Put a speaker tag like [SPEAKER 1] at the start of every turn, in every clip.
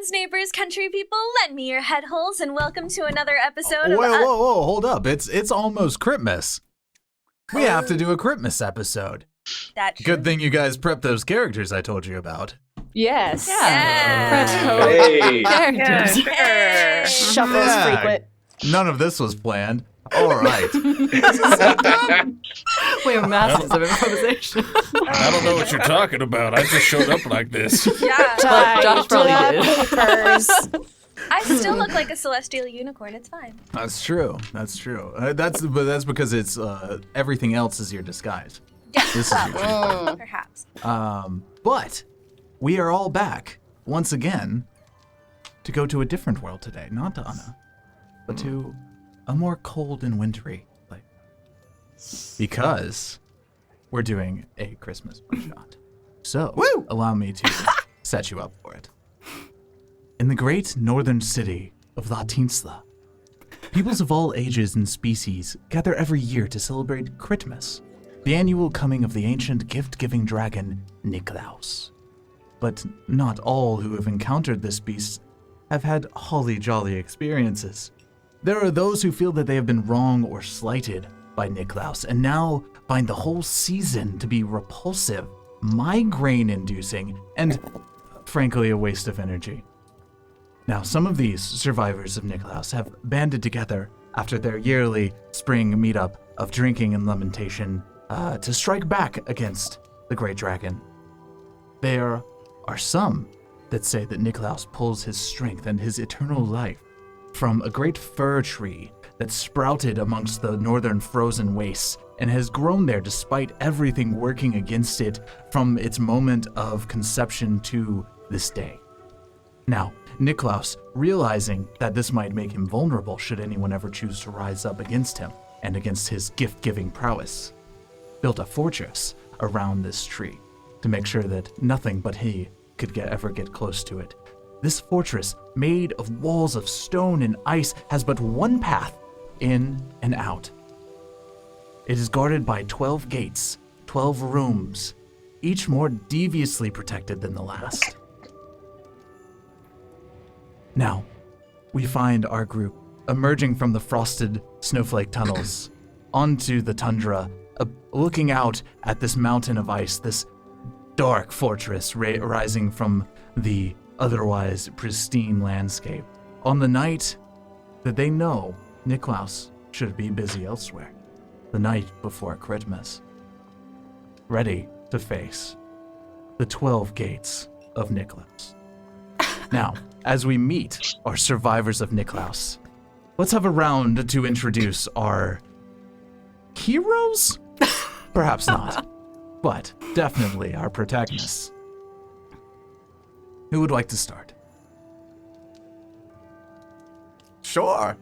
[SPEAKER 1] Friends, neighbors, country people, lend me your head holes and welcome to another episode of...
[SPEAKER 2] Whoa, hold up. It's almost Critmas. We have to do a Critmas episode.
[SPEAKER 1] That's
[SPEAKER 2] Good thing you guys prepped those characters I told you about.
[SPEAKER 3] Yes.
[SPEAKER 1] Yeah.
[SPEAKER 4] Hey.
[SPEAKER 3] Characters.
[SPEAKER 1] Hey.
[SPEAKER 3] Shuffles frequent.
[SPEAKER 2] None of this was planned. All right.
[SPEAKER 3] We are masters of improvisation.
[SPEAKER 5] I don't know what you're talking about. I just showed up like this.
[SPEAKER 1] Yeah.
[SPEAKER 3] Josh probably did.
[SPEAKER 1] Papers. I still look like a celestial unicorn. It's fine.
[SPEAKER 2] That's true. That's because it's everything else is your disguise.
[SPEAKER 1] Yeah.
[SPEAKER 2] This is your
[SPEAKER 1] Perhaps.
[SPEAKER 2] But we are all back once again to go to a different world today, not to Anna, but to a more cold and wintry place. Because we're doing a Christmas one-shot. So, allow me to set you up for it. In the great northern city of Tinsla, peoples of all ages and species gather every year to celebrate Critmas, the annual coming of the ancient gift-giving dragon Niklaus. But not all who have encountered this beast have had holly-jolly experiences. There are those who feel that they have been wrong or slighted by Niklaus and now find the whole season to be repulsive, migraine-inducing, and frankly a waste of energy. Now, some of these survivors of Niklaus have banded together after their yearly spring meetup of drinking and lamentation to strike back against the great dragon. There are some that say that Niklaus pulls his strength and his eternal life from a great fir tree that sprouted amongst the northern frozen wastes and has grown there despite everything working against it from its moment of conception to this day. Now, Niklaus, realizing that this might make him vulnerable should anyone ever choose to rise up against him and against his gift-giving prowess, built a fortress around this tree to make sure that nothing but he could ever get close to it. This fortress, made of walls of stone and ice, has but one path, in and out. It is guarded by 12 gates, 12 rooms, each more deviously protected than the last. Now, we find our group emerging from the frosted snowflake tunnels onto the tundra, looking out at this mountain of ice, this dark fortress rising from the otherwise pristine landscape, on the night that they know Niklaus should be busy elsewhere, the night before Critmas, ready to face the 12 gates of Niklaus. Now, as we meet our survivors of Niklaus, let's have a round to introduce our heroes? Perhaps not, but definitely our protagonists. Who would like to start?
[SPEAKER 6] Sure.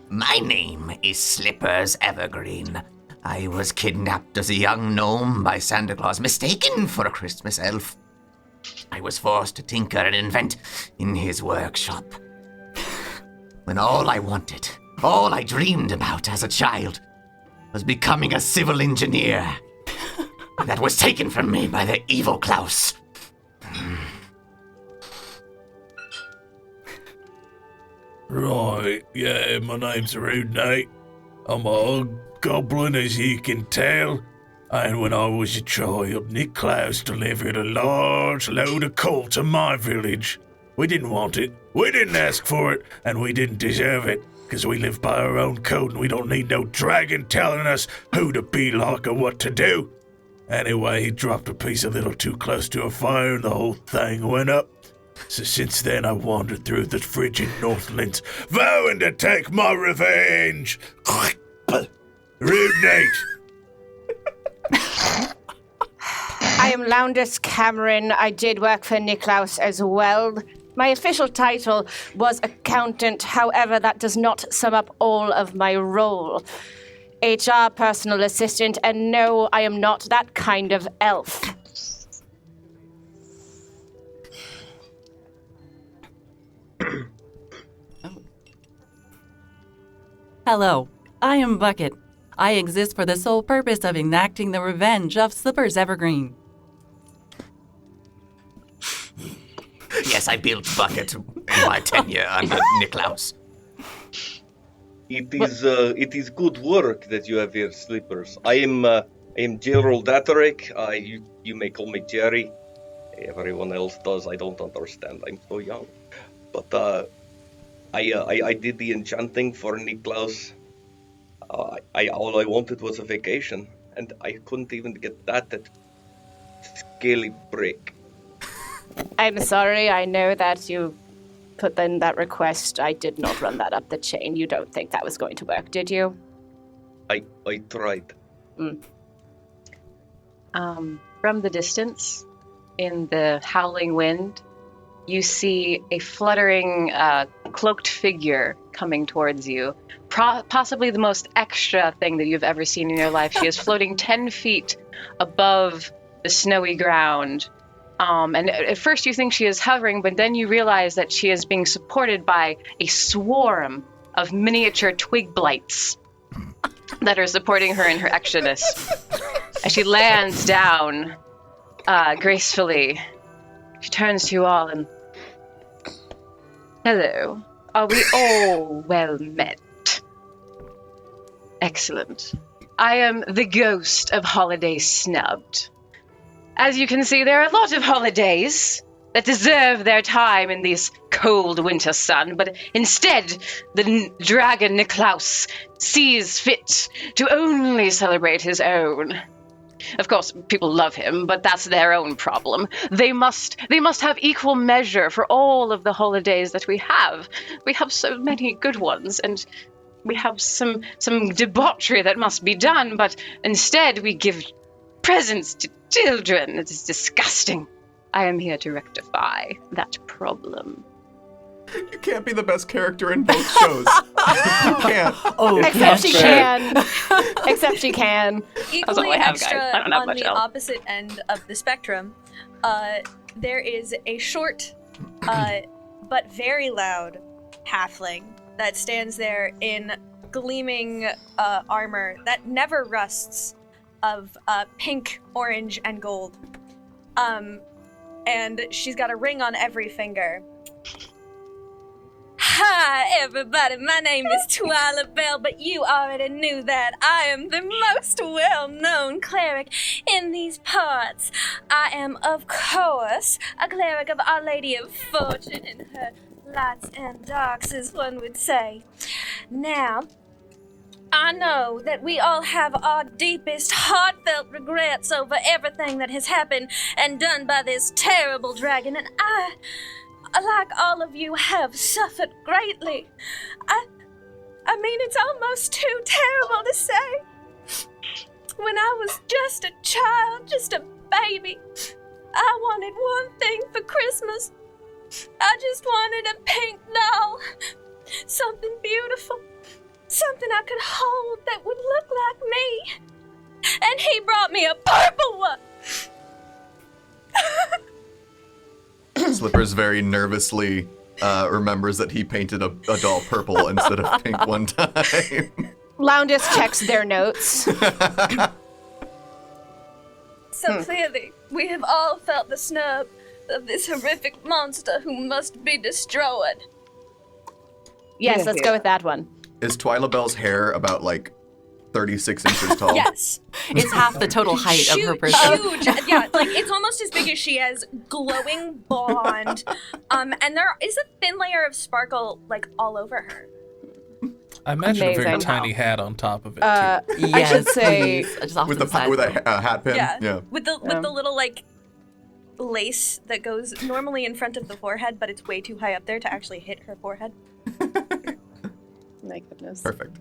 [SPEAKER 6] My name is Slippers Evergreen. I was kidnapped as a young gnome by Santa Claus, mistaken for a Christmas elf. I was forced to tinker and invent in his workshop. When all I wanted, all I dreamed about as a child, was becoming a civil engineer. That was taken from me by the evil Klaus.
[SPEAKER 5] Right, yeah, my name's Rude Nate. I'm a goblin, as you can tell. And when I was a child, Niklaus delivered a large load of coal to my village. We didn't want it, we didn't ask for it, and we didn't deserve it, because we live by our own code and we don't need no dragon telling us who to be like or what to do. Anyway, he dropped a piece a little too close to a fire and the whole thing went up. So since then I wandered through the frigid Northlands, vowing to take my revenge. Rude Nate.
[SPEAKER 3] I am Loundus Cameron. I did work for Niklaus as well. My official title was accountant. However, that does not sum up all of my role. HR personal assistant, and no, I am not that kind of elf.
[SPEAKER 7] Hello, I am Bucket. I exist for the sole purpose of enacting the revenge of Slippers Evergreen.
[SPEAKER 6] Yeah, Yes, I built Bucket in my tenure under Niklaus.
[SPEAKER 4] It is good work that you have here, Slippers. I am Gerald Atterick. You may call me Jerry. Everyone else does. I don't understand. I'm so young. But I did the enchanting for Niklaus. All I wanted was a vacation, and I couldn't even get that scaly brick.
[SPEAKER 3] I'm sorry, I know that you put in that request. I did not run that up the chain. You don't think that was going to work, did you?
[SPEAKER 4] I tried.
[SPEAKER 8] From the distance, in the howling wind, you see a fluttering, cloaked figure coming towards you. Possibly the most extra thing that you've ever seen in your life. She is floating 10 feet above the snowy ground. And at first you think she is hovering, but then you realize that she is being supported by a swarm of miniature twig blights that are supporting her in her exodus. As she lands down gracefully, she turns to you all and... Hello. Are we all well met? Excellent. I am the ghost of Holiday Snubbed. As you can see, there are a lot of holidays that deserve their time in this cold winter sun, but instead, the dragon Niklaus sees fit to only celebrate his own. Of course, people love him, but that's their own problem. They must have equal measure for all of the holidays that we have. We have so many good ones, and we have some debauchery that must be done, but instead we give presents to children. It is disgusting. I am here to rectify that problem.
[SPEAKER 2] You can't be the best character in both shows. You can't.
[SPEAKER 7] Oh,
[SPEAKER 3] Except she can. Except she can.
[SPEAKER 1] Equally
[SPEAKER 8] all I have,
[SPEAKER 1] extra
[SPEAKER 8] guys. I don't have
[SPEAKER 1] on
[SPEAKER 8] much
[SPEAKER 1] the
[SPEAKER 8] else.
[SPEAKER 1] opposite end of the spectrum, there is a short, but very loud halfling that stands there in gleaming armor that never rusts, of pink, orange, and gold. And she's got a ring on every finger. Hi, everybody. My name is Twyla Bell, but you already knew that. I am the most well-known cleric in these parts. I am, of course, a cleric of Our Lady of Fortune in her lights and darks, as one would say. Now, I know that we all have our deepest, heartfelt regrets over everything that has happened and done by this terrible dragon, and I, like all of you, have suffered greatly. I mean, it's almost too terrible to say. When I was just a child, just a baby, I wanted one thing for Christmas. I just wanted a pink doll. Something beautiful. Something I could hold that would look like me. And he brought me a purple one.
[SPEAKER 9] Slippers very nervously remembers that he painted a doll purple instead of pink one time.
[SPEAKER 3] Loundus checks their notes.
[SPEAKER 1] So clearly, we have all felt the snub of this horrific monster who must be destroyed.
[SPEAKER 3] Yes, let's go with that one.
[SPEAKER 9] Is Twyla Bell's hair about, 36 inches tall?
[SPEAKER 1] Yes.
[SPEAKER 7] It's half the total height of her person.
[SPEAKER 1] Huge. Yeah, it's almost as big as she has, glowing blonde. And there is a thin layer of sparkle, all over her.
[SPEAKER 5] I imagine a very
[SPEAKER 3] Amazing.
[SPEAKER 5] tiny hat on top of it, too.
[SPEAKER 7] Yes,
[SPEAKER 3] should say-
[SPEAKER 7] please. Just off
[SPEAKER 9] With
[SPEAKER 7] to
[SPEAKER 9] the
[SPEAKER 7] side.
[SPEAKER 9] with a hat pin?
[SPEAKER 1] Yeah. With the little, lace that goes normally in front of the forehead, but it's way too high up there to actually hit her forehead.
[SPEAKER 3] My goodness.
[SPEAKER 9] Perfect.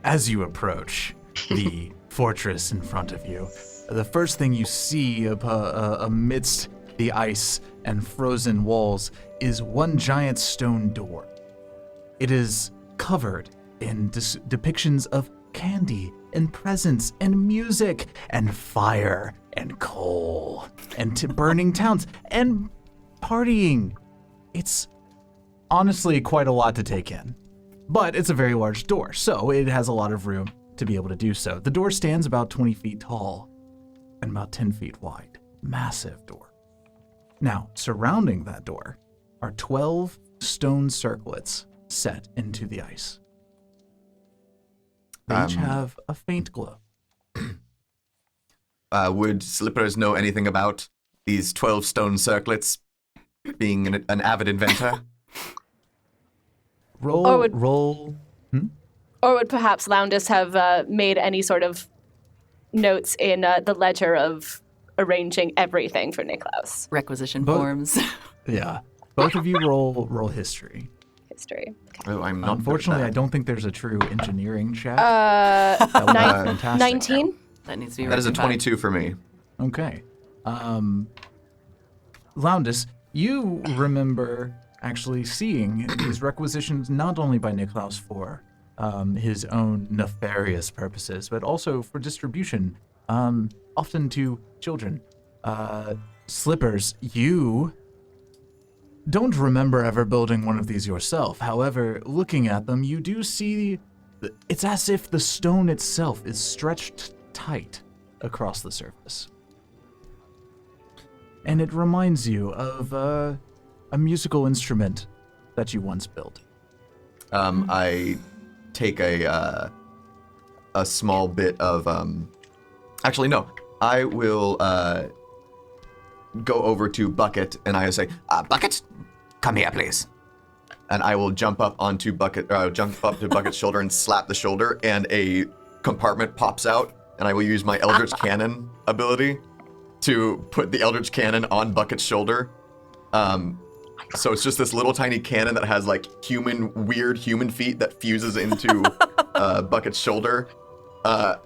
[SPEAKER 2] As you approach the fortress in front of you, the first thing you see amidst the ice and frozen walls is one giant stone door. It is covered in depictions of candy and presents and music and fire and coal and burning towns and partying. It's honestly quite a lot to take in. But it's a very large door, so it has a lot of room to be able to do so. The door stands about 20 feet tall and about 10 feet wide. Massive door. Now, surrounding that door are 12 stone circlets set into the ice. They each have a faint glow.
[SPEAKER 9] Would Slippers know anything about these 12 stone circlets, being an avid inventor?
[SPEAKER 2] Roll.
[SPEAKER 3] Or would perhaps Loundus have made any sort of notes in the ledger of arranging everything for Niklaus?
[SPEAKER 7] Requisition forms.
[SPEAKER 2] Yeah. Both of you roll history.
[SPEAKER 3] History.
[SPEAKER 9] Oh, I'm not.
[SPEAKER 2] Unfortunately, I don't think there's a true engineering check.
[SPEAKER 3] 19?
[SPEAKER 7] That needs to be
[SPEAKER 9] That is a
[SPEAKER 7] rectified.
[SPEAKER 9] 22 for me.
[SPEAKER 2] Okay. Loundus, you remember actually seeing these requisitions not only by Niklaus for his own nefarious purposes, but also for distribution, often to children. Slippers, you don't remember ever building one of these yourself. However, looking at them, you do see it's as if the stone itself is stretched tight across the surface. And it reminds you of a musical instrument that you once built.
[SPEAKER 9] I take a small bit of actually no, I will go over to Bucket and I will say,
[SPEAKER 6] Bucket, come here, please.
[SPEAKER 9] and I will jump up to Bucket's shoulder and slap the shoulder, and a compartment pops out, and I will use my Eldritch Cannon ability to put the Eldritch Cannon on Bucket's shoulder. So it's just this little tiny cannon that has like weird human feet that fuses into Bucket's shoulder,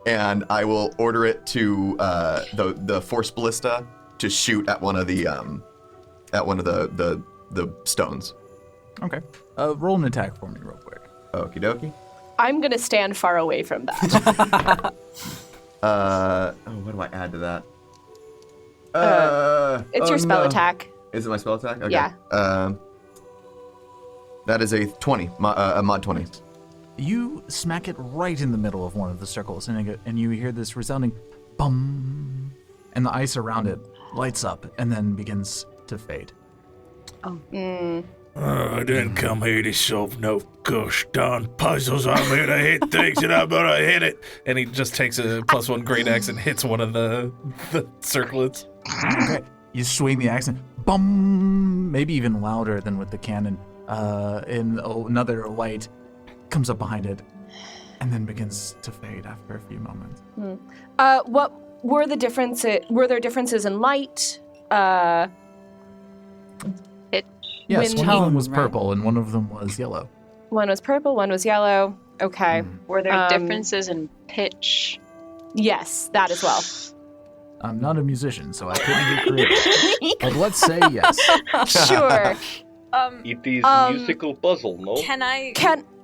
[SPEAKER 9] and I will order it to the Force Ballista to shoot at one of the stones.
[SPEAKER 2] Okay. Roll an attack for me real quick.
[SPEAKER 9] Okie dokie.
[SPEAKER 3] I'm going to stand far away from that.
[SPEAKER 9] What do I add to that?
[SPEAKER 3] It's your spell attack.
[SPEAKER 9] Is it my spell attack? Okay.
[SPEAKER 3] Yeah.
[SPEAKER 9] That is a 20, a mod 20.
[SPEAKER 2] You smack it right in the middle of one of the circles, and you hear this resounding bum, and the ice around it lights up and then begins to fade.
[SPEAKER 5] I didn't come here to solve no gosh darn puzzles. I'm here to hit things, and I'm gonna hit it.
[SPEAKER 10] And he just takes a +1 great axe and hits one of the circlets.
[SPEAKER 2] Okay. You swing the axe and bum, maybe even louder than with the cannon. And another light comes up behind it, and then begins to fade after a few moments.
[SPEAKER 3] What were the differences? Were there differences in light?
[SPEAKER 2] Yes,
[SPEAKER 3] Wind
[SPEAKER 2] one of them
[SPEAKER 7] tone,
[SPEAKER 2] was
[SPEAKER 7] right?
[SPEAKER 2] purple and one of them was yellow.
[SPEAKER 3] One was purple, one was yellow. Okay.
[SPEAKER 8] Were there differences in pitch?
[SPEAKER 3] Yes, that as well.
[SPEAKER 2] I'm not a musician, so I couldn't get creative. But let's say yes.
[SPEAKER 3] Sure.
[SPEAKER 4] It is a musical puzzle, no?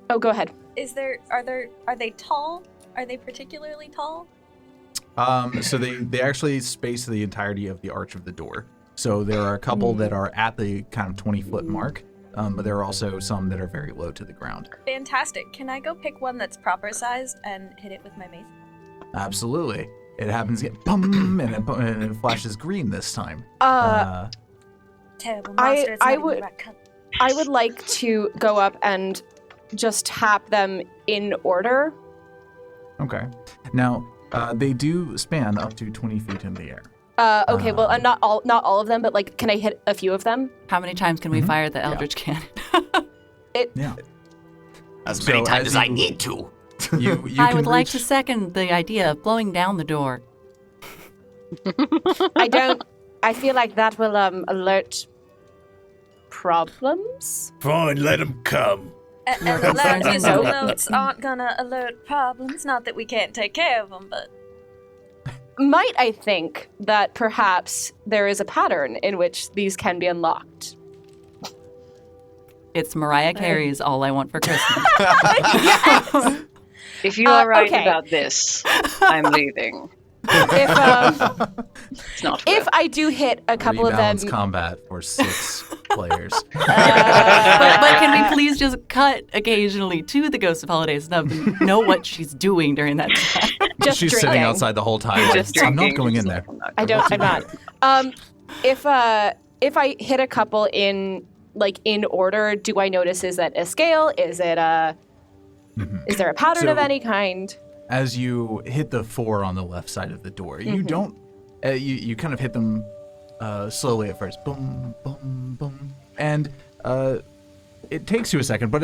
[SPEAKER 3] Oh, go ahead.
[SPEAKER 1] Are they tall? Are they particularly tall?
[SPEAKER 2] So they actually space the entirety of the arch of the door. So there are a couple that are at the kind of 20-foot mark, but there are also some that are very low to the ground.
[SPEAKER 1] Fantastic. Can I go pick one that's proper sized and hit it with my mace?
[SPEAKER 2] Absolutely. It happens to get bum, and it flashes green this time.
[SPEAKER 1] Terrible monster. It's not even the right color.
[SPEAKER 3] I would like to go up and just tap them in order.
[SPEAKER 2] Okay. Now, they do span up to 20 feet in the air.
[SPEAKER 3] Okay, well, not all of them, but like, can I hit a few of them?
[SPEAKER 7] How many times can we fire the Eldritch Cannon?
[SPEAKER 2] Yeah.
[SPEAKER 6] As many times as I need to.
[SPEAKER 2] You
[SPEAKER 7] I
[SPEAKER 2] can
[SPEAKER 7] would like
[SPEAKER 2] reach-
[SPEAKER 7] to second the idea of blowing down the door.
[SPEAKER 3] I feel like that will alert problems.
[SPEAKER 5] Fine, let him come.
[SPEAKER 1] Loud musical
[SPEAKER 7] No.
[SPEAKER 1] notes aren't gonna alert problems. Not that we can't take care of them, but
[SPEAKER 3] Might I think that perhaps there is a pattern in which these can be unlocked?
[SPEAKER 7] It's Mariah Carey's All I Want for Christmas.
[SPEAKER 8] If you are right
[SPEAKER 3] okay.
[SPEAKER 8] about this, I'm leaving. It's not
[SPEAKER 3] If I do hit a couple of them,
[SPEAKER 2] Rebalance combat for 6 players.
[SPEAKER 7] but can we please just cut occasionally to the Ghost of Holiday Snub and know what she's doing during that time?
[SPEAKER 3] just
[SPEAKER 2] She's
[SPEAKER 3] drinking.
[SPEAKER 2] sitting outside the whole time.
[SPEAKER 8] Just
[SPEAKER 2] I'm not
[SPEAKER 8] drinking.
[SPEAKER 2] going in there.
[SPEAKER 3] I'm not. If if I hit a couple in order, do I notice, is that a scale? Is it is there a pattern of any kind?
[SPEAKER 2] As you hit the 4 on the left side of the door, you don't, you kind of hit them slowly at first, boom, boom, boom, and it takes you a second, but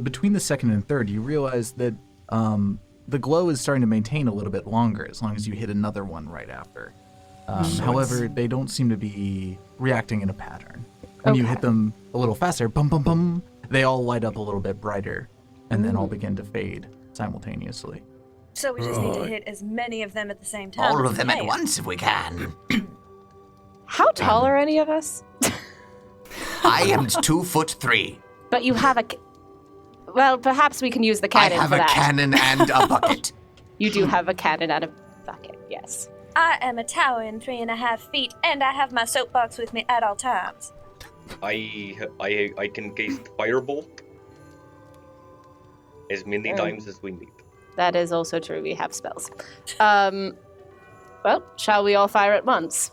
[SPEAKER 2] between the second and third, you realize that the glow is starting to maintain a little bit longer as long as you hit another one right after. However, they don't seem to be reacting in a pattern. When you hit them a little faster, bum, bum, bum, they all light up a little bit brighter and then all begin to fade simultaneously.
[SPEAKER 1] So we just need to hit as many of them at the same time.
[SPEAKER 6] All of them at once if we can.
[SPEAKER 3] How tall are any of us?
[SPEAKER 6] I am 2'3".
[SPEAKER 3] But you have well, perhaps we can use the cannon for that.
[SPEAKER 6] I have a cannon and a bucket.
[SPEAKER 3] You do have a cannon and a bucket, yes.
[SPEAKER 1] I am a towering 3.5 feet, and I have my soapbox with me at all times.
[SPEAKER 4] I can cast Firebolt as many times as we need.
[SPEAKER 3] That is also true. We have spells. Well, shall we all fire at once?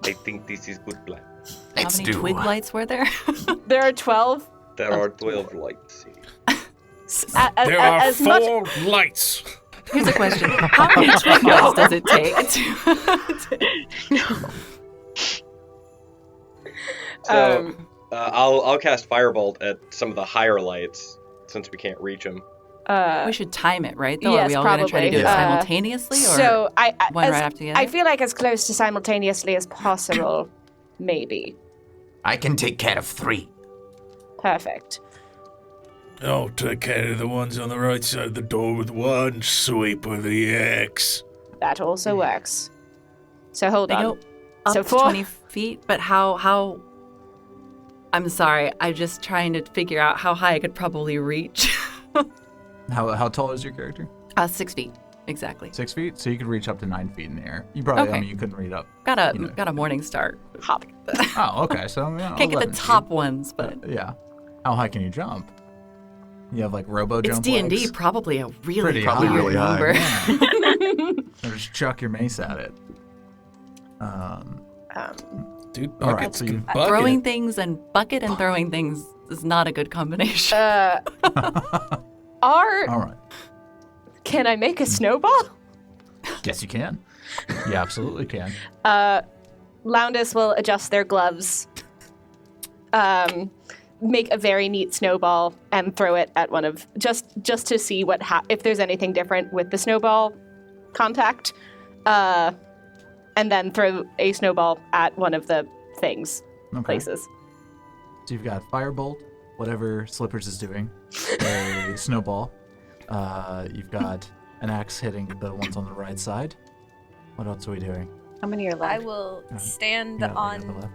[SPEAKER 4] I think this is good plan.
[SPEAKER 7] How many twig lights were there?
[SPEAKER 3] There are 12.
[SPEAKER 4] There are 12 lights.
[SPEAKER 10] There are 4 lights.
[SPEAKER 7] Here's a question. How many twig lights does it take to...
[SPEAKER 4] So, I'll cast Firebolt at some of the higher lights since we can't reach them.
[SPEAKER 7] We should time it, right? Though,
[SPEAKER 3] yes,
[SPEAKER 7] are we all
[SPEAKER 3] probably.
[SPEAKER 7] going to try to do it simultaneously, or
[SPEAKER 3] so
[SPEAKER 7] one right after the other?
[SPEAKER 3] I feel like as close to simultaneously as possible, maybe.
[SPEAKER 6] I can take care of 3.
[SPEAKER 3] Perfect.
[SPEAKER 5] I'll take care of the ones on the right side of the door with one sweep of the axe.
[SPEAKER 3] That also works. So hold
[SPEAKER 7] They
[SPEAKER 3] on.
[SPEAKER 7] go up
[SPEAKER 3] So
[SPEAKER 7] to
[SPEAKER 3] 4
[SPEAKER 7] 20 feet, but how... I'm sorry, I'm just trying to figure out how high I could probably reach.
[SPEAKER 2] How tall is your character?
[SPEAKER 7] 6 feet, exactly.
[SPEAKER 2] 6 feet? So you could reach up to 9 feet in the air. You probably,
[SPEAKER 7] Okay.
[SPEAKER 2] you couldn't reach up.
[SPEAKER 7] Got a morning start.
[SPEAKER 3] Hop.
[SPEAKER 2] Oh, okay. So,
[SPEAKER 7] Can't get the
[SPEAKER 2] 11
[SPEAKER 7] top ones, but...
[SPEAKER 2] Yeah. How high can you jump? You have like robo
[SPEAKER 7] It's
[SPEAKER 2] jump
[SPEAKER 7] D&D,
[SPEAKER 2] legs?
[SPEAKER 7] probably a really
[SPEAKER 2] Pretty
[SPEAKER 7] high
[SPEAKER 2] high.
[SPEAKER 9] Really high.
[SPEAKER 7] number.
[SPEAKER 2] Or just chuck your mace at it.
[SPEAKER 10] Dude,
[SPEAKER 2] All right,
[SPEAKER 10] buckets
[SPEAKER 2] so
[SPEAKER 10] can
[SPEAKER 2] you-
[SPEAKER 10] bucket.
[SPEAKER 7] Throwing things and bucket and throwing things is not a good combination.
[SPEAKER 2] All right.
[SPEAKER 3] Can I make a snowball?
[SPEAKER 2] Yes, you can. You absolutely can.
[SPEAKER 3] Loundus will adjust their gloves, make a very neat snowball, and throw it at one of just to see if there's anything different with the snowball contact, and then throw a snowball at one of the things places.
[SPEAKER 2] So you've got Firebolt, whatever Slippers is doing, a snowball. You've got an axe hitting the ones on the right side. What else are we doing?
[SPEAKER 8] How many are left?
[SPEAKER 1] I will stand
[SPEAKER 2] Yeah,
[SPEAKER 1] on.
[SPEAKER 2] the left.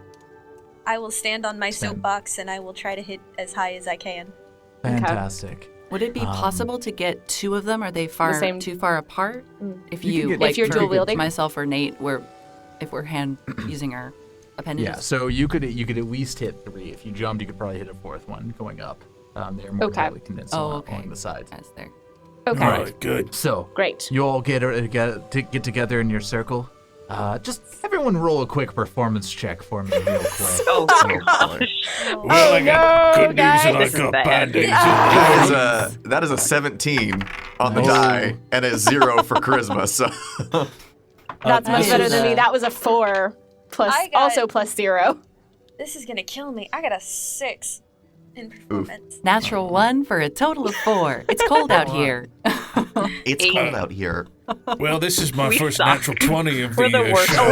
[SPEAKER 1] I will stand on my
[SPEAKER 2] Stand.
[SPEAKER 1] soapbox, and I will try to hit as high as I can.
[SPEAKER 2] Fantastic.
[SPEAKER 7] Would it be possible to get 2 of them? Are they too far apart? If
[SPEAKER 2] You can
[SPEAKER 7] you,
[SPEAKER 2] get-
[SPEAKER 3] If you're
[SPEAKER 7] for
[SPEAKER 3] dual wielding?
[SPEAKER 7] myself or Nate, if we're hand using our appendages.
[SPEAKER 2] Yeah, so you could at least hit 3. If you jumped, you could probably hit a 4th one going up. They're more
[SPEAKER 3] Okay.
[SPEAKER 2] tightly condensed along the sides.
[SPEAKER 7] That's there.
[SPEAKER 3] Okay,
[SPEAKER 2] All
[SPEAKER 5] All
[SPEAKER 2] right.
[SPEAKER 5] right, good.
[SPEAKER 2] So
[SPEAKER 3] great.
[SPEAKER 2] you all get together in your circle. Just everyone roll a quick performance check for me real quick.
[SPEAKER 8] Oh,
[SPEAKER 5] Well, I got good news and I
[SPEAKER 8] This is
[SPEAKER 5] got
[SPEAKER 8] bad.
[SPEAKER 5] bad news.
[SPEAKER 9] That is a 17 on the die and a 0 for charisma. So
[SPEAKER 3] That's much
[SPEAKER 7] This
[SPEAKER 3] better
[SPEAKER 7] is,
[SPEAKER 3] than me. That was a 4 plus,
[SPEAKER 1] I got-
[SPEAKER 3] also plus 0.
[SPEAKER 1] This is gonna kill me. I got a 6 in performance.
[SPEAKER 7] Natural 1 for a total of 4. It's cold out here.
[SPEAKER 9] it's cold out here.
[SPEAKER 5] Well, this is my
[SPEAKER 8] We
[SPEAKER 5] first
[SPEAKER 8] suck.
[SPEAKER 5] natural 20 of
[SPEAKER 8] We're
[SPEAKER 5] the
[SPEAKER 8] the worst.
[SPEAKER 5] show.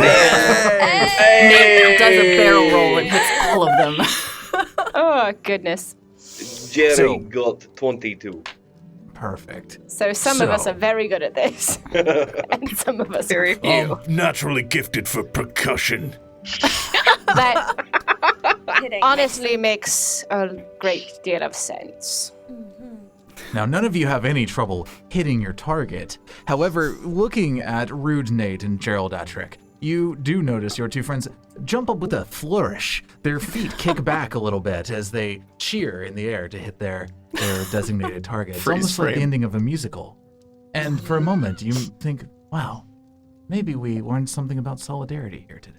[SPEAKER 7] Nate does a barrel roll and hits all of them.
[SPEAKER 3] Oh, goodness.
[SPEAKER 4] Jerry
[SPEAKER 2] So-
[SPEAKER 4] got 22.
[SPEAKER 2] Perfect.
[SPEAKER 3] So some of us
[SPEAKER 2] So-
[SPEAKER 3] are very good at this, and some of us
[SPEAKER 8] Very
[SPEAKER 3] are.
[SPEAKER 8] few.
[SPEAKER 5] I'm naturally gifted for percussion.
[SPEAKER 3] That
[SPEAKER 1] Hitting.
[SPEAKER 3] honestly makes a great deal of sense.
[SPEAKER 2] Now, none of you have any trouble hitting your target. However, looking at Rude Nate and Gerald Attrick, you do notice your 2 friends jump up with a flourish. Their feet kick back a little bit as they cheer in the air to hit their designated target. It's
[SPEAKER 9] Freeze
[SPEAKER 2] almost like the
[SPEAKER 9] frame.
[SPEAKER 2] ending of a musical. And for a moment, you think, wow, maybe we learned something about solidarity here today.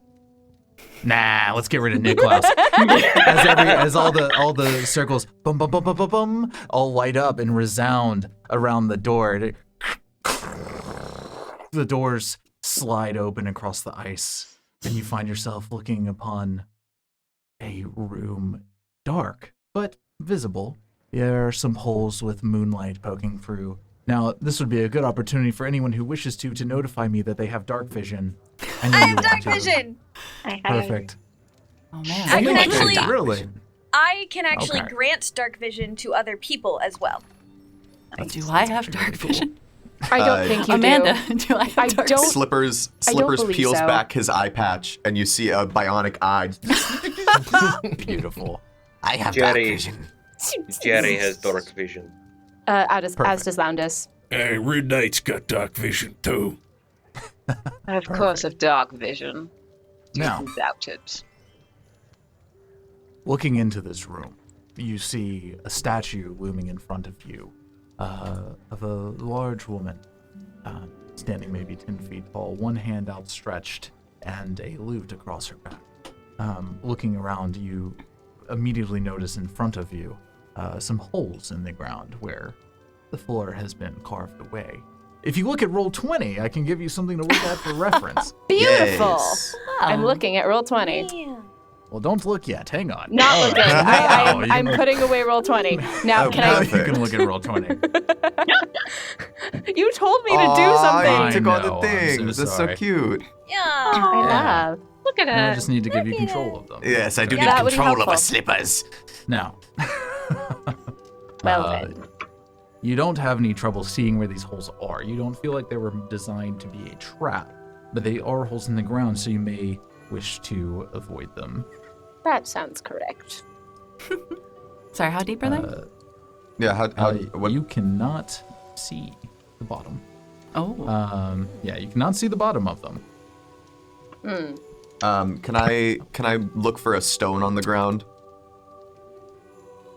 [SPEAKER 2] Nah, let's get rid of Niklaus. as all the circles bum bum bum bum bum bum all light up and resound around the door. The doors slide open across the ice, and you find yourself looking upon a room dark but visible. There are some holes with moonlight poking through. Now, this would be a good opportunity for anyone who wishes to notify me that they have dark vision.
[SPEAKER 1] I have dark vision.
[SPEAKER 2] Perfect.
[SPEAKER 7] Oh man.
[SPEAKER 1] I can actually
[SPEAKER 2] Really?
[SPEAKER 1] I can actually
[SPEAKER 2] Okay.
[SPEAKER 1] grant dark vision to other people as well.
[SPEAKER 7] Do I have dark vision?
[SPEAKER 3] I don't think you
[SPEAKER 7] Amanda,
[SPEAKER 3] do.
[SPEAKER 7] do I have
[SPEAKER 3] I
[SPEAKER 7] dark
[SPEAKER 3] don't-
[SPEAKER 9] Slippers
[SPEAKER 3] I don't believe
[SPEAKER 9] peels
[SPEAKER 3] so.
[SPEAKER 9] back his eye patch, and you see a bionic eye.
[SPEAKER 2] Beautiful.
[SPEAKER 6] I have dark
[SPEAKER 4] Jerry.
[SPEAKER 6] vision.
[SPEAKER 4] Jerry has dark vision.
[SPEAKER 3] As does Loundus.
[SPEAKER 5] Hey, Red Knight's got dark vision too.
[SPEAKER 8] Of course, of dark vision.
[SPEAKER 2] Now,
[SPEAKER 8] Who doubt it?
[SPEAKER 2] looking into this room, you see a statue looming in front of you of a large woman standing maybe 10 feet tall, one hand outstretched and a lute across her back. Looking around, you immediately notice in front of you some holes in the ground where the floor has been carved away. If you look at roll 20, I can give you something to look at for reference.
[SPEAKER 3] Beautiful.
[SPEAKER 9] Yes.
[SPEAKER 3] I'm looking at roll 20.
[SPEAKER 1] Yeah.
[SPEAKER 2] Well, don't look yet. Hang on.
[SPEAKER 3] Not
[SPEAKER 2] All
[SPEAKER 3] looking.
[SPEAKER 2] right. No, you
[SPEAKER 3] I'm
[SPEAKER 2] can-
[SPEAKER 3] putting away roll 20. Now,
[SPEAKER 9] Oh,
[SPEAKER 3] can
[SPEAKER 2] Now
[SPEAKER 3] I?
[SPEAKER 2] you can look at roll 20.
[SPEAKER 3] You told me to do
[SPEAKER 9] Aw,
[SPEAKER 3] something.
[SPEAKER 9] you took all
[SPEAKER 2] I know,
[SPEAKER 9] the
[SPEAKER 2] I'm so
[SPEAKER 9] things. That's so
[SPEAKER 2] sorry.
[SPEAKER 9] cute.
[SPEAKER 1] Yeah.
[SPEAKER 3] I love.
[SPEAKER 8] Look at
[SPEAKER 2] Now I
[SPEAKER 8] her.
[SPEAKER 2] just need to give you control of them.
[SPEAKER 9] Yes, I do
[SPEAKER 3] Yeah,
[SPEAKER 9] need
[SPEAKER 3] that would be
[SPEAKER 6] Control
[SPEAKER 3] helpful.
[SPEAKER 6] over slippers.
[SPEAKER 2] Now,
[SPEAKER 3] Well
[SPEAKER 2] uh,
[SPEAKER 3] then.
[SPEAKER 2] you don't have any trouble seeing where these holes are. You don't feel like they were designed to be a trap, but they are holes in the ground, so you may wish to avoid them.
[SPEAKER 3] That sounds correct.
[SPEAKER 7] Sorry, how deep are they?
[SPEAKER 9] Yeah, what?
[SPEAKER 2] You cannot see the bottom.
[SPEAKER 7] Oh.
[SPEAKER 2] Yeah, you cannot see the bottom of them.
[SPEAKER 9] Can I look for a stone on the ground?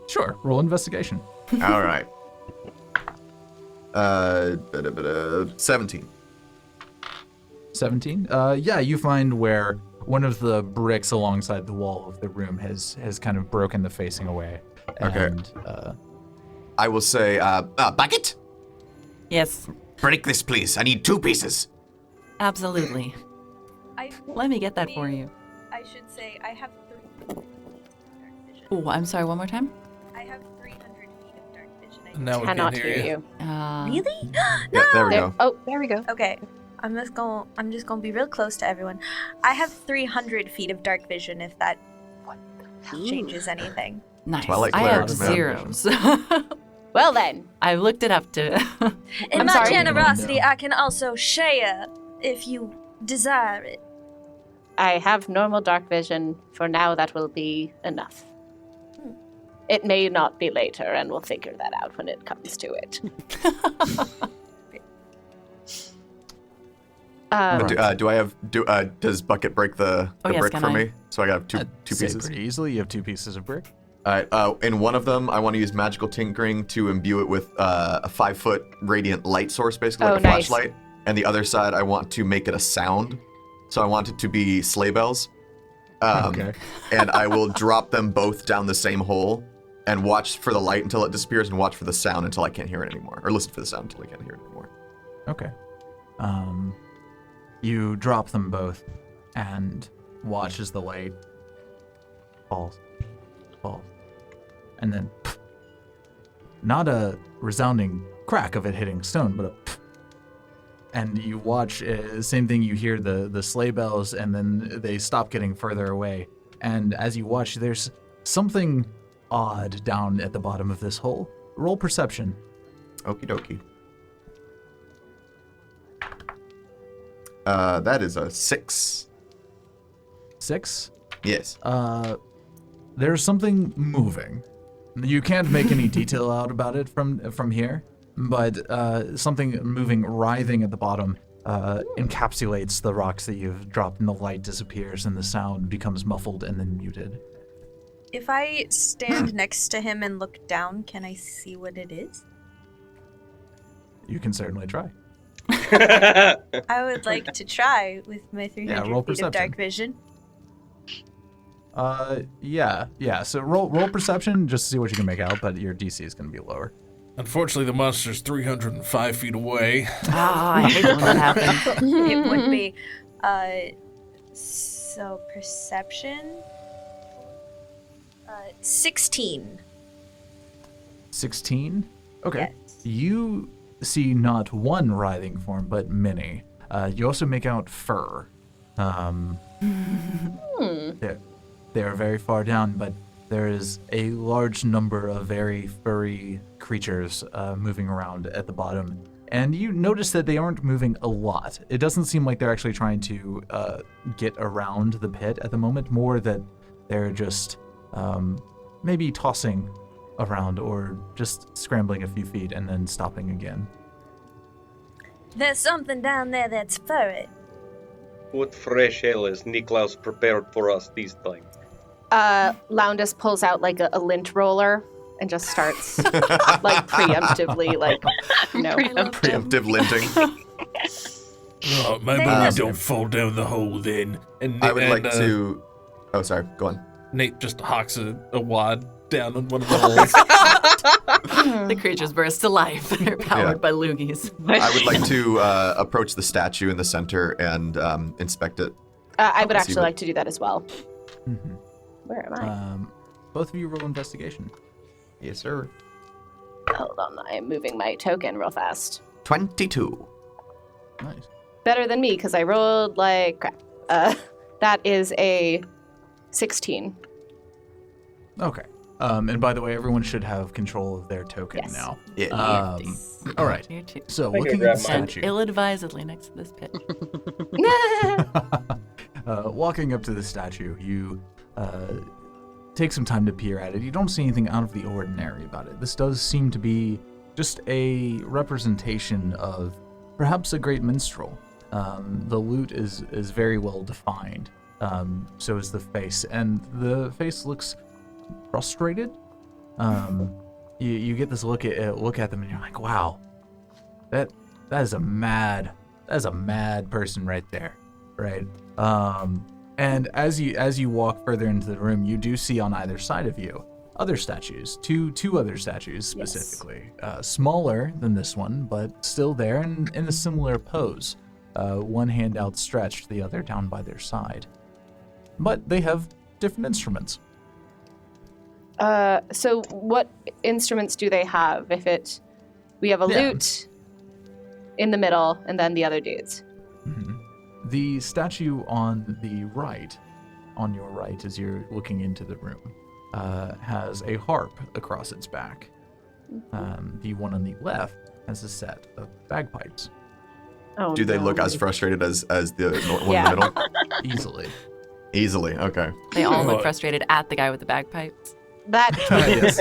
[SPEAKER 2] Sure, roll investigation.
[SPEAKER 9] All right. 17.
[SPEAKER 2] 17. Yeah, you find where one of the bricks alongside the wall of the room has kind of broken the facing away.
[SPEAKER 9] Okay.
[SPEAKER 2] And,
[SPEAKER 9] I will say, bucket?
[SPEAKER 7] Yes,
[SPEAKER 6] Break this, please. I need 2 pieces.
[SPEAKER 7] absolutely. Let me get that for you.
[SPEAKER 1] I should say I have 3 dark vision.
[SPEAKER 7] Oh, I'm sorry, one more time?
[SPEAKER 1] I have 300 feet of dark vision.
[SPEAKER 10] Now we
[SPEAKER 3] Cannot
[SPEAKER 10] can
[SPEAKER 3] hear
[SPEAKER 10] hear you.
[SPEAKER 3] you.
[SPEAKER 1] Really?
[SPEAKER 9] Yeah, there we
[SPEAKER 3] There,
[SPEAKER 9] go.
[SPEAKER 3] oh,
[SPEAKER 8] There we go.
[SPEAKER 1] Okay. I'm just gonna be real close to everyone. I have 300 feet of dark vision. If that changes anything.
[SPEAKER 7] Nice.
[SPEAKER 9] Twilight
[SPEAKER 7] I have
[SPEAKER 9] clerics, man.
[SPEAKER 7] zeros.
[SPEAKER 3] well then.
[SPEAKER 7] I looked it up to.
[SPEAKER 1] In
[SPEAKER 3] I'm
[SPEAKER 1] my
[SPEAKER 3] sorry?
[SPEAKER 1] generosity,
[SPEAKER 2] Oh, no.
[SPEAKER 1] I can also share if you desire it.
[SPEAKER 3] I have normal dark vision. For now, that will be enough. It may not be later, and we'll figure that out when it comes to it.
[SPEAKER 9] Does bucket break the
[SPEAKER 7] Oh, yes,
[SPEAKER 9] brick
[SPEAKER 7] can
[SPEAKER 9] for
[SPEAKER 7] I?
[SPEAKER 9] me? So I got two
[SPEAKER 2] say
[SPEAKER 9] pieces.
[SPEAKER 2] pretty easily. You have 2 pieces of brick.
[SPEAKER 9] All right. In one of them, I want to use magical tinkering to imbue it with a 5-foot radiant light source, basically like
[SPEAKER 3] Oh,
[SPEAKER 9] a
[SPEAKER 3] nice.
[SPEAKER 9] flashlight. And the other side, I want to make it a sound. So I want it to be sleigh bells.
[SPEAKER 2] Okay.
[SPEAKER 9] And I will drop them both down the same hole and watch for the light until it disappears and watch for the sound until I can't hear it anymore. Or listen for the sound until I can't hear it anymore.
[SPEAKER 2] Okay. You drop them both and watch as the light falls, and then not a resounding crack of it hitting stone, but a and you watch, same thing, you hear the sleigh bells, and then they stop getting further away. And as you watch, there's something odd down at the bottom of this hole. Roll perception.
[SPEAKER 9] Okie dokie. That is a 6.
[SPEAKER 2] 6?
[SPEAKER 9] Yes.
[SPEAKER 2] There's something moving. You can't make any detail out about it from here, but something moving, writhing at the bottom, encapsulates the rocks that you've dropped, and the light disappears, and the sound becomes muffled and then muted.
[SPEAKER 1] If I stand next to him and look down, can I see what it is?
[SPEAKER 2] You can certainly try.
[SPEAKER 1] I would like to try with my 300
[SPEAKER 2] roll
[SPEAKER 1] feet of
[SPEAKER 2] perception.
[SPEAKER 1] dark vision.
[SPEAKER 2] Yeah. So roll perception just to see what you can make out, but your DC is going to be lower.
[SPEAKER 5] Unfortunately, the monster's 305 feet away.
[SPEAKER 7] I hate when that happens.
[SPEAKER 1] It would be. So perception. 16.
[SPEAKER 2] 16? Okay.
[SPEAKER 1] Yes.
[SPEAKER 2] You see not one writhing form, but many. You also make out fur. They're very far down, but there is a large number of very furry creatures moving around at the bottom. And you notice that they aren't moving a lot. It doesn't seem like they're actually trying to get around the pit at the moment, more that they're just maybe tossing around or just scrambling a few feet and then stopping again.
[SPEAKER 1] There's something down there that's furry.
[SPEAKER 4] What fresh hell has Niklaus prepared for us this time?
[SPEAKER 3] Loundus pulls out like a lint roller and just starts like preemptively, like,
[SPEAKER 9] Preemptive linting.
[SPEAKER 5] Oh, maybe we don't fall down the hole then. And
[SPEAKER 9] I would like to... Oh, sorry. Go on.
[SPEAKER 5] Nate just hawks a wad down on one of the holes.
[SPEAKER 7] The creatures burst to life. They're powered by loogies.
[SPEAKER 9] I would like to approach the statue in the center and inspect it.
[SPEAKER 3] I would actually like to do that as well.
[SPEAKER 2] Mm-hmm.
[SPEAKER 3] Where am I?
[SPEAKER 2] Both of you roll investigation.
[SPEAKER 9] Yes, sir.
[SPEAKER 3] Hold on, I am moving my token real fast.
[SPEAKER 9] 22.
[SPEAKER 2] Nice.
[SPEAKER 3] Better than me, because I rolled like crap. That is a 16.
[SPEAKER 2] Okay. And by the way, everyone should have control of their token now.
[SPEAKER 9] Yeah.
[SPEAKER 2] All right.
[SPEAKER 7] You too.
[SPEAKER 2] So
[SPEAKER 4] I
[SPEAKER 2] looking
[SPEAKER 4] can
[SPEAKER 2] at the
[SPEAKER 4] grab mine.
[SPEAKER 2] statue,
[SPEAKER 7] Ill-advisedly next to this pit.
[SPEAKER 2] walking up to the statue, you take some time to peer at it. You don't see anything out of the ordinary about it. This does seem to be just a representation of perhaps a great minstrel. The lute is very well defined. So is the face, and the face looks frustrated. You get this look at them, and you're like, wow, that is a mad person right there, right? And as you walk further into the room, you do see on either side of you other statues, two other statues specifically, smaller than this one, but still there and in a similar pose. One hand outstretched, the other down by their side. But they have different instruments.
[SPEAKER 3] So what instruments do they have? We have a lute in the middle, and then the other dudes.
[SPEAKER 2] Mm-hmm. The statue on your right, as you're looking into the room, has a harp across its back. The one on the left has a set of bagpipes.
[SPEAKER 3] Oh,
[SPEAKER 9] Do they look as frustrated as the one in the middle? Easily, okay.
[SPEAKER 7] They all look frustrated at the guy with the bagpipes.
[SPEAKER 3] That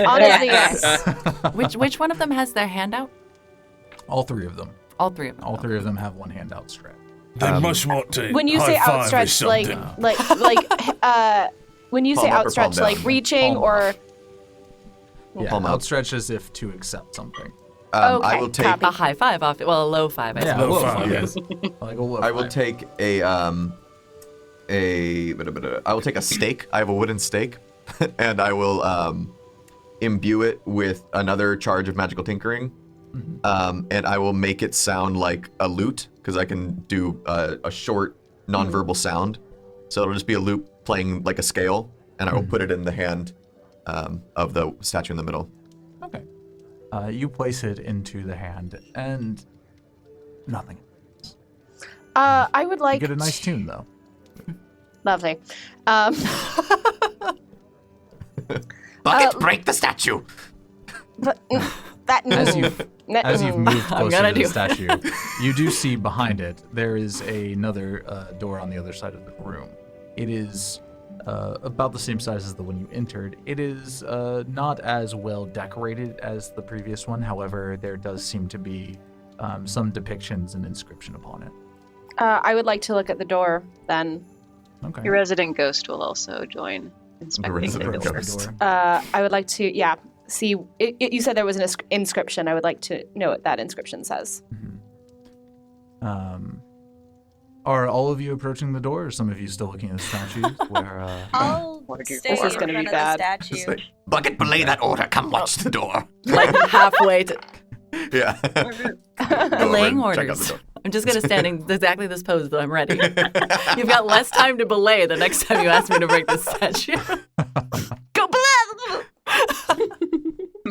[SPEAKER 3] honestly, yes.
[SPEAKER 7] Which one of them has their hand out?
[SPEAKER 2] All three of them.
[SPEAKER 7] All three of them.
[SPEAKER 2] All three of them have one hand outstretched.
[SPEAKER 5] They must want to.
[SPEAKER 3] When you say
[SPEAKER 5] high-five or
[SPEAKER 3] outstretched, like
[SPEAKER 5] something.
[SPEAKER 3] when you say
[SPEAKER 9] Palm up or
[SPEAKER 3] outstretched,
[SPEAKER 9] palm
[SPEAKER 3] like
[SPEAKER 9] down?
[SPEAKER 3] reaching
[SPEAKER 2] Palm
[SPEAKER 3] or
[SPEAKER 2] Yeah,
[SPEAKER 9] Palm up.
[SPEAKER 2] outstretched as if to accept something.
[SPEAKER 3] Okay,
[SPEAKER 9] I will take.
[SPEAKER 3] copy.
[SPEAKER 7] A high five off it. Well, a low five, I
[SPEAKER 2] Yeah,
[SPEAKER 7] suppose.
[SPEAKER 2] low
[SPEAKER 5] five,
[SPEAKER 2] five,
[SPEAKER 5] yes.
[SPEAKER 2] Like a low
[SPEAKER 9] I will
[SPEAKER 2] five.
[SPEAKER 9] take I will take a stake. I have a wooden stake, and I will imbue it with another charge of magical tinkering, and I will make it sound like a lute because I can do a short nonverbal sound. So it'll just be a lute playing like a scale, and I will put it in the hand of the statue in the middle.
[SPEAKER 2] Okay. You place it into the hand, and nothing.
[SPEAKER 3] I would like
[SPEAKER 2] You get a nice tune, though.
[SPEAKER 3] Lovely.
[SPEAKER 6] Bucket, break the statue.
[SPEAKER 3] But that
[SPEAKER 2] As you've moved
[SPEAKER 7] I'm
[SPEAKER 2] closer
[SPEAKER 7] gonna
[SPEAKER 2] to the
[SPEAKER 7] do.
[SPEAKER 2] statue, you do see behind it there is another door on the other side of the room. It is about the same size as the one you entered. It is not as well decorated as the previous one. However, there does seem to be some depictions and inscription upon it.
[SPEAKER 3] I would like to look at the door then.
[SPEAKER 2] Okay.
[SPEAKER 8] Your resident ghost will also join inspecting the
[SPEAKER 9] resident
[SPEAKER 8] door.
[SPEAKER 9] ghost.
[SPEAKER 3] I would like to, see. You said there was an inscription. I would like to know what that inscription says.
[SPEAKER 2] Are all of you approaching the door, or some of you still looking at the statues? Where
[SPEAKER 1] I'll Stay
[SPEAKER 3] This is
[SPEAKER 1] in
[SPEAKER 3] gonna be
[SPEAKER 1] front of the
[SPEAKER 3] bad.
[SPEAKER 1] statue.
[SPEAKER 6] Bucket, belay that order. Come watch the door.
[SPEAKER 7] Like halfway to
[SPEAKER 9] Yeah.
[SPEAKER 7] belaying
[SPEAKER 9] Go over and check out
[SPEAKER 7] orders.
[SPEAKER 9] the door.
[SPEAKER 7] I'm just gonna stand in exactly this pose, but I'm ready. You've got less time to belay the next time you ask me to break the statue.
[SPEAKER 1] Go blah!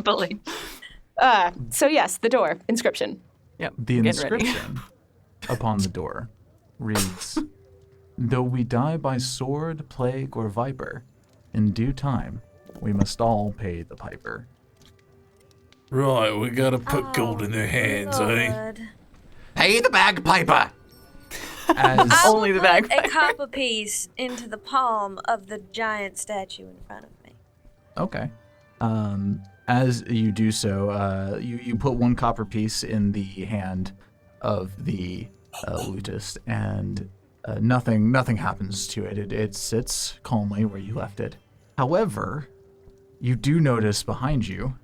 [SPEAKER 8] Bully.
[SPEAKER 3] So yes, the door inscription.
[SPEAKER 7] Yep.
[SPEAKER 2] The
[SPEAKER 7] get ready.
[SPEAKER 2] inscription upon the door reads, "Though we die by sword, plague, or viper, in due time we must all pay the piper."
[SPEAKER 5] Right, we gotta put gold in their hands, eh?
[SPEAKER 1] Lord.
[SPEAKER 6] Pay the bagpiper.
[SPEAKER 2] As
[SPEAKER 1] I will
[SPEAKER 7] Only the
[SPEAKER 1] put
[SPEAKER 7] bagpipe.
[SPEAKER 1] a copper piece into the palm of the giant statue in front of me.
[SPEAKER 2] Okay. As you do so, you put one copper piece in the hand of the lutist, and nothing happens to it. It sits calmly where you left it. However, you do notice behind you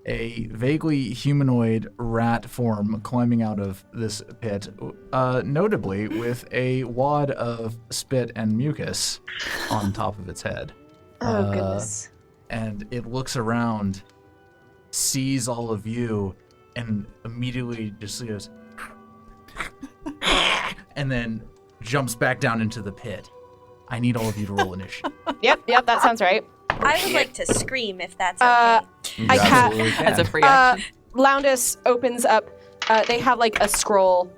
[SPEAKER 2] a vaguely humanoid rat form climbing out of this pit, notably with a wad of spit and mucus on top of its head.
[SPEAKER 3] Oh goodness.
[SPEAKER 2] And it looks around, sees all of you, and immediately just goes, and then jumps back down into the pit. I need all of you to roll initiative.
[SPEAKER 3] Yep, that sounds right.
[SPEAKER 1] I would like to scream if that's okay.
[SPEAKER 2] You
[SPEAKER 3] I can't-
[SPEAKER 2] absolutely can.
[SPEAKER 7] As a free action.
[SPEAKER 3] Loundus opens up. They have like a scroll,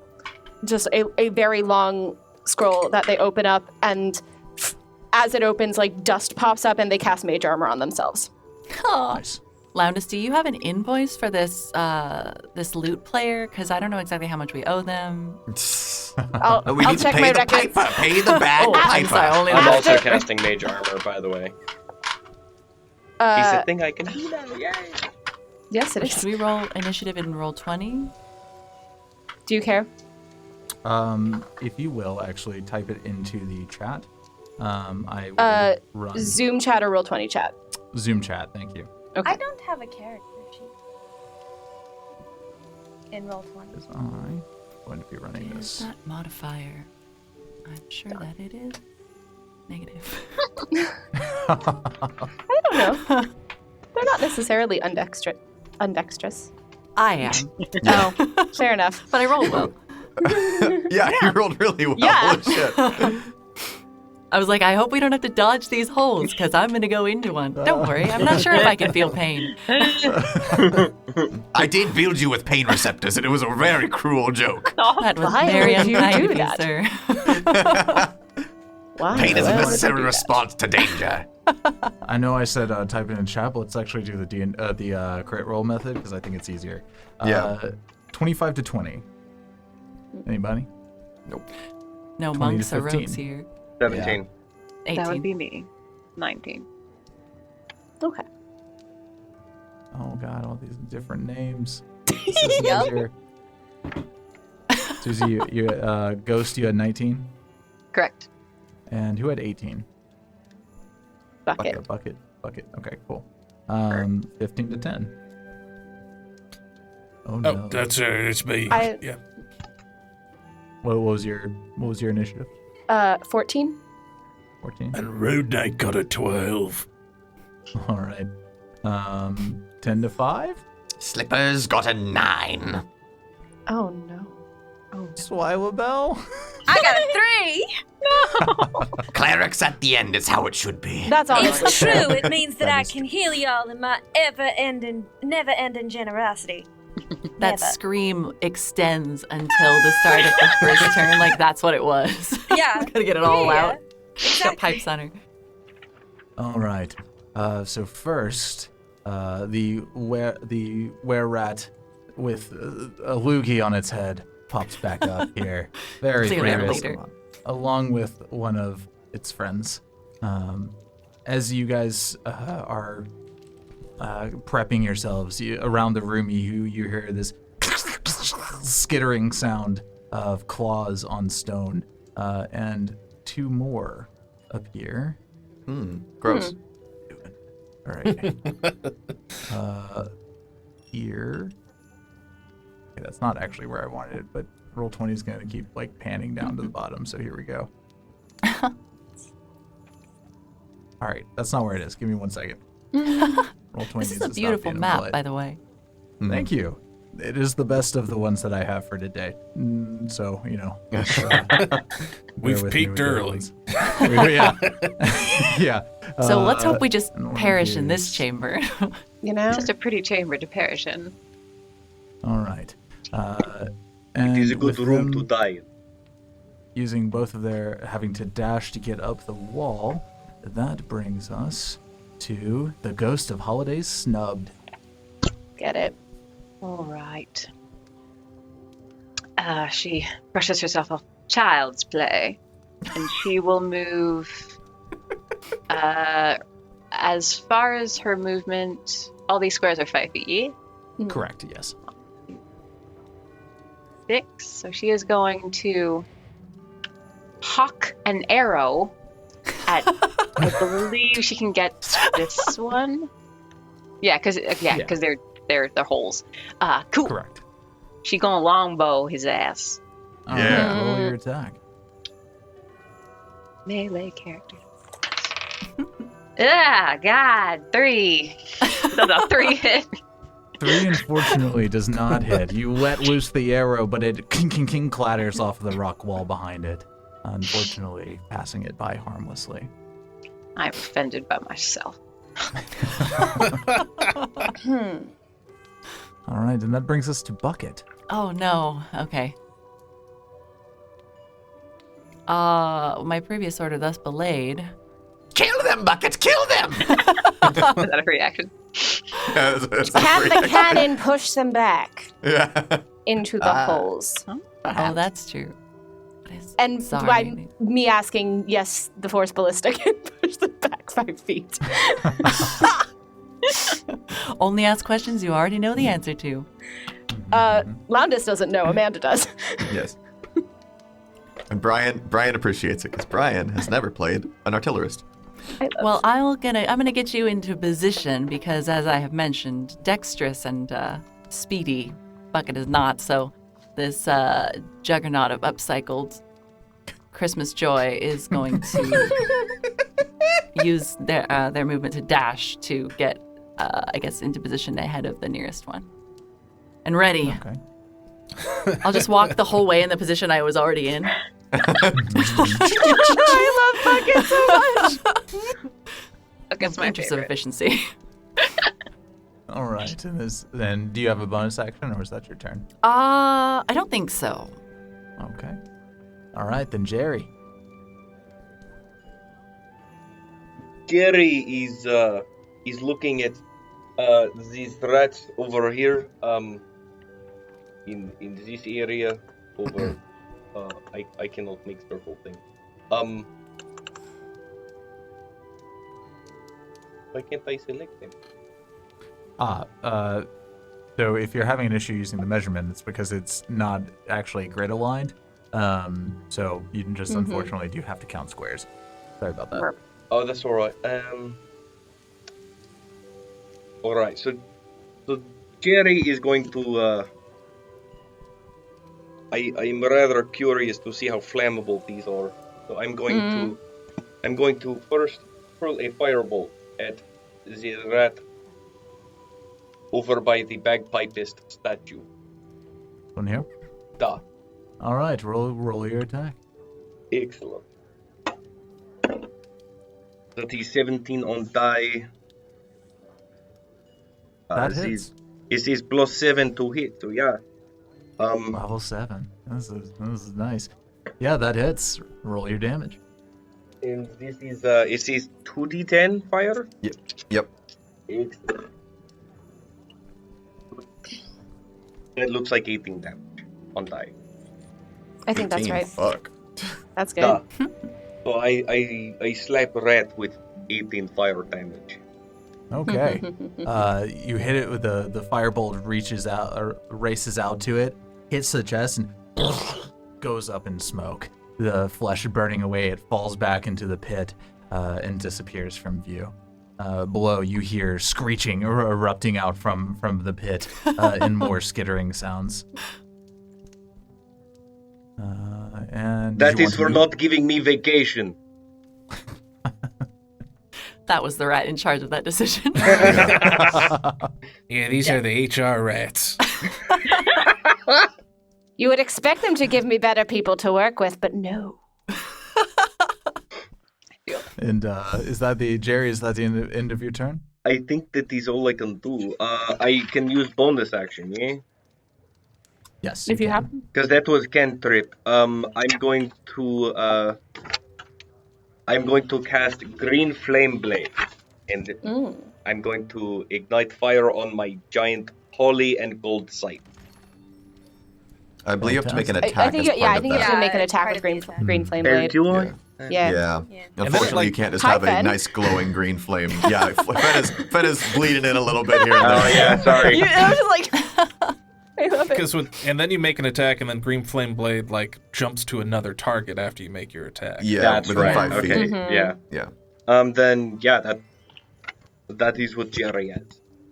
[SPEAKER 3] just a very long scroll that they open up, and as it opens, like dust pops up, and they cast mage armor on themselves.
[SPEAKER 2] Nice.
[SPEAKER 7] Loundus, do you have an invoice for this this loot player? Because I don't know exactly how much we owe them.
[SPEAKER 3] I'll
[SPEAKER 6] We need to
[SPEAKER 3] check
[SPEAKER 6] pay
[SPEAKER 3] my
[SPEAKER 6] the
[SPEAKER 3] records.
[SPEAKER 6] piper. Pay the
[SPEAKER 7] I'm
[SPEAKER 6] bagpiper.
[SPEAKER 7] sorry, only
[SPEAKER 4] I'm
[SPEAKER 7] the
[SPEAKER 4] also
[SPEAKER 3] After-
[SPEAKER 4] casting mage armor, by the way. It's a thing I can do now. Yay!
[SPEAKER 3] Yes, it
[SPEAKER 7] Should
[SPEAKER 3] is.
[SPEAKER 7] we roll initiative and roll 20?
[SPEAKER 3] Do you care?
[SPEAKER 2] If you will, actually type it into the chat. I will run
[SPEAKER 3] Zoom chat or roll 20 chat.
[SPEAKER 2] Zoom chat. Thank you.
[SPEAKER 3] Okay.
[SPEAKER 1] I don't have a character sheet in Roll20.
[SPEAKER 2] Because I'm going to be running
[SPEAKER 7] Is
[SPEAKER 2] this.
[SPEAKER 7] that modifier? I'm sure that it is negative.
[SPEAKER 3] I don't know. They're not necessarily undexterous.
[SPEAKER 7] I am,
[SPEAKER 3] Oh, fair enough.
[SPEAKER 7] but I rolled well.
[SPEAKER 9] Yeah, you rolled really well.
[SPEAKER 3] Yeah.
[SPEAKER 9] Holy shit.
[SPEAKER 7] I was like, I hope we don't have to dodge these holes because I'm going to go into one. Don't worry, I'm not sure if I can feel pain.
[SPEAKER 6] I did build you with pain receptors, and it was a very cruel joke.
[SPEAKER 7] That was
[SPEAKER 3] Why
[SPEAKER 7] very
[SPEAKER 3] would you
[SPEAKER 7] unkind
[SPEAKER 3] do
[SPEAKER 7] of you,
[SPEAKER 3] that?
[SPEAKER 7] sir.
[SPEAKER 3] Wow.
[SPEAKER 6] Pain is a
[SPEAKER 3] Why would
[SPEAKER 6] necessary
[SPEAKER 3] you do that?
[SPEAKER 6] response to danger.
[SPEAKER 2] I know I said type it in chat, but let's actually do the crit roll method because I think it's easier.
[SPEAKER 9] Yeah.
[SPEAKER 2] 25 to 20. Anybody?
[SPEAKER 7] No
[SPEAKER 2] 20
[SPEAKER 7] monks
[SPEAKER 2] to
[SPEAKER 7] or
[SPEAKER 2] 15.
[SPEAKER 7] rogues here.
[SPEAKER 4] 17.
[SPEAKER 7] 18.
[SPEAKER 8] That would be me. 19.
[SPEAKER 3] Okay.
[SPEAKER 2] Oh god, all these different names. This is easier. Susie, you Ghost, you had 19,
[SPEAKER 8] Correct.
[SPEAKER 2] and who had 18?
[SPEAKER 3] Bucket.
[SPEAKER 2] Bucket. Okay, cool. 15 to 10. Oh
[SPEAKER 5] Oh,
[SPEAKER 2] no.
[SPEAKER 5] that's it's me.
[SPEAKER 3] I-
[SPEAKER 5] Yeah.
[SPEAKER 2] What was your initiative?
[SPEAKER 3] 14.
[SPEAKER 2] 14.
[SPEAKER 5] And Rude Knight got a 12.
[SPEAKER 2] All right. 10 to 5.
[SPEAKER 6] Slippers got a 9.
[SPEAKER 3] Oh no.
[SPEAKER 2] Swyla Bell.
[SPEAKER 1] I got a 3!
[SPEAKER 6] Clerics at the end is how it should be.
[SPEAKER 3] That's all.
[SPEAKER 1] It's true. It means that
[SPEAKER 2] That
[SPEAKER 1] I
[SPEAKER 2] is
[SPEAKER 1] can heal y'all in my never-ending generosity.
[SPEAKER 7] That
[SPEAKER 1] Never.
[SPEAKER 7] scream extends until the start of the first turn. Like, that's what it was.
[SPEAKER 1] Yeah.
[SPEAKER 7] Gotta get it all
[SPEAKER 1] Yeah,
[SPEAKER 7] out. Got
[SPEAKER 1] Exactly.
[SPEAKER 7] pipes on her.
[SPEAKER 2] All right. So first, the were rat with a loogie on its head pops back up here, very
[SPEAKER 7] See you later,
[SPEAKER 2] furious,
[SPEAKER 7] later.
[SPEAKER 2] along with one of its friends. As you guys are prepping yourselves around the room, you hear this skittering sound of claws on stone, and two more appear.
[SPEAKER 9] Gross.
[SPEAKER 2] All right. Here. Okay, that's not actually where I wanted it, but Roll20 is going to keep like panning down to the bottom, so here we go. All right, that's not where it is. Give me 1 second. Roll 20
[SPEAKER 7] This is a beautiful map, by the way.
[SPEAKER 2] Thank you. It is the best of the ones that I have for today. So,
[SPEAKER 10] We've peaked early.
[SPEAKER 2] Yeah. Yeah.
[SPEAKER 7] So let's hope we just perish in this chamber.
[SPEAKER 8] It's just a pretty chamber to perish in.
[SPEAKER 2] All right.
[SPEAKER 4] It is a good room to die in.
[SPEAKER 2] Using both of their having to dash to get up the wall, that brings us to the ghost of Holidays Snubbed.
[SPEAKER 3] Get it.
[SPEAKER 8] All right. She brushes herself off child's play, and she will move as far as her movement. All these squares are 5 feet, yeah?
[SPEAKER 2] Correct, yes.
[SPEAKER 8] 6. So she is going to hawk an arrow at, I believe she can get this one. Yeah, because they're holes. Cool.
[SPEAKER 2] Correct.
[SPEAKER 8] She gonna longbow his ass.
[SPEAKER 9] Yeah.
[SPEAKER 2] Roll your attack.
[SPEAKER 8] Melee character. God, 3. Does a 3 hit?
[SPEAKER 2] 3 unfortunately does not hit. You let loose the arrow, but it king clatters off the rock wall behind it, unfortunately passing it by harmlessly.
[SPEAKER 8] I'm offended by myself.
[SPEAKER 2] All right, and that brings us to Bucket.
[SPEAKER 7] Oh no. Okay. My previous order thus belayed.
[SPEAKER 6] Kill them, Bucket, kill them!
[SPEAKER 8] Is that a reaction?
[SPEAKER 9] That's
[SPEAKER 3] Can the cannon push them back
[SPEAKER 9] Yeah.
[SPEAKER 3] into the holes?
[SPEAKER 7] Oh, that's true.
[SPEAKER 3] And
[SPEAKER 7] Sorry.
[SPEAKER 3] by me asking, yes, the force ballista can push them back 5 feet.
[SPEAKER 7] Only ask questions you already know the answer to.
[SPEAKER 3] Loundis doesn't know. Amanda does.
[SPEAKER 9] Yes. And Brian appreciates it because Brian has never played an artillerist.
[SPEAKER 7] Well, I'm gonna get you into position because, as I have mentioned, dexterous and speedy. Bucket is not. So this juggernaut of upcycled Christmas joy is going to use their movement to dash to get, I guess, into position ahead of the nearest one. And ready.
[SPEAKER 2] Okay.
[SPEAKER 7] I'll just walk the whole way in the position I was already in.
[SPEAKER 3] I love Bucket so much.
[SPEAKER 8] Bucket's my
[SPEAKER 7] Interest of
[SPEAKER 8] favorite.
[SPEAKER 7] efficiency.
[SPEAKER 2] All right, and then do you have a bonus action, or is that your turn?
[SPEAKER 7] I don't think so.
[SPEAKER 2] Okay. All right, then Jerry.
[SPEAKER 4] Jerry is looking at these rats over here, in this area over. I cannot make circle thing. Why can't I select them?
[SPEAKER 2] So if you're having an issue using the measurement, it's because it's not actually grid aligned. So you can just unfortunately do have to count squares. Sorry about that.
[SPEAKER 4] Oh, that's all right. All right. So Jerry is going to. I'm rather curious to see how flammable these are. So I'm going to first hurl a fireball at the rat over by the bagpipist statue.
[SPEAKER 2] One here.
[SPEAKER 4] Da.
[SPEAKER 2] All right, roll your attack.
[SPEAKER 4] Excellent. That is 17 on die.
[SPEAKER 2] That
[SPEAKER 4] this
[SPEAKER 2] hits.
[SPEAKER 4] is +7 to hit. So yeah.
[SPEAKER 2] Level 7. This is nice. Yeah, that hits. Roll your damage.
[SPEAKER 4] And this is 2d10 fire.
[SPEAKER 9] Yep.
[SPEAKER 4] Excellent. It looks like 18 damage on die.
[SPEAKER 3] I think that's
[SPEAKER 9] 18,
[SPEAKER 3] right.
[SPEAKER 9] Fuck.
[SPEAKER 3] That's good.
[SPEAKER 4] Da. So I slap a rat with 18 fire damage.
[SPEAKER 2] Okay. You hit it with the firebolt reaches out or races out to it, hits the chest, and goes up in smoke. The flesh burning away, it falls back into the pit and disappears from view. Below, you hear screeching erupting out from the pit and more skittering sounds. And
[SPEAKER 4] That is for not giving me vacation.
[SPEAKER 7] That was the rat in charge of that decision.
[SPEAKER 10] Yeah, these are the HR rats.
[SPEAKER 3] You would expect them to give me better people to work with, but no.
[SPEAKER 2] And is that the end of your turn?
[SPEAKER 4] I think that is all I can do. I can use bonus action, yeah?
[SPEAKER 2] Yes.
[SPEAKER 3] If you
[SPEAKER 2] can.
[SPEAKER 3] have.
[SPEAKER 4] Because that was cantrip. I'm going to cast Green Flame Blade. And I'm going to ignite fire on my giant holly and gold sight.
[SPEAKER 9] I believe you have to make an
[SPEAKER 2] Fantastic.
[SPEAKER 9] attack
[SPEAKER 3] I think
[SPEAKER 9] as part
[SPEAKER 3] I
[SPEAKER 9] of
[SPEAKER 3] think you
[SPEAKER 9] that.
[SPEAKER 3] have to make an
[SPEAKER 1] Yeah,
[SPEAKER 3] attack
[SPEAKER 1] part
[SPEAKER 3] with
[SPEAKER 1] of the
[SPEAKER 3] green
[SPEAKER 1] attack.
[SPEAKER 3] green flame
[SPEAKER 4] Oh,
[SPEAKER 3] blade.
[SPEAKER 4] do I?
[SPEAKER 3] Yeah.
[SPEAKER 9] Yeah.
[SPEAKER 1] Yeah.
[SPEAKER 9] Unfortunately, you can't just have a
[SPEAKER 3] Fen.
[SPEAKER 9] nice glowing green flame. Yeah, Fen is bleeding in a little bit here and there.
[SPEAKER 4] Oh, yeah, sorry.
[SPEAKER 3] I was just like, I love it.
[SPEAKER 10] Because and then you make an attack, and then Green Flame Blade like jumps to another target after you make your attack.
[SPEAKER 9] Yeah,
[SPEAKER 4] That's
[SPEAKER 9] within
[SPEAKER 4] right.
[SPEAKER 9] 5 feet.
[SPEAKER 4] Okay,
[SPEAKER 3] Mhm.
[SPEAKER 4] yeah.
[SPEAKER 9] Yeah.
[SPEAKER 4] Then, yeah, that is what Jerry has.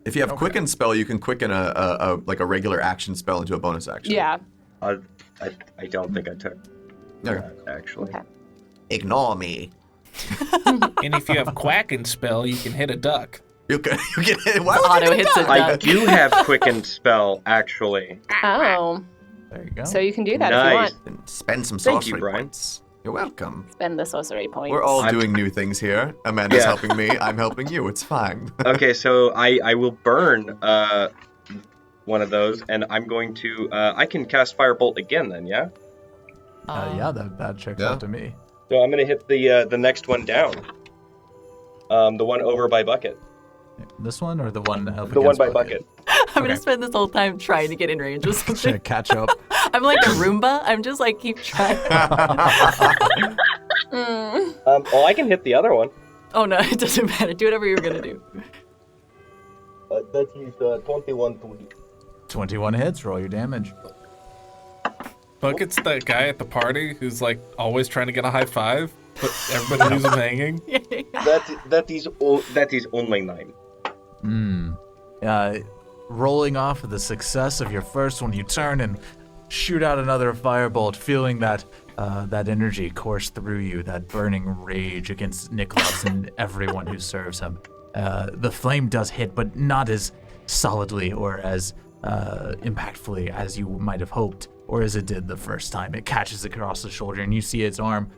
[SPEAKER 9] If you have quicken spell, you can quicken a regular action spell into a bonus action.
[SPEAKER 3] Yeah.
[SPEAKER 4] I don't think I took
[SPEAKER 9] Okay.
[SPEAKER 4] that, actually.
[SPEAKER 3] Okay.
[SPEAKER 6] Ignore me.
[SPEAKER 10] And if you have Quacking Spell, you can hit a duck.
[SPEAKER 9] You can why would
[SPEAKER 7] Auto
[SPEAKER 9] you do
[SPEAKER 7] hits
[SPEAKER 9] that?
[SPEAKER 7] a
[SPEAKER 4] I
[SPEAKER 7] duck.
[SPEAKER 4] do have Quicken Spell, actually.
[SPEAKER 3] Oh,
[SPEAKER 2] There you go.
[SPEAKER 3] so you can do that if you
[SPEAKER 4] Nice.
[SPEAKER 3] want.
[SPEAKER 6] Spend some
[SPEAKER 4] Thank you,
[SPEAKER 6] sorcery
[SPEAKER 4] Brian.
[SPEAKER 6] points.
[SPEAKER 9] You're welcome.
[SPEAKER 3] Spend the sorcery points.
[SPEAKER 9] We're all
[SPEAKER 4] I'm-
[SPEAKER 9] doing new things here. Amanda's
[SPEAKER 4] Yeah.
[SPEAKER 9] helping me. I'm helping you. It's fine.
[SPEAKER 4] Okay, so I will burn one of those, and I'm going to... I can cast Firebolt again then, yeah?
[SPEAKER 2] Yeah, that checks
[SPEAKER 9] Yeah.
[SPEAKER 2] out to me.
[SPEAKER 4] So I'm going to hit the next one down. The one over by Bucket.
[SPEAKER 2] This one or the one up
[SPEAKER 4] The one
[SPEAKER 2] against
[SPEAKER 4] by Bucket.
[SPEAKER 7] I'm gonna spend this whole time trying to get in range with
[SPEAKER 2] Should
[SPEAKER 7] something.
[SPEAKER 2] catch up.
[SPEAKER 7] I'm like a Roomba. I'm just like keep trying.
[SPEAKER 4] Well, I can hit the other one.
[SPEAKER 7] Oh no, it doesn't matter. Do whatever you're gonna do.
[SPEAKER 4] That is 21 to hit.
[SPEAKER 2] 21 hits. Roll your damage.
[SPEAKER 10] Bucket's that guy at the party who's like always trying to get a high five, but everybody leaves him hanging.
[SPEAKER 4] That is only 9.
[SPEAKER 2] Rolling off of the success of your first one, you turn and shoot out another firebolt, feeling that energy course through you, that burning rage against Niklaus and everyone who serves him. The flame does hit, but not as solidly or as impactfully as you might have hoped, or as it did the first time. It catches across the shoulder, and you see its arm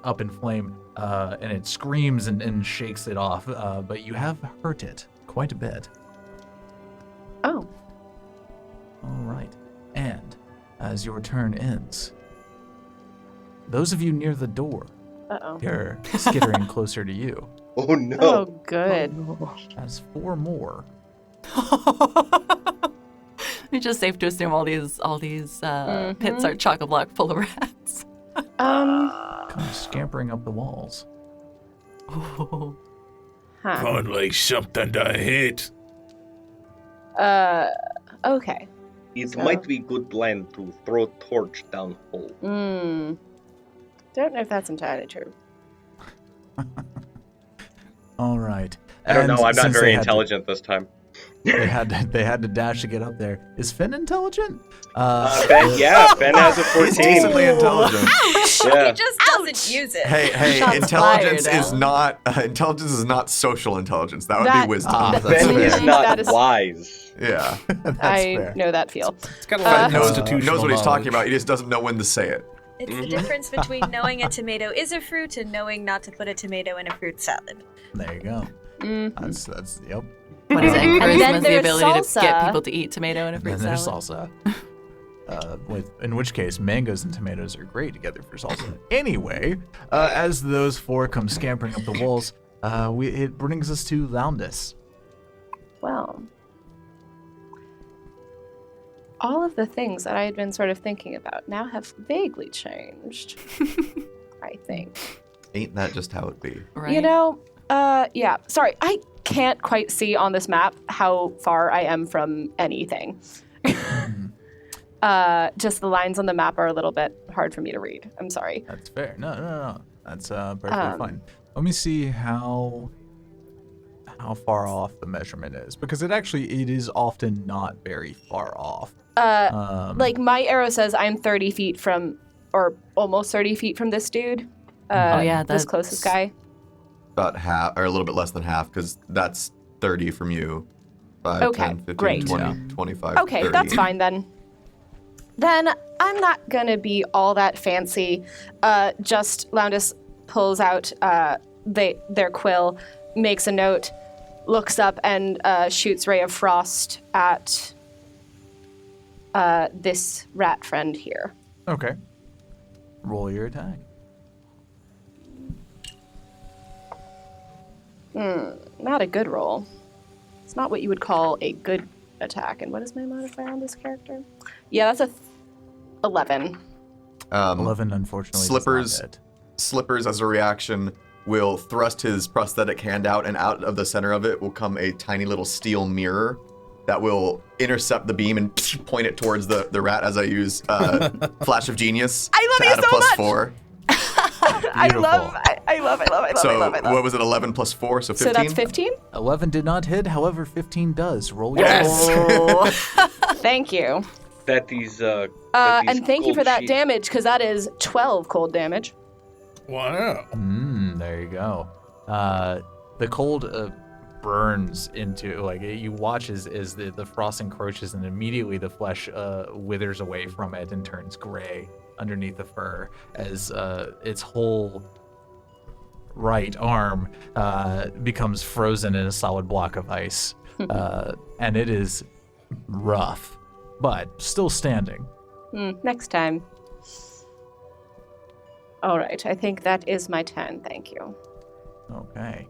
[SPEAKER 2] up in flame, and it screams and shakes it off, but you have hurt it quite a bit.
[SPEAKER 3] Oh.
[SPEAKER 2] All right. And as your turn ends, those of you near the door
[SPEAKER 3] Uh-oh.
[SPEAKER 2] hear skittering closer to you.
[SPEAKER 4] Oh no.
[SPEAKER 3] Oh, good.
[SPEAKER 2] As 4 more
[SPEAKER 7] It's just safe to assume all these pits are chock-a-block full of rats.
[SPEAKER 2] come scampering up the walls.
[SPEAKER 3] Huh.
[SPEAKER 5] Finally, something to hit.
[SPEAKER 3] Okay.
[SPEAKER 4] It might be good plan to throw torch down hole.
[SPEAKER 3] Don't know if that's entirely true.
[SPEAKER 2] All right.
[SPEAKER 4] I don't know.
[SPEAKER 2] And
[SPEAKER 4] I'm not
[SPEAKER 2] since
[SPEAKER 4] very
[SPEAKER 2] they had to-
[SPEAKER 4] intelligent this time.
[SPEAKER 2] They had to dash to get up there. Is Finn intelligent?
[SPEAKER 4] Ben has a 14.
[SPEAKER 9] He's decently intelligent.
[SPEAKER 4] Yeah.
[SPEAKER 1] He just doesn't use it.
[SPEAKER 9] Hey,
[SPEAKER 7] Shots
[SPEAKER 9] intelligence
[SPEAKER 7] fired,
[SPEAKER 9] is not social intelligence. That would
[SPEAKER 3] That-
[SPEAKER 9] be wisdom.
[SPEAKER 2] that's
[SPEAKER 4] Ben
[SPEAKER 2] fair.
[SPEAKER 4] is not
[SPEAKER 3] That is-
[SPEAKER 4] wise.
[SPEAKER 9] Yeah.
[SPEAKER 2] That's
[SPEAKER 3] I
[SPEAKER 2] fair.
[SPEAKER 3] know that feel.
[SPEAKER 10] It's got a lot of
[SPEAKER 9] knows
[SPEAKER 10] constitutional
[SPEAKER 9] what he's talking
[SPEAKER 10] knowledge.
[SPEAKER 9] about. He just doesn't know when to say it.
[SPEAKER 1] It's the difference between knowing a tomato is a fruit and knowing not to put a tomato in a fruit salad.
[SPEAKER 2] There you go. That's yep.
[SPEAKER 7] What is it?
[SPEAKER 3] then
[SPEAKER 7] Charisma is the
[SPEAKER 3] there's
[SPEAKER 7] ability to
[SPEAKER 3] salsa.
[SPEAKER 7] get people to eat tomato in a fruit
[SPEAKER 2] And there's
[SPEAKER 7] salad.
[SPEAKER 2] salsa. In which case, mangoes and tomatoes are great together for salsa. Anyway, as those 4 come scampering up the walls, it brings us to Loundus.
[SPEAKER 3] Well, all of the things that I had been sort of thinking about now have vaguely changed. I think.
[SPEAKER 9] Ain't that just how it be?
[SPEAKER 7] Right?
[SPEAKER 3] You know, yeah. Sorry, I can't quite see on this map how far I am from anything. Just the lines on the map are a little bit hard for me to read. I'm sorry.
[SPEAKER 2] That's fair. No. That's perfectly fine. Let me see how far off the measurement is, because it is often not very far off.
[SPEAKER 3] Like my arrow says I'm 30 feet from, or almost 30 feet from this dude.
[SPEAKER 7] Oh, yeah,
[SPEAKER 3] this
[SPEAKER 7] that's-
[SPEAKER 3] closest guy.
[SPEAKER 9] about half, or a little bit less than half, because that's 30 from you. 5,
[SPEAKER 3] Okay,
[SPEAKER 9] 10, 15,
[SPEAKER 3] great.
[SPEAKER 9] 20, 25,
[SPEAKER 3] Okay,
[SPEAKER 9] 30.
[SPEAKER 3] that's fine then. Then I'm not gonna be all that fancy. Just Loundus pulls out their quill, makes a note, looks up, and shoots Ray of Frost at this rat friend here.
[SPEAKER 2] Okay. Roll your attack.
[SPEAKER 3] Not a good roll. It's not what you would call a good attack. And what is my modifier on this character? Yeah, that's a 11.
[SPEAKER 2] 11, unfortunately,
[SPEAKER 9] Slippers.
[SPEAKER 2] does not hit.
[SPEAKER 9] Slippers, as a reaction, will thrust his prosthetic hand out, and out of the center of it will come a tiny little steel mirror that will intercept the beam and point it towards the rat as I use Flash of Genius
[SPEAKER 3] I love
[SPEAKER 9] to
[SPEAKER 3] you
[SPEAKER 9] add a
[SPEAKER 3] so
[SPEAKER 9] plus
[SPEAKER 3] much!
[SPEAKER 9] 4.
[SPEAKER 3] I love.
[SPEAKER 9] So what was it, 11 plus 4, so 15?
[SPEAKER 3] So that's 15?
[SPEAKER 2] 11 did not hit, however, 15 does. Roll your
[SPEAKER 9] Yes!
[SPEAKER 3] Oh, thank you.
[SPEAKER 4] That is.
[SPEAKER 3] And thank you for
[SPEAKER 4] gold
[SPEAKER 3] that
[SPEAKER 4] sheet.
[SPEAKER 3] damage, because that is 12 cold damage.
[SPEAKER 5] Wow.
[SPEAKER 2] There you go. The cold burns into, like, you watch as the frost encroaches, and immediately the flesh withers away from it and turns gray underneath the fur as its whole right arm becomes frozen in a solid block of ice. And it is rough, but still standing.
[SPEAKER 3] Next time. All right, I think that is my turn. Thank you.
[SPEAKER 2] Okay.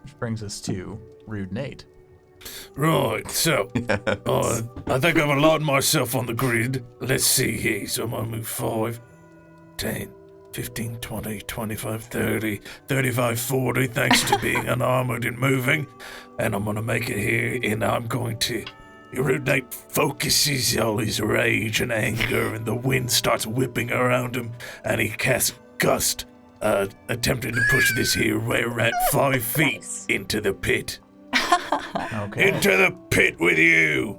[SPEAKER 2] Which brings us to Rude Nate.
[SPEAKER 5] Right, so I think I've allotted myself on the grid. Let's see here. So I'm going to move 5, 10, 15, 20, 25, 30, 35, 40, thanks to being unarmored and moving. And I'm going to make it here, and I'm going to... Rude Nate focuses all his rage and anger, and the wind starts whipping around him, and he casts Gust, attempting to push this here rat 5 feet into the pit.
[SPEAKER 2] Okay.
[SPEAKER 5] Into the pit with you!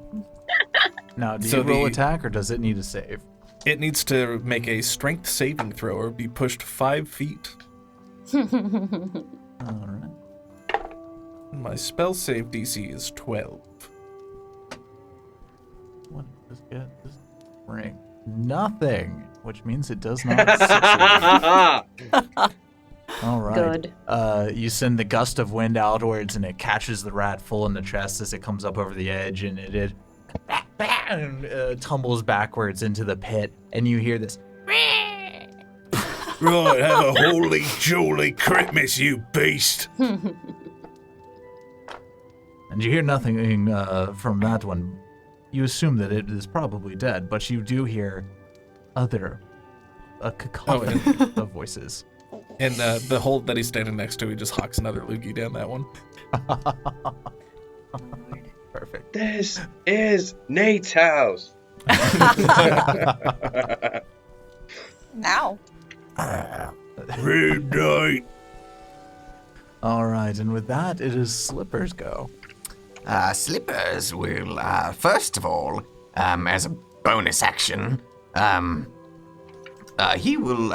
[SPEAKER 2] Now, do
[SPEAKER 10] So
[SPEAKER 2] you roll
[SPEAKER 10] the-
[SPEAKER 2] attack, or does it need a save?
[SPEAKER 10] It needs to make a strength saving throw or be pushed 5 feet.
[SPEAKER 2] All right.
[SPEAKER 10] My spell save DC is 12.
[SPEAKER 2] What does it get this ring? Nothing, which means it does not succeed. All right.
[SPEAKER 3] Good.
[SPEAKER 2] You send the gust of wind outwards, and it catches the rat full in the chest as it comes up over the edge, and it tumbles backwards into the pit, and you hear this.
[SPEAKER 5] Right, have a holy jolly Critmas, you beast!
[SPEAKER 2] And you hear nothing from that one. You assume that it is probably dead, but you do hear a cacophony of voices.
[SPEAKER 10] And the hole that he's standing next to, he just hawks another loogie down that one.
[SPEAKER 2] Perfect.
[SPEAKER 4] This is Nate's house.
[SPEAKER 1] Now.
[SPEAKER 5] Rude night!
[SPEAKER 2] All right, and with that, it is Slippers go.
[SPEAKER 6] Slippers will, first of all, as a bonus action,
[SPEAKER 9] He will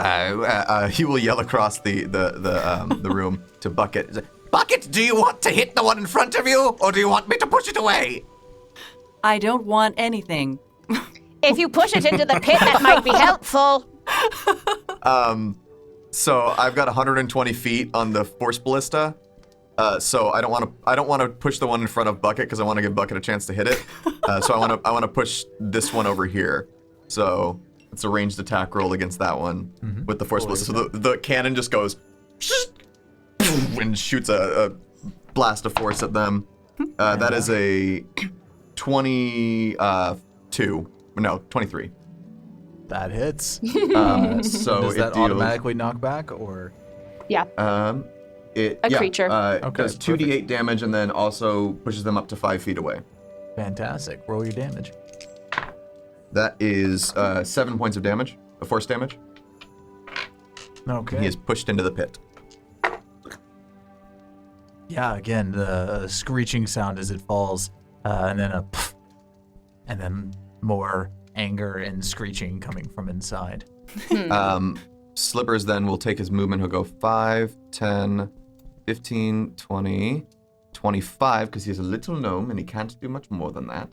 [SPEAKER 9] yell across the room to Bucket.
[SPEAKER 6] Bucket, do you want to hit the one in front of you, or do you want me to push it away?
[SPEAKER 7] I don't want anything.
[SPEAKER 3] If you push it into the pit, that might be helpful.
[SPEAKER 9] So I've got 120 feet on the force ballista. So I don't want to push the one in front of Bucket because I want to give Bucket a chance to hit it. So I want to push this one over here. So it's a ranged attack roll against that one with the force ballista. So the cannon just goes and shoots a blast of force at them. That is a 23.
[SPEAKER 2] That hits.
[SPEAKER 9] So
[SPEAKER 2] Does
[SPEAKER 9] it
[SPEAKER 2] that
[SPEAKER 9] deals,
[SPEAKER 2] automatically knock back, or?
[SPEAKER 3] Yeah. Creature.
[SPEAKER 2] Okay,
[SPEAKER 9] Does 2d8 damage and then also pushes them up to 5 feet away.
[SPEAKER 2] Fantastic. Roll your damage.
[SPEAKER 9] That is 7 points of damage, of force damage.
[SPEAKER 2] Okay.
[SPEAKER 9] He is pushed into the pit.
[SPEAKER 2] Yeah, again, the screeching sound as it falls, and then and then more anger and screeching coming from inside.
[SPEAKER 9] Slippers then will take his movement. He'll go 5, 10, 15, 20, 25, because he's a little gnome and he can't do much more than that.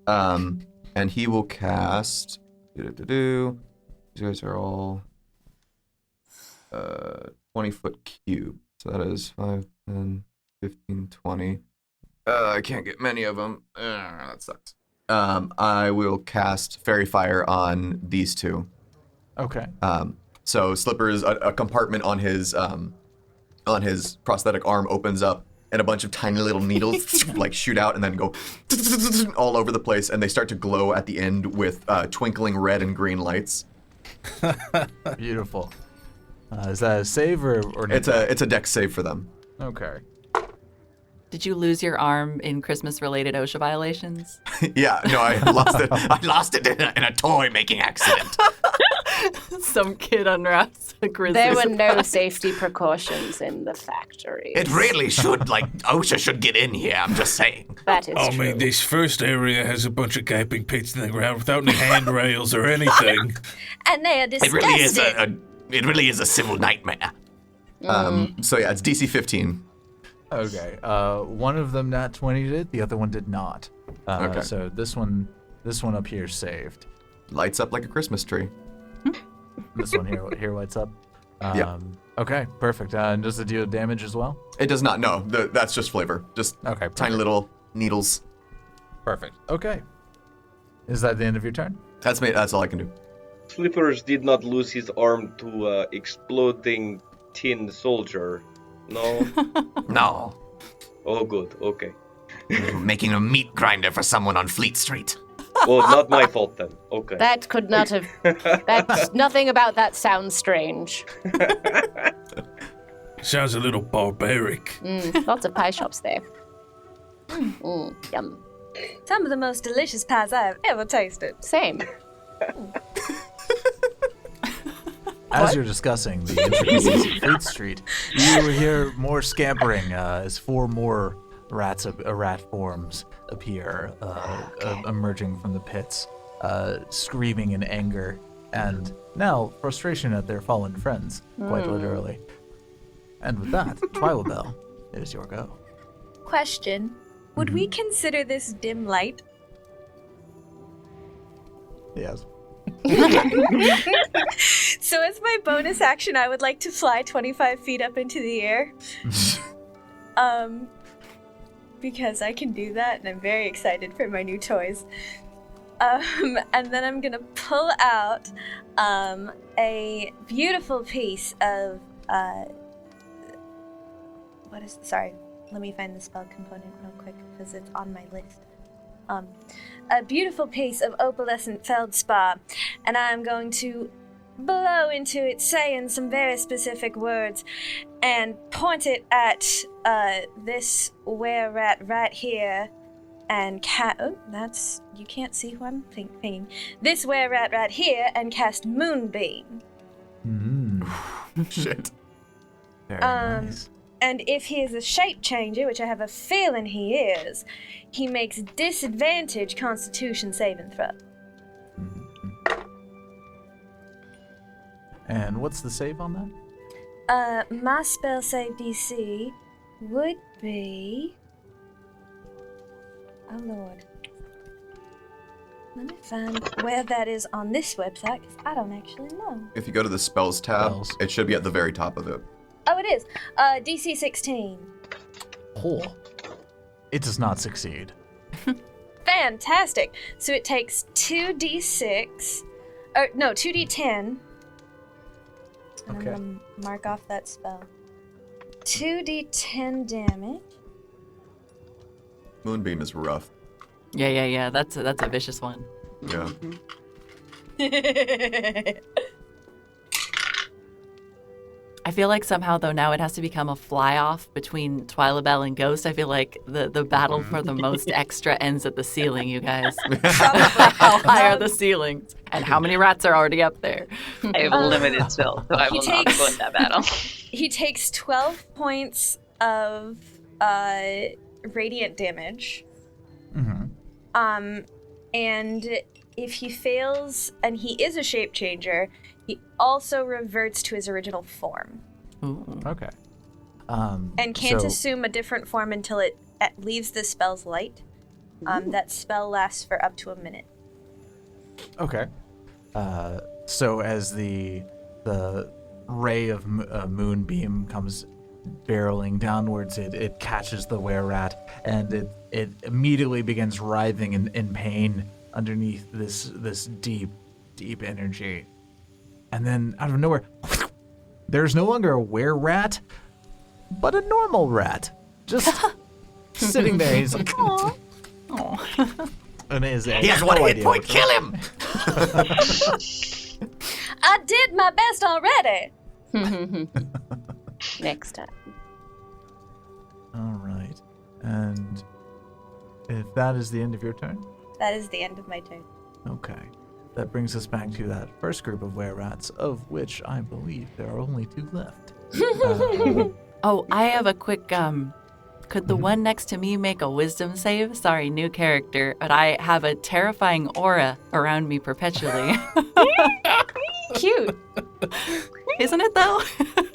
[SPEAKER 9] And he will cast... These guys are all 20-foot cube. So that is 5, 10, 15, 20. I can't get many of them. That sucks. I will cast Fairy Fire on these two.
[SPEAKER 2] Okay.
[SPEAKER 9] So Slipper's a compartment on his prosthetic arm opens up, and a bunch of tiny little needles like shoot out and then go all over the place, and they start to glow at the end with twinkling red and green lights.
[SPEAKER 2] Beautiful. Is that a save or
[SPEAKER 9] It's a dex save for them.
[SPEAKER 2] Okay.
[SPEAKER 7] Did you lose your arm in Christmas-related OSHA violations?
[SPEAKER 9] Yeah, no, I lost it. I lost it in a toy-making accident.
[SPEAKER 7] Some kid unwraps a Christmas.
[SPEAKER 3] There were no safety precautions in the factory.
[SPEAKER 6] It really should, like, OSHA should get in here, I'm just saying.
[SPEAKER 3] That is
[SPEAKER 5] I
[SPEAKER 3] true.
[SPEAKER 5] mean, this first area has a bunch of gaping pits in the ground without any handrails or anything.
[SPEAKER 1] And they are
[SPEAKER 6] It
[SPEAKER 1] disgusting.
[SPEAKER 6] really is a civil nightmare.
[SPEAKER 9] So yeah, it's DC 15.
[SPEAKER 2] Okay. One of them nat 20'd it, the other one did not.
[SPEAKER 9] Okay.
[SPEAKER 2] So this one up here saved.
[SPEAKER 9] Lights up like a Christmas tree.
[SPEAKER 2] This one here lights up.
[SPEAKER 9] Yeah.
[SPEAKER 2] Okay, perfect. And does it deal damage as well?
[SPEAKER 9] It does not. No, that's just flavor. Just
[SPEAKER 2] Okay,
[SPEAKER 9] tiny
[SPEAKER 2] perfect.
[SPEAKER 9] little needles.
[SPEAKER 2] Perfect. Okay. Is that the end of your turn?
[SPEAKER 9] That's me. That's all I can do.
[SPEAKER 4] Slippers did not lose his arm to exploding tin soldier. No?
[SPEAKER 6] No,
[SPEAKER 4] Oh, good. Okay.
[SPEAKER 6] making a meat grinder for someone on Fleet Street.
[SPEAKER 4] Well, not my fault then. Okay.
[SPEAKER 3] That could not have. Nothing about that sounds strange.
[SPEAKER 5] Sounds a little barbaric.
[SPEAKER 3] Lots of pie shops there. Yum.
[SPEAKER 1] Some of the most delicious pies I have ever tasted.
[SPEAKER 3] Same.
[SPEAKER 2] As you're discussing the intricacies of Fleet Street, you hear more scampering as 4 more rat forms appear, emerging from the pits, screaming in anger and now frustration at their fallen friends, quite literally. And with that, Twyla Bell, it is your go.
[SPEAKER 1] Question. Would we consider this dim light?
[SPEAKER 2] Yes.
[SPEAKER 1] So as my bonus action, I would like to fly 25 feet up into the air. Because I can do that, and I'm very excited for my new toys. And then I'm gonna pull out a beautiful piece of sorry, let me find the spell component real quick because it's on my list. A beautiful piece of opalescent feldspar, and I'm going to blow into it, saying some very specific words, and point it at this were-rat right here, and that's, you can't see who I'm thinking. This were-rat right here, and cast Moonbeam.
[SPEAKER 9] Shit.
[SPEAKER 2] Very nice.
[SPEAKER 1] And if he is a shape changer, which I have a feeling he is, he makes disadvantage Constitution saving throw.
[SPEAKER 2] And what's the save on that?
[SPEAKER 1] My spell save DC would be... Oh lord. Let me find where that is on this website, because I don't actually know.
[SPEAKER 9] If you go to the spells tab,
[SPEAKER 2] Spells.
[SPEAKER 9] it should be at the very top of it.
[SPEAKER 1] Oh, it is. DC 16.
[SPEAKER 2] Oh. It does not succeed.
[SPEAKER 1] Fantastic. So it takes 2d6, or no, 2d10. And
[SPEAKER 2] Okay.
[SPEAKER 1] I'm gonna mark off that spell. 2d10 damage.
[SPEAKER 9] Moonbeam is rough.
[SPEAKER 7] Yeah. That's a vicious one.
[SPEAKER 9] Yeah.
[SPEAKER 7] I feel like somehow though now it has to become a fly-off between Twyla Bell and Ghost. I feel like the battle for the most extra ends at the ceiling, you guys. How high are the ceilings? And how many rats are already up there?
[SPEAKER 8] I have limited spells, so I will not
[SPEAKER 1] takes-
[SPEAKER 8] go in that battle.
[SPEAKER 1] He takes 12 points of radiant damage. And if he fails, and he is a shape changer, he also reverts to his original form.
[SPEAKER 7] Ooh.
[SPEAKER 2] Okay.
[SPEAKER 1] And can't
[SPEAKER 2] so-
[SPEAKER 1] assume a different form until it leaves the spell's light. That spell lasts for up to a minute.
[SPEAKER 2] Okay. So as the ray of moonbeam comes barreling downwards, it catches the were-rat, and it immediately begins writhing in pain underneath this deep energy. And then out of nowhere, there's no longer a were-rat, but a normal rat. Just sitting there. He's like, "Aw." And
[SPEAKER 6] He has one hit point. Kill him.
[SPEAKER 1] I did my best already.
[SPEAKER 3] Next time.
[SPEAKER 2] All right. And if that is the end of your turn,
[SPEAKER 1] That is the end of my turn.
[SPEAKER 2] okay. That brings us back to that first group of were-rats, of which I believe there are only 2 left.
[SPEAKER 7] Oh, I have a quick, could the one next to me make a wisdom save? Sorry, new character, but I have a terrifying aura around me perpetually.
[SPEAKER 3] Cute.
[SPEAKER 7] Isn't it though?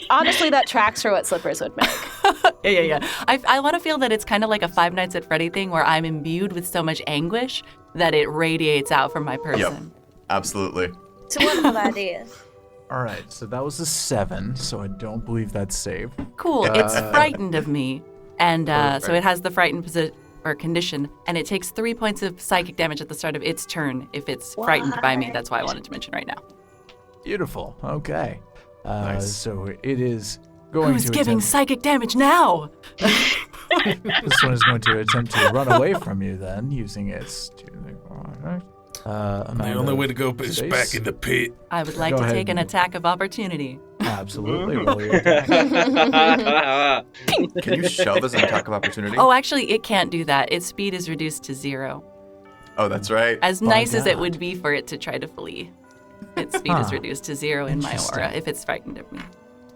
[SPEAKER 3] Honestly, that tracks for what Slippers would make.
[SPEAKER 7] Yeah. I want to feel that it's kind of like a Five Nights at Freddy thing where I'm imbued with so much anguish that it radiates out from my person.
[SPEAKER 9] Yep. Absolutely.
[SPEAKER 1] It's a wonderful idea.
[SPEAKER 2] All right, so that was a 7, so I don't believe that's saved.
[SPEAKER 7] Cool. It's frightened of me. And so it has the frightened condition, and it takes 3 points of psychic damage at the start of its turn if it's frightened by me. That's why I wanted to mention right now.
[SPEAKER 2] Beautiful. Okay. Nice. So it is going
[SPEAKER 7] Who's
[SPEAKER 2] to
[SPEAKER 7] giving
[SPEAKER 2] attempt,
[SPEAKER 7] psychic damage now?
[SPEAKER 2] this one is going to attempt to run away from you then, using its...
[SPEAKER 5] The only way to go is back in the pit.
[SPEAKER 7] I would like
[SPEAKER 2] Go
[SPEAKER 7] to
[SPEAKER 2] ahead
[SPEAKER 7] take an
[SPEAKER 2] and-
[SPEAKER 7] attack of opportunity.
[SPEAKER 2] Absolutely. Roll your attack.
[SPEAKER 9] Can you shove as an attack of opportunity?
[SPEAKER 7] Oh, actually, it can't do that. Its speed is reduced to 0.
[SPEAKER 9] Oh, that's right.
[SPEAKER 7] As
[SPEAKER 2] My
[SPEAKER 7] nice as it
[SPEAKER 2] God.
[SPEAKER 7] would be for it to try to flee. Its speed is
[SPEAKER 2] Huh.
[SPEAKER 7] reduced to 0 in my
[SPEAKER 2] Interesting.
[SPEAKER 7] aura if it's frightened of me.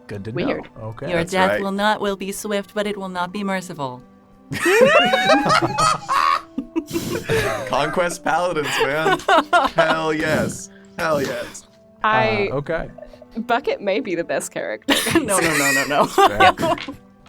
[SPEAKER 2] Good to
[SPEAKER 3] Weird.
[SPEAKER 2] know. Okay.
[SPEAKER 7] Your
[SPEAKER 9] That's
[SPEAKER 7] death
[SPEAKER 9] right.
[SPEAKER 7] will be swift, but it will not be merciful.
[SPEAKER 9] Conquest Paladins, man. Hell yes. Hell yes.
[SPEAKER 2] Okay.
[SPEAKER 3] Bucket may be the best character.
[SPEAKER 7] No.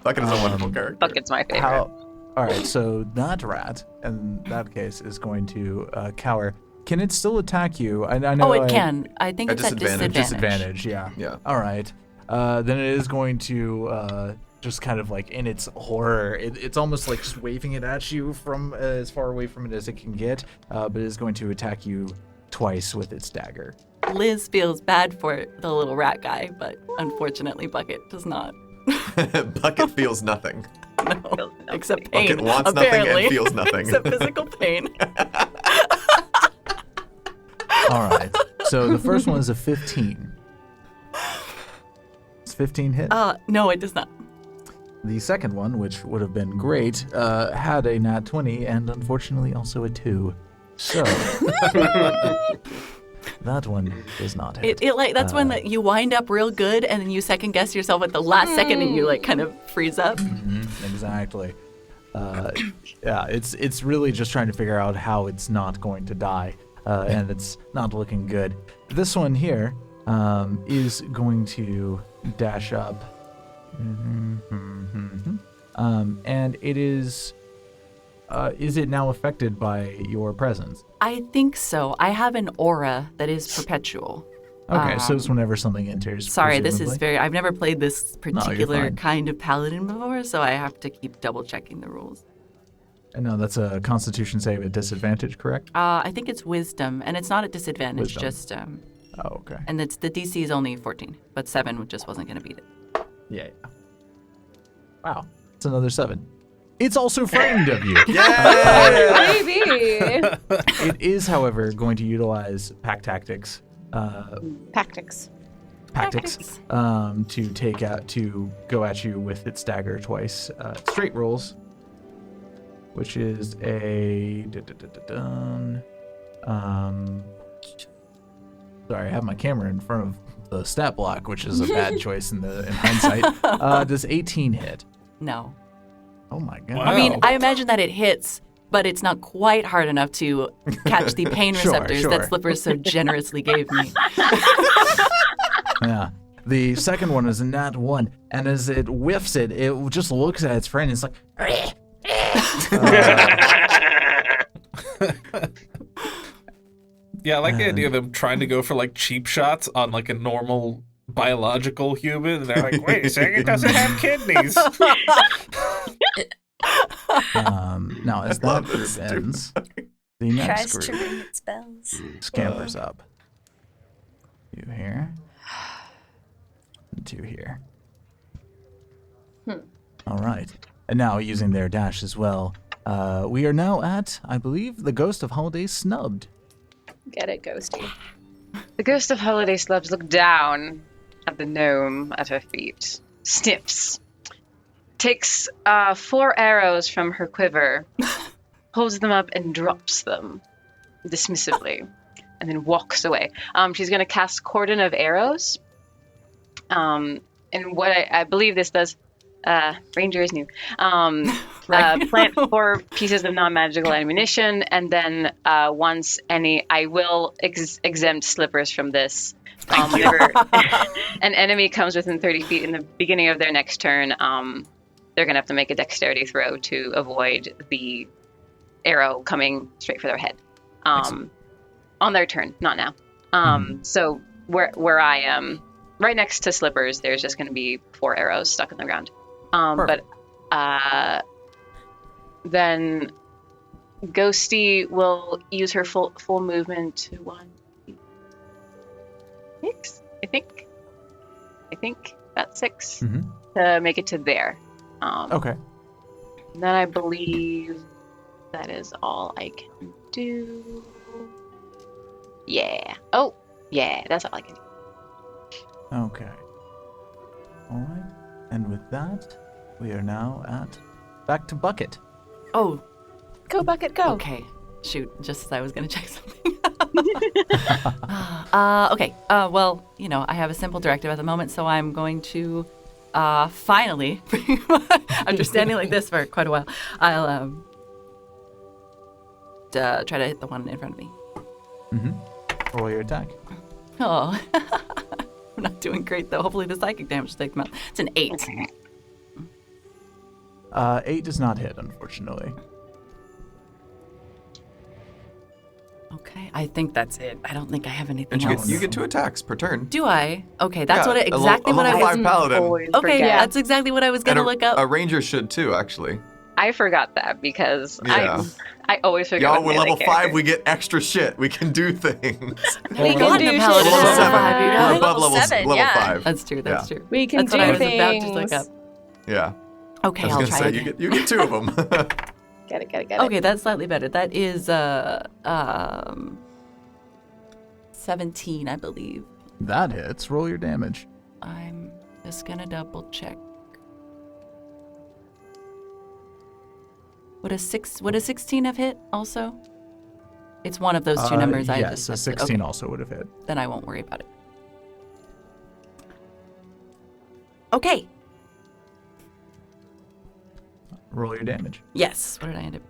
[SPEAKER 9] Bucket is a wonderful character.
[SPEAKER 8] Bucket's my favorite.
[SPEAKER 2] All right, so that rat, in that case, is going to cower. Can it still attack you? I know.
[SPEAKER 7] Oh, it can. I think
[SPEAKER 9] At
[SPEAKER 7] it's at
[SPEAKER 9] disadvantage.
[SPEAKER 7] disadvantage.
[SPEAKER 2] Disadvantage, yeah.
[SPEAKER 9] Yeah.
[SPEAKER 2] All right. Then it is going to just kind of like in its horror, it's almost like just waving it at you from as far away from it as it can get, but it is going to attack you twice with its dagger.
[SPEAKER 7] Liz feels bad for the little rat guy, but unfortunately, Bucket does not.
[SPEAKER 9] Bucket feels nothing.
[SPEAKER 7] No, except pain.
[SPEAKER 9] Bucket wants
[SPEAKER 7] apparently.
[SPEAKER 9] nothing and feels nothing.
[SPEAKER 7] Except physical pain.
[SPEAKER 2] All right. So the first one is a 15. It's 15 hit.
[SPEAKER 7] No, it does not.
[SPEAKER 2] The second one, which would have been great, had a nat 20 and unfortunately also a 2. So that one does not hit.
[SPEAKER 7] It like that's when that you wind up real good and then you second guess yourself at the last second and you like kind of freeze up.
[SPEAKER 2] Exactly. Yeah, it's really just trying to figure out how it's not going to die, and it's not looking good. This one here is going to dash up, and it is it now affected by your presence?
[SPEAKER 7] I think so. I have an aura that is perpetual.
[SPEAKER 2] Okay, so it's whenever something enters.
[SPEAKER 7] Sorry, this is
[SPEAKER 2] presumably?
[SPEAKER 7] I've never played this particular
[SPEAKER 2] fine.
[SPEAKER 7] kind of paladin before, so I have to keep double checking the rules.
[SPEAKER 2] And no, that's a Constitution save at disadvantage, correct?
[SPEAKER 7] I think it's wisdom, and it's not at disadvantage.
[SPEAKER 2] Wisdom.
[SPEAKER 7] Just
[SPEAKER 2] Oh, okay.
[SPEAKER 7] and it's the DC is only 14, but 7 just wasn't going to beat it.
[SPEAKER 2] Yeah. Wow, it's another 7. It's also frightened of you.
[SPEAKER 3] Maybe.
[SPEAKER 2] It is, however, going to utilize pack tactics.
[SPEAKER 3] Tactics.
[SPEAKER 2] To go at you with its dagger twice. Straight rolls, which is a sorry, I have my camera in front of the stat block, which is a bad choice in hindsight. Does 18 hit?
[SPEAKER 7] No.
[SPEAKER 2] Oh my god.
[SPEAKER 10] Wow.
[SPEAKER 7] I mean, I imagine that it hits, but it's not quite hard enough to catch the pain
[SPEAKER 2] Sure,
[SPEAKER 7] receptors
[SPEAKER 2] sure.
[SPEAKER 7] that Slippers so generously gave me.
[SPEAKER 2] Yeah. The second one is a nat 1, and as it whiffs it, it just looks at its friend and it's like,
[SPEAKER 10] Yeah, I like the idea of them trying to go for like cheap shots on like a normal biological human, and they're like, wait a second, it doesn't have kidneys.
[SPEAKER 2] Now, as that group ends, the next
[SPEAKER 1] Tries to
[SPEAKER 2] group
[SPEAKER 1] ring its bells.
[SPEAKER 2] scampers up. You here. And 2 here. All right. And now, using their dash as well, we are now at, I believe, the Ghost of Holiday Snubbed.
[SPEAKER 3] Get it, Ghosty.
[SPEAKER 8] The ghost of Holiday Slubs looked down at the gnome at her feet, sniffs, takes 4 arrows from her quiver, holds them up and drops them dismissively, and then walks away. She's going to cast Cordon of Arrows. And what I believe this does, Ranger is new. Plant 4 pieces of non-magical ammunition, and then once I will exempt Slippers from this. Whenever an enemy comes within 30 feet in the beginning of their next turn, they're going to have to make a dexterity throw to avoid the arrow coming straight for their head. On their turn, not now. So where I am, right next to Slippers, there's just going to be 4 arrows stuck in the ground. But then Ghosty will use her full movement to 1, 2, 6, I think that's 6 to make it to there.
[SPEAKER 2] Okay.
[SPEAKER 8] And then I believe that is all I can do. Yeah. Oh, yeah, that's all I can do.
[SPEAKER 2] Okay. All right. And with that, we are now back to Bucket.
[SPEAKER 7] Oh,
[SPEAKER 3] Go, Bucket, go.
[SPEAKER 7] okay. Shoot, just as I was going to check something. Okay. Well, I have a simple directive at the moment, so I'm going to finally, after standing like this for quite a while, I'll try to hit the one in front of me.
[SPEAKER 2] Roll your attack.
[SPEAKER 7] Oh, I'm not doing great though. Hopefully the psychic damage will take them out. It's an 8.
[SPEAKER 2] 8 does not hit, unfortunately.
[SPEAKER 7] Okay, I think that's it. I don't think I have anything else.
[SPEAKER 9] You get 2 attacks per turn.
[SPEAKER 7] Do I? Okay, that's
[SPEAKER 9] Yeah,
[SPEAKER 7] exactly what I
[SPEAKER 9] level
[SPEAKER 7] was.
[SPEAKER 9] 5 paladin.
[SPEAKER 8] Always
[SPEAKER 7] Okay,
[SPEAKER 8] forget.
[SPEAKER 7] that's exactly what I was gonna look up.
[SPEAKER 9] A ranger should too, actually.
[SPEAKER 8] I forgot that because
[SPEAKER 9] Yeah.
[SPEAKER 8] I always forget.
[SPEAKER 9] Y'all,
[SPEAKER 8] what
[SPEAKER 9] we're
[SPEAKER 8] melee
[SPEAKER 9] level 5,
[SPEAKER 8] character.
[SPEAKER 9] we get extra shit. We can do things.
[SPEAKER 7] We got
[SPEAKER 3] do
[SPEAKER 7] the
[SPEAKER 3] shit.
[SPEAKER 7] paladin
[SPEAKER 9] Level
[SPEAKER 7] at
[SPEAKER 3] Level
[SPEAKER 9] 7.
[SPEAKER 7] 5, you
[SPEAKER 9] We're
[SPEAKER 7] know?
[SPEAKER 9] above
[SPEAKER 1] Level 7,
[SPEAKER 9] level
[SPEAKER 1] yeah.
[SPEAKER 9] 5.
[SPEAKER 7] That's true. That's true.
[SPEAKER 3] We can
[SPEAKER 7] That's
[SPEAKER 3] do
[SPEAKER 7] what I was
[SPEAKER 3] things.
[SPEAKER 7] about to look up.
[SPEAKER 9] Yeah.
[SPEAKER 7] Okay,
[SPEAKER 9] I was
[SPEAKER 7] I'll
[SPEAKER 9] gonna
[SPEAKER 7] try
[SPEAKER 9] say
[SPEAKER 7] again.
[SPEAKER 9] you get 2 of them.
[SPEAKER 3] Get it.
[SPEAKER 7] Okay, that's slightly better. That is 17, I believe.
[SPEAKER 2] That hits. Roll your damage.
[SPEAKER 7] I'm just gonna double check. Would a 16 have hit also? It's one of those 2 numbers. I
[SPEAKER 2] yes,
[SPEAKER 7] just
[SPEAKER 2] a
[SPEAKER 7] missed.
[SPEAKER 2] 16
[SPEAKER 7] Okay,
[SPEAKER 2] also would have hit.
[SPEAKER 7] then I won't worry about it. Okay.
[SPEAKER 2] Roll your damage.
[SPEAKER 7] Yes. What did I end up?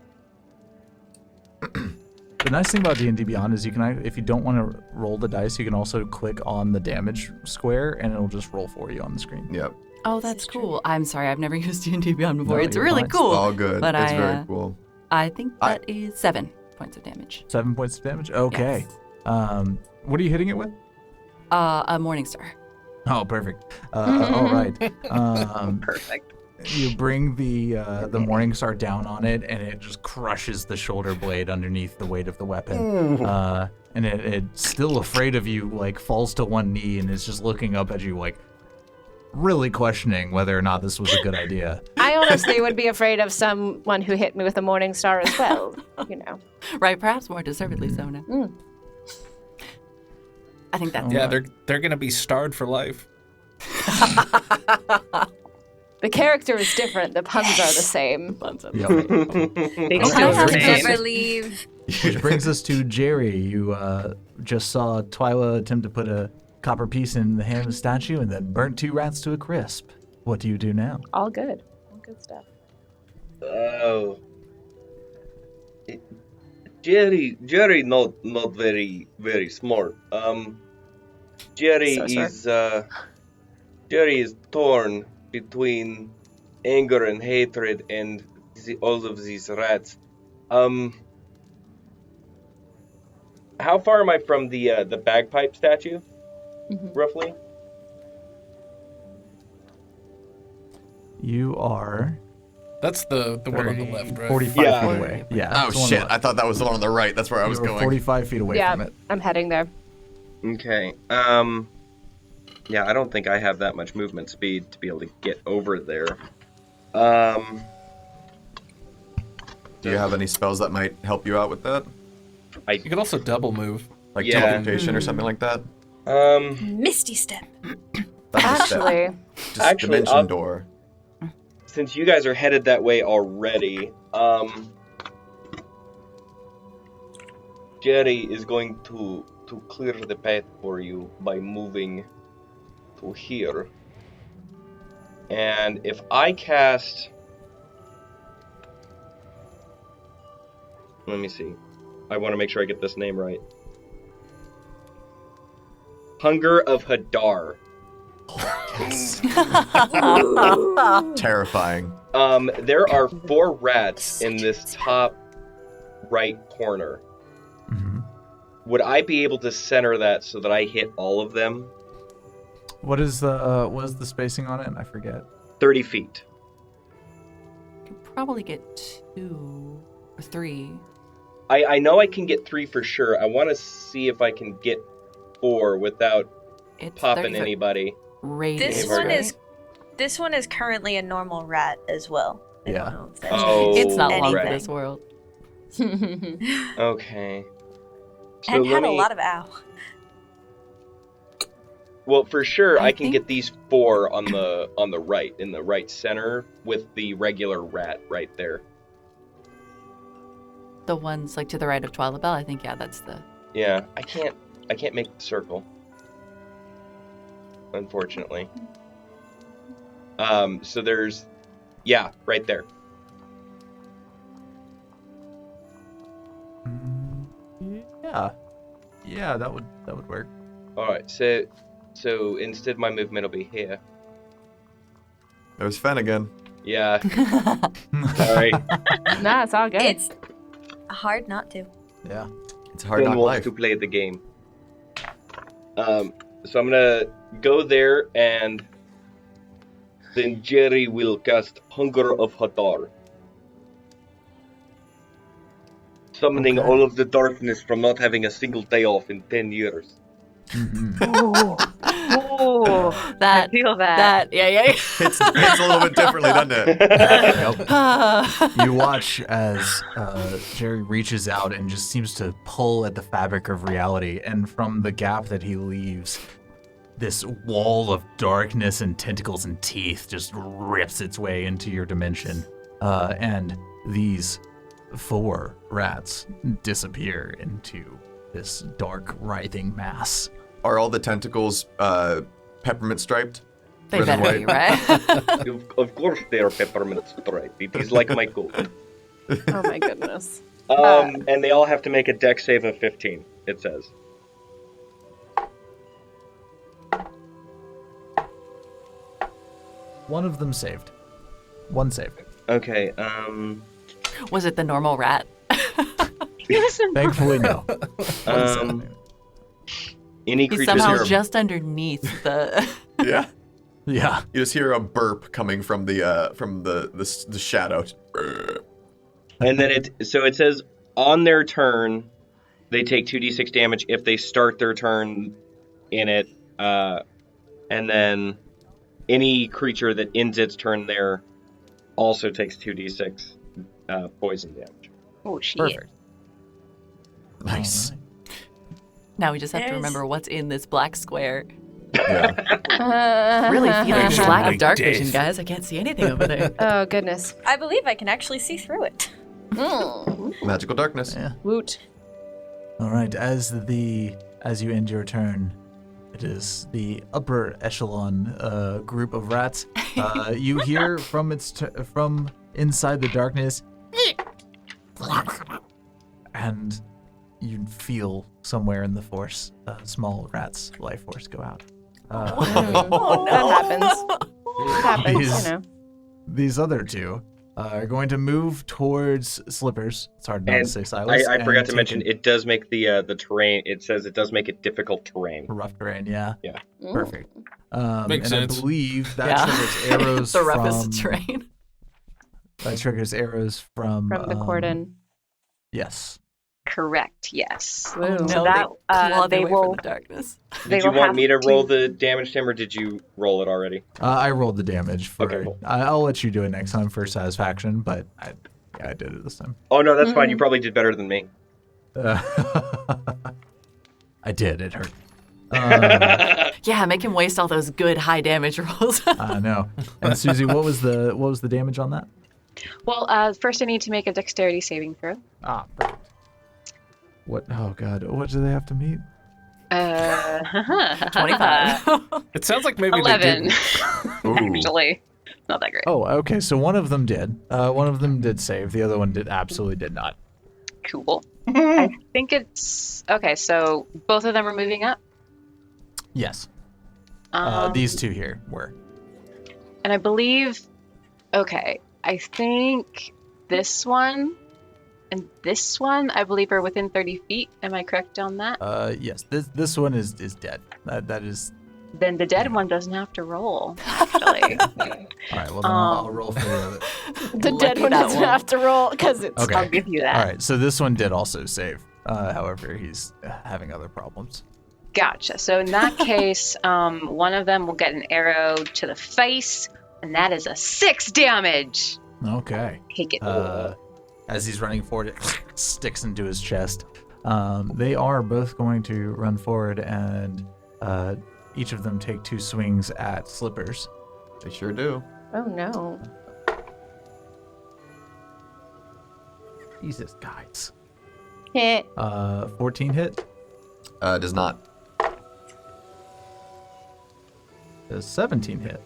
[SPEAKER 2] The nice thing about D&D Beyond is you can, if you don't want to roll the dice, you can also click on the damage square and it'll just roll for you on the screen.
[SPEAKER 9] Yep.
[SPEAKER 7] Oh, that's cool. I'm sorry, I've never used D&D Beyond before.
[SPEAKER 2] No,
[SPEAKER 7] It's
[SPEAKER 2] you're
[SPEAKER 7] really
[SPEAKER 2] fine.
[SPEAKER 7] cool.
[SPEAKER 9] All good.
[SPEAKER 7] But
[SPEAKER 9] It's
[SPEAKER 7] I,
[SPEAKER 9] very cool.
[SPEAKER 7] I think that is 7 points of damage.
[SPEAKER 2] 7 points of damage? Okay.
[SPEAKER 7] Yes.
[SPEAKER 2] What are you hitting it with?
[SPEAKER 7] A Morning Star.
[SPEAKER 2] Oh, perfect. All right.
[SPEAKER 8] Perfect.
[SPEAKER 2] You bring the Morningstar down on it, and it just crushes the shoulder blade underneath the weight of the weapon. And it's still afraid of you, like falls to one knee and is just looking up at you, like really questioning whether or not this was a good idea.
[SPEAKER 3] I honestly would be afraid of someone who hit me with a morning star as well.
[SPEAKER 7] Right, perhaps more deservedly so now. I think that's
[SPEAKER 10] Yeah, they're gonna be starred for life.
[SPEAKER 3] The character is different. The puns are the same.
[SPEAKER 8] They
[SPEAKER 2] Okay.
[SPEAKER 8] still
[SPEAKER 1] I'll
[SPEAKER 8] remain.
[SPEAKER 1] never leave.
[SPEAKER 2] Which brings us to Jerry. You just saw Twyla attempt to put a copper piece in the hand of the statue and then burnt 2 rats to a crisp. What do you do now?
[SPEAKER 3] All good. All good stuff.
[SPEAKER 4] Oh. Jerry not very smart. Jerry
[SPEAKER 3] So, sir.
[SPEAKER 4] is Jerry is torn between anger and hatred and all of these rats. How far am I from the bagpipe statue, roughly?
[SPEAKER 2] You are
[SPEAKER 10] That's the one on the left, right?
[SPEAKER 2] 45
[SPEAKER 4] Yeah.
[SPEAKER 2] feet away. Yeah.
[SPEAKER 9] Oh
[SPEAKER 2] it's the one
[SPEAKER 9] shit!
[SPEAKER 2] on the
[SPEAKER 9] I thought that was the one on the right. That's where I was
[SPEAKER 2] You were
[SPEAKER 9] going.
[SPEAKER 2] 45 feet away
[SPEAKER 3] Yeah,
[SPEAKER 2] from it.
[SPEAKER 3] I'm heading there.
[SPEAKER 4] Okay. Yeah, I don't think I have that much movement speed to be able to get over there.
[SPEAKER 9] Do you have any spells that might help you out with that?
[SPEAKER 10] You could also double move.
[SPEAKER 9] Like
[SPEAKER 4] Yeah.
[SPEAKER 9] teleportation or something like that?
[SPEAKER 1] Misty Step.
[SPEAKER 3] Actually,
[SPEAKER 9] Just
[SPEAKER 4] Actually,
[SPEAKER 9] dimension door.
[SPEAKER 4] since you guys are headed that way already, Jerry is going to clear the path for you by moving to here. And if I cast... Let me see. I want to make sure I get this name right. Hunger of Hadar.
[SPEAKER 9] Terrifying.
[SPEAKER 4] There are 4 rats in this top right corner.
[SPEAKER 2] Mm-hmm.
[SPEAKER 4] Would I be able to center that so that I hit all of them?
[SPEAKER 2] What is the spacing on it? I forget.
[SPEAKER 4] 30 feet.
[SPEAKER 7] You could probably get 2 or 3.
[SPEAKER 4] I know I can get 3 for sure. I want to see if I can get 4 without
[SPEAKER 7] It's
[SPEAKER 4] popping
[SPEAKER 7] 30 foot
[SPEAKER 4] anybody.
[SPEAKER 7] radius,
[SPEAKER 1] This
[SPEAKER 4] Right.
[SPEAKER 1] one this one is currently a normal rat as well. I
[SPEAKER 2] Yeah.
[SPEAKER 1] don't know if that's
[SPEAKER 4] Oh,
[SPEAKER 7] It's not long for
[SPEAKER 4] right.
[SPEAKER 7] this world.
[SPEAKER 4] Okay. So
[SPEAKER 1] and
[SPEAKER 4] let
[SPEAKER 1] had a
[SPEAKER 4] me-
[SPEAKER 1] lot of ow.
[SPEAKER 4] Well, for sure,
[SPEAKER 7] I
[SPEAKER 4] I can get
[SPEAKER 7] think-
[SPEAKER 4] these 4 on the right, in the right center, with the regular rat right there.
[SPEAKER 7] The ones like to the right of Twyla Bell, I think, yeah, that's the.
[SPEAKER 4] Yeah, I can't make the circle, unfortunately. So there's, yeah, right there.
[SPEAKER 2] Yeah, that would work.
[SPEAKER 4] All right, so instead my movement will be here.
[SPEAKER 9] There's Fen again.
[SPEAKER 4] Yeah. Sorry.
[SPEAKER 3] nah, it's all good.
[SPEAKER 1] It's hard not to.
[SPEAKER 2] Yeah.
[SPEAKER 9] It's a hard
[SPEAKER 4] Finn
[SPEAKER 9] knock
[SPEAKER 4] wants
[SPEAKER 9] life.
[SPEAKER 4] to play the game. So I'm gonna go there, and then Jerry will cast Hunger of Hadar, summoning
[SPEAKER 2] Okay.
[SPEAKER 4] all of the darkness from not having a single day off in 10 years.
[SPEAKER 3] Ooh, I
[SPEAKER 7] That,
[SPEAKER 3] feel that.
[SPEAKER 7] yeah.
[SPEAKER 9] Hits a little bit differently, doesn't it?
[SPEAKER 2] You watch as Jerry reaches out and just seems to pull at the fabric of reality, and from the gap that he leaves, this wall of darkness and tentacles and teeth just rips its way into your dimension. And these 4 rats disappear into this dark, writhing mass.
[SPEAKER 9] Are all the tentacles peppermint striped?
[SPEAKER 7] They
[SPEAKER 9] Red and
[SPEAKER 7] better be, right?
[SPEAKER 4] Of course they are peppermint striped. It is like my coat.
[SPEAKER 3] Oh my goodness.
[SPEAKER 4] And they all have to make a dex save of 15, it says.
[SPEAKER 2] One of them saved. One saved.
[SPEAKER 4] Okay,
[SPEAKER 7] Was it the normal rat?
[SPEAKER 2] Thankfully, no.
[SPEAKER 4] any
[SPEAKER 7] He's
[SPEAKER 4] creature...
[SPEAKER 7] somehow
[SPEAKER 9] here.
[SPEAKER 7] just underneath the.
[SPEAKER 9] Yeah.
[SPEAKER 2] Yeah.
[SPEAKER 9] You just hear a burp coming from the shadow.
[SPEAKER 4] And then it says on their turn, they take 2d6 damage if they start their turn in it, and then any creature that ends its turn there also takes 2d6 poison damage.
[SPEAKER 1] Oh shit.
[SPEAKER 2] Perfect.
[SPEAKER 9] Nice.
[SPEAKER 7] Now we just have to
[SPEAKER 1] There's-
[SPEAKER 7] remember what's in this black square.
[SPEAKER 9] Yeah.
[SPEAKER 7] Really feeling
[SPEAKER 10] There's
[SPEAKER 7] the lack
[SPEAKER 10] only
[SPEAKER 7] of dark
[SPEAKER 10] death.
[SPEAKER 7] vision, guys. I can't see anything over there.
[SPEAKER 3] Oh goodness.
[SPEAKER 1] I believe I can actually see through it.
[SPEAKER 9] Magical darkness.
[SPEAKER 2] Yeah.
[SPEAKER 3] Woot.
[SPEAKER 2] All right. As you end your turn, it is the upper echelon group of rats. You hear from from inside the darkness, and you feel somewhere in the force, small rat's life force go out.
[SPEAKER 3] That happens. It happens,
[SPEAKER 2] These-
[SPEAKER 3] you know.
[SPEAKER 2] These other two are going to move towards Slippers. It's hard not to say Silas.
[SPEAKER 4] I forgot to
[SPEAKER 2] and
[SPEAKER 4] mention,
[SPEAKER 2] take
[SPEAKER 4] it does make the terrain, it says it does make it difficult terrain.
[SPEAKER 2] rough terrain, yeah.
[SPEAKER 4] Yeah.
[SPEAKER 2] Perfect.
[SPEAKER 10] Makes
[SPEAKER 2] and
[SPEAKER 10] sense.
[SPEAKER 2] I believe that
[SPEAKER 7] Yeah.
[SPEAKER 2] triggers arrows
[SPEAKER 7] the
[SPEAKER 2] from...
[SPEAKER 7] roughest terrain.
[SPEAKER 2] That triggers arrows from
[SPEAKER 3] From the cordon.
[SPEAKER 2] Yes.
[SPEAKER 8] Correct, yes.
[SPEAKER 3] Woo.
[SPEAKER 8] So
[SPEAKER 7] No,
[SPEAKER 8] that,
[SPEAKER 7] they claw
[SPEAKER 8] they
[SPEAKER 7] their way
[SPEAKER 8] will,
[SPEAKER 7] from the darkness.
[SPEAKER 8] they
[SPEAKER 4] Did you
[SPEAKER 8] will
[SPEAKER 4] want
[SPEAKER 8] have
[SPEAKER 4] me to
[SPEAKER 8] to-
[SPEAKER 4] roll the damage to him, or did you roll it already?
[SPEAKER 2] I rolled the damage for
[SPEAKER 4] Okay,
[SPEAKER 2] it.
[SPEAKER 4] cool.
[SPEAKER 2] I'll let you do it next time for satisfaction, but I did it this time.
[SPEAKER 4] Oh, no, that's fine. You probably did better than me.
[SPEAKER 2] I did. It hurt.
[SPEAKER 7] Yeah, make him waste all those good high damage rolls.
[SPEAKER 2] I know. And Susie, what was the damage on that?
[SPEAKER 8] Well, first I need to make a dexterity saving throw.
[SPEAKER 2] Ah, perfect. What? Oh God, what do they have to meet?
[SPEAKER 7] 25.
[SPEAKER 10] It sounds like maybe
[SPEAKER 8] 11.
[SPEAKER 10] they did.
[SPEAKER 8] Actually, not that great.
[SPEAKER 2] Oh, okay. So one of them did. One of them did save. The other one absolutely did not.
[SPEAKER 8] Cool. I think it's okay. So both of them are moving up.
[SPEAKER 2] Yes.
[SPEAKER 8] Um,
[SPEAKER 2] These two here were.
[SPEAKER 8] And I believe, okay, I think this one and this one, I believe, are within 30 feet. Am I correct on that?
[SPEAKER 2] Yes. This one is dead. That is.
[SPEAKER 8] Then the dead one doesn't have to roll, actually.
[SPEAKER 2] All right. Well, then I'll roll for the other.
[SPEAKER 3] The dead one
[SPEAKER 7] that
[SPEAKER 3] doesn't
[SPEAKER 7] one.
[SPEAKER 3] have to roll because it's.
[SPEAKER 2] Okay.
[SPEAKER 8] I'll give you that.
[SPEAKER 2] All right. So this one did also save. However, he's having other problems.
[SPEAKER 8] Gotcha. So in that case, one of them will get an arrow to the face, and that is a 6 damage.
[SPEAKER 2] Okay.
[SPEAKER 8] Take it.
[SPEAKER 2] As he's running forward, it sticks into his chest. They are both going to run forward, and each of them take 2 swings at Slippers.
[SPEAKER 9] They sure do.
[SPEAKER 3] Oh no.
[SPEAKER 2] Jesus, guys.
[SPEAKER 3] Heh.
[SPEAKER 2] 14 hit.
[SPEAKER 9] Does not.
[SPEAKER 2] 17 hit.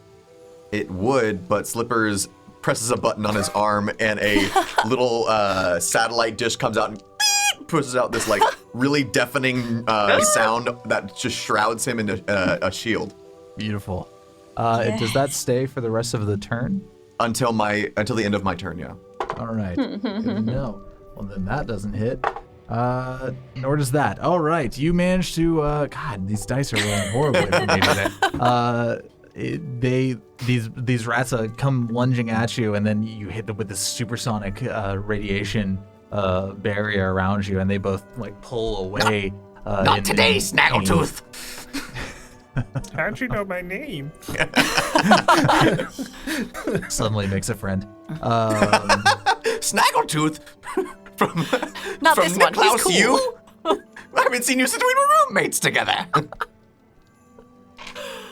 [SPEAKER 9] It would, but Slippers presses a button on his arm, and a little satellite dish comes out and pushes out this like really deafening sound that just shrouds him in a shield
[SPEAKER 2] Beautiful. Does that stay for the rest of the turn?
[SPEAKER 9] until the end of my turn. Yeah.
[SPEAKER 2] All right. Good to know. Well, then that doesn't hit. Nor does that. All right. You managed to. God, these dice are rolling horribly for me today. These rats come lunging at you, and then you hit them with this supersonic radiation barrier around you, and they both like pull away.
[SPEAKER 6] Not today, Snaggletooth.
[SPEAKER 10] How'd you know my name?
[SPEAKER 2] Suddenly makes a friend.
[SPEAKER 9] Snaggletooth from
[SPEAKER 7] Not
[SPEAKER 9] from
[SPEAKER 7] this one. He's
[SPEAKER 9] Niklaus,
[SPEAKER 7] cool.
[SPEAKER 9] you? I haven't seen you since we were roommates together.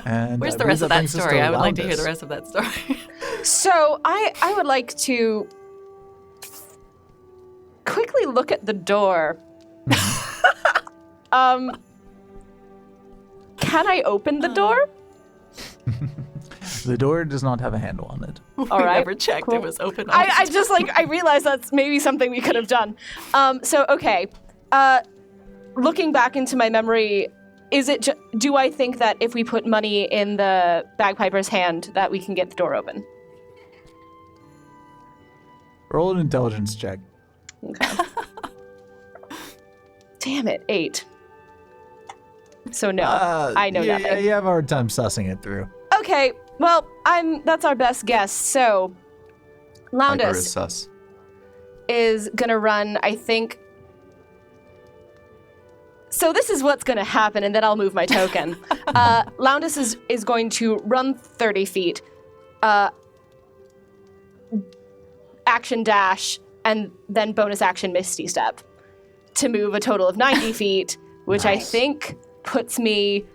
[SPEAKER 2] And
[SPEAKER 7] Where's
[SPEAKER 2] I
[SPEAKER 7] the
[SPEAKER 2] believe
[SPEAKER 7] rest of that
[SPEAKER 2] brings us
[SPEAKER 7] story? I would like to
[SPEAKER 2] Loudness.
[SPEAKER 7] hear the rest of that story.
[SPEAKER 3] So I would like to quickly look at the door. Can I open the door?
[SPEAKER 2] The door does not have a handle on it.
[SPEAKER 3] All right.
[SPEAKER 7] Never checked.
[SPEAKER 3] cool.
[SPEAKER 7] It was open.
[SPEAKER 3] I just I realized that's maybe something we could have done. So okay, looking back into my memory, is it? Do I think that if we put money in the bagpiper's hand, that we can get the door open?
[SPEAKER 2] Roll an intelligence check.
[SPEAKER 3] Okay. Damn it, 8. So no, I know
[SPEAKER 2] yeah,
[SPEAKER 3] nothing.
[SPEAKER 2] you have a hard time sussing it through.
[SPEAKER 3] Okay, well, that's our best guess. So,
[SPEAKER 9] Hyper is
[SPEAKER 3] Loundus
[SPEAKER 9] sus.
[SPEAKER 3] is gonna run, I think. So this is what's gonna happen, and then I'll move my token. Loundus is going to run 30 feet, action dash, and then bonus action Misty Step to move a total of 90 feet, which I think puts me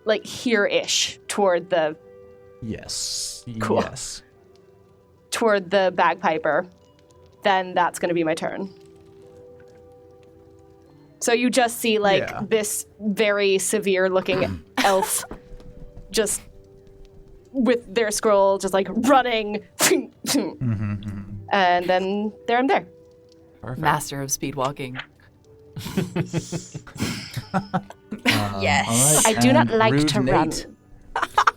[SPEAKER 3] here-ish toward the
[SPEAKER 2] Yes.
[SPEAKER 3] Cool.
[SPEAKER 2] Yes.
[SPEAKER 3] toward the bagpiper. Then that's going to be my turn. So you just see
[SPEAKER 2] Yeah.
[SPEAKER 3] this very severe looking elf just with their scroll just running. And then there I'm there.
[SPEAKER 2] Perfect.
[SPEAKER 7] Master of speed walking.
[SPEAKER 1] Yes.
[SPEAKER 2] all right,
[SPEAKER 3] I do not
[SPEAKER 2] and
[SPEAKER 3] like
[SPEAKER 2] Rude
[SPEAKER 3] to run.
[SPEAKER 2] Nate.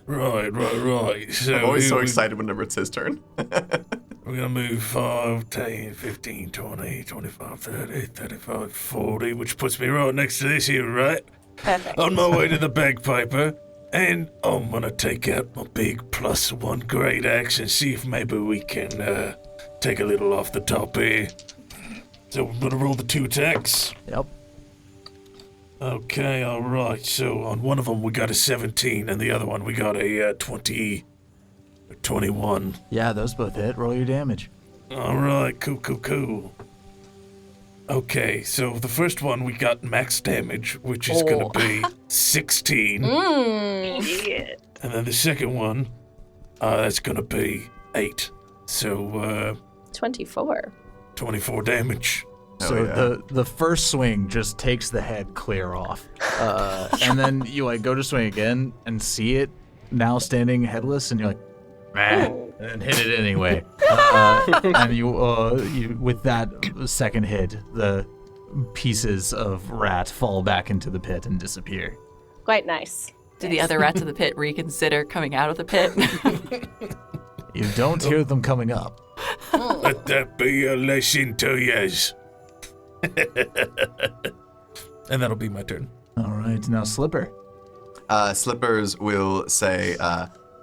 [SPEAKER 5] Right. So
[SPEAKER 9] I'm always so
[SPEAKER 5] here we-
[SPEAKER 9] excited whenever it's his turn.
[SPEAKER 5] We're gonna move 5, 10, 15, 20, 25, 30, 35, 40, which puts me right next to this here, right?
[SPEAKER 3] Perfect.
[SPEAKER 5] On my way to the bagpiper, and I'm gonna take out my big +1 great axe and see if maybe we can take a little off the top here. So we're gonna roll the 2 attacks.
[SPEAKER 2] Yep.
[SPEAKER 5] Okay, alright. So on one of them we got a 17, and the other one we got a 21.
[SPEAKER 2] Yeah, those both hit. Roll your damage.
[SPEAKER 5] Alright, cool. Okay, so the first one we got max damage, which is gonna be 16.
[SPEAKER 8] Yeah.
[SPEAKER 5] And then the second one, that's gonna be 8. So,
[SPEAKER 3] 24.
[SPEAKER 5] 24 damage.
[SPEAKER 2] So
[SPEAKER 9] yeah.
[SPEAKER 2] the first swing just takes the head clear off, and then you like go to swing again and see it now standing headless, and you're like, meh, and hit it anyway. And you with that second hit, the pieces of rat fall back into the pit and disappear.
[SPEAKER 3] Quite nice.
[SPEAKER 7] Do the other rats of the pit reconsider coming out of the pit?
[SPEAKER 2] You don't hear them coming up.
[SPEAKER 5] Let that be a lesson to yous. And that'll be my turn.
[SPEAKER 2] All right, now Slipper.
[SPEAKER 9] Slippers will say,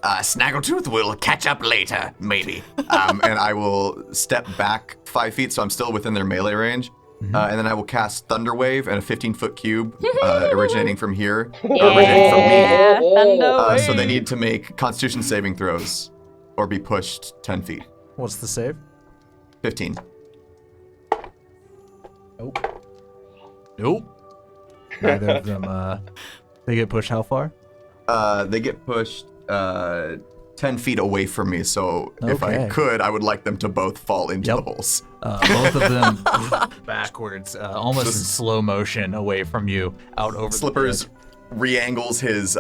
[SPEAKER 9] Snaggletooth will catch up later, maybe. And I will step back 5 feet, so I'm still within their melee range. And then I will cast Thunder Wave and a 15-foot cube originating from here. Originating from me.
[SPEAKER 3] Thunder
[SPEAKER 9] So they need to make Constitution saving throws or be pushed 10 feet.
[SPEAKER 2] What's the save?
[SPEAKER 9] 15.
[SPEAKER 2] Nope. Neither of them. They get pushed how far?
[SPEAKER 9] They get pushed 10 feet away from me, so if I
[SPEAKER 2] Okay.
[SPEAKER 9] could, I would like them to both fall into
[SPEAKER 2] Yep.
[SPEAKER 9] the holes.
[SPEAKER 2] Both of them backwards, almost in slow motion away from you, out over
[SPEAKER 9] Slippers
[SPEAKER 2] the pit.
[SPEAKER 9] re-angles his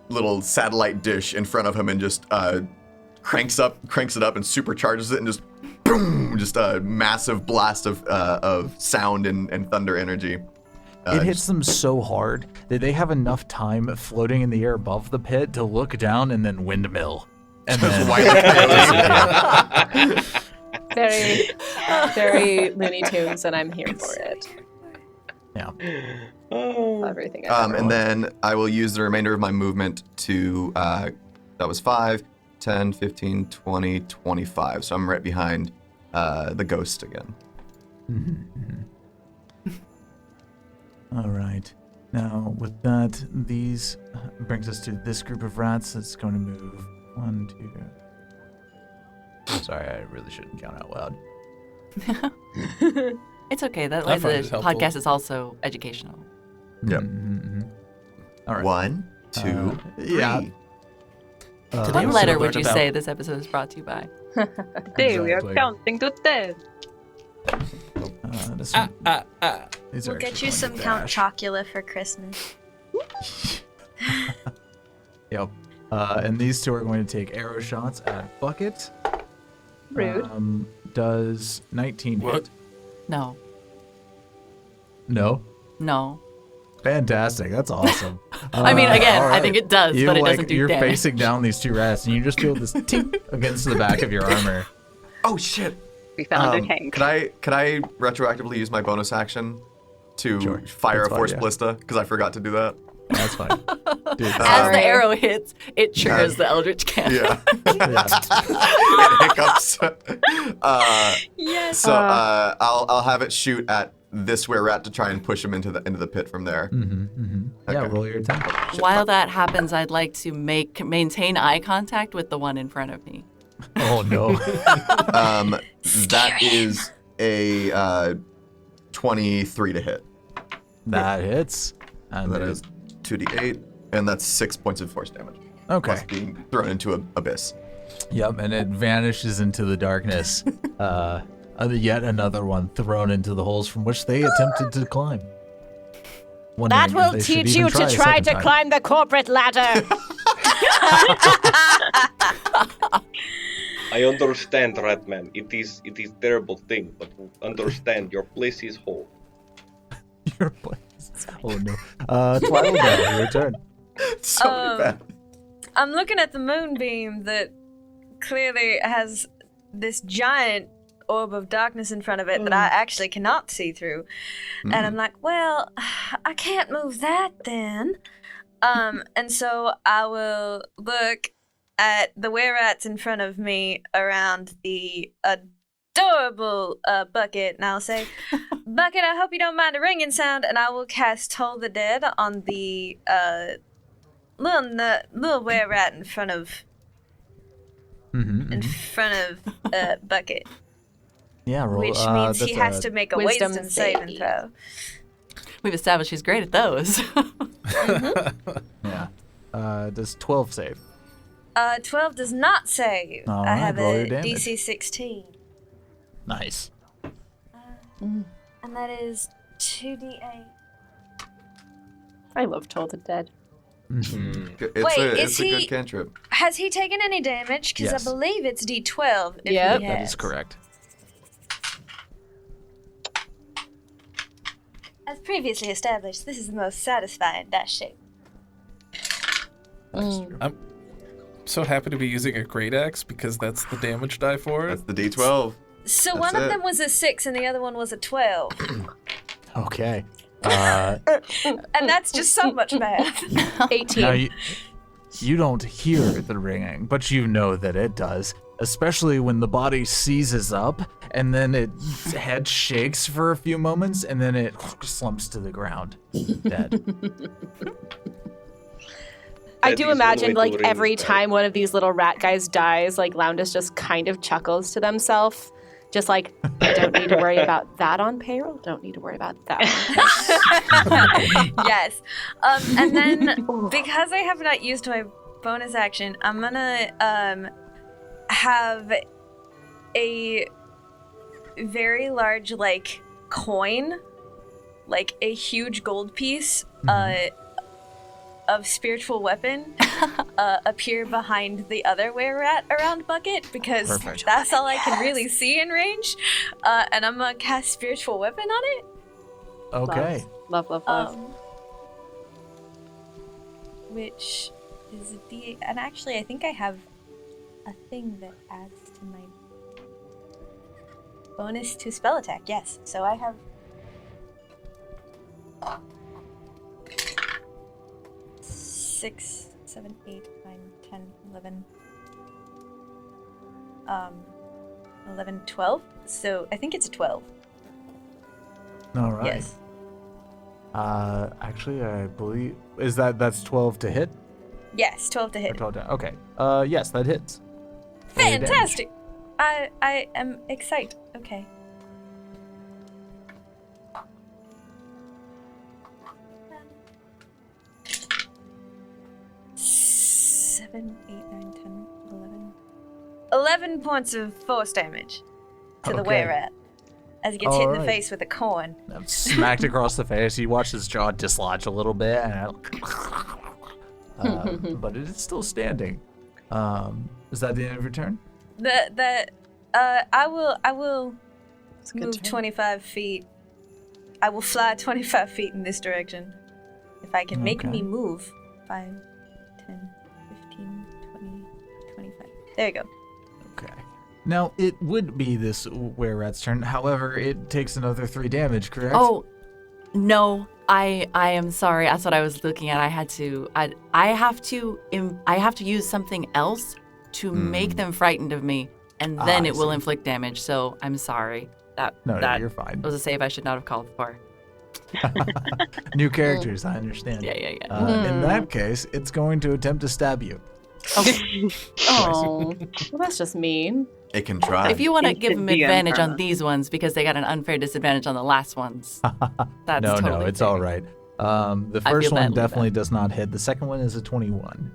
[SPEAKER 9] little satellite dish in front of him and just cranks it up and supercharges it and just boom, just a massive blast of sound and thunder energy.
[SPEAKER 2] It hits them so hard that they have enough time floating in the air above the pit to look down and then windmill. And then
[SPEAKER 3] Very, very Looney Tunes, and I'm here for it.
[SPEAKER 2] yeah.
[SPEAKER 3] Everything I ever
[SPEAKER 9] And then I will use the remainder of my movement to, that was 5, 10, 15, 20, 25. So I'm right behind the ghost again.
[SPEAKER 2] All right. Now, with that, these brings us to this group of rats that's going to move 1, 2. Sorry, I really shouldn't count out loud.
[SPEAKER 7] It's okay. That
[SPEAKER 10] I
[SPEAKER 7] way
[SPEAKER 10] find
[SPEAKER 7] the
[SPEAKER 10] it helpful.
[SPEAKER 7] podcast is also educational.
[SPEAKER 9] Yep.
[SPEAKER 2] All right.
[SPEAKER 9] 1, 2, 3.
[SPEAKER 2] yeah.
[SPEAKER 10] Today
[SPEAKER 7] What
[SPEAKER 10] we're
[SPEAKER 7] letter
[SPEAKER 10] gonna
[SPEAKER 7] would
[SPEAKER 10] learn
[SPEAKER 7] you
[SPEAKER 10] about-
[SPEAKER 7] say this episode is brought to you by?
[SPEAKER 8] Today we are
[SPEAKER 2] Exactly.
[SPEAKER 8] counting to 10.
[SPEAKER 2] This one. These are
[SPEAKER 1] We'll get
[SPEAKER 2] actually
[SPEAKER 1] you
[SPEAKER 2] going
[SPEAKER 1] some
[SPEAKER 2] to
[SPEAKER 1] Count
[SPEAKER 2] dash.
[SPEAKER 1] Chocula for Christmas.
[SPEAKER 2] Yep. And these two are going to take arrow shots at Bucket.
[SPEAKER 3] Rude.
[SPEAKER 2] Does 19
[SPEAKER 5] What?
[SPEAKER 2] hit?
[SPEAKER 7] No.
[SPEAKER 2] No.
[SPEAKER 7] No.
[SPEAKER 2] Fantastic. That's awesome.
[SPEAKER 7] I mean, again,
[SPEAKER 2] all
[SPEAKER 7] I think it does,
[SPEAKER 2] You,
[SPEAKER 7] but it
[SPEAKER 2] like,
[SPEAKER 7] doesn't do
[SPEAKER 2] you're
[SPEAKER 7] damage.
[SPEAKER 2] facing down these two rats, and you just feel this tink against the back of your armor.
[SPEAKER 9] Oh shit!
[SPEAKER 8] We found a tank.
[SPEAKER 9] Could I retroactively use my bonus action to
[SPEAKER 2] Sure.
[SPEAKER 9] fire
[SPEAKER 2] That's
[SPEAKER 9] a
[SPEAKER 2] fine,
[SPEAKER 9] force
[SPEAKER 2] yeah.
[SPEAKER 9] ballista? Because I forgot to do that.
[SPEAKER 2] That's fine. Dude,
[SPEAKER 7] As
[SPEAKER 3] Sorry.
[SPEAKER 7] the arrow hits, it triggers the Eldritch Cannon.
[SPEAKER 9] Yeah.
[SPEAKER 2] yeah.
[SPEAKER 9] It hiccups.
[SPEAKER 1] Yes.
[SPEAKER 9] So I'll have it shoot at this were rat to try and push him into the pit from there.
[SPEAKER 2] Yeah,
[SPEAKER 9] Okay.
[SPEAKER 2] roll your attack.
[SPEAKER 7] While that happens, I'd like to maintain eye contact with the one in front of me.
[SPEAKER 2] Oh, no.
[SPEAKER 9] That is a 23 to hit.
[SPEAKER 2] That hits. And
[SPEAKER 9] That is 2d8, and that's 6 points of force damage.
[SPEAKER 2] Okay.
[SPEAKER 9] Plus being thrown into an abyss.
[SPEAKER 2] Yep, and it vanishes into the darkness. Yet another one thrown into the holes from which they attempted to climb. Wondering
[SPEAKER 3] That
[SPEAKER 2] if
[SPEAKER 3] will
[SPEAKER 2] they should
[SPEAKER 3] teach
[SPEAKER 2] even
[SPEAKER 3] you to
[SPEAKER 2] a
[SPEAKER 3] try
[SPEAKER 2] second
[SPEAKER 3] to
[SPEAKER 2] time.
[SPEAKER 3] climb the corporate ladder.
[SPEAKER 4] I understand, Ratman. It is terrible thing, but understand your place is home.
[SPEAKER 2] Your place. Oh no. Twi'lek, your turn.
[SPEAKER 9] So bad.
[SPEAKER 1] I'm looking at the moonbeam that clearly has this giant orb of darkness in front of it that I actually cannot see through. And I'm like, well, I can't move that then. And so I will look at the were-rats in front of me around the adorable Bucket, and I'll say, Bucket, I hope you don't mind a ringing sound, and I will cast Toll the Dead on the little were-rat in front of Bucket.
[SPEAKER 2] Yeah, roll.
[SPEAKER 1] Which means he
[SPEAKER 2] that's
[SPEAKER 1] has to make a
[SPEAKER 3] wisdom
[SPEAKER 1] wisdom saving throw.
[SPEAKER 7] We've established he's great at those.
[SPEAKER 2] Yeah. Does 12 save?
[SPEAKER 1] 12 does not save.
[SPEAKER 2] All
[SPEAKER 1] I
[SPEAKER 2] right,
[SPEAKER 1] have
[SPEAKER 2] roll
[SPEAKER 1] a
[SPEAKER 2] your damage.
[SPEAKER 1] DC 16.
[SPEAKER 2] Nice.
[SPEAKER 1] And that is 2d8.
[SPEAKER 3] I love Toll the Dead.
[SPEAKER 9] It's
[SPEAKER 1] Wait,
[SPEAKER 9] it's
[SPEAKER 1] is
[SPEAKER 9] a
[SPEAKER 1] he-
[SPEAKER 9] good cantrip.
[SPEAKER 1] Has he taken any damage? Because
[SPEAKER 2] Yes.
[SPEAKER 1] I believe it's d12 if
[SPEAKER 3] Yep.
[SPEAKER 1] he
[SPEAKER 2] That
[SPEAKER 1] has.
[SPEAKER 2] is correct.
[SPEAKER 1] As previously established, this is the most satisfying dash shape.
[SPEAKER 10] I'm so happy to be using a great axe because that's the damage die for it.
[SPEAKER 9] That's the D12.
[SPEAKER 1] So
[SPEAKER 9] That's
[SPEAKER 1] one of
[SPEAKER 9] it.
[SPEAKER 1] them was a 6 and the other one was a 12.
[SPEAKER 2] Okay.
[SPEAKER 1] And that's just so much math.
[SPEAKER 3] 18.
[SPEAKER 2] Now you don't hear the ringing, but you know that it does, especially when the body seizes up and then its head shakes for a few moments and then it slumps to the ground, dead.
[SPEAKER 3] I
[SPEAKER 4] That
[SPEAKER 3] do
[SPEAKER 4] is one
[SPEAKER 3] imagine,
[SPEAKER 4] way to
[SPEAKER 3] like,
[SPEAKER 4] ring
[SPEAKER 3] every
[SPEAKER 4] the bell.
[SPEAKER 3] time one of these little rat guys dies, like, Loundus just kind of chuckles to themselves. Just like, don't need to worry about that on payroll. Don't need to worry about that.
[SPEAKER 1] Yes. And then because I have not used my bonus action, I'm gonna have a very large like coin, like a huge gold piece of spiritual weapon appear behind the other were-rat around Bucket because
[SPEAKER 2] Perfect.
[SPEAKER 1] that's all I can really see in range. And I'm gonna cast spiritual weapon on it.
[SPEAKER 2] Okay.
[SPEAKER 3] Love.
[SPEAKER 1] Which is a D8, and actually I think I have a thing that adds to my bonus to spell attack. Yes, so I have 6, 7, 8, 9, 10, 11, 11, 12. So I think it's a 12.
[SPEAKER 2] All right.
[SPEAKER 1] Yes.
[SPEAKER 2] Actually, I believe that's 12 to hit.
[SPEAKER 1] Yes, 12 to
[SPEAKER 2] Or
[SPEAKER 1] hit.
[SPEAKER 2] 12 to, okay. Yes, that hits. Roll your damage.
[SPEAKER 1] Fantastic! I am excited. Okay. Seven, 8, 9, 10, 11. 11 points of force damage to the
[SPEAKER 2] Okay.
[SPEAKER 1] were-rat as he gets hit in the
[SPEAKER 2] Alright.
[SPEAKER 1] face with a corn.
[SPEAKER 2] Smacked across the face. You watch his jaw dislodge a little bit, but it is still standing. Is that the end of your turn?
[SPEAKER 1] I will move 25 feet. I will fly 25 feet in this direction. If I can make
[SPEAKER 2] Okay.
[SPEAKER 1] me move 5, 10, 15, 20, 25. There you go.
[SPEAKER 2] Okay. Now, it would be this were-rat's turn. However, it takes another 3 damage, correct?
[SPEAKER 7] Oh, no. I am sorry. That's what I was looking at. I have to use something else to make them frightened of me, and then
[SPEAKER 2] I
[SPEAKER 7] it will
[SPEAKER 2] see.
[SPEAKER 7] inflict damage. So I'm sorry.
[SPEAKER 2] No,
[SPEAKER 7] that
[SPEAKER 2] you're fine.
[SPEAKER 7] was a save I should not have called for.
[SPEAKER 2] New characters, I understand.
[SPEAKER 7] Yeah.
[SPEAKER 2] In that case, it's going to attempt to stab you.
[SPEAKER 3] Oh, well, that's just mean.
[SPEAKER 9] It can try.
[SPEAKER 7] If you want to
[SPEAKER 11] It's
[SPEAKER 7] give
[SPEAKER 11] the
[SPEAKER 7] them
[SPEAKER 11] DM
[SPEAKER 7] advantage on
[SPEAKER 11] karma.
[SPEAKER 7] these ones because they got an unfair disadvantage on the last ones, that's
[SPEAKER 2] No,
[SPEAKER 7] totally
[SPEAKER 2] it's
[SPEAKER 7] fair.
[SPEAKER 2] all right. The
[SPEAKER 7] I
[SPEAKER 2] first
[SPEAKER 7] feel
[SPEAKER 2] one
[SPEAKER 7] badly
[SPEAKER 2] definitely
[SPEAKER 7] about
[SPEAKER 2] does not hit. The second one is a 21.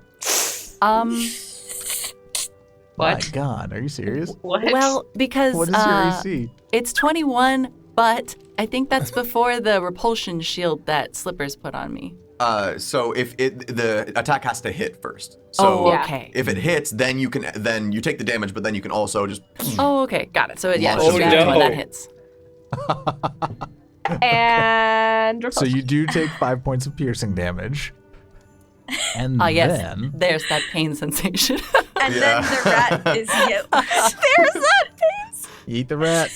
[SPEAKER 11] What?
[SPEAKER 2] My God, are you serious?
[SPEAKER 11] What?
[SPEAKER 7] Well, because
[SPEAKER 2] What is your AC?
[SPEAKER 7] it's 21, but I think that's before the repulsion shield that Slippers put on me.
[SPEAKER 9] So if the attack has to hit first. So
[SPEAKER 7] Oh, okay.
[SPEAKER 9] if it hits, then you take the damage, but then you can also just
[SPEAKER 7] Oh, okay. Got it. So, yeah,
[SPEAKER 9] Launch
[SPEAKER 7] it's
[SPEAKER 9] it.
[SPEAKER 7] just
[SPEAKER 4] Oh,
[SPEAKER 7] when
[SPEAKER 4] no.
[SPEAKER 7] that hits.
[SPEAKER 3] And
[SPEAKER 2] So you do take 5 points of piercing damage. And
[SPEAKER 7] yes,
[SPEAKER 2] then
[SPEAKER 7] there's that pain sensation.
[SPEAKER 1] And then the rat is yoked.
[SPEAKER 3] there's that face.
[SPEAKER 2] eat the rat.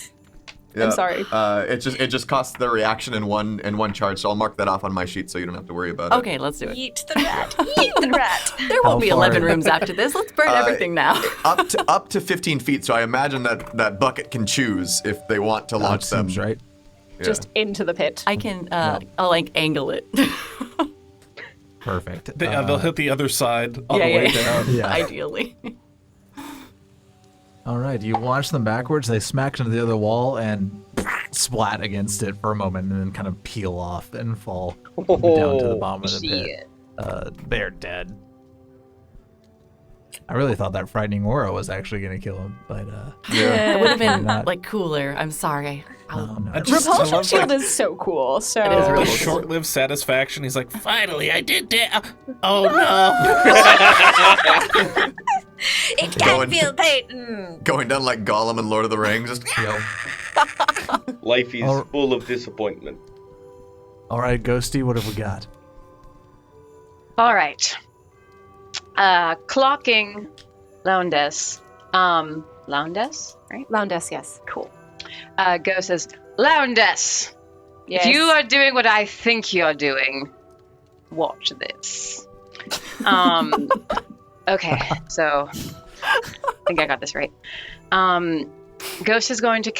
[SPEAKER 9] Yeah.
[SPEAKER 3] I'm sorry.
[SPEAKER 9] It just costs the reaction in one charge, so I'll mark that off on my sheet so you don't have to worry about it.
[SPEAKER 7] Okay, let's do it.
[SPEAKER 1] Eat the rat. Eat the rat.
[SPEAKER 7] There won't be
[SPEAKER 2] far-
[SPEAKER 7] 11 rooms after this. Let's burn everything now.
[SPEAKER 9] Up to 15 feet, so I imagine that bucket can choose if they want to launch them.
[SPEAKER 2] Seems right.
[SPEAKER 9] Yeah.
[SPEAKER 3] Just into the pit.
[SPEAKER 7] I can, I'll like angle it.
[SPEAKER 2] Perfect.
[SPEAKER 10] They'll hit the other side on the way down.
[SPEAKER 2] Yeah.
[SPEAKER 7] Ideally.
[SPEAKER 2] All right, you launch them backwards. They smack into the other wall and splat against it for a moment, and then kind of peel off and fall down to the bottom of the pit. They're dead. I really thought that frightening aura was actually going to kill him, but
[SPEAKER 7] It would have been
[SPEAKER 2] Not-
[SPEAKER 7] like cooler. I'm sorry.
[SPEAKER 2] no.
[SPEAKER 10] I just
[SPEAKER 3] Repulsion
[SPEAKER 10] love,
[SPEAKER 3] shield
[SPEAKER 10] like,
[SPEAKER 3] is so cool. So
[SPEAKER 7] It is
[SPEAKER 10] the
[SPEAKER 7] really cool.
[SPEAKER 10] short-lived satisfaction. He's like, finally, I did that. Oh no!
[SPEAKER 1] It can't feel pain.
[SPEAKER 9] Going down like Gollum in Lord of the Rings. Just,
[SPEAKER 4] Life is
[SPEAKER 2] Oh.
[SPEAKER 4] full of disappointment.
[SPEAKER 2] All right, Ghosty, what have we got?
[SPEAKER 8] All right. Clocking Loundes. Loundes, right?
[SPEAKER 3] Loundes, yes.
[SPEAKER 8] Cool. Go says, Loundes,
[SPEAKER 3] Yes.
[SPEAKER 8] if you are doing what I think you're doing, watch this. Okay, so I think I got this right. Ghost is going to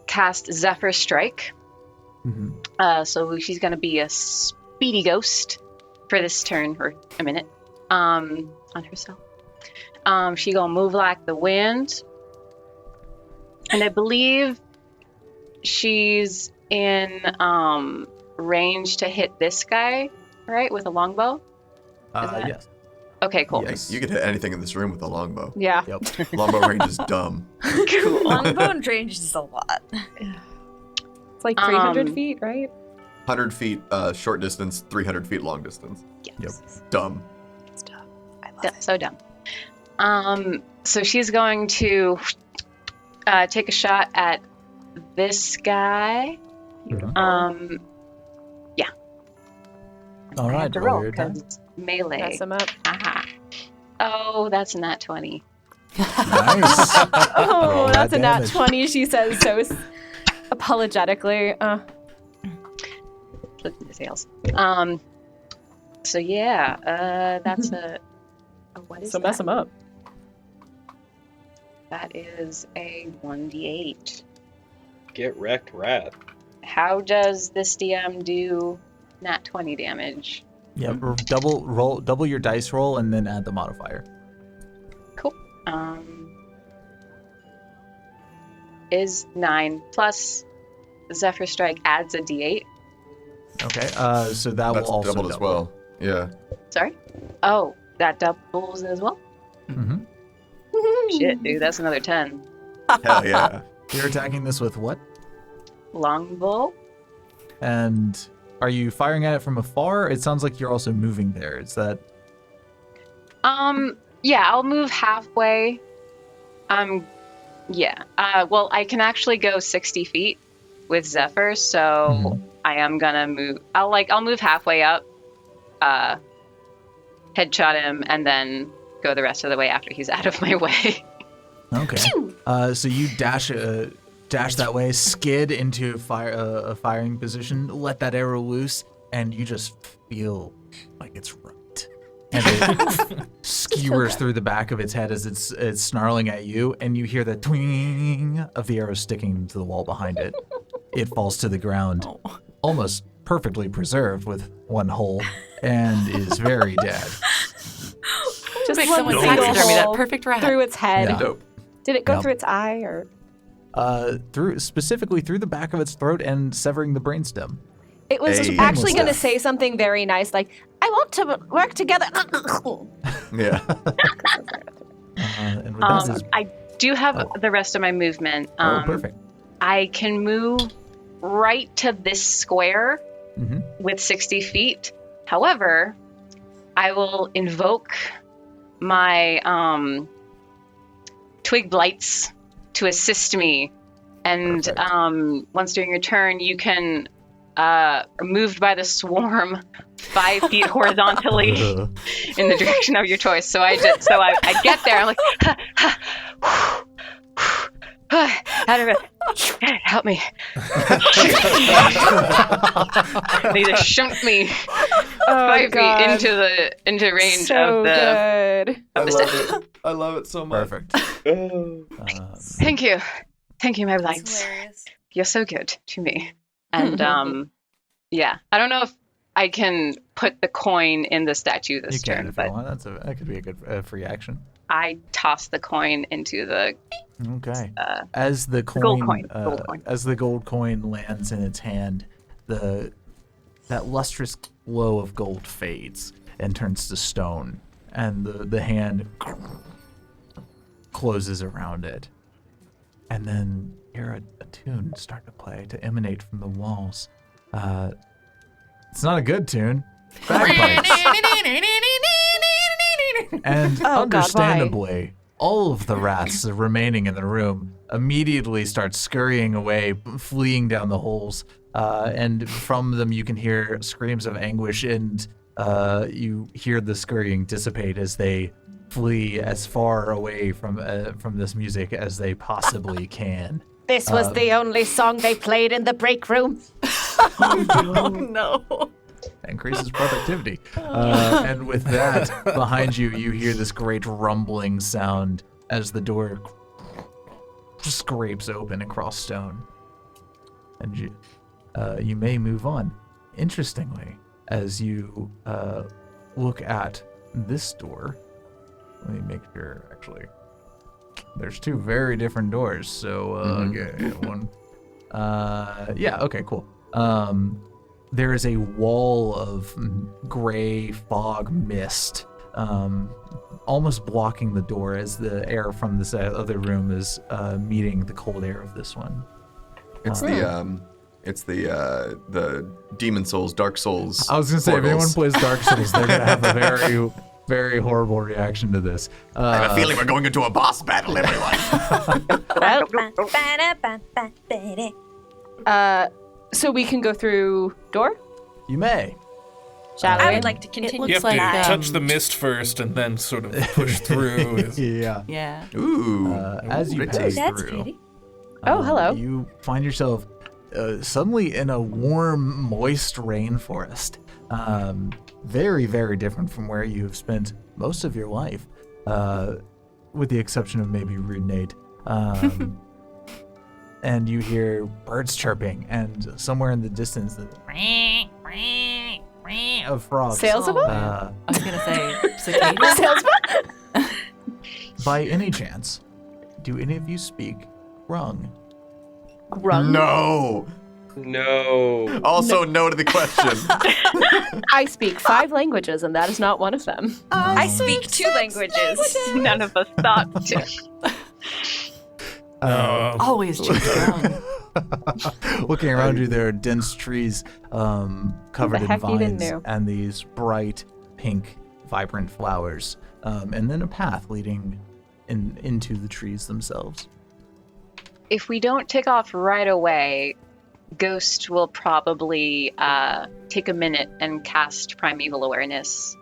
[SPEAKER 8] cast Zephyr Strike.
[SPEAKER 2] Mm-hmm.
[SPEAKER 8] So she's going to be a speedy ghost for this turn, or a minute, on herself. She going to move like the wind. And I believe she's in range to hit this guy, right, with a longbow?
[SPEAKER 2] Yes.
[SPEAKER 8] Okay, cool.
[SPEAKER 2] Yes.
[SPEAKER 9] you could hit anything in this room with a longbow.
[SPEAKER 3] Yeah.
[SPEAKER 2] Yep.
[SPEAKER 9] Longbow range is dumb.
[SPEAKER 8] Cool.
[SPEAKER 1] Longbone range is a lot.
[SPEAKER 3] It's like 300 feet, right?
[SPEAKER 9] 100 feet short distance, 300 feet long distance.
[SPEAKER 8] Yes.
[SPEAKER 9] Dumb.
[SPEAKER 8] So dumb. So she's going to take a shot at this guy.
[SPEAKER 2] Mhm.
[SPEAKER 8] Yeah.
[SPEAKER 2] All
[SPEAKER 8] I
[SPEAKER 2] right,
[SPEAKER 8] have to roll
[SPEAKER 2] roll your attack.
[SPEAKER 8] 'cause it's melee.
[SPEAKER 3] Mess him up.
[SPEAKER 8] Aha. Oh, that's a nat 20.
[SPEAKER 2] Nice.
[SPEAKER 3] Oh,
[SPEAKER 2] Roll
[SPEAKER 3] that's
[SPEAKER 2] that
[SPEAKER 3] a nat
[SPEAKER 2] damage.
[SPEAKER 3] 20, she says so apologetically.
[SPEAKER 8] Flipping the tails. So yeah, that's a what is
[SPEAKER 3] So mess
[SPEAKER 8] that?
[SPEAKER 3] him up.
[SPEAKER 8] That is a 1d8.
[SPEAKER 4] Get wrecked, rat.
[SPEAKER 8] How does this DM do nat 20 damage?
[SPEAKER 2] Yep. Double your dice roll and then add the modifier.
[SPEAKER 8] Cool. Is 9 plus Zephyr Strike adds a d8.
[SPEAKER 2] Okay. So that
[SPEAKER 9] That's
[SPEAKER 2] will also
[SPEAKER 9] doubled as well. Yeah.
[SPEAKER 8] Sorry? Oh, that doubles as well?
[SPEAKER 2] Mm-hmm.
[SPEAKER 8] Shit, dude, that's another 10.
[SPEAKER 9] Hell yeah.
[SPEAKER 2] You're attacking this with what?
[SPEAKER 8] Longbow?
[SPEAKER 2] And are you firing at it from afar? It sounds like you're also moving there. Is that?
[SPEAKER 8] Yeah, I'll move halfway. Yeah. Well, I can actually go 60 feet with Zephyr, so I am gonna move. I'll move halfway up, headshot him, and then go the rest of the way after he's out of my way.
[SPEAKER 2] Okay. So you dash that way, skid into a firing position, let that arrow loose, and you just feel like it's right. And it skewers through the back of its head as it's snarling at you, and you hear the twing of the arrow sticking to the wall behind it. It falls to the ground, almost perfectly preserved with one hole, and is very dead.
[SPEAKER 3] Just
[SPEAKER 7] Make
[SPEAKER 3] one
[SPEAKER 7] someone
[SPEAKER 3] single
[SPEAKER 7] taxidermy that
[SPEAKER 3] hole
[SPEAKER 7] perfect rat.
[SPEAKER 3] through its head.
[SPEAKER 2] Yeah.
[SPEAKER 9] Dope.
[SPEAKER 3] Did it go
[SPEAKER 2] Yep.
[SPEAKER 3] through its eye or?
[SPEAKER 2] Specifically through the back of its throat and severing the brainstem.
[SPEAKER 3] It was
[SPEAKER 9] Hey.
[SPEAKER 3] actually going to
[SPEAKER 2] Painless
[SPEAKER 3] say something very nice, like, "I want to work together."
[SPEAKER 9] Yeah.
[SPEAKER 2] And with that is,
[SPEAKER 8] I do have the rest of my movement.
[SPEAKER 2] perfect.
[SPEAKER 8] I can move right to this square
[SPEAKER 2] Mhm.
[SPEAKER 8] with 60 feet. However, I will invoke my twig blights to assist me. And
[SPEAKER 2] Perfect.
[SPEAKER 8] once during your turn, you can moved by the swarm 5 feet horizontally in the direction of your choice. So I get there. I'm like, out of it. Help me. They just shunked me 5 feet into range of the.
[SPEAKER 3] Good.
[SPEAKER 9] I love it so much.
[SPEAKER 2] Perfect.
[SPEAKER 8] Thank you, my
[SPEAKER 1] That's
[SPEAKER 8] lights.
[SPEAKER 1] hilarious.
[SPEAKER 8] You're so good to me. And yeah, I don't know if I can put the coin in the statue
[SPEAKER 2] You
[SPEAKER 8] this
[SPEAKER 2] can
[SPEAKER 8] turn,
[SPEAKER 2] if you
[SPEAKER 8] but
[SPEAKER 2] want. That could be a good free action.
[SPEAKER 8] I toss the coin into the.
[SPEAKER 2] Okay. As the
[SPEAKER 8] gold
[SPEAKER 2] coin,
[SPEAKER 8] coin.
[SPEAKER 2] as the gold coin lands in its hand, that lustrous glow of gold fades and turns to stone, and the hand closes around it, and then you hear a tune start to play, to emanate from the walls. It's not a good tune. Bagpipes. And
[SPEAKER 3] Oh, God, why?
[SPEAKER 2] understandably, all of the rats remaining in the room immediately start scurrying away, fleeing down the holes. And from them, you can hear screams of anguish, and you hear the scurrying dissipate as they flee as far away from this music as they possibly can.
[SPEAKER 3] This was the only song they played in the break room.
[SPEAKER 7] Oh no.
[SPEAKER 2] Increases productivity. And with that, behind you, you hear this great rumbling sound as the door scrapes open across stone. And you may move on. Interestingly, as you look at this door, let me make sure, actually, there's 2 very different doors. So, okay, one. Yeah, okay, cool. There is a wall of gray fog mist almost blocking the door as the air from this other room is meeting the cold air of this one.
[SPEAKER 9] It's the Demon Souls, Dark Souls.
[SPEAKER 2] I was gonna say, if anyone
[SPEAKER 9] portals.
[SPEAKER 2] plays Dark Souls, they're gonna have a very, very horrible reaction to this.
[SPEAKER 6] I have a feeling we're going into a boss battle, everyone.
[SPEAKER 3] So we can go through door?
[SPEAKER 2] You may.
[SPEAKER 3] Shall
[SPEAKER 1] I
[SPEAKER 3] we?
[SPEAKER 1] would like to continue.
[SPEAKER 7] looks
[SPEAKER 10] You have
[SPEAKER 7] like,
[SPEAKER 10] to touch the mist first and then sort of push through.
[SPEAKER 2] Yeah.
[SPEAKER 7] Yeah.
[SPEAKER 9] Ooh.
[SPEAKER 2] As you pass
[SPEAKER 1] That's
[SPEAKER 2] through,
[SPEAKER 1] pretty.
[SPEAKER 3] Oh, hello.
[SPEAKER 2] You find yourself suddenly in a warm, moist rainforest. Very, very different from where you've spent most of your life, with the exception of maybe Rude Nate. And you hear birds chirping, and somewhere in the distance, of frogs.
[SPEAKER 3] Salesable?
[SPEAKER 7] I was gonna say cicadas.
[SPEAKER 3] Salesman?
[SPEAKER 2] By any chance, do any of you speak Grung?
[SPEAKER 3] Grung?
[SPEAKER 9] No.
[SPEAKER 4] No.
[SPEAKER 9] Also, no to the question.
[SPEAKER 3] I speak 5 languages, and that is not one of them.
[SPEAKER 1] I speak 2 languages.
[SPEAKER 8] None of us thought to.
[SPEAKER 7] Always choose wrong.
[SPEAKER 2] Looking around you, there are dense trees covered
[SPEAKER 3] the
[SPEAKER 2] in
[SPEAKER 3] heck you didn't
[SPEAKER 2] vines
[SPEAKER 3] know?
[SPEAKER 2] and these bright, pink, vibrant flowers, and then a path leading into the trees themselves.
[SPEAKER 8] If we don't take off right away, Ghost will probably take a minute and cast Primeval Awareness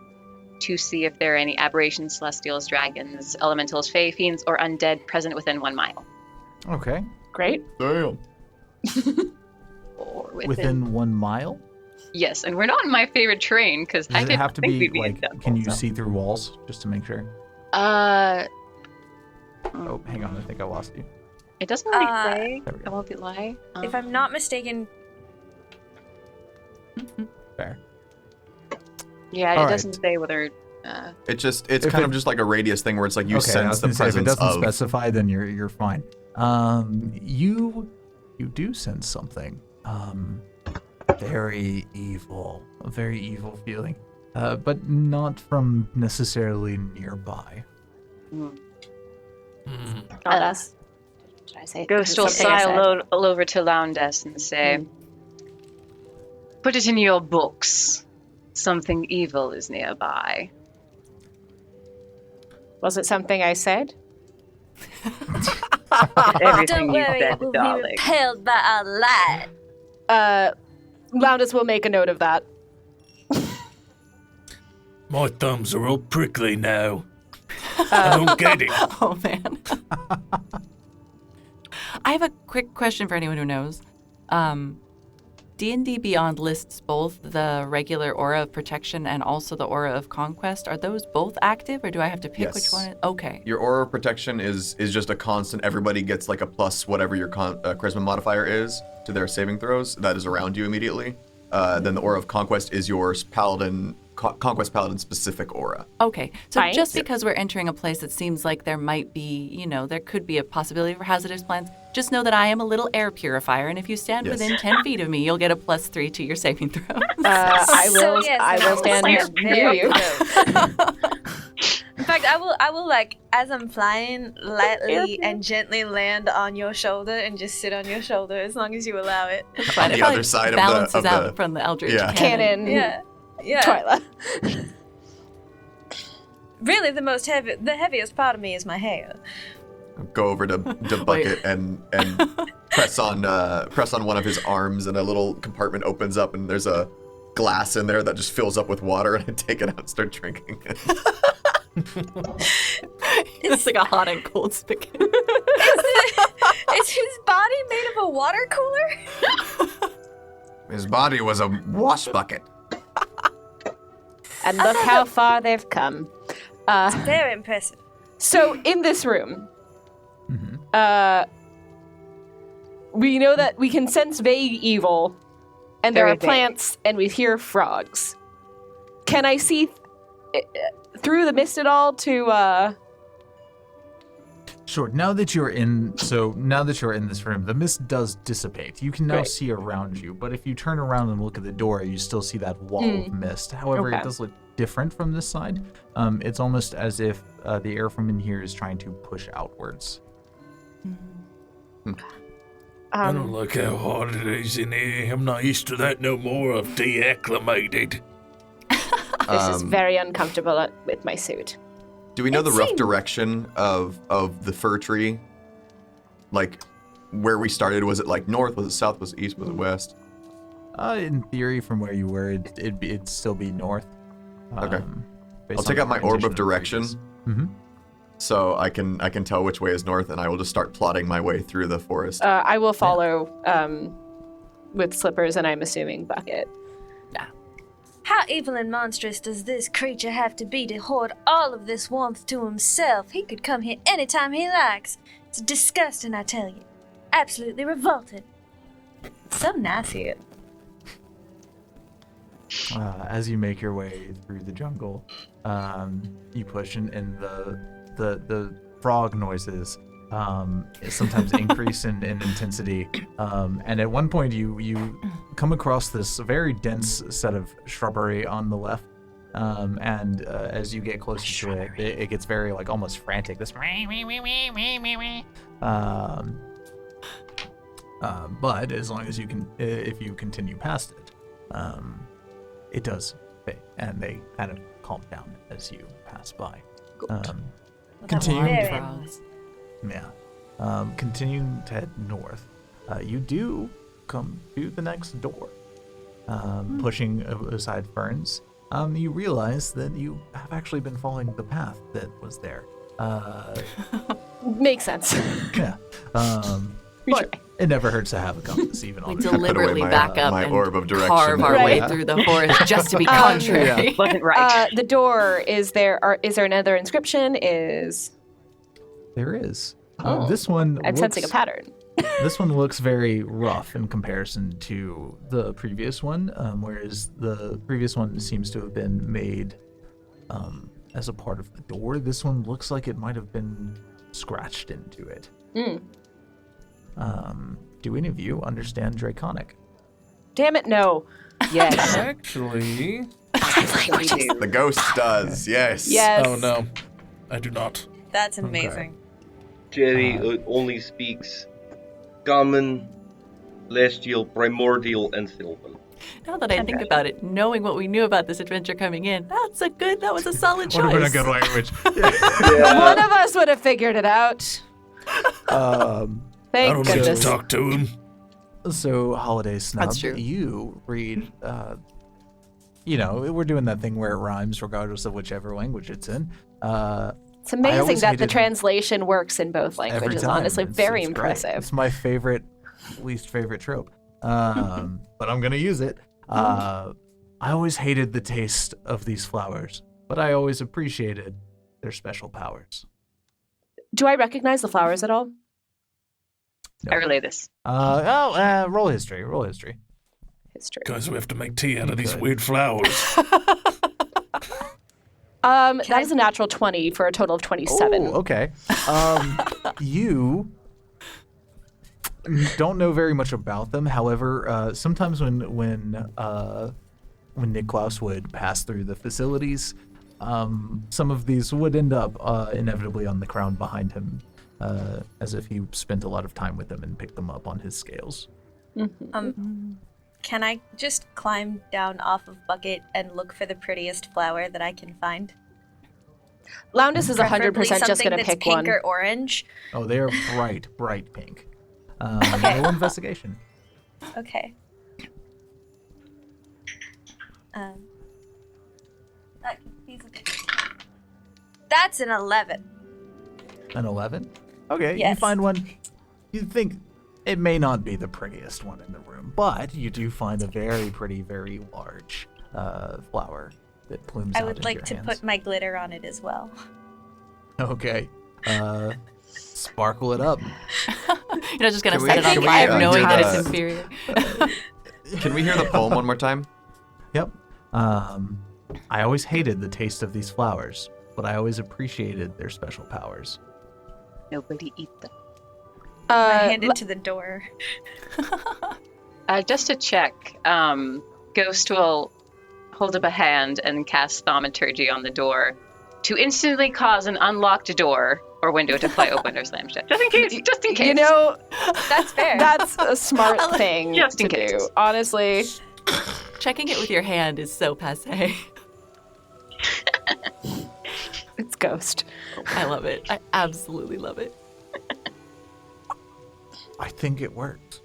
[SPEAKER 8] to see if there are any aberrations, celestials, dragons, elementals, fae, fiends, or undead present within 1 mile.
[SPEAKER 2] Okay.
[SPEAKER 3] Great.
[SPEAKER 9] Damn.
[SPEAKER 8] Or
[SPEAKER 2] Within 1 mile?
[SPEAKER 8] Yes, and we're not in my favorite terrain because I
[SPEAKER 2] Does it
[SPEAKER 8] didn't
[SPEAKER 2] have to
[SPEAKER 8] think
[SPEAKER 2] be
[SPEAKER 8] we'd be in
[SPEAKER 2] like?
[SPEAKER 8] jungle,
[SPEAKER 2] Can you
[SPEAKER 8] so.
[SPEAKER 2] see through walls just to make sure? Oh, hang on. I think I lost you.
[SPEAKER 8] It doesn't really say.
[SPEAKER 2] There we
[SPEAKER 8] I
[SPEAKER 2] go.
[SPEAKER 8] won't lie.
[SPEAKER 1] If I'm not mistaken,
[SPEAKER 2] Fair.
[SPEAKER 8] Yeah, it
[SPEAKER 2] All
[SPEAKER 8] doesn't say whether.
[SPEAKER 9] It's
[SPEAKER 2] If
[SPEAKER 9] kind
[SPEAKER 2] it-
[SPEAKER 9] of just like a radius thing where it's like you
[SPEAKER 2] Okay, I
[SPEAKER 9] sense
[SPEAKER 2] was
[SPEAKER 9] the
[SPEAKER 2] gonna say, if it
[SPEAKER 9] presence
[SPEAKER 2] doesn't
[SPEAKER 9] of.
[SPEAKER 2] specify, then you're fine. You do sense something. Very evil. A very evil feeling. But not from necessarily nearby.
[SPEAKER 3] Alas. Should I say it?
[SPEAKER 8] Ghost will
[SPEAKER 3] Something I
[SPEAKER 8] sigh
[SPEAKER 3] said.
[SPEAKER 8] over to Lowndes and say, "Put it in your books. Something evil is nearby."
[SPEAKER 3] Was it something I said?
[SPEAKER 8] Everything
[SPEAKER 1] don't
[SPEAKER 8] you
[SPEAKER 1] worry,
[SPEAKER 8] said,
[SPEAKER 1] we'll be
[SPEAKER 8] darling.
[SPEAKER 1] repelled by our light.
[SPEAKER 3] Loudest will make a note of that.
[SPEAKER 5] My thumbs are all prickly now. I don't get it.
[SPEAKER 7] Oh, man. I have a quick question for anyone who knows. D&D Beyond lists both the regular aura of protection and also the aura of conquest. Are those both active, or do I have to pick which one? Okay.
[SPEAKER 9] Your aura of protection is just a constant. Everybody gets like a plus whatever your charisma modifier is to their saving throws. That is around you immediately. Then the aura of conquest is your conquest paladin specific aura.
[SPEAKER 7] Okay. So
[SPEAKER 3] Fine.
[SPEAKER 7] just because we're entering a place that seems like there might be, there could be a possibility for hazardous plants, just know that I am a little air purifier, and if you stand
[SPEAKER 9] Yes.
[SPEAKER 7] within 10 feet of me, you'll get a +3 to your saving throws.
[SPEAKER 3] I will.
[SPEAKER 1] yes,
[SPEAKER 3] I will stand near you.
[SPEAKER 1] In fact, I will like, as I'm flying, lightly and gently land on your shoulder and just sit on your shoulder as long as you allow it.
[SPEAKER 7] Fine.
[SPEAKER 9] the
[SPEAKER 7] It
[SPEAKER 9] other
[SPEAKER 7] probably
[SPEAKER 9] side of
[SPEAKER 7] balances
[SPEAKER 9] the-
[SPEAKER 7] out from the Eldritch
[SPEAKER 9] Yeah.
[SPEAKER 3] Cannon.
[SPEAKER 1] Yeah. Yeah.
[SPEAKER 3] Twyla.
[SPEAKER 1] Really, the heaviest part of me is my hair.
[SPEAKER 9] Go over to Bucket and press on one of his arms, and a little compartment opens up, and there's a glass in there that just fills up with water, and I take it out and start drinking it.
[SPEAKER 7] It's like a hot and cold spigot.
[SPEAKER 1] Is his body made of a water cooler?
[SPEAKER 9] His body was a wash bucket.
[SPEAKER 3] And look how far they've come.
[SPEAKER 1] Very impressive.
[SPEAKER 3] So in this room, we know that we can sense vague evil, and there
[SPEAKER 8] Very
[SPEAKER 3] are
[SPEAKER 8] vague.
[SPEAKER 3] plants, and we hear frogs. Can I see through the mist at all to?
[SPEAKER 2] Sure. Now that you're in this room, the mist does dissipate. You can now
[SPEAKER 3] Right.
[SPEAKER 2] see around you, but if you turn around and look at the door, you still see that wall of mist. However,
[SPEAKER 3] Okay.
[SPEAKER 2] it does look different from this side. It's almost as if the air from in here is trying to push outwards.
[SPEAKER 5] I don't like how hot it is in here. I'm not used to that no more. I've deacclimated.
[SPEAKER 3] This is very uncomfortable with my suit.
[SPEAKER 9] Do we know the rough direction of the fir tree? Like, where we started, was it like north, was it south, was it east, was it west?
[SPEAKER 2] In theory, from where you were, it'd still be north.
[SPEAKER 9] Okay.
[SPEAKER 2] Based
[SPEAKER 9] I'll take
[SPEAKER 2] on
[SPEAKER 9] out my
[SPEAKER 2] the
[SPEAKER 9] orb
[SPEAKER 2] orientation
[SPEAKER 9] of direction,
[SPEAKER 2] previous.
[SPEAKER 9] so I can tell which way is north, and I will just start plodding my way through the forest.
[SPEAKER 3] I will follow with Slippers, and I'm assuming Bucket.
[SPEAKER 1] How evil and monstrous does this creature have to be to hoard all of this warmth to himself? He could come here anytime he likes. It's disgusting, I tell you. Absolutely revolting. So nice here.
[SPEAKER 2] As you make your way through the jungle, you push, and the frog noises sometimes increase in intensity. And at one point, you come across this very dense set of shrubbery on the left. And as you get closer to it, it gets very like almost frantic. This, but as long as you can, if you continue past it, it does fade, and they kind of calm down as you pass by. Continuing
[SPEAKER 1] Very
[SPEAKER 2] to,
[SPEAKER 7] Frogs.
[SPEAKER 2] continuing to head north, you do come to the next door. Pushing aside ferns, you realize that you have actually been following the path that was there.
[SPEAKER 3] Makes sense.
[SPEAKER 2] Yeah. But it never hurts to have a compass, even
[SPEAKER 7] We
[SPEAKER 2] on the
[SPEAKER 7] deliberately
[SPEAKER 9] my-
[SPEAKER 7] back up
[SPEAKER 9] my
[SPEAKER 7] and
[SPEAKER 9] orb of direction.
[SPEAKER 7] carve our way
[SPEAKER 3] Right.
[SPEAKER 7] through the forest just to be contrary.
[SPEAKER 8] Wasn't right.
[SPEAKER 3] The door, is there another inscription?
[SPEAKER 2] There is. This one.
[SPEAKER 3] I'm sensing a pattern.
[SPEAKER 2] This one looks very rough in comparison to the previous one, whereas the previous one seems to have been made as a part of the door. This one looks like it might have been scratched into it. Do any of you understand Draconic?
[SPEAKER 3] Damn it, no. Yes.
[SPEAKER 10] Actually,
[SPEAKER 8] We do.
[SPEAKER 9] The ghost does, yes.
[SPEAKER 3] Yes.
[SPEAKER 10] oh no, I do not.
[SPEAKER 1] That's amazing.
[SPEAKER 4] Jerry only speaks common, celestial, primordial, and sylvan.
[SPEAKER 7] Now that I think about it, knowing what we knew about this adventure coming in, that was a solid choice.
[SPEAKER 2] Would have been a good language.
[SPEAKER 3] One of us would have figured it out.
[SPEAKER 5] I
[SPEAKER 3] Thank
[SPEAKER 5] don't need to
[SPEAKER 3] goodness.
[SPEAKER 5] talk to him.
[SPEAKER 2] So, Holiday Snub,
[SPEAKER 7] That's true.
[SPEAKER 2] you read, we're doing that thing where it rhymes regardless of whichever language it's in.
[SPEAKER 3] It's amazing
[SPEAKER 2] always
[SPEAKER 3] that the
[SPEAKER 2] hated-
[SPEAKER 3] translation works in both
[SPEAKER 2] Every
[SPEAKER 3] languages,
[SPEAKER 2] time.
[SPEAKER 3] honestly. Very
[SPEAKER 2] It's great.
[SPEAKER 3] impressive.
[SPEAKER 2] It's my least favorite trope. But I'm going to use it. I always hated the taste of these flowers, but I always appreciated their special powers.
[SPEAKER 3] Do I recognize the flowers at all?
[SPEAKER 2] No.
[SPEAKER 8] I relay this.
[SPEAKER 2] Roll history.
[SPEAKER 3] History.
[SPEAKER 5] Guys, we have to make tea out of these
[SPEAKER 2] Good.
[SPEAKER 5] weird flowers.
[SPEAKER 3] That is a natural 20 for a total of 27.
[SPEAKER 2] Oh, okay. You don't know very much about them. However, sometimes when Niklaus would pass through the facilities, some of these would end up inevitably on the ground behind him, as if he spent a lot of time with them and picked them up on his scales.
[SPEAKER 1] Can I just climb down off of Bucket and look for the prettiest flower that I can find?
[SPEAKER 3] Loundus is 100%
[SPEAKER 1] Preferably
[SPEAKER 3] just
[SPEAKER 1] something
[SPEAKER 3] going to
[SPEAKER 1] that's
[SPEAKER 3] pick
[SPEAKER 1] pink
[SPEAKER 3] one.
[SPEAKER 1] or orange.
[SPEAKER 2] Oh, they are bright pink.
[SPEAKER 1] Okay.
[SPEAKER 2] Roll investigation.
[SPEAKER 1] Okay. That's an 11.
[SPEAKER 2] An 11? Okay, you
[SPEAKER 1] Yes.
[SPEAKER 2] find one. You think it may not be the prettiest one in the room, but you do find a very pretty, very large flower that plumes
[SPEAKER 1] I
[SPEAKER 2] out
[SPEAKER 1] would
[SPEAKER 2] into
[SPEAKER 1] like
[SPEAKER 2] your
[SPEAKER 1] to
[SPEAKER 2] hands.
[SPEAKER 1] put my glitter on it as well.
[SPEAKER 2] Okay. Sparkle it up.
[SPEAKER 7] You're not just gonna
[SPEAKER 9] Can we-
[SPEAKER 7] set it on
[SPEAKER 9] can we,
[SPEAKER 7] fire knowing that
[SPEAKER 9] do
[SPEAKER 7] it's inferior.
[SPEAKER 9] Can we hear the poem one more time?
[SPEAKER 2] Yep. I always hated the taste of these flowers, but I always appreciated their special powers.
[SPEAKER 8] Nobody eat them.
[SPEAKER 1] I hand it to the door.
[SPEAKER 8] Just to check, Ghost will hold up a hand and cast thaumaturgy on the door to instantly cause an unlocked door or window to fly open or slam shut. Just in case. Just in case.
[SPEAKER 3] You know,
[SPEAKER 1] That's fair.
[SPEAKER 3] that's a smart thing
[SPEAKER 8] Just in
[SPEAKER 3] to
[SPEAKER 8] case.
[SPEAKER 3] do. Honestly,
[SPEAKER 7] Checking it with your hand is so passé.
[SPEAKER 3] it's Ghost.
[SPEAKER 7] I love it. I absolutely love it.
[SPEAKER 2] I think it worked.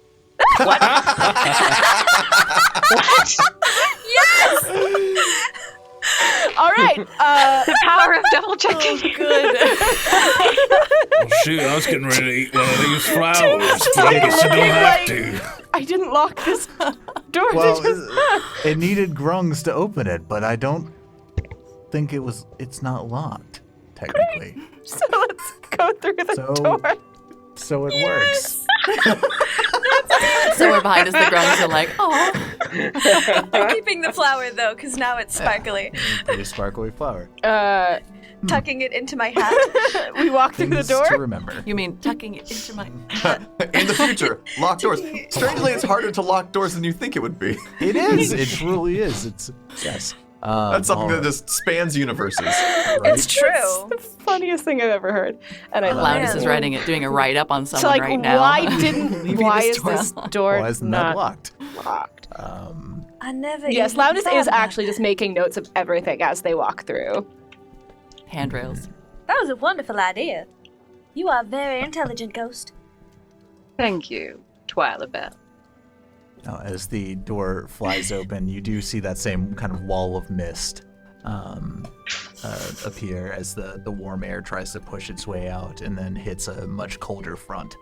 [SPEAKER 3] All right.
[SPEAKER 8] The power of double checking.
[SPEAKER 7] Good.
[SPEAKER 5] Oh, shoot, I was getting ready to eat one of these flowers, but I guess I don't have to.
[SPEAKER 3] I didn't lock this door.
[SPEAKER 2] Well,
[SPEAKER 3] to just...
[SPEAKER 2] it needed grungs to open it, but I don't think it's not locked, technically.
[SPEAKER 3] So let's go through the
[SPEAKER 2] So-
[SPEAKER 3] door.
[SPEAKER 2] So it works.
[SPEAKER 7] Somewhere behind us, the grunts are like, oh.
[SPEAKER 1] I'm keeping the flower though, because now it's sparkly.
[SPEAKER 2] Pretty sparkly flower.
[SPEAKER 1] Tucking it into my hat.
[SPEAKER 3] We walk through the
[SPEAKER 2] Things
[SPEAKER 3] door.
[SPEAKER 2] to remember.
[SPEAKER 7] You mean tucking it into my...
[SPEAKER 9] In the future, lock doors. Strangely, it's harder to lock doors than you think it would be.
[SPEAKER 2] It is. It truly is. It's yes.
[SPEAKER 9] That's something that just spans universes.
[SPEAKER 1] It's true.
[SPEAKER 3] It's the funniest thing I've ever heard, and I love
[SPEAKER 7] Loudest
[SPEAKER 3] it.
[SPEAKER 7] is writing it, doing a write-up on someone
[SPEAKER 3] So, like,
[SPEAKER 7] right now.
[SPEAKER 3] why didn't?
[SPEAKER 7] Leaving
[SPEAKER 3] Why
[SPEAKER 7] this
[SPEAKER 3] is
[SPEAKER 7] door
[SPEAKER 3] this
[SPEAKER 7] unlocked.
[SPEAKER 3] door
[SPEAKER 2] Why isn't that
[SPEAKER 3] not
[SPEAKER 2] locked?
[SPEAKER 3] locked?
[SPEAKER 1] I never.
[SPEAKER 3] Yes,
[SPEAKER 1] even
[SPEAKER 3] Loudest
[SPEAKER 1] thought
[SPEAKER 3] is
[SPEAKER 1] of that.
[SPEAKER 3] actually just making notes of everything as they walk through.
[SPEAKER 7] Handrails.
[SPEAKER 1] That was a wonderful idea. You are very intelligent, Ghost.
[SPEAKER 8] Thank you, Twyla Bell.
[SPEAKER 2] Now, as the door flies open, you do see that same kind of wall of mist appear as the warm air tries to push its way out and then hits a much colder front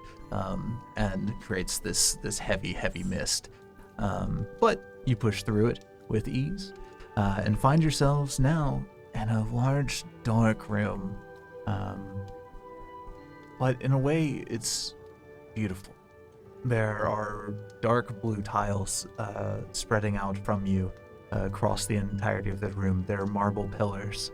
[SPEAKER 2] and creates this heavy mist. But you push through it with ease and find yourselves now in a large, dark room. But in a way, it's beautiful. There are dark blue tiles spreading out from you across the entirety of the room. There are marble pillars.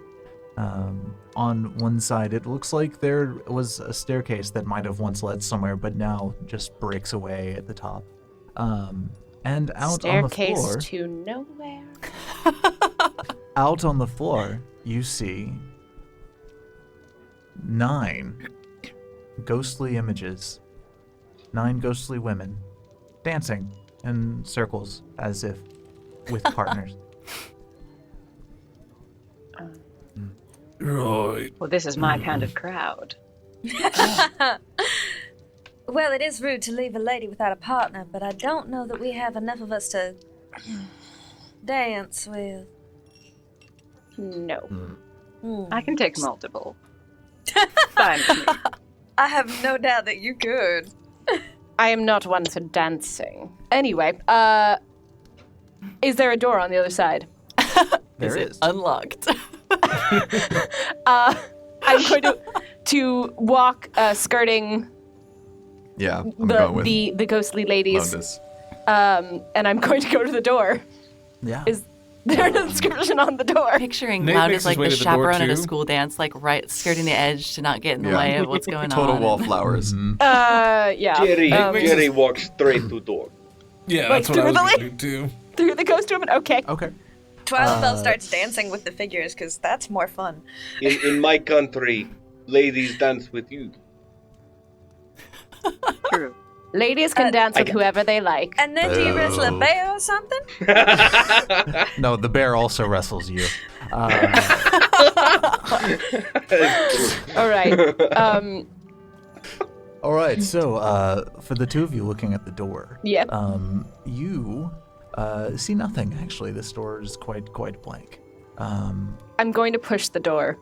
[SPEAKER 2] On one side, it looks like there was a staircase that might have once led somewhere, but now just breaks away at the top. And out
[SPEAKER 3] Staircase
[SPEAKER 2] on the floor,
[SPEAKER 3] to nowhere.
[SPEAKER 2] out on the floor, you see 9 ghostly images. 9 ghostly women dancing in circles as if with partners.
[SPEAKER 5] Right.
[SPEAKER 8] Well, this is my kind of crowd.
[SPEAKER 1] Well, it is rude to leave a lady without a partner, but I don't know that we have enough of us to dance with.
[SPEAKER 3] No.
[SPEAKER 8] I can take multiple. Fine with me.
[SPEAKER 1] I have no doubt that you could.
[SPEAKER 3] I am not one for dancing. Anyway, is there a door on the other side?
[SPEAKER 2] There is.
[SPEAKER 7] Unlocked.
[SPEAKER 3] I'm going to walk, skirting
[SPEAKER 9] Yeah, I'm going with
[SPEAKER 3] the ghostly ladies,
[SPEAKER 9] Lotus.
[SPEAKER 3] and I'm going to go to the door.
[SPEAKER 2] Yeah.
[SPEAKER 3] Is there an inscription on the door?
[SPEAKER 7] Picturing
[SPEAKER 10] Nate
[SPEAKER 7] Loud
[SPEAKER 10] makes
[SPEAKER 7] as like
[SPEAKER 10] his way
[SPEAKER 7] the
[SPEAKER 10] to the door,
[SPEAKER 7] chaperone at a
[SPEAKER 10] too.
[SPEAKER 7] school dance, like right skirting the edge to not get in the
[SPEAKER 9] Yeah.
[SPEAKER 7] way of what's going
[SPEAKER 9] Total
[SPEAKER 7] on.
[SPEAKER 9] wallflowers.
[SPEAKER 3] Yeah.
[SPEAKER 4] Jerry walks straight to door.
[SPEAKER 10] Yeah,
[SPEAKER 3] Like,
[SPEAKER 10] that's what I was
[SPEAKER 3] through
[SPEAKER 10] going to do too.
[SPEAKER 3] Through the ghost woman? Okay.
[SPEAKER 2] Okay.
[SPEAKER 1] Twilight Bell starts dancing with the figures because that's more fun.
[SPEAKER 4] In my country, ladies dance with you.
[SPEAKER 8] True.
[SPEAKER 3] Ladies can dance with whoever they like.
[SPEAKER 1] And then do you wrestle a bear or something?
[SPEAKER 2] No, the bear also wrestles you.
[SPEAKER 3] All right.
[SPEAKER 2] All right. So, for the two of you looking at the door,
[SPEAKER 3] Yep.
[SPEAKER 2] you see nothing. Actually, this door is quite blank.
[SPEAKER 3] I'm going to push the door.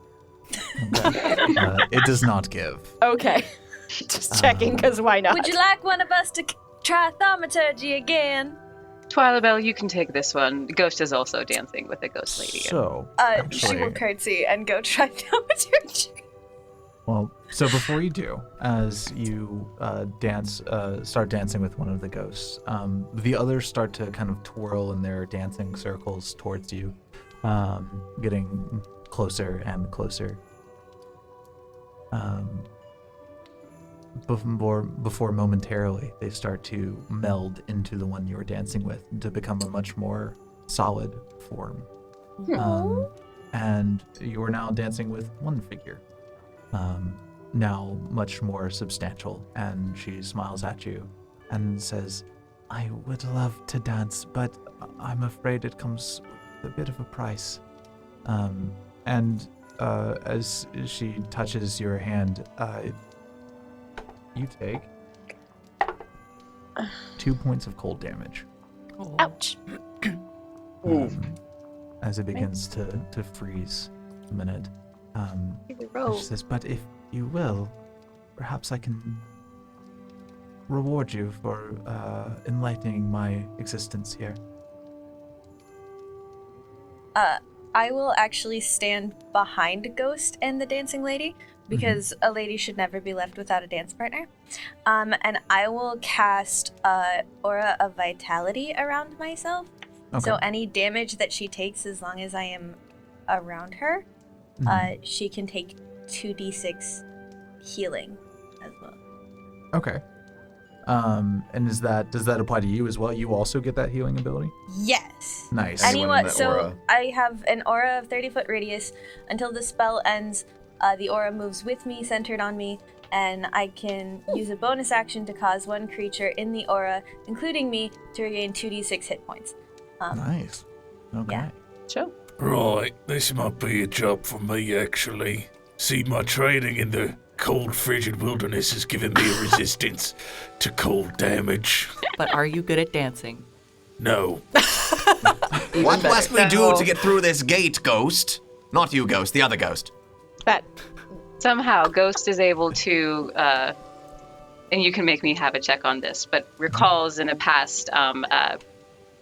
[SPEAKER 2] Okay. It does not give.
[SPEAKER 3] Okay. Just checking, because why not?
[SPEAKER 1] Would you like one of us to try thaumaturgy again?
[SPEAKER 8] Twilight Bell, you can take this one. Ghost is also dancing with the ghost lady.
[SPEAKER 2] So,
[SPEAKER 1] She will
[SPEAKER 2] actually,
[SPEAKER 1] curtsy and go try thaumaturgy.
[SPEAKER 2] well, so before you do, as you start dancing with one of the ghosts, the others start to kind of twirl in their dancing circles towards you, getting closer and closer. Before momentarily they start to meld into the one you were dancing with to become a much more solid form. And you are now dancing with one figure, now much more substantial, and she smiles at you and says, "I would love to dance, but I'm afraid it comes with a bit of a price." And as she touches your hand, you take 2 points of cold damage.
[SPEAKER 3] Ouch.
[SPEAKER 2] As it begins to freeze a minute. And she says, "But if you will, perhaps I can reward you for enlightening my existence here."
[SPEAKER 1] I will actually stand behind Ghost and the dancing lady because a lady should never be left without a dance partner. And I will cast Aura of Vitality around myself.
[SPEAKER 2] Okay.
[SPEAKER 1] So any damage that she takes, as long as I am around her, she can take 2d6 healing as well.
[SPEAKER 2] Okay. And does that apply to you as well? You also get that healing ability?
[SPEAKER 1] Yes.
[SPEAKER 2] Nice.
[SPEAKER 9] Anyone in that
[SPEAKER 1] So
[SPEAKER 9] aura.
[SPEAKER 1] I have an aura of 30-foot radius. Until the spell ends, the aura moves with me, centered on me, and I can use a bonus action to cause one creature in the aura, including me, to regain 2d6 hit points.
[SPEAKER 2] Nice. Okay.
[SPEAKER 1] Yeah.
[SPEAKER 3] Sure.
[SPEAKER 5] Right, this might be a job for me, actually. See, my training in the cold, frigid wilderness has given me a resistance to cold damage.
[SPEAKER 7] But are you good at dancing?
[SPEAKER 5] No.
[SPEAKER 6] What must we do to get through this gate, Ghost? Not you, Ghost, the other Ghost.
[SPEAKER 3] That
[SPEAKER 8] Somehow, Ghost is able to, and you can make me have a check on this, but recalls in a past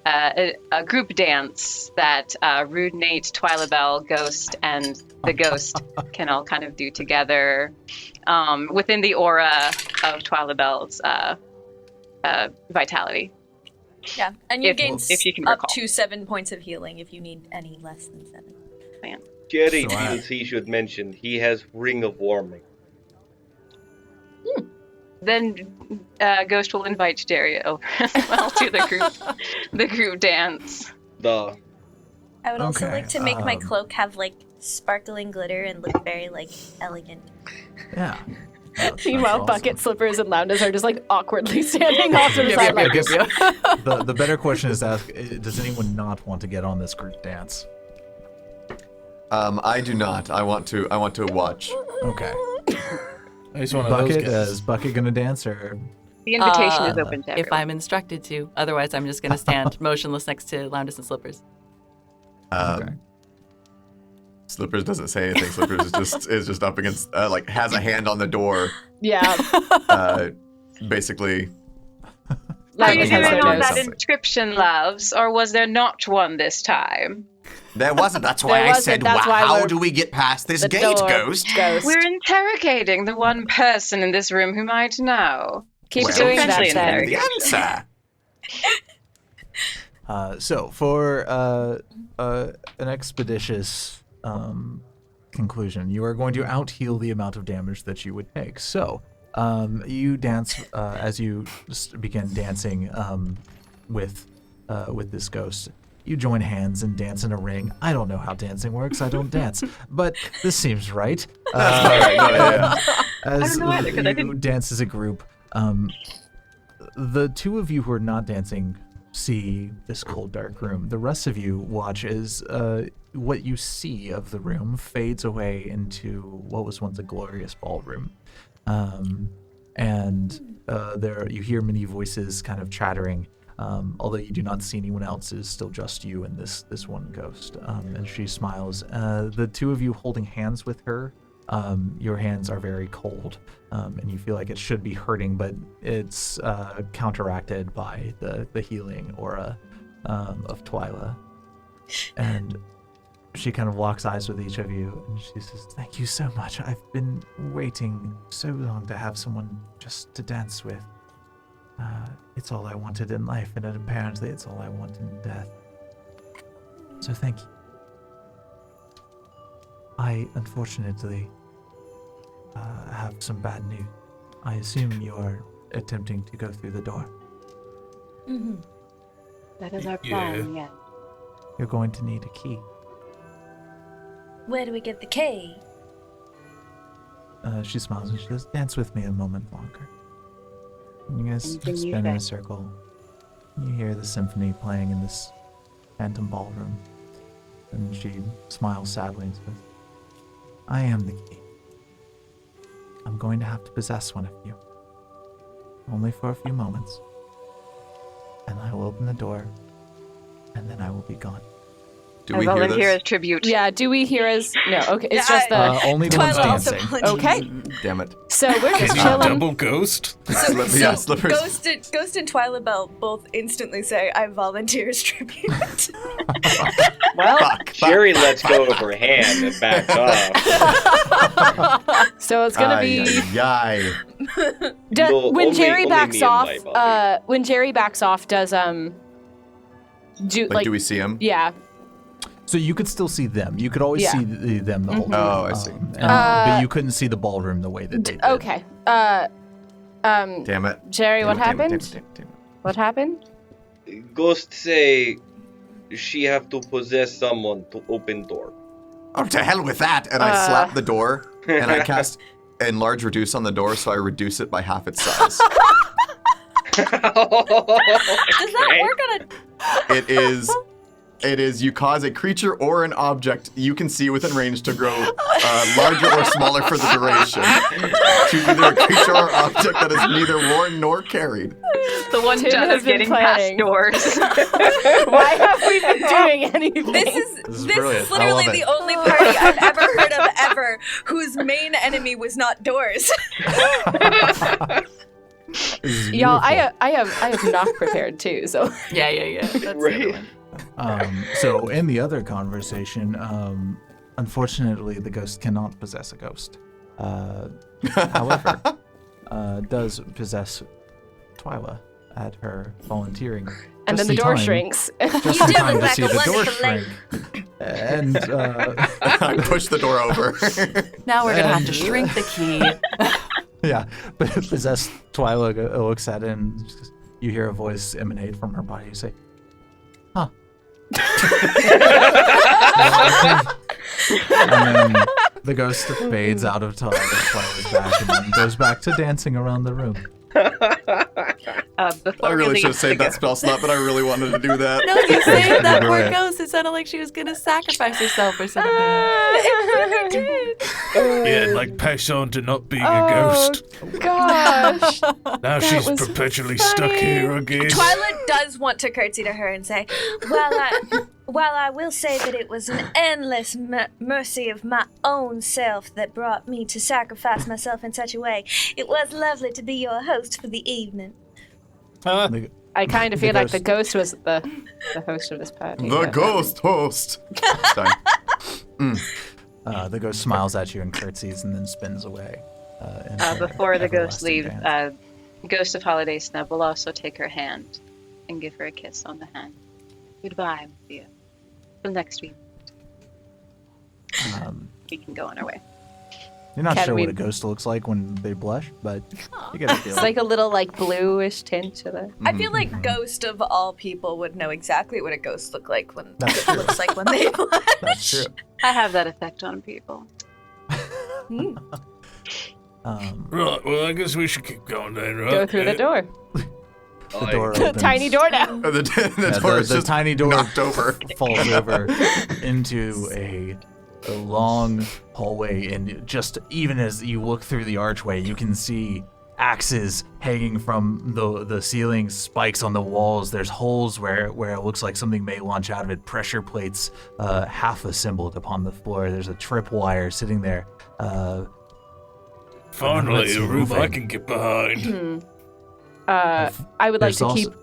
[SPEAKER 8] a group dance that Rude Nate, Twilight Bell, Ghost, and the Ghost can all kind of do together within the aura of Twilight Bell's vitality.
[SPEAKER 1] Yeah, and you
[SPEAKER 8] If-
[SPEAKER 1] gain
[SPEAKER 8] if you can
[SPEAKER 1] up
[SPEAKER 8] recall.
[SPEAKER 1] to 7 points of healing if you need any less than 7.
[SPEAKER 4] Jerry
[SPEAKER 2] So I-
[SPEAKER 4] feels he should mention he has Ring of Warming.
[SPEAKER 8] Then Ghost will invite Jerry over as well to the group dance.
[SPEAKER 4] The
[SPEAKER 1] I would also
[SPEAKER 2] Okay,
[SPEAKER 1] like to make my cloak have like sparkling glitter and look very like elegant.
[SPEAKER 2] Yeah.
[SPEAKER 3] meanwhile, Bucket, Slippers, and Loudness are just like awkwardly standing off to the side.
[SPEAKER 2] I
[SPEAKER 3] Like,
[SPEAKER 2] guess the better question is to ask, does anyone not want to get on this group dance?
[SPEAKER 9] I do not. I want to watch.
[SPEAKER 2] Okay.
[SPEAKER 10] He's one of those
[SPEAKER 2] Bucket,
[SPEAKER 10] guys.
[SPEAKER 2] is Bucket gonna dance or?
[SPEAKER 8] The invitation is open to everyone.
[SPEAKER 7] If I'm instructed to. Otherwise, I'm just going to stand motionless next to Loundus and Slippers.
[SPEAKER 2] Okay.
[SPEAKER 9] Slippers doesn't say anything. Slippers is just up against, like, has a hand on the door.
[SPEAKER 3] Yeah.
[SPEAKER 9] Basically.
[SPEAKER 8] Are
[SPEAKER 3] Like
[SPEAKER 8] you
[SPEAKER 3] it has
[SPEAKER 8] doing
[SPEAKER 3] no
[SPEAKER 8] all
[SPEAKER 3] nose.
[SPEAKER 8] that inscription, loves, or was there not one this time?
[SPEAKER 6] There wasn't. That's why
[SPEAKER 3] There
[SPEAKER 6] I
[SPEAKER 3] wasn't,
[SPEAKER 6] said,
[SPEAKER 3] that's why
[SPEAKER 6] how
[SPEAKER 3] we're-
[SPEAKER 6] do we get past this
[SPEAKER 3] The
[SPEAKER 6] gate,
[SPEAKER 3] door.
[SPEAKER 6] Ghost?
[SPEAKER 8] We're interrogating the one person in this room who might know.
[SPEAKER 3] Keep
[SPEAKER 6] Well,
[SPEAKER 3] doing that,
[SPEAKER 8] friendly
[SPEAKER 3] then.
[SPEAKER 6] The answer.
[SPEAKER 2] So for an expeditious conclusion, you are going to out-heal the amount of damage that you would take. So you dance as you begin dancing with this ghost. You join hands and dance in a ring. I don't know how dancing works. I don't dance, but this seems right. As
[SPEAKER 8] know either, 'cause I
[SPEAKER 2] you
[SPEAKER 8] didn't.
[SPEAKER 2] dance as a group, the two of you who are not dancing see this cold, dark room. The rest of you watch as what you see of the room fades away into what was once a glorious ballroom. And there you hear many voices kind of chattering, although you do not see anyone else. It is still just you and this one ghost. And she smiles. The two of you holding hands with her, your hands are very cold, and you feel like it should be hurting, but it's counteracted by the healing aura of Twyla. And she kind of locks eyes with each of you, and she says, "Thank you so much. I've been waiting so long to have someone just to dance with. It's all I wanted in life, and apparently it's all I want in death. So thank you. I, unfortunately, have some bad news. I assume you are attempting to go through the door.
[SPEAKER 8] That is our
[SPEAKER 10] plan,
[SPEAKER 8] yeah.
[SPEAKER 2] You're going to need a key."
[SPEAKER 1] Where do we get the key?
[SPEAKER 2] She smiles and she says, "Dance with me a moment longer." And you guys
[SPEAKER 8] Anything you
[SPEAKER 2] spin in a
[SPEAKER 8] say.
[SPEAKER 2] circle. You hear the symphony playing in this phantom ballroom. And she smiles sadly and says, "I am the key. I'm going to have to possess one of you. Only for a few moments. And I will open the door, and then I will be gone."
[SPEAKER 9] Do
[SPEAKER 8] I
[SPEAKER 9] we hear
[SPEAKER 8] volunteer
[SPEAKER 9] this?
[SPEAKER 8] as tribute.
[SPEAKER 3] Yeah, do we hear as... No, okay, it's
[SPEAKER 1] Yeah,
[SPEAKER 3] just the...
[SPEAKER 2] Only the ones
[SPEAKER 1] Twyla also
[SPEAKER 2] dancing.
[SPEAKER 1] volunteered.
[SPEAKER 3] Okay,
[SPEAKER 9] Damn it.
[SPEAKER 3] so we're just
[SPEAKER 10] Can you
[SPEAKER 3] chilling.
[SPEAKER 10] double ghost?
[SPEAKER 9] Yeah, Slippers.
[SPEAKER 1] Ghost and Twyla Bell both instantly say, "I volunteer as tribute."
[SPEAKER 3] Well,
[SPEAKER 9] Fuck.
[SPEAKER 4] Jerry lets go of her hand and backs off.
[SPEAKER 3] so it's gonna be...
[SPEAKER 9] Yay.
[SPEAKER 4] No,
[SPEAKER 3] when
[SPEAKER 4] only-
[SPEAKER 3] Jerry
[SPEAKER 4] only
[SPEAKER 3] backs
[SPEAKER 4] me and
[SPEAKER 3] off,
[SPEAKER 4] my body.
[SPEAKER 3] when Jerry backs off, does
[SPEAKER 9] Like, do we see him?
[SPEAKER 3] Yeah.
[SPEAKER 2] So you could still see them. You could always
[SPEAKER 3] Yeah.
[SPEAKER 2] see them the whole time.
[SPEAKER 9] Oh, I see.
[SPEAKER 2] But you couldn't see the ballroom the way that they did.
[SPEAKER 3] Okay.
[SPEAKER 9] Damn it.
[SPEAKER 3] Jerry,
[SPEAKER 9] Damn
[SPEAKER 3] what
[SPEAKER 9] it, damn it,
[SPEAKER 3] happened?
[SPEAKER 9] damn it, damn it.
[SPEAKER 3] What happened?
[SPEAKER 4] Ghost say she have to possess someone to open door.
[SPEAKER 6] Oh, to hell with that.
[SPEAKER 9] And I slap the door, and I cast Enlarge Reduce on the door, so I reduce it by half its size.
[SPEAKER 1] Does that work on a...
[SPEAKER 9] It is you cause a creature or an object you can see within range to grow larger or smaller for the duration. To either a creature or object that is neither worn nor carried.
[SPEAKER 8] The one
[SPEAKER 3] Tim
[SPEAKER 8] done
[SPEAKER 3] has
[SPEAKER 8] of
[SPEAKER 3] been
[SPEAKER 8] getting
[SPEAKER 3] planning.
[SPEAKER 8] past doors.
[SPEAKER 3] Why have we been doing anything?
[SPEAKER 1] This
[SPEAKER 2] is
[SPEAKER 1] is
[SPEAKER 2] brilliant. I
[SPEAKER 1] literally
[SPEAKER 2] love it.
[SPEAKER 1] the only party I've ever heard of ever whose main enemy was not doors.
[SPEAKER 2] This is
[SPEAKER 3] Y'all,
[SPEAKER 2] beautiful.
[SPEAKER 3] I have knock prepared too, so...
[SPEAKER 7] Yeah. That's the other
[SPEAKER 4] Right.
[SPEAKER 7] one.
[SPEAKER 2] So in the other conversation, unfortunately, the ghost cannot possess a ghost. However, does possess Twyla at her volunteering.
[SPEAKER 3] And then
[SPEAKER 2] just
[SPEAKER 3] the
[SPEAKER 2] in
[SPEAKER 3] door
[SPEAKER 2] time-
[SPEAKER 3] shrinks.
[SPEAKER 2] Just
[SPEAKER 1] You
[SPEAKER 2] in
[SPEAKER 1] do
[SPEAKER 2] time
[SPEAKER 1] look
[SPEAKER 2] to
[SPEAKER 1] like
[SPEAKER 2] see
[SPEAKER 1] a
[SPEAKER 2] the door
[SPEAKER 1] wonderful
[SPEAKER 2] shrink. And
[SPEAKER 9] I push the door over.
[SPEAKER 7] Now we're going to have to
[SPEAKER 2] And-
[SPEAKER 7] shrink the key.
[SPEAKER 2] yeah, but possessed Twyla looks at it and just, you hear a voice emanate from her body. You say, "Huh." And then the ghost fades out of Twyla's back and then goes back to dancing around the room.
[SPEAKER 8] Before
[SPEAKER 9] I really
[SPEAKER 8] we
[SPEAKER 9] should have saved that spell slot, but I really wanted to do that.
[SPEAKER 7] No, you saved that poor
[SPEAKER 2] Brilliant.
[SPEAKER 7] ghost. It sounded like she was going to sacrifice herself or something.
[SPEAKER 1] It really did.
[SPEAKER 5] Yeah, like pass on to not being a ghost.
[SPEAKER 3] Gosh.
[SPEAKER 5] Now she's
[SPEAKER 3] was
[SPEAKER 5] perpetually stuck here, I guess.
[SPEAKER 1] Twyla does want to curtsy to her and say, While I will say that it was an endless mercy of my own self that brought me to sacrifice myself in such a way, it was lovely to be your host for the evening.
[SPEAKER 3] I kind of feel like the ghost was the host of this party.
[SPEAKER 9] The ghost host. Sorry.
[SPEAKER 2] The ghost smiles at you and curtsies and then spins away.
[SPEAKER 8] Before the ghost leaves,
[SPEAKER 2] dance.
[SPEAKER 8] Ghost of Holiday Snub will also take her hand and give her a kiss on the hand. Goodbye, dear. Till next week. We can go on our way.
[SPEAKER 2] You're not
[SPEAKER 3] Can
[SPEAKER 2] sure
[SPEAKER 3] we-
[SPEAKER 2] what a ghost looks like when they blush, but you get a feel.
[SPEAKER 3] It's like a little bluish tint to the.
[SPEAKER 1] I feel like Ghost of all people would know exactly what a ghost looks like when
[SPEAKER 2] That's true.
[SPEAKER 1] looks like when they blush.
[SPEAKER 2] That's true.
[SPEAKER 8] I have that effect on people.
[SPEAKER 5] Right, well, I guess we should keep going then, right?
[SPEAKER 3] Go through the door.
[SPEAKER 2] The door opens.
[SPEAKER 3] Tiny door now.
[SPEAKER 9] The door is
[SPEAKER 2] the
[SPEAKER 9] just
[SPEAKER 2] tiny door
[SPEAKER 9] knocked over.
[SPEAKER 2] falls over into a long hallway, and just even as you look through the archway, you can see axes hanging from the ceiling, spikes on the walls. There's holes where it looks like something may launch out of it. Pressure plates half assembled upon the floor. There's a tripwire sitting there.
[SPEAKER 5] Finally,
[SPEAKER 2] It's
[SPEAKER 5] a room I
[SPEAKER 2] moving.
[SPEAKER 5] can get behind.
[SPEAKER 3] I would like
[SPEAKER 2] There's
[SPEAKER 3] to
[SPEAKER 2] also-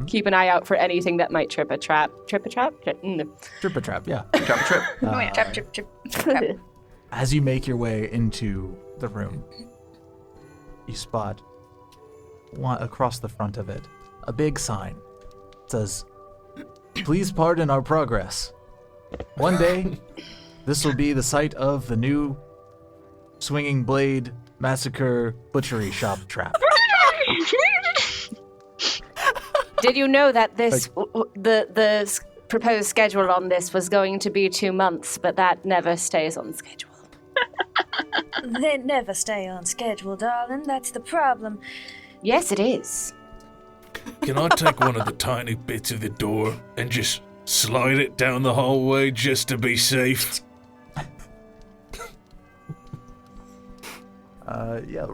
[SPEAKER 3] keep an eye out for anything that might trip a trap. Trip a trap?
[SPEAKER 2] Trip a trap, yeah.
[SPEAKER 9] Trap trip.
[SPEAKER 1] Trap, trip, trip, trap.
[SPEAKER 2] As you make your way into the room, you spot across the front of it a big sign. It says, "Please pardon our progress. One day, this will be the site of the new Swinging Blade Massacre Butchery Shop trap."
[SPEAKER 3] Did you know that this the proposed schedule on this was going to be 2 months, but that never stays on schedule?
[SPEAKER 1] They never stay on schedule, darling. That's the problem.
[SPEAKER 3] Yes, it is.
[SPEAKER 5] Can I take one of the tiny bits of the door and just slide it down the hallway just to be safe?
[SPEAKER 2] Yeah,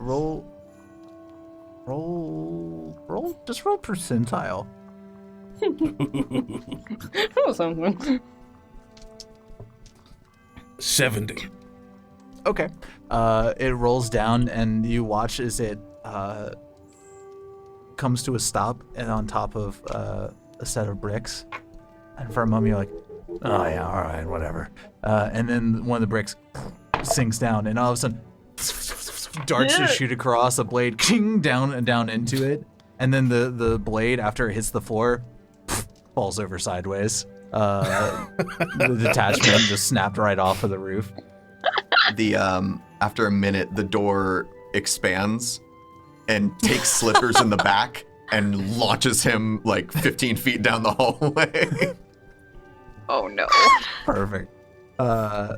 [SPEAKER 2] just roll percentile.
[SPEAKER 3] Oh, something.
[SPEAKER 5] 70.
[SPEAKER 2] Okay. It rolls down, and you watch as it comes to a stop and on top of a set of bricks. And for a moment, you're like, "Oh yeah, all right, whatever." And then one of the bricks sinks down, and all of a sudden, darts just shoot across, a blade king down and down into it, and then the blade, after it hits the floor, falls over sideways. The detachment just snapped right off of the roof.
[SPEAKER 9] After a minute, the door expands and takes Slippers in the back and launches him like 15 feet down the hallway.
[SPEAKER 8] Oh no.
[SPEAKER 2] Perfect. Okay.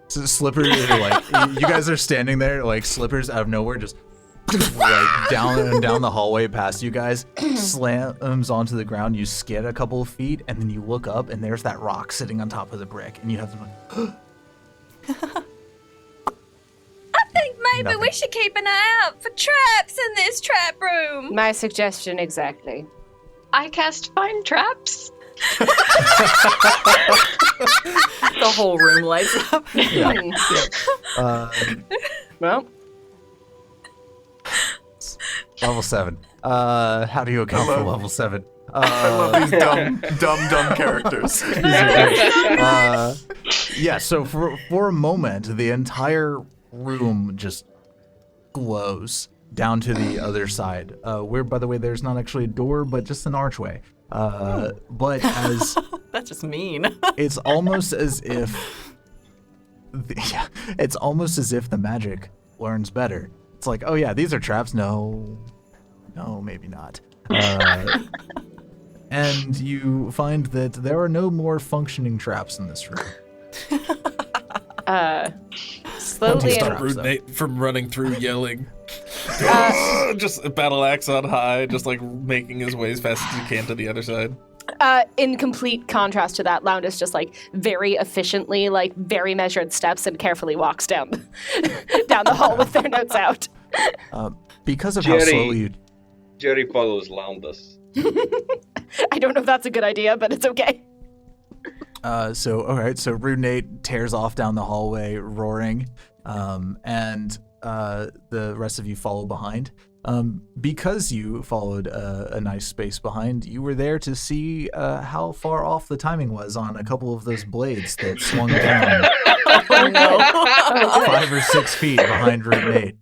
[SPEAKER 2] So Slippers are like, you guys are standing there, like Slippers out of nowhere just like down the hallway past you guys, slams onto the ground. You skid a couple of feet, and then you look up, and there's that rock sitting on top of the brick, and you have to.
[SPEAKER 1] I think maybe
[SPEAKER 2] Nothing.
[SPEAKER 1] we should keep an eye out for traps in this trap room.
[SPEAKER 3] My suggestion exactly.
[SPEAKER 8] I cast Find Traps.
[SPEAKER 7] The whole room lights up.
[SPEAKER 3] Well,
[SPEAKER 2] Level 7. How do you account for level 7?
[SPEAKER 9] I love these dumb characters.
[SPEAKER 2] Yeah, so for a moment, the entire room just glows down to the other side. Where, by the way, there's not actually a door, but just an archway. But as
[SPEAKER 7] That's just mean.
[SPEAKER 2] it's almost as if it's almost as if the magic learns better. It's like, oh yeah, these are traps. No, maybe not. And you find that there are no more functioning traps in this room.
[SPEAKER 3] slowly
[SPEAKER 2] Start
[SPEAKER 3] and
[SPEAKER 2] Traps, though.
[SPEAKER 5] Nate from running through yelling. Just a battle axe on high, just like making his way as fast as he can to the other side.
[SPEAKER 3] In complete contrast to that, Loundus just like very efficiently, like very measured steps and carefully walks down down the hall with their notes out.
[SPEAKER 2] Because of how slowly you...
[SPEAKER 4] Jerry follows Loundus.
[SPEAKER 3] I don't know if that's a good idea, but it's okay.
[SPEAKER 2] So Rude Nate tears off down the hallway, roaring, and the rest of you follow behind. Because you followed a nice space behind, you were there to see how far off the timing was on a couple of those blades that swung down 5 or 6 feet behind Rude Nate.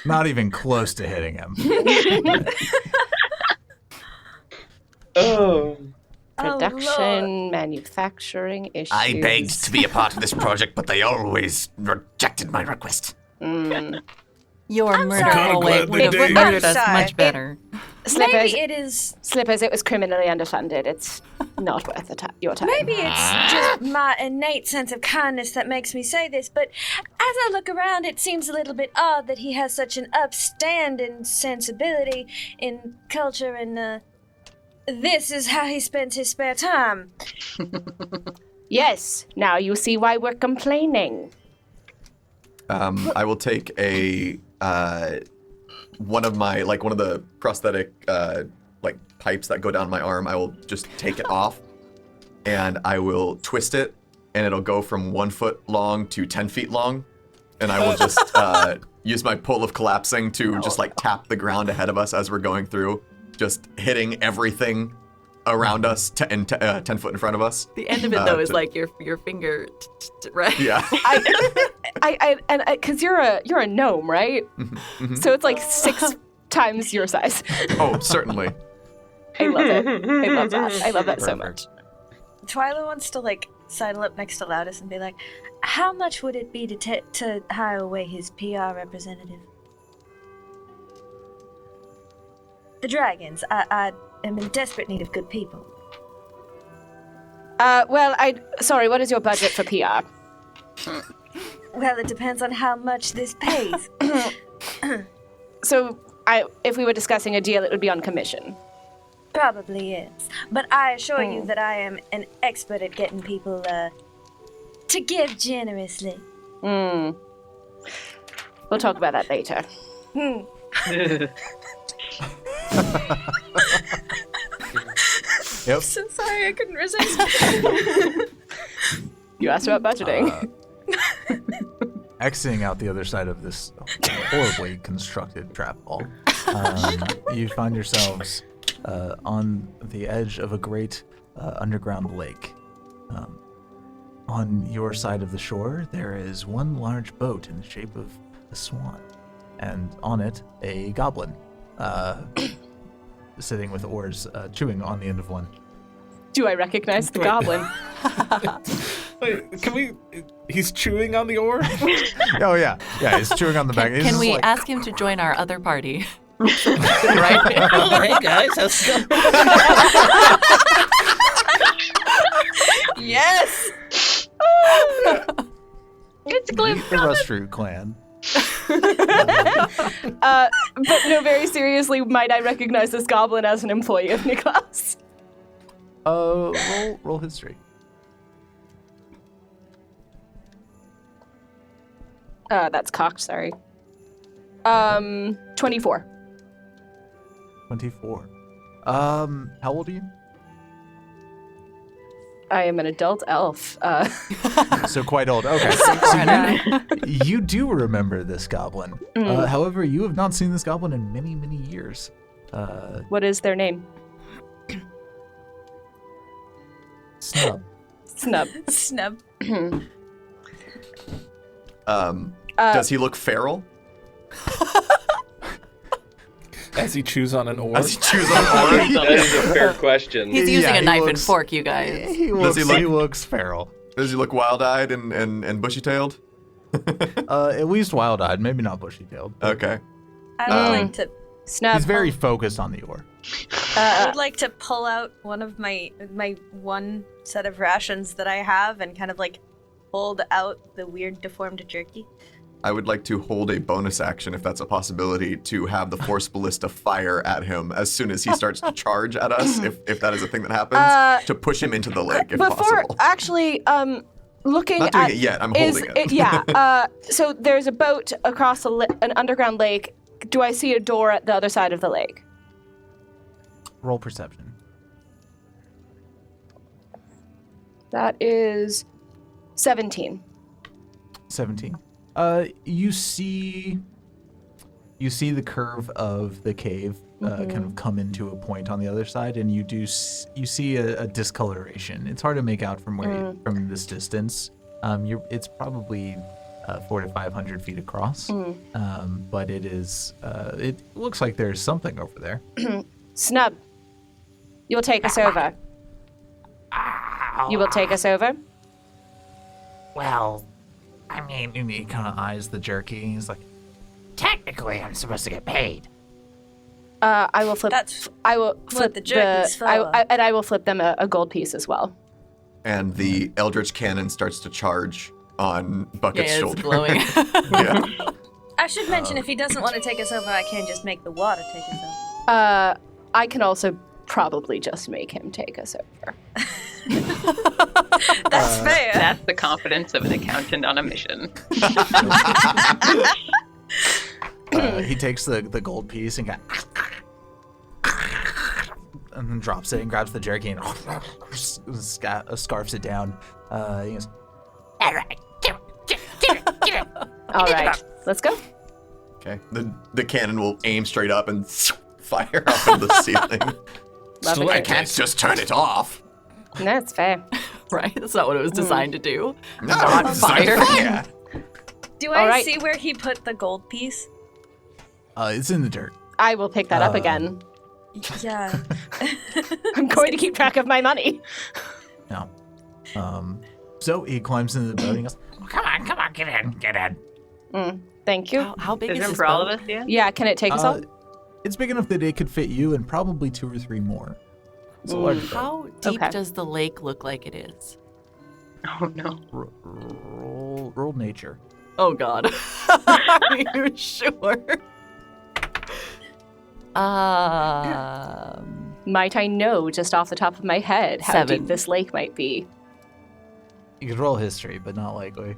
[SPEAKER 2] Not even close to hitting him.
[SPEAKER 3] Production, manufacturing issues.
[SPEAKER 6] I begged to be a part of this project, but they always rejected my request.
[SPEAKER 7] Your murder
[SPEAKER 10] sorry.
[SPEAKER 7] hallway
[SPEAKER 10] Glad
[SPEAKER 7] would
[SPEAKER 10] they
[SPEAKER 7] have
[SPEAKER 10] did.
[SPEAKER 7] murdered
[SPEAKER 1] I'm
[SPEAKER 7] us
[SPEAKER 1] sorry.
[SPEAKER 7] much better.
[SPEAKER 3] Slippers,
[SPEAKER 1] Maybe it is.
[SPEAKER 3] Slippers, it was criminally underfunded. It's not worth your time.
[SPEAKER 1] Maybe it's just my innate sense of kindness that makes me say this, but as I look around, it seems a little bit odd that he has such an upstanding sensibility in culture, and this is how he spends his spare time.
[SPEAKER 3] Yes, now you see why we're complaining.
[SPEAKER 9] I will take one of the prosthetic pipes that go down my arm. I will just take it off, and I will twist it, and it'll go from 1 foot long to 10 feet long, and I will just use my pull of collapsing to just tap the ground ahead of us as we're going through, just hitting everything around us 10 foot in front of us.
[SPEAKER 7] The end of it though is like your finger, right?
[SPEAKER 9] Yeah.
[SPEAKER 3] And because you're a gnome, right? So it's like 6 times your size.
[SPEAKER 9] Oh, certainly.
[SPEAKER 3] I love it. I love that. I love that so much.
[SPEAKER 1] Twyla wants to sidle up next to Loudus and be like, "How much would it be to hire away his PR representative?" The dragons. I am in desperate need of good people.
[SPEAKER 3] Sorry, what is your budget for PR?
[SPEAKER 1] Well, it depends on how much this pays.
[SPEAKER 3] So, if we were discussing a deal, it would be on commission.
[SPEAKER 1] Probably is. But I assure you that I am an expert at getting people to give generously.
[SPEAKER 3] We'll talk about that later.
[SPEAKER 2] Yep.
[SPEAKER 1] So sorry, I couldn't resist.
[SPEAKER 3] You asked about budgeting.
[SPEAKER 2] Exiting out the other side of this horribly constructed trap hall, you find yourselves on the edge of a great underground lake. On your side of the shore, there is one large boat in the shape of a swan, and on it, a goblin, sitting with oars, chewing on the end of one.
[SPEAKER 3] Do I recognize the goblin?
[SPEAKER 10] Wait, can we? He's chewing on the oar?
[SPEAKER 2] Oh yeah, he's chewing on the back.
[SPEAKER 7] Can we ask him to join our other party?
[SPEAKER 5] Right? Oh, hey guys, how's it going?
[SPEAKER 1] Yes!
[SPEAKER 8] It's Glim.
[SPEAKER 2] The Rustroot clan.
[SPEAKER 3] But no, very seriously, might I recognize this goblin as an employee of Niklaus?
[SPEAKER 2] Roll history.
[SPEAKER 3] That's cocked, sorry. 24.
[SPEAKER 2] 24. How old are you?
[SPEAKER 3] I am an adult elf.
[SPEAKER 2] So quite old. Okay. You do remember this goblin. However, you have not seen this goblin in many, many years.
[SPEAKER 3] What is their name?
[SPEAKER 2] Snub.
[SPEAKER 3] Snub.
[SPEAKER 1] Snub.
[SPEAKER 9] Does he look feral?
[SPEAKER 10] As he chews on an oar.
[SPEAKER 9] As he chews on an oar?
[SPEAKER 4] That is a fair question.
[SPEAKER 7] He's using
[SPEAKER 2] Yeah,
[SPEAKER 7] a
[SPEAKER 2] he
[SPEAKER 7] knife and
[SPEAKER 2] looks-
[SPEAKER 7] fork, you guys.
[SPEAKER 2] He looks feral.
[SPEAKER 9] Does he look wild-eyed and bushy-tailed?
[SPEAKER 2] At least wild-eyed, maybe not bushy-tailed.
[SPEAKER 9] Okay.
[SPEAKER 1] I would like to.
[SPEAKER 3] Snub.
[SPEAKER 2] He's very focused on the oar.
[SPEAKER 1] I would like to pull out one of my one set of rations that I have and kind of hold out the weird deformed jerky.
[SPEAKER 9] I would like to hold a bonus action, if that's a possibility, to have the Force Ballista fire at him as soon as he starts to charge at us, if that is a thing that happens, to push him into the lake, if possible.
[SPEAKER 3] Actually, looking
[SPEAKER 9] Not doing
[SPEAKER 3] at
[SPEAKER 9] it yet, I'm holding it.
[SPEAKER 3] Yeah, so there's a boat across an underground lake. Do I see a door at the other side of the lake?
[SPEAKER 2] Roll perception.
[SPEAKER 3] That is 17.
[SPEAKER 2] 17. You see the curve of the cave kind of come into a point on the other side, and you see a discoloration. It's hard to make out from from this distance. It's probably 400 to 500 feet across, but it looks like there's something over there.
[SPEAKER 3] Snub, you'll take us over. You will take us over?
[SPEAKER 6] Well, I mean,
[SPEAKER 2] And he kind of eyes the jerky, and he's like,
[SPEAKER 6] technically, I'm supposed to get paid.
[SPEAKER 3] I will flip.
[SPEAKER 1] That's
[SPEAKER 3] I will
[SPEAKER 1] what
[SPEAKER 3] flip
[SPEAKER 1] the jerky's for.
[SPEAKER 3] and I will flip them a gold piece as well.
[SPEAKER 9] And the Eldritch Cannon starts to charge on Bucket's
[SPEAKER 7] Yeah, it's
[SPEAKER 9] shoulder.
[SPEAKER 7] glowing.
[SPEAKER 9] Yeah.
[SPEAKER 1] I should mention, if he doesn't want to take us over, I can just make the water take us over.
[SPEAKER 3] I can also probably just make him take us over.
[SPEAKER 1] That's fair.
[SPEAKER 8] That's the confidence of an accountant on a mission.
[SPEAKER 2] he takes the gold piece and then drops it and grabs the jerky and scarfs it down. He goes,
[SPEAKER 6] All right, get it.
[SPEAKER 3] All right, let's go.
[SPEAKER 9] Okay. The cannon will aim straight up and fire up in the ceiling.
[SPEAKER 3] Love
[SPEAKER 9] I
[SPEAKER 3] it.
[SPEAKER 9] can't just turn it off.
[SPEAKER 3] That's fair.
[SPEAKER 7] Right? That's not what it was designed to do.
[SPEAKER 9] No,
[SPEAKER 7] On
[SPEAKER 9] it's not
[SPEAKER 7] fire.
[SPEAKER 9] fire.
[SPEAKER 1] Do
[SPEAKER 3] All
[SPEAKER 1] I
[SPEAKER 3] right.
[SPEAKER 1] see where he put the gold piece?
[SPEAKER 2] it's in the dirt.
[SPEAKER 3] I will pick that up again.
[SPEAKER 1] Yeah.
[SPEAKER 3] I'm going to keep track of my money.
[SPEAKER 2] No. So he climbs into the boat and he goes,
[SPEAKER 6] Come on, get in.
[SPEAKER 3] Thank you.
[SPEAKER 7] How big
[SPEAKER 8] Is
[SPEAKER 7] is
[SPEAKER 8] it
[SPEAKER 7] this
[SPEAKER 8] for all
[SPEAKER 7] boat?
[SPEAKER 8] of us, yeah?
[SPEAKER 3] Yeah, can it take us all?
[SPEAKER 2] it's big enough that it could fit you and probably 2 or 3 more. It's a large boat.
[SPEAKER 7] How deep
[SPEAKER 3] Okay.
[SPEAKER 7] does the lake look like it is?
[SPEAKER 8] Oh no.
[SPEAKER 2] Roll nature.
[SPEAKER 7] Oh God. Are you sure?
[SPEAKER 3] Might I know just off the top of my head how
[SPEAKER 7] 7.
[SPEAKER 3] deep this lake might be?
[SPEAKER 2] You could roll history, but not likely.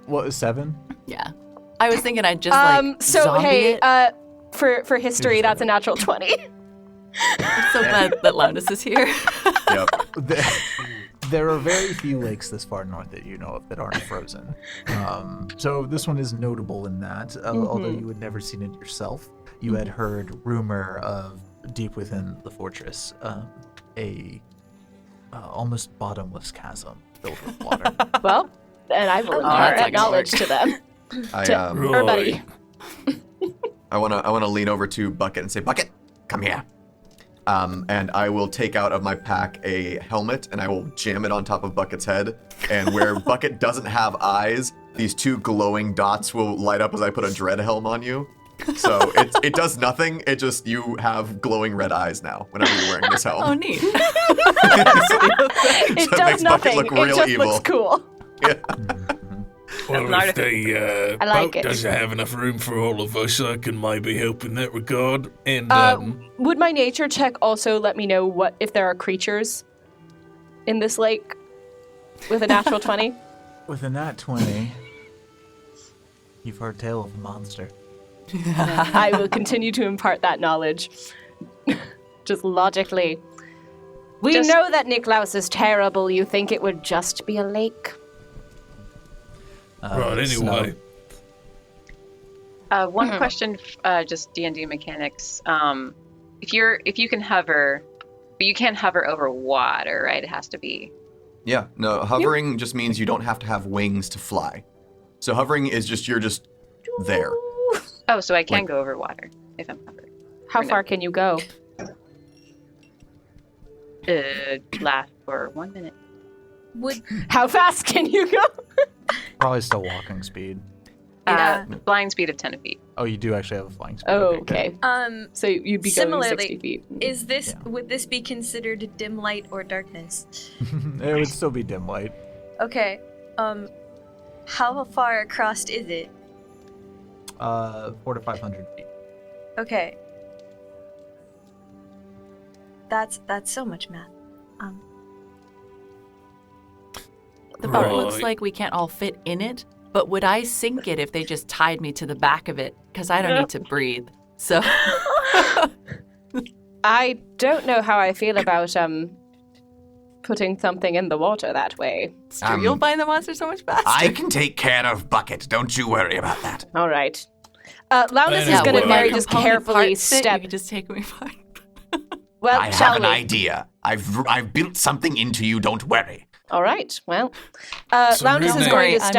[SPEAKER 2] What is 7?
[SPEAKER 7] Yeah. I was thinking I'd just like
[SPEAKER 3] So
[SPEAKER 7] zombie
[SPEAKER 3] hey,
[SPEAKER 7] it.
[SPEAKER 3] for history, that's a natural 20.
[SPEAKER 7] I'm so glad that Loudness is here.
[SPEAKER 9] Yep.
[SPEAKER 2] There are very few lakes this far north that you know of that aren't frozen. So this one is notable in that, although you had never seen it yourself, you had heard rumor of deep within the fortress a almost bottomless chasm filled with water.
[SPEAKER 3] Well, then I will impart
[SPEAKER 7] that's
[SPEAKER 3] that
[SPEAKER 7] like
[SPEAKER 3] knowledge to them. Everybody.
[SPEAKER 9] I wanna lean over to Bucket and say, Bucket, come here. And I will take out of my pack a helmet and I will jam it on top of Bucket's head. And where Bucket doesn't have eyes, these 2 glowing dots will light up as I put a dread helm on you. So it does nothing. It just, you have glowing red eyes now whenever you're wearing this helm.
[SPEAKER 7] Oh, neat.
[SPEAKER 3] It
[SPEAKER 9] So it
[SPEAKER 3] does
[SPEAKER 9] makes Bucket
[SPEAKER 3] nothing.
[SPEAKER 9] look
[SPEAKER 3] It
[SPEAKER 9] real
[SPEAKER 3] just
[SPEAKER 9] evil.
[SPEAKER 3] looks cool.
[SPEAKER 9] Yeah.
[SPEAKER 5] Well,
[SPEAKER 8] That's
[SPEAKER 5] if the
[SPEAKER 3] I like
[SPEAKER 5] boat
[SPEAKER 3] it.
[SPEAKER 5] doesn't have enough room for all of us, I can maybe help in that regard. And
[SPEAKER 3] Would my nature check also let me know if there are creatures in this lake with a natural 20?
[SPEAKER 2] With a nat 20, you've heard tale of a monster.
[SPEAKER 3] I will continue to impart that knowledge. Just logically. We know that Niklaus is terrible. You think it would just be a lake?
[SPEAKER 5] right, anyway.
[SPEAKER 8] One question, just D&D mechanics. If you can hover, but you can't hover over water, right? It has to be.
[SPEAKER 9] Yeah, no, hovering just means you don't have to have wings to fly. So hovering is just, you're just there.
[SPEAKER 8] Oh, so I can go over water if I'm hovering.
[SPEAKER 3] How far can you go?
[SPEAKER 8] Last for 1 minute.
[SPEAKER 3] How fast can you go?
[SPEAKER 2] Probably still walking speed.
[SPEAKER 1] Yeah.
[SPEAKER 8] Flying speed of 10 feet.
[SPEAKER 2] Oh, you do actually have a flying speed.
[SPEAKER 3] Oh,
[SPEAKER 2] Okay.
[SPEAKER 3] okay. So you'd be going
[SPEAKER 1] Similarly,
[SPEAKER 3] 60 feet.
[SPEAKER 1] Is this
[SPEAKER 2] Yeah.
[SPEAKER 1] would this be considered dim light or darkness?
[SPEAKER 2] It would still be dim light.
[SPEAKER 1] Okay. How far across is it?
[SPEAKER 2] 400 to 500 feet.
[SPEAKER 1] Okay. That's so much math.
[SPEAKER 7] The boat looks
[SPEAKER 5] Right.
[SPEAKER 7] like we can't all fit in it, but would I sink it if they just tied me to the back of it? Because I don't need to breathe. So
[SPEAKER 3] I don't know how I feel about putting something in the water that way.
[SPEAKER 7] it's true. You'll find the monster so much faster.
[SPEAKER 6] I can take care of Bucket. Don't you worry about that.
[SPEAKER 3] All right. Loudness
[SPEAKER 5] Yeah,
[SPEAKER 3] is going to
[SPEAKER 5] well,
[SPEAKER 3] very
[SPEAKER 5] my
[SPEAKER 3] just
[SPEAKER 7] component
[SPEAKER 3] carefully
[SPEAKER 7] parts fit, You
[SPEAKER 3] step.
[SPEAKER 7] can just take me apart.
[SPEAKER 3] Well,
[SPEAKER 6] I
[SPEAKER 3] shall
[SPEAKER 6] have an
[SPEAKER 3] we?
[SPEAKER 6] idea. I've built something into you. Don't worry.
[SPEAKER 3] All right. Well,
[SPEAKER 5] So
[SPEAKER 3] Loudness is
[SPEAKER 5] Rude
[SPEAKER 3] going
[SPEAKER 7] Sorry,
[SPEAKER 3] to
[SPEAKER 7] I'm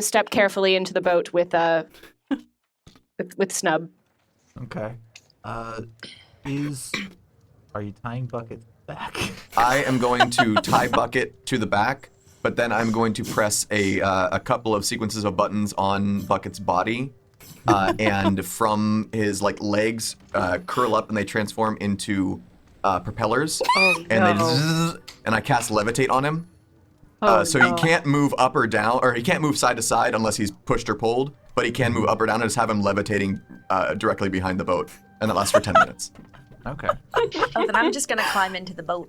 [SPEAKER 3] step
[SPEAKER 7] not.
[SPEAKER 3] carefully into the boat with Snub.
[SPEAKER 2] Okay. Are you tying Bucket back?
[SPEAKER 9] I am going to tie Bucket to the back, but then I'm going to press a couple of sequences of buttons on Bucket's body, and from his legs curl up and they transform into propellers, and they zzz, and I cast levitate on him. So he can't move up or down, or he can't move side to side unless he's pushed or pulled, but he can move up or down and just have him levitating directly behind the boat, and that lasts for 10 minutes.
[SPEAKER 2] Okay.
[SPEAKER 1] Oh, then I'm just gonna climb into the boat.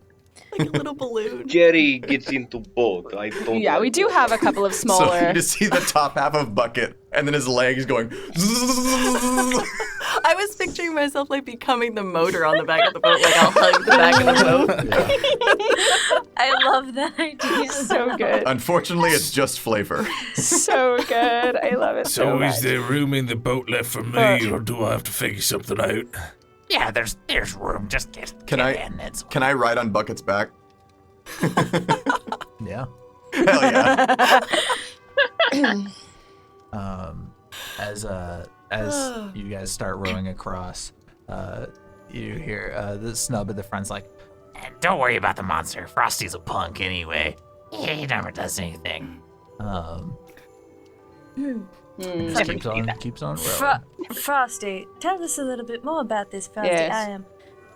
[SPEAKER 7] Like a little balloon.
[SPEAKER 4] Jerry gets into boat. I don't.
[SPEAKER 3] Yeah,
[SPEAKER 4] like
[SPEAKER 3] we do
[SPEAKER 4] that.
[SPEAKER 3] have a couple of
[SPEAKER 9] So
[SPEAKER 3] smaller.
[SPEAKER 9] you just see the top half of Bucket, and then his legs going.
[SPEAKER 7] I was picturing myself becoming the motor on the back of the boat, I'll hug the back of the boat.
[SPEAKER 1] I love that idea.
[SPEAKER 3] So good.
[SPEAKER 9] Unfortunately, it's just flavor.
[SPEAKER 3] So good. I love it so
[SPEAKER 5] So
[SPEAKER 3] much.
[SPEAKER 5] is there room in the boat left for me, or do I have to figure something out?
[SPEAKER 6] Yeah, there's room. Just get
[SPEAKER 9] Can
[SPEAKER 6] get
[SPEAKER 9] I-
[SPEAKER 6] in. It's
[SPEAKER 9] Can I ride on Bucket's back?
[SPEAKER 2] Yeah.
[SPEAKER 9] Hell yeah.
[SPEAKER 2] As you guys start rowing across, you hear the Snub at the front's like,
[SPEAKER 6] don't worry about the monster. Frosty's a punk anyway. He never does anything.
[SPEAKER 2] just keeps on rowing.
[SPEAKER 1] Frosty, tell us a little bit more about this, Frosty.
[SPEAKER 3] Yes.
[SPEAKER 1] I am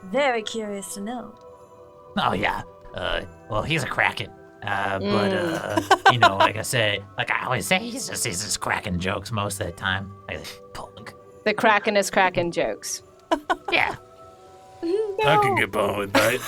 [SPEAKER 1] very curious to know.
[SPEAKER 6] Oh yeah. Well, he's a kraken. But like I said, like I always say, he's just cracking jokes most of the time. Like punk.
[SPEAKER 3] The Kraken is cracking jokes.
[SPEAKER 6] Yeah.
[SPEAKER 5] I can get behind that.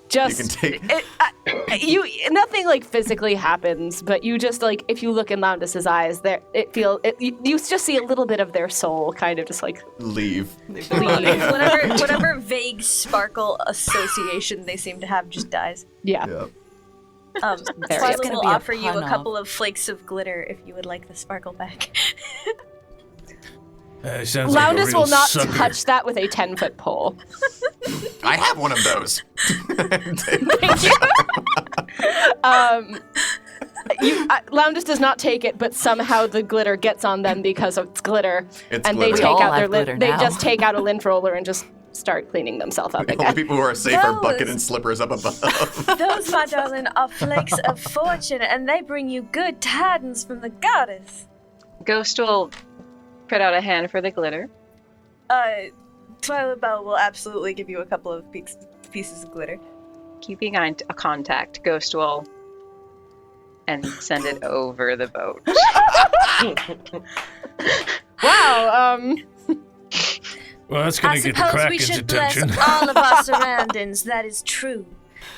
[SPEAKER 3] Just
[SPEAKER 9] You can take.
[SPEAKER 3] nothing physically happens, but you just if you look in Loudness's eyes, you just see a little bit of their soul kind of just
[SPEAKER 9] Leave.
[SPEAKER 3] leave.
[SPEAKER 1] Whatever vague sparkle association they seem to have just dies.
[SPEAKER 3] Yeah.
[SPEAKER 9] Yeah.
[SPEAKER 3] There
[SPEAKER 1] Twyla
[SPEAKER 3] is
[SPEAKER 7] gonna
[SPEAKER 1] will
[SPEAKER 7] be a
[SPEAKER 1] offer you
[SPEAKER 7] pun
[SPEAKER 1] a
[SPEAKER 7] off.
[SPEAKER 1] couple of flakes of glitter if you would like the sparkle back.
[SPEAKER 5] Sounds like a
[SPEAKER 3] Loudness
[SPEAKER 5] real
[SPEAKER 3] will not
[SPEAKER 5] sucker.
[SPEAKER 3] touch that with a 10-foot pole.
[SPEAKER 9] I have one of those.
[SPEAKER 3] Loudness does not take it, but somehow the glitter gets on them because it's glitter,
[SPEAKER 9] It's
[SPEAKER 3] and
[SPEAKER 9] glitter.
[SPEAKER 3] they
[SPEAKER 7] We
[SPEAKER 3] take
[SPEAKER 7] all
[SPEAKER 3] out their
[SPEAKER 7] have glitter
[SPEAKER 3] they
[SPEAKER 7] now.
[SPEAKER 3] just take out a lint roller and just start cleaning themselves up
[SPEAKER 9] The only
[SPEAKER 3] again.
[SPEAKER 9] people who are safe are Bucket
[SPEAKER 1] Those-
[SPEAKER 9] and Slippers up above.
[SPEAKER 1] Those, my darling, are flakes of fortune, and they bring you good tidings from the goddess.
[SPEAKER 8] Ghost will put out a hand for the glitter.
[SPEAKER 1] Twyla Bell will absolutely give you a couple of pieces of glitter.
[SPEAKER 8] Keeping a contact, Ghost will and send it over the boat.
[SPEAKER 3] Wow.
[SPEAKER 5] Well, that's
[SPEAKER 1] I
[SPEAKER 5] gonna get the
[SPEAKER 1] suppose we
[SPEAKER 5] Kraken's
[SPEAKER 1] should bless
[SPEAKER 5] attention.
[SPEAKER 1] all of our surroundings. That is true.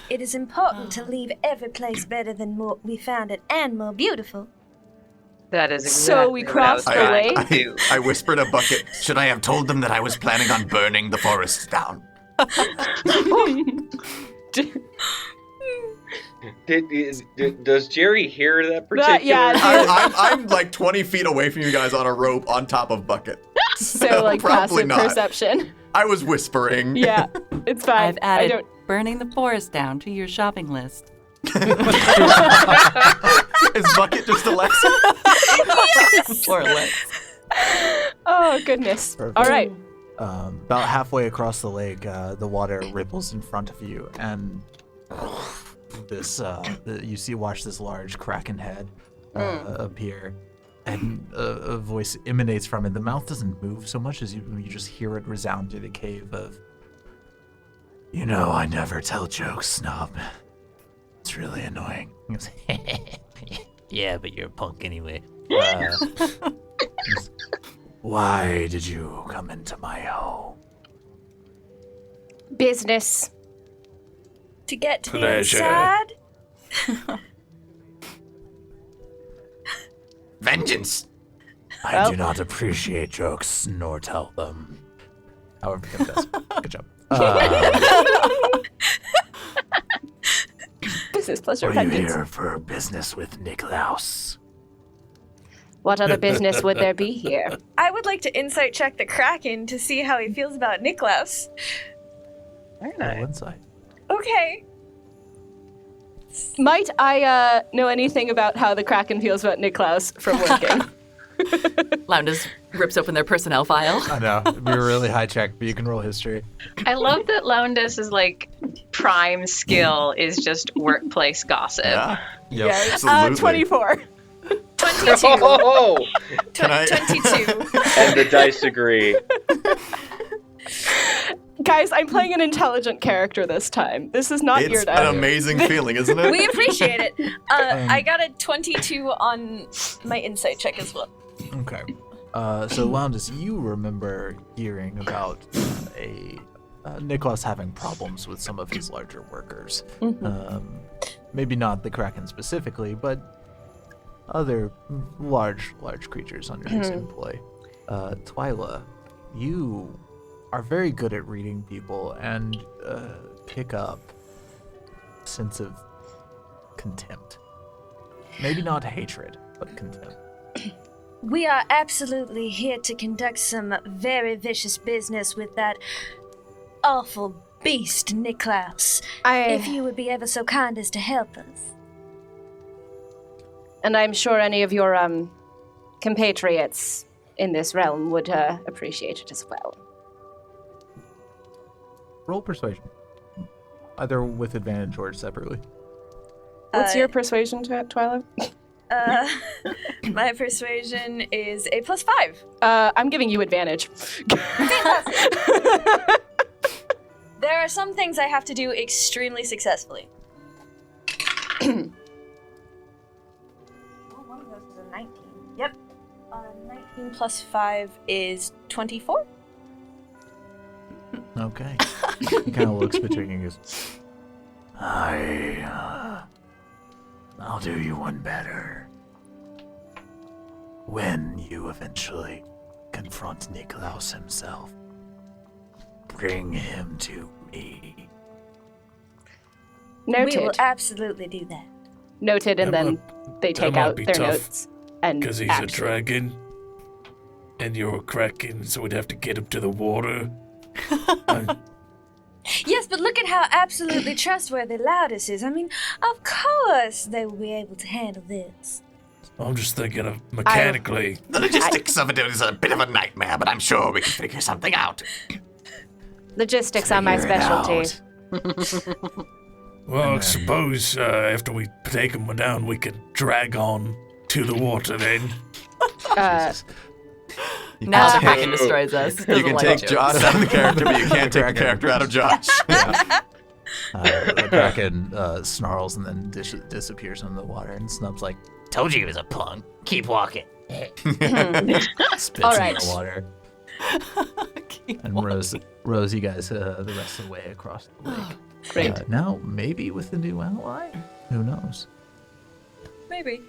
[SPEAKER 1] It is important to leave every place better than we found it, and more beautiful.
[SPEAKER 8] That is exactly
[SPEAKER 3] So we
[SPEAKER 8] what
[SPEAKER 3] crossed
[SPEAKER 8] I was
[SPEAKER 3] the
[SPEAKER 8] trying
[SPEAKER 3] way?
[SPEAKER 8] to do.
[SPEAKER 9] I whispered a Bucket.
[SPEAKER 6] Should I have told them that I was planning on burning the forest down?
[SPEAKER 4] Does Jerry hear that particular?
[SPEAKER 3] yeah,
[SPEAKER 9] I'm 20 feet away from you guys on a rope on top of Bucket.
[SPEAKER 3] so
[SPEAKER 9] probably
[SPEAKER 3] passive
[SPEAKER 9] not.
[SPEAKER 3] perception.
[SPEAKER 9] I was whispering.
[SPEAKER 3] Yeah, it's fine.
[SPEAKER 7] I've added
[SPEAKER 3] I don't.
[SPEAKER 7] burning the forest down to your shopping list.
[SPEAKER 9] Is Bucket just Alexa?
[SPEAKER 7] Or less.
[SPEAKER 3] Oh goodness.
[SPEAKER 2] Perfect.
[SPEAKER 3] All right.
[SPEAKER 2] About halfway across the lake, the water ripples in front of you, and watch this large kraken head appear, and a voice emanates from it. The mouth doesn't move so much as you just hear it resound through the cave of, I never tell jokes, Snub. It's really annoying. He goes,
[SPEAKER 11] Yeah, but you're a punk anyway.
[SPEAKER 2] Why did you come into my home?
[SPEAKER 3] Business.
[SPEAKER 1] To get to the
[SPEAKER 5] Pleasure.
[SPEAKER 1] inside?
[SPEAKER 6] Vengeance.
[SPEAKER 2] I do not appreciate jokes nor tell them. However, Kim does. Good job.
[SPEAKER 3] Business plus
[SPEAKER 2] Are you
[SPEAKER 3] repentance.
[SPEAKER 2] here for business with Niklaus?
[SPEAKER 3] What other business would there be here?
[SPEAKER 1] I would like to insight check the Kraken to see how he feels about Niklaus.
[SPEAKER 10] Very
[SPEAKER 2] Roll
[SPEAKER 10] nice.
[SPEAKER 2] insight.
[SPEAKER 1] Okay.
[SPEAKER 3] Might I know anything about how the Kraken feels about Niklaus from working?
[SPEAKER 7] Loundus rips open their personnel file.
[SPEAKER 2] I know. It'd be a really high check, but you can roll history.
[SPEAKER 8] I love that Loundus' like prime skill is just workplace gossip.
[SPEAKER 9] Yeah. Yep,
[SPEAKER 3] Yes.
[SPEAKER 9] absolutely.
[SPEAKER 3] 24.
[SPEAKER 1] 22.
[SPEAKER 4] Oh,
[SPEAKER 9] Can I-
[SPEAKER 1] 22.
[SPEAKER 4] and the dice agree.
[SPEAKER 3] Guys, I'm playing an intelligent character this time. This is not
[SPEAKER 9] It's
[SPEAKER 3] geared
[SPEAKER 9] an
[SPEAKER 3] out.
[SPEAKER 9] amazing feeling, isn't it?
[SPEAKER 1] We appreciate it. I got a 22 on my insight check as well.
[SPEAKER 2] Okay. So Loundus, you remember hearing about Niklaus having problems with some of his larger workers. Maybe not the Kraken specifically, but other large creatures under his employ. Twyla, you are very good at reading people and pick up a sense of contempt. Maybe not hatred, but contempt.
[SPEAKER 1] We are absolutely here to conduct some very vicious business with that awful beast, Niklaus. If you would be ever so kind as to help us.
[SPEAKER 3] And I'm sure any of your compatriots in this realm would appreciate it as well.
[SPEAKER 2] Roll persuasion. Either with advantage or separately.
[SPEAKER 3] What's your persuasion, Twyla?
[SPEAKER 1] My persuasion is a +5.
[SPEAKER 3] I'm giving you advantage.
[SPEAKER 1] There are some things I have to do extremely successfully. One of those is a 19. Yep. 19 plus 5 is 24.
[SPEAKER 2] Okay. He kind of looks between you and goes, I'll do you one better. When you eventually confront Niklaus himself, bring him to me.
[SPEAKER 3] Noted.
[SPEAKER 1] We will absolutely do that.
[SPEAKER 3] Noted, and
[SPEAKER 5] That
[SPEAKER 3] then they
[SPEAKER 5] that
[SPEAKER 3] take
[SPEAKER 5] might
[SPEAKER 3] out
[SPEAKER 5] be
[SPEAKER 3] their
[SPEAKER 5] tough,
[SPEAKER 3] notes. And
[SPEAKER 5] Because he's a
[SPEAKER 3] action.
[SPEAKER 5] dragon, and you're a kraken, so we'd have to get him to the water.
[SPEAKER 1] Yes, but look at how absolutely trustworthy Loudus is. I mean, of course they will be able to handle this.
[SPEAKER 5] I'm just thinking of mechanically.
[SPEAKER 6] The logistics of it is a bit of a nightmare, but I'm sure we can figure something out.
[SPEAKER 3] Logistics are my
[SPEAKER 2] Figure it
[SPEAKER 3] specialty.
[SPEAKER 2] out.
[SPEAKER 5] Well, I suppose after we take him down, we can drag on to the water then.
[SPEAKER 2] You
[SPEAKER 7] Now the
[SPEAKER 2] can
[SPEAKER 7] Kraken destroys us.
[SPEAKER 9] You
[SPEAKER 7] Doesn't
[SPEAKER 9] can
[SPEAKER 7] like
[SPEAKER 9] take
[SPEAKER 7] jokes.
[SPEAKER 9] Josh out of the character, but you can't take the character out of Josh.
[SPEAKER 2] the Kraken snarls and then disappears into the water, and Snub's like,
[SPEAKER 11] Told you he was a punk. Keep walking.
[SPEAKER 2] spits
[SPEAKER 3] All
[SPEAKER 2] in
[SPEAKER 3] right.
[SPEAKER 2] the water. And Rose, you guys the rest of the way across the lake.
[SPEAKER 3] Great.
[SPEAKER 2] Now, maybe with the new ally? Who knows?
[SPEAKER 1] Maybe.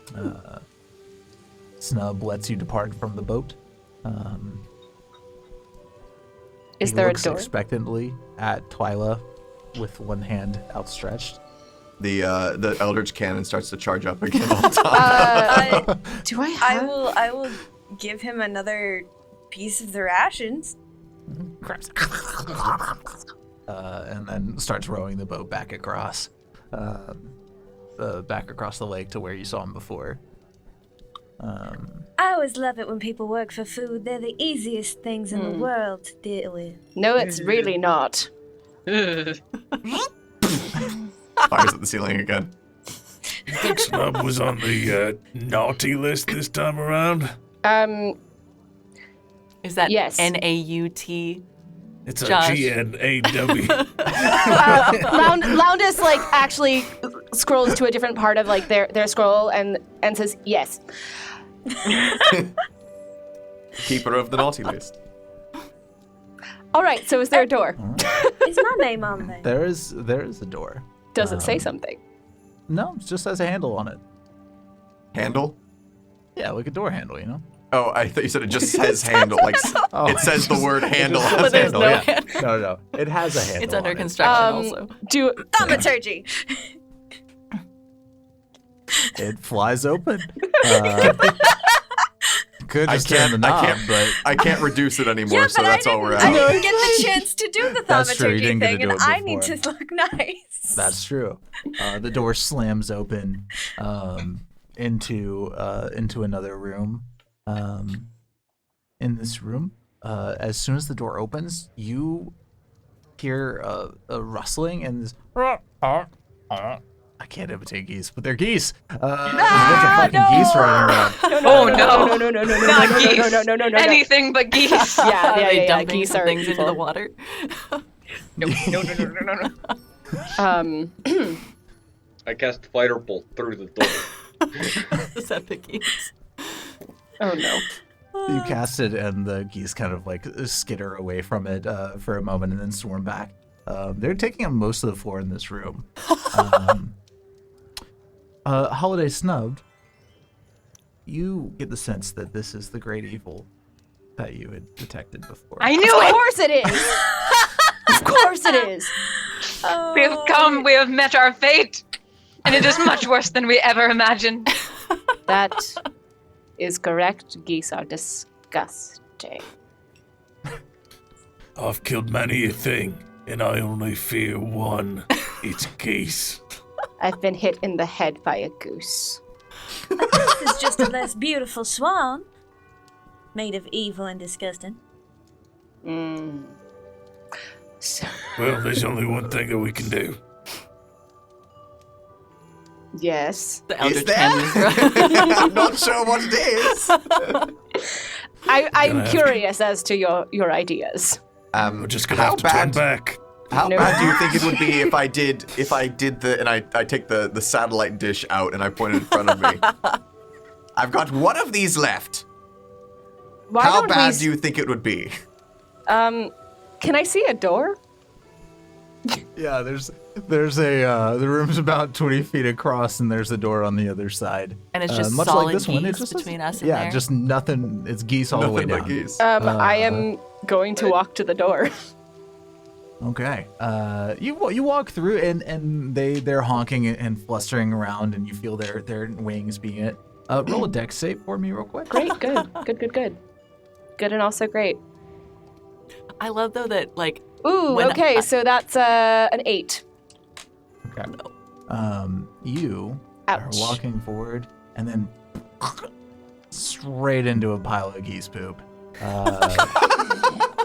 [SPEAKER 2] Snub lets you depart from the boat.
[SPEAKER 3] Is
[SPEAKER 2] He
[SPEAKER 3] there a
[SPEAKER 2] looks
[SPEAKER 3] door?
[SPEAKER 2] expectantly at Twyla with one hand outstretched.
[SPEAKER 9] The Eldritch Cannon starts to charge up again all the time.
[SPEAKER 3] Do I have?
[SPEAKER 1] I will give him another piece of the rations.
[SPEAKER 2] Grabs it. And then starts rowing the boat back across. Back across the lake to where you saw him before.
[SPEAKER 1] I always love it when people work for food. They're the easiest things in the world to deal with.
[SPEAKER 3] No, it's really not.
[SPEAKER 9] Fires at the ceiling again.
[SPEAKER 5] You think Snub was on the naughty list this time around?
[SPEAKER 7] Is that
[SPEAKER 3] Yes.
[SPEAKER 7] N-A-U-T?
[SPEAKER 5] It's a
[SPEAKER 7] Josh.
[SPEAKER 5] G-N-A-W.
[SPEAKER 3] Loundus, like, actually scrolls to a different part of like their scroll and says yes.
[SPEAKER 9] Keeper of the naughty list.
[SPEAKER 3] All right, so is there a door?
[SPEAKER 1] Is my name on there?
[SPEAKER 2] There is a door.
[SPEAKER 3] Does it say something?
[SPEAKER 2] No, it just has a handle on it.
[SPEAKER 9] Handle?
[SPEAKER 2] Yeah, like a door handle, you know?
[SPEAKER 9] Oh, I thought you said it just says handle. Like it says the word handle.
[SPEAKER 2] It just
[SPEAKER 9] as
[SPEAKER 2] says
[SPEAKER 9] handle.
[SPEAKER 7] no
[SPEAKER 9] Yeah.
[SPEAKER 7] handle.
[SPEAKER 2] No. It has a handle.
[SPEAKER 7] It's under
[SPEAKER 2] on it.
[SPEAKER 7] construction also.
[SPEAKER 1] Thaumaturgy.
[SPEAKER 2] It flies open. Could just turn the
[SPEAKER 9] I
[SPEAKER 2] knob,
[SPEAKER 9] can't,
[SPEAKER 2] but
[SPEAKER 9] I can't reduce it anymore,
[SPEAKER 1] Yeah,
[SPEAKER 9] so
[SPEAKER 1] but
[SPEAKER 9] that's all we're
[SPEAKER 1] I
[SPEAKER 9] at.
[SPEAKER 1] didn't get the chance to do the
[SPEAKER 2] That's true, you
[SPEAKER 1] thaumaturgy
[SPEAKER 2] didn't get to
[SPEAKER 1] thing,
[SPEAKER 2] do
[SPEAKER 1] and
[SPEAKER 2] it
[SPEAKER 1] I need to
[SPEAKER 2] before.
[SPEAKER 1] look nice.
[SPEAKER 2] that's true. The door slams open into another room. In this room, as soon as the door opens, you hear a rustling and this. I can't imitate geese, but they're geese. There's a bunch of fucking geese running around.
[SPEAKER 3] No.
[SPEAKER 8] Anything but geese.
[SPEAKER 3] Yeah,
[SPEAKER 7] Are they
[SPEAKER 3] yeah.
[SPEAKER 7] dumping
[SPEAKER 3] Geese
[SPEAKER 7] some
[SPEAKER 3] are
[SPEAKER 7] things into the
[SPEAKER 3] evil.
[SPEAKER 7] water?
[SPEAKER 8] No.
[SPEAKER 4] I cast Firebolt through the door.
[SPEAKER 7] Is that the geese?
[SPEAKER 3] Oh no.
[SPEAKER 2] You cast it, and the geese kind of like skitter away from it for a moment and then swarm back. They're taking up most of the floor in this room. Holiday Snubbed, you get the sense that this is the great evil that you had detected before.
[SPEAKER 8] I knew
[SPEAKER 3] Of
[SPEAKER 8] it!
[SPEAKER 3] course it is. Of course it is.
[SPEAKER 8] We have come, we have met our fate. And it is much worse than we ever imagined.
[SPEAKER 3] That is correct. Geese are disgusting.
[SPEAKER 5] I've killed many a thing, and I only fear one. It's geese.
[SPEAKER 3] I've been hit in the head by a goose.
[SPEAKER 1] This is just a less beautiful swan, made of evil and disgusting.
[SPEAKER 3] So,
[SPEAKER 5] Well, there's only one thing that we can do.
[SPEAKER 3] yes.
[SPEAKER 7] The elder
[SPEAKER 9] Is there? I'm not sure what it is.
[SPEAKER 3] I'm
[SPEAKER 5] Gonna have
[SPEAKER 3] curious as to your ideas.
[SPEAKER 5] We're just gonna
[SPEAKER 9] How
[SPEAKER 5] have to turn
[SPEAKER 9] bad?
[SPEAKER 5] back.
[SPEAKER 9] How
[SPEAKER 3] No.
[SPEAKER 9] bad do you think it would be if I did the and I take the satellite dish out and I point it in front of me? I've got one of these left.
[SPEAKER 3] Why
[SPEAKER 9] How
[SPEAKER 3] don't
[SPEAKER 9] bad
[SPEAKER 3] we,
[SPEAKER 9] do you think it would be?
[SPEAKER 3] Can I see a door?
[SPEAKER 2] Yeah, there's the room's about 20 feet across, and there's a door on the other side.
[SPEAKER 7] And it's just
[SPEAKER 2] much
[SPEAKER 7] solid
[SPEAKER 2] like this one, it
[SPEAKER 7] geese
[SPEAKER 2] just
[SPEAKER 7] between us and
[SPEAKER 2] yeah,
[SPEAKER 7] there?
[SPEAKER 2] just nothing. It's geese all the way
[SPEAKER 9] Nothing but
[SPEAKER 2] down.
[SPEAKER 9] geese.
[SPEAKER 3] I am going to walk to the door.
[SPEAKER 2] Okay. You walk through, and they're honking and flustering around, and you feel their wings being it. Roll a dex save for me, real quick.
[SPEAKER 3] Great, good. Good and also great.
[SPEAKER 7] I love though that like
[SPEAKER 3] Ooh,
[SPEAKER 7] when
[SPEAKER 3] okay, so that's an 8.
[SPEAKER 2] Okay. You are
[SPEAKER 3] Ouch.
[SPEAKER 2] walking forward, and then straight into a pile of geese poop.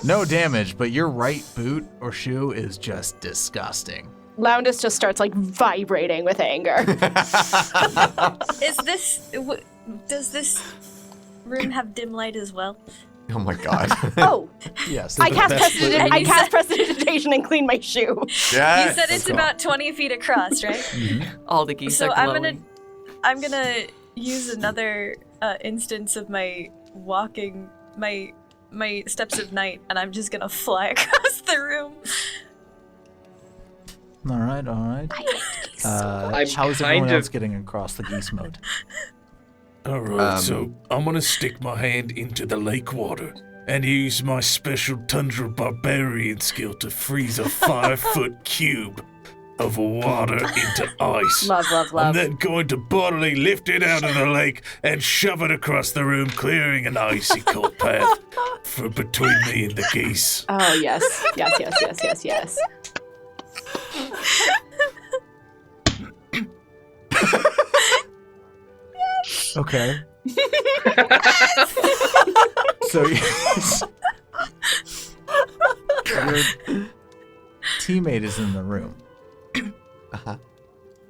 [SPEAKER 2] No damage, but your right boot or shoe is just disgusting.
[SPEAKER 3] Loundus just starts like vibrating with anger.
[SPEAKER 1] Does this room have dim light as well?
[SPEAKER 9] Oh my god.
[SPEAKER 3] Oh,
[SPEAKER 2] Yes.
[SPEAKER 3] I cast
[SPEAKER 1] best
[SPEAKER 3] prestidigitation. I cast prestidigitation and clean my shoe.
[SPEAKER 9] Yeah.
[SPEAKER 1] You said it's about 20 feet across, right?
[SPEAKER 7] all the geese
[SPEAKER 1] So
[SPEAKER 7] are glowing.
[SPEAKER 1] I'm gonna use another instance of my walking, my steps of night, and I'm just gonna fly across the room.
[SPEAKER 2] All right.
[SPEAKER 4] I'm
[SPEAKER 2] How is everyone
[SPEAKER 4] kind
[SPEAKER 2] else
[SPEAKER 4] of-
[SPEAKER 2] getting across the geese moat?
[SPEAKER 5] Alright, so I'm gonna stick my hand into the lake water and use my special tundra barbarian skill to freeze a 5-foot cube of water into ice.
[SPEAKER 3] Love.
[SPEAKER 5] I'm then going to bodily lift it out of the lake and shove it across the room, clearing an icy cold path for between me and the geese.
[SPEAKER 3] Oh yes. Yes.
[SPEAKER 2] Okay. So your teammate is in the room.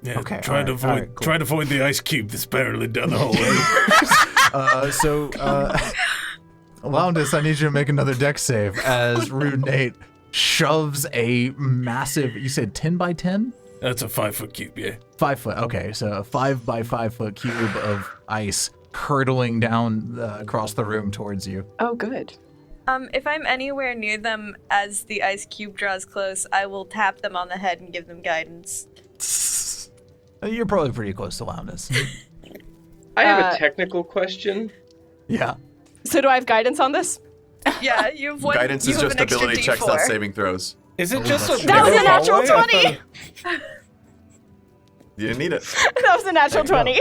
[SPEAKER 5] Yeah,
[SPEAKER 2] Okay,
[SPEAKER 5] try to
[SPEAKER 2] alright, cool.
[SPEAKER 5] try to avoid the ice cube that's barreling down the hallway.
[SPEAKER 2] Loundus, I need you to make another deck save as Rude Nate shoves a massive, you said 10 by 10?
[SPEAKER 5] That's a 5-foot cube, yeah.
[SPEAKER 2] 5 foot. Okay, so a 5 by 5 foot cube of ice hurtling down across the room towards you.
[SPEAKER 3] Oh, good.
[SPEAKER 1] If I'm anywhere near them as the ice cube draws close, I will tap them on the head and give them guidance.
[SPEAKER 2] You're probably pretty close to Loudness.
[SPEAKER 4] I have a technical question.
[SPEAKER 2] Yeah.
[SPEAKER 3] So do I have guidance on this?
[SPEAKER 1] Yeah, you have one.
[SPEAKER 9] Guidance
[SPEAKER 1] you
[SPEAKER 9] is
[SPEAKER 1] have
[SPEAKER 9] just
[SPEAKER 1] an extra
[SPEAKER 9] ability checks,
[SPEAKER 1] D4.
[SPEAKER 9] not saving throws.
[SPEAKER 10] Is it just a
[SPEAKER 3] That was a
[SPEAKER 10] bigger
[SPEAKER 3] natural
[SPEAKER 10] hallway?
[SPEAKER 3] 20!
[SPEAKER 9] You didn't need it.
[SPEAKER 3] That was a natural 20.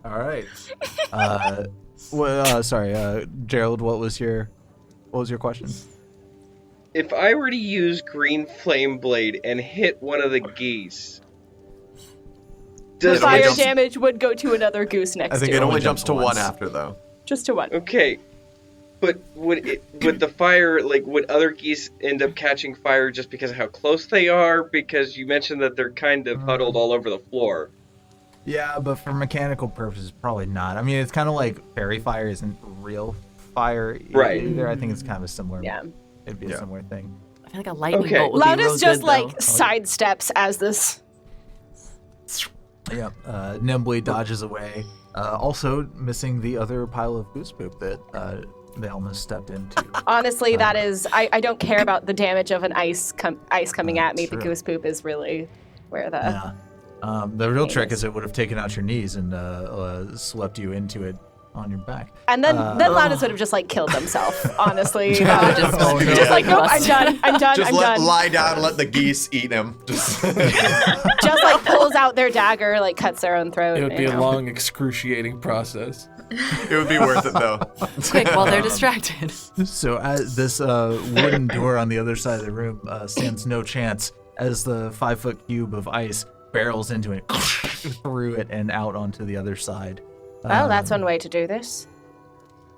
[SPEAKER 2] All right. Sorry, Gerald. What was your question?
[SPEAKER 4] If I were to use Green Flame Blade and hit one of the geese,
[SPEAKER 3] The
[SPEAKER 4] does
[SPEAKER 3] fire
[SPEAKER 9] jumps-
[SPEAKER 3] damage would go to another goose next
[SPEAKER 2] I think
[SPEAKER 3] to
[SPEAKER 9] It
[SPEAKER 3] it.
[SPEAKER 9] only
[SPEAKER 2] jumps
[SPEAKER 9] jumps to
[SPEAKER 2] once.
[SPEAKER 9] 1 after, though.
[SPEAKER 3] Just to 1.
[SPEAKER 4] Okay, but would the fire, like, would other geese end up catching fire just because of how close they are? Because you mentioned that they're kind of huddled all over the floor.
[SPEAKER 2] Yeah, but for mechanical purposes, probably not. I mean, it's kind of like fairy fire isn't real fire
[SPEAKER 4] Right.
[SPEAKER 2] either. I think it's kind of a similar.
[SPEAKER 3] Yeah.
[SPEAKER 2] It'd be a similar thing.
[SPEAKER 7] I feel like a lightning
[SPEAKER 4] Okay.
[SPEAKER 7] bolt would be real
[SPEAKER 3] Loudest just
[SPEAKER 7] good,
[SPEAKER 3] like
[SPEAKER 7] though.
[SPEAKER 3] sidesteps as this.
[SPEAKER 2] Yep. Nimbly dodges away. Also missing the other pile of goose poop that they almost stepped into.
[SPEAKER 3] Honestly, that is. I don't care about the damage of an ice coming at me.
[SPEAKER 2] True.
[SPEAKER 3] The goose poop is really where the.
[SPEAKER 2] Yeah. The real trick
[SPEAKER 3] Famous.
[SPEAKER 2] is it would have taken out your knees and swept you into it on your back.
[SPEAKER 3] And then Loudest would have just like killed himself. Honestly,
[SPEAKER 7] Just
[SPEAKER 3] just like nope, I'm done. I'm done.
[SPEAKER 9] Just
[SPEAKER 3] I'm done.
[SPEAKER 9] lie down and let the geese eat him. Just
[SPEAKER 3] Just like pulls out their dagger, like cuts their own throat.
[SPEAKER 10] It would be
[SPEAKER 3] you
[SPEAKER 10] a
[SPEAKER 3] know.
[SPEAKER 10] long, excruciating process.
[SPEAKER 9] it would be worth it, though.
[SPEAKER 7] Quick, while they're distracted.
[SPEAKER 2] So as this wooden door on the other side of the room stands no chance as the 5-foot cube of ice barrels into it, through it, and out onto the other side.
[SPEAKER 3] Well, that's one way to do this.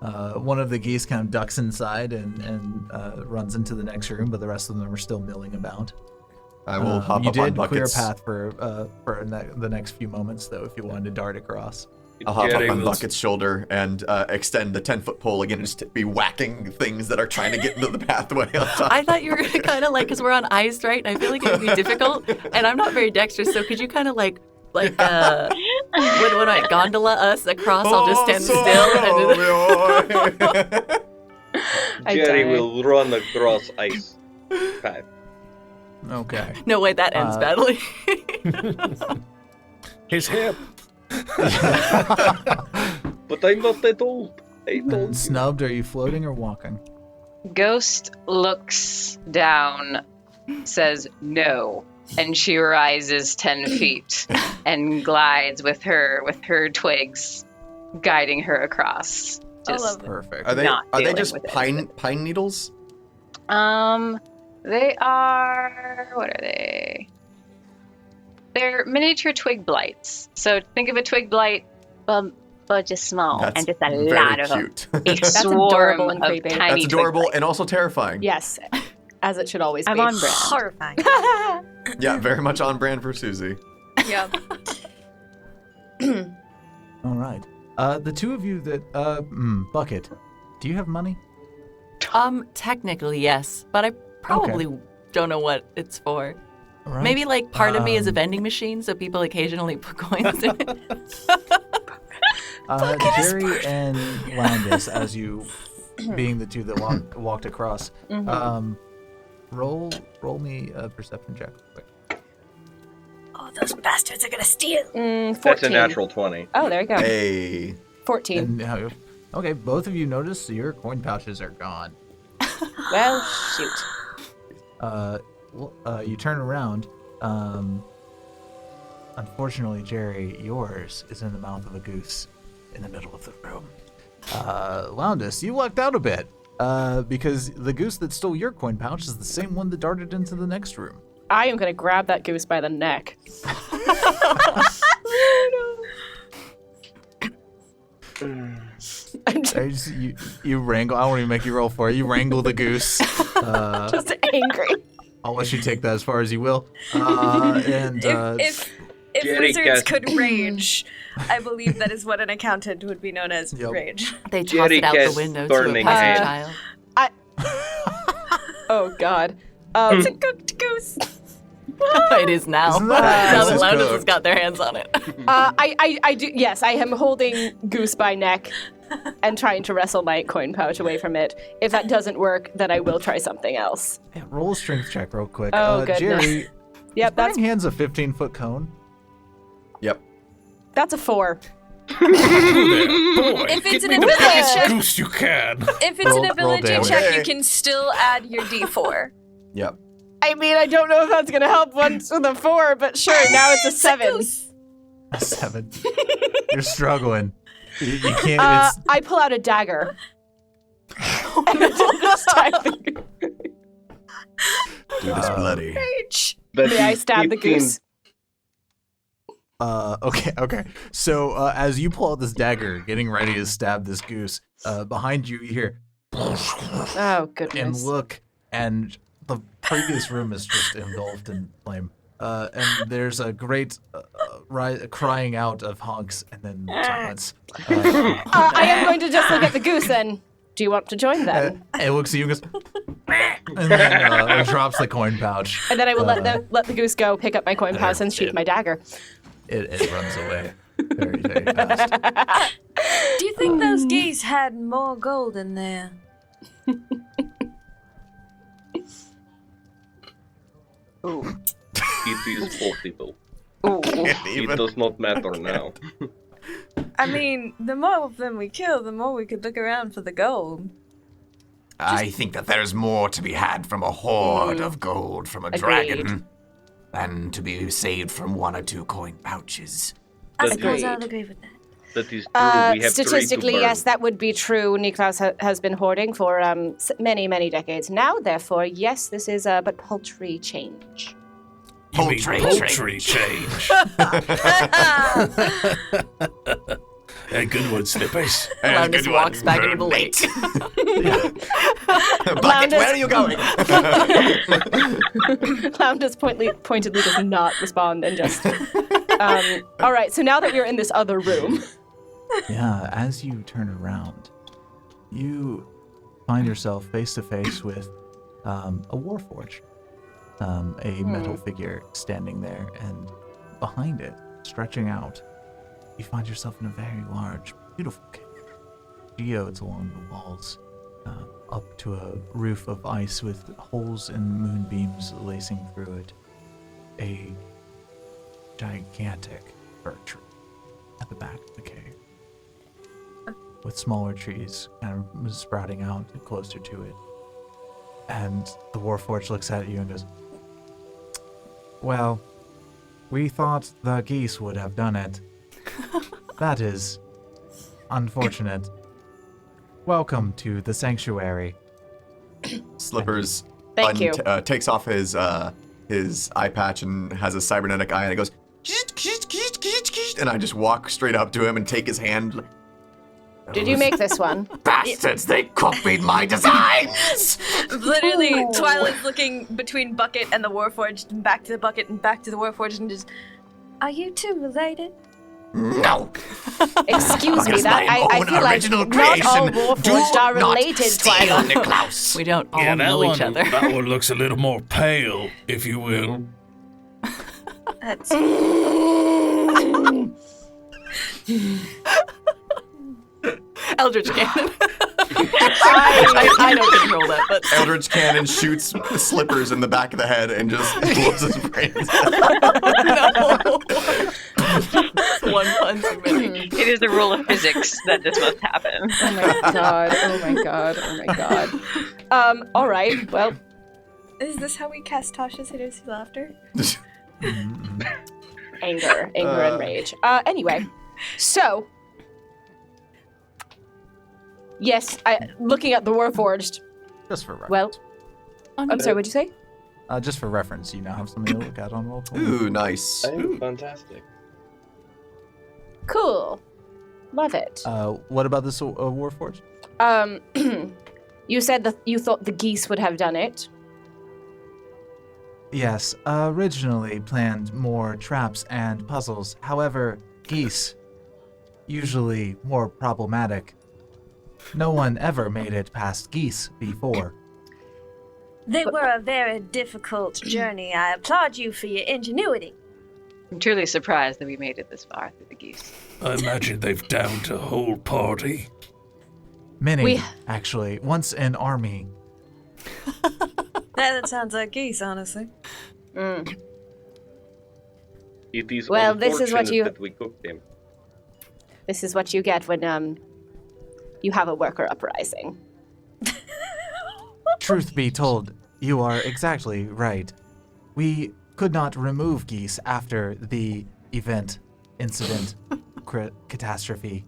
[SPEAKER 2] One of the geese kind of ducks inside and runs into the next room, but the rest of them are still milling about.
[SPEAKER 9] I will hop
[SPEAKER 2] you
[SPEAKER 9] up on
[SPEAKER 2] did clear a
[SPEAKER 9] buckets.
[SPEAKER 2] path for the next few moments, though, if you wanted to dart across.
[SPEAKER 9] I'll hop
[SPEAKER 4] Jerry
[SPEAKER 9] up on
[SPEAKER 4] will-
[SPEAKER 9] Bucket's shoulder and extend the 10-foot pole again and just be whacking things that are trying to get into the pathway on top.
[SPEAKER 7] I thought you were gonna kind of like, because we're on ice, right? And I feel like it would be difficult, and I'm not very dexterous. So could you kind of like when I gondola us across? I'll just stand still. And
[SPEAKER 4] Jerry
[SPEAKER 3] died.
[SPEAKER 4] will run across ice path.
[SPEAKER 2] Okay.
[SPEAKER 7] no way, that ends badly.
[SPEAKER 10] His hip.
[SPEAKER 4] But I'm not that old. I told you.
[SPEAKER 2] Snubbed, are you floating or walking?
[SPEAKER 8] Ghost looks down, says no, and she rises 10 feet and glides with her twigs, guiding her across. Just,
[SPEAKER 2] Perfect.
[SPEAKER 9] Are they
[SPEAKER 8] Not dealing
[SPEAKER 9] just
[SPEAKER 8] with it.
[SPEAKER 9] pine needles?
[SPEAKER 8] they are. What are they? They're miniature twig blights. So think of a twig blight, but just small
[SPEAKER 9] That's
[SPEAKER 8] and just a
[SPEAKER 9] very
[SPEAKER 8] lot of them.
[SPEAKER 9] cute.
[SPEAKER 8] A
[SPEAKER 3] That's
[SPEAKER 8] swarm
[SPEAKER 3] adorable and
[SPEAKER 8] of
[SPEAKER 3] creepy.
[SPEAKER 8] tiny
[SPEAKER 9] That's adorable
[SPEAKER 8] twig blights.
[SPEAKER 9] and also terrifying.
[SPEAKER 3] Yes, as it should always
[SPEAKER 8] I'm
[SPEAKER 3] be.
[SPEAKER 8] on brand.
[SPEAKER 1] Horrifying.
[SPEAKER 9] Yeah, very much on brand for Susie.
[SPEAKER 1] Yeah.
[SPEAKER 2] All right. The two of you that, Bucket, do you have money?
[SPEAKER 7] Technically yes, but I probably don't know what it's for.
[SPEAKER 2] All right.
[SPEAKER 7] Maybe like part of me is a vending machine, so people occasionally put coins in it.
[SPEAKER 2] Jerry and Landis, as you being the two that walked across, roll me a perception check. Quick.
[SPEAKER 1] Oh, those bastards are gonna steal.
[SPEAKER 3] 14.
[SPEAKER 4] That's a natural 20.
[SPEAKER 3] Oh, there you go.
[SPEAKER 9] Hey.
[SPEAKER 3] 14.
[SPEAKER 2] And, okay, both of you notice your coin pouches are gone.
[SPEAKER 3] Well, shoot.
[SPEAKER 2] You turn around. Unfortunately, Jerry, yours is in the mouth of a goose in the middle of the room. Loundus, you lucked out a bit because the goose that stole your coin pouch is the same one that darted into the next room.
[SPEAKER 3] I am going to grab that goose by the neck.
[SPEAKER 2] You wrangle. I won't even make you roll for it. You wrangle the goose.
[SPEAKER 3] Just angry.
[SPEAKER 2] I'll let you take that as far as you will. If
[SPEAKER 4] Jerry
[SPEAKER 1] wizards
[SPEAKER 4] gets-
[SPEAKER 1] could rage, I believe that is what an accountant would be known as.
[SPEAKER 2] Yep.
[SPEAKER 1] Rage.
[SPEAKER 7] They toss
[SPEAKER 4] Jerry
[SPEAKER 7] it out the
[SPEAKER 4] gets
[SPEAKER 7] window to a
[SPEAKER 4] burning
[SPEAKER 7] puzzle
[SPEAKER 4] hand.
[SPEAKER 7] child.
[SPEAKER 3] Oh, God.
[SPEAKER 1] It's a cooked goose.
[SPEAKER 7] It is now.
[SPEAKER 2] Isn't
[SPEAKER 7] Now
[SPEAKER 2] that-
[SPEAKER 7] that
[SPEAKER 2] This is
[SPEAKER 7] Loudon has
[SPEAKER 2] cooked.
[SPEAKER 7] got their hands on it.
[SPEAKER 3] I do. Yes, I am holding Goose by neck and trying to wrestle my coin pouch away from it. If that doesn't work, then I will try something else.
[SPEAKER 2] Yeah, roll a strength check real quick.
[SPEAKER 3] Oh, goodness.
[SPEAKER 2] Jerry,
[SPEAKER 3] Yep,
[SPEAKER 2] burning hand's a 15-foot cone.
[SPEAKER 9] Yep.
[SPEAKER 3] that's a 4.
[SPEAKER 10] Boy,
[SPEAKER 1] If it's
[SPEAKER 10] get
[SPEAKER 1] an
[SPEAKER 10] me the
[SPEAKER 1] ability
[SPEAKER 10] biggest
[SPEAKER 1] check,
[SPEAKER 10] goose you can.
[SPEAKER 1] if it's
[SPEAKER 2] Roll-
[SPEAKER 1] an
[SPEAKER 2] roll
[SPEAKER 1] ability
[SPEAKER 2] damage.
[SPEAKER 1] check, you can still add your D4.
[SPEAKER 9] Yep.
[SPEAKER 3] I mean, I don't know if that's gonna help once with a 4, but sure. Now it's a 7.
[SPEAKER 2] A 7. You're struggling. You can't.
[SPEAKER 3] I pull out a dagger. And just stab the goose.
[SPEAKER 9] Do this bloody.
[SPEAKER 4] That
[SPEAKER 3] May I
[SPEAKER 4] is
[SPEAKER 3] stab the
[SPEAKER 4] 15
[SPEAKER 3] goose?
[SPEAKER 2] Okay. So as you pull out this dagger, getting ready to stab this goose, behind you hear
[SPEAKER 3] Oh, goodness.
[SPEAKER 2] and look, and the previous room is just engulfed in flame. And there's a great crying out of honks and then silence.
[SPEAKER 3] I am going to just look at the goose then. Do you want to join them?
[SPEAKER 2] It looks at you and goes, and then drops the coin pouch.
[SPEAKER 3] And then I will let the goose go, pick up my coin pouch, and sheath my dagger.
[SPEAKER 2] It runs away very, very fast.
[SPEAKER 1] Do you think those geese had more gold in there?
[SPEAKER 4] It is possible.
[SPEAKER 3] Ooh.
[SPEAKER 4] It does not matter now.
[SPEAKER 1] I mean, the more of them we kill, the more we could look around for the gold.
[SPEAKER 6] I think that there's more to be had from a hoard of gold from a
[SPEAKER 3] Agreed.
[SPEAKER 6] dragon than to be saved from 1 or 2 coin pouches.
[SPEAKER 1] I
[SPEAKER 4] That
[SPEAKER 1] suppose
[SPEAKER 4] is-
[SPEAKER 1] I'll agree with that.
[SPEAKER 4] That is true. We have three to
[SPEAKER 3] Statistically,
[SPEAKER 4] burn.
[SPEAKER 3] yes, that would be true. Niklaus has been hoarding for many, many decades now. Therefore, yes, this is but paltry change.
[SPEAKER 5] You mean
[SPEAKER 6] Poultry
[SPEAKER 5] change. A good one, Slippers.
[SPEAKER 7] Loudon walks back into the lake.
[SPEAKER 9] Bucket, where are you going?
[SPEAKER 3] Loudon pointedly does not respond and just. All right, so now that we're in this other room.
[SPEAKER 2] Yeah, as you turn around, you find yourself face to face with a warforge. A metal figure standing there, and behind it, stretching out, you find yourself in a very large, beautiful cave. Geodes along the walls, up to a roof of ice with holes and moonbeams lacing through it. A gigantic fir tree at the back of the cave, with smaller trees kind of sprouting out closer to it. And the Warforged looks at you and goes, "Well, we thought the geese would have done it. That is unfortunate. Welcome to the sanctuary."
[SPEAKER 9] Slippers
[SPEAKER 3] Thank you.
[SPEAKER 9] takes off his eye patch and has a cybernetic eye, and it goes, and I just walk straight up to him and take his hand.
[SPEAKER 3] Did you make this one?
[SPEAKER 6] Bastards, they copied my designs!
[SPEAKER 1] Literally, Twyla's looking between Bucket and the Warforged, and back to the Bucket, and back to the Warforged, and just, are you two related?
[SPEAKER 6] No!
[SPEAKER 3] Excuse me,
[SPEAKER 6] Because
[SPEAKER 3] that
[SPEAKER 6] my
[SPEAKER 3] I
[SPEAKER 6] own
[SPEAKER 3] feel like
[SPEAKER 6] original
[SPEAKER 3] not all
[SPEAKER 6] creation.
[SPEAKER 3] Warforged
[SPEAKER 6] Do
[SPEAKER 3] are
[SPEAKER 6] not
[SPEAKER 3] related,
[SPEAKER 6] steal,
[SPEAKER 3] Twyla.
[SPEAKER 6] Niklaus.
[SPEAKER 7] We don't all
[SPEAKER 5] Yeah, that
[SPEAKER 7] know each
[SPEAKER 5] one,
[SPEAKER 7] other.
[SPEAKER 5] that one looks a little more pale, if you will.
[SPEAKER 1] That's
[SPEAKER 7] Eldritch Cannon. I don't control that, but
[SPEAKER 9] Eldritch Cannon shoots Slippers in the back of the head and just blows his brains
[SPEAKER 7] no. One pun too many.
[SPEAKER 8] It is the rule of physics that this must happen.
[SPEAKER 3] Oh my god, oh my god, oh my god. Alright, well,
[SPEAKER 1] is this how we cast Tasha's Hideous Laughter?
[SPEAKER 3] anger and rage. Anyway, so yes, looking at the Warforged.
[SPEAKER 2] Just for reference.
[SPEAKER 3] Well, I'm sorry, what'd you say?
[SPEAKER 2] Just for reference, you now have something to look at on roll.
[SPEAKER 9] Ooh, nice.
[SPEAKER 4] Oh, fantastic.
[SPEAKER 3] Cool. Love it.
[SPEAKER 2] What about this Warforged?
[SPEAKER 3] You said that you thought the geese would have done it.
[SPEAKER 2] Yes, originally planned more traps and puzzles. However, geese, usually more problematic. No one ever made it past geese before.
[SPEAKER 1] They were a very difficult journey. I applaud you for your ingenuity.
[SPEAKER 8] I'm truly surprised that we made it this far through the geese.
[SPEAKER 5] I imagine they've downed a whole party.
[SPEAKER 2] Many, actually. Once an army.
[SPEAKER 1] That sounds like geese, honestly.
[SPEAKER 3] Mm.
[SPEAKER 4] It is
[SPEAKER 3] Well, this is what
[SPEAKER 4] unfortunate
[SPEAKER 3] you-
[SPEAKER 4] that we cooked them.
[SPEAKER 3] This is what you get when you have a worker uprising.
[SPEAKER 2] Truth be told, you are exactly right. We could not remove geese after the incident, catastrophe.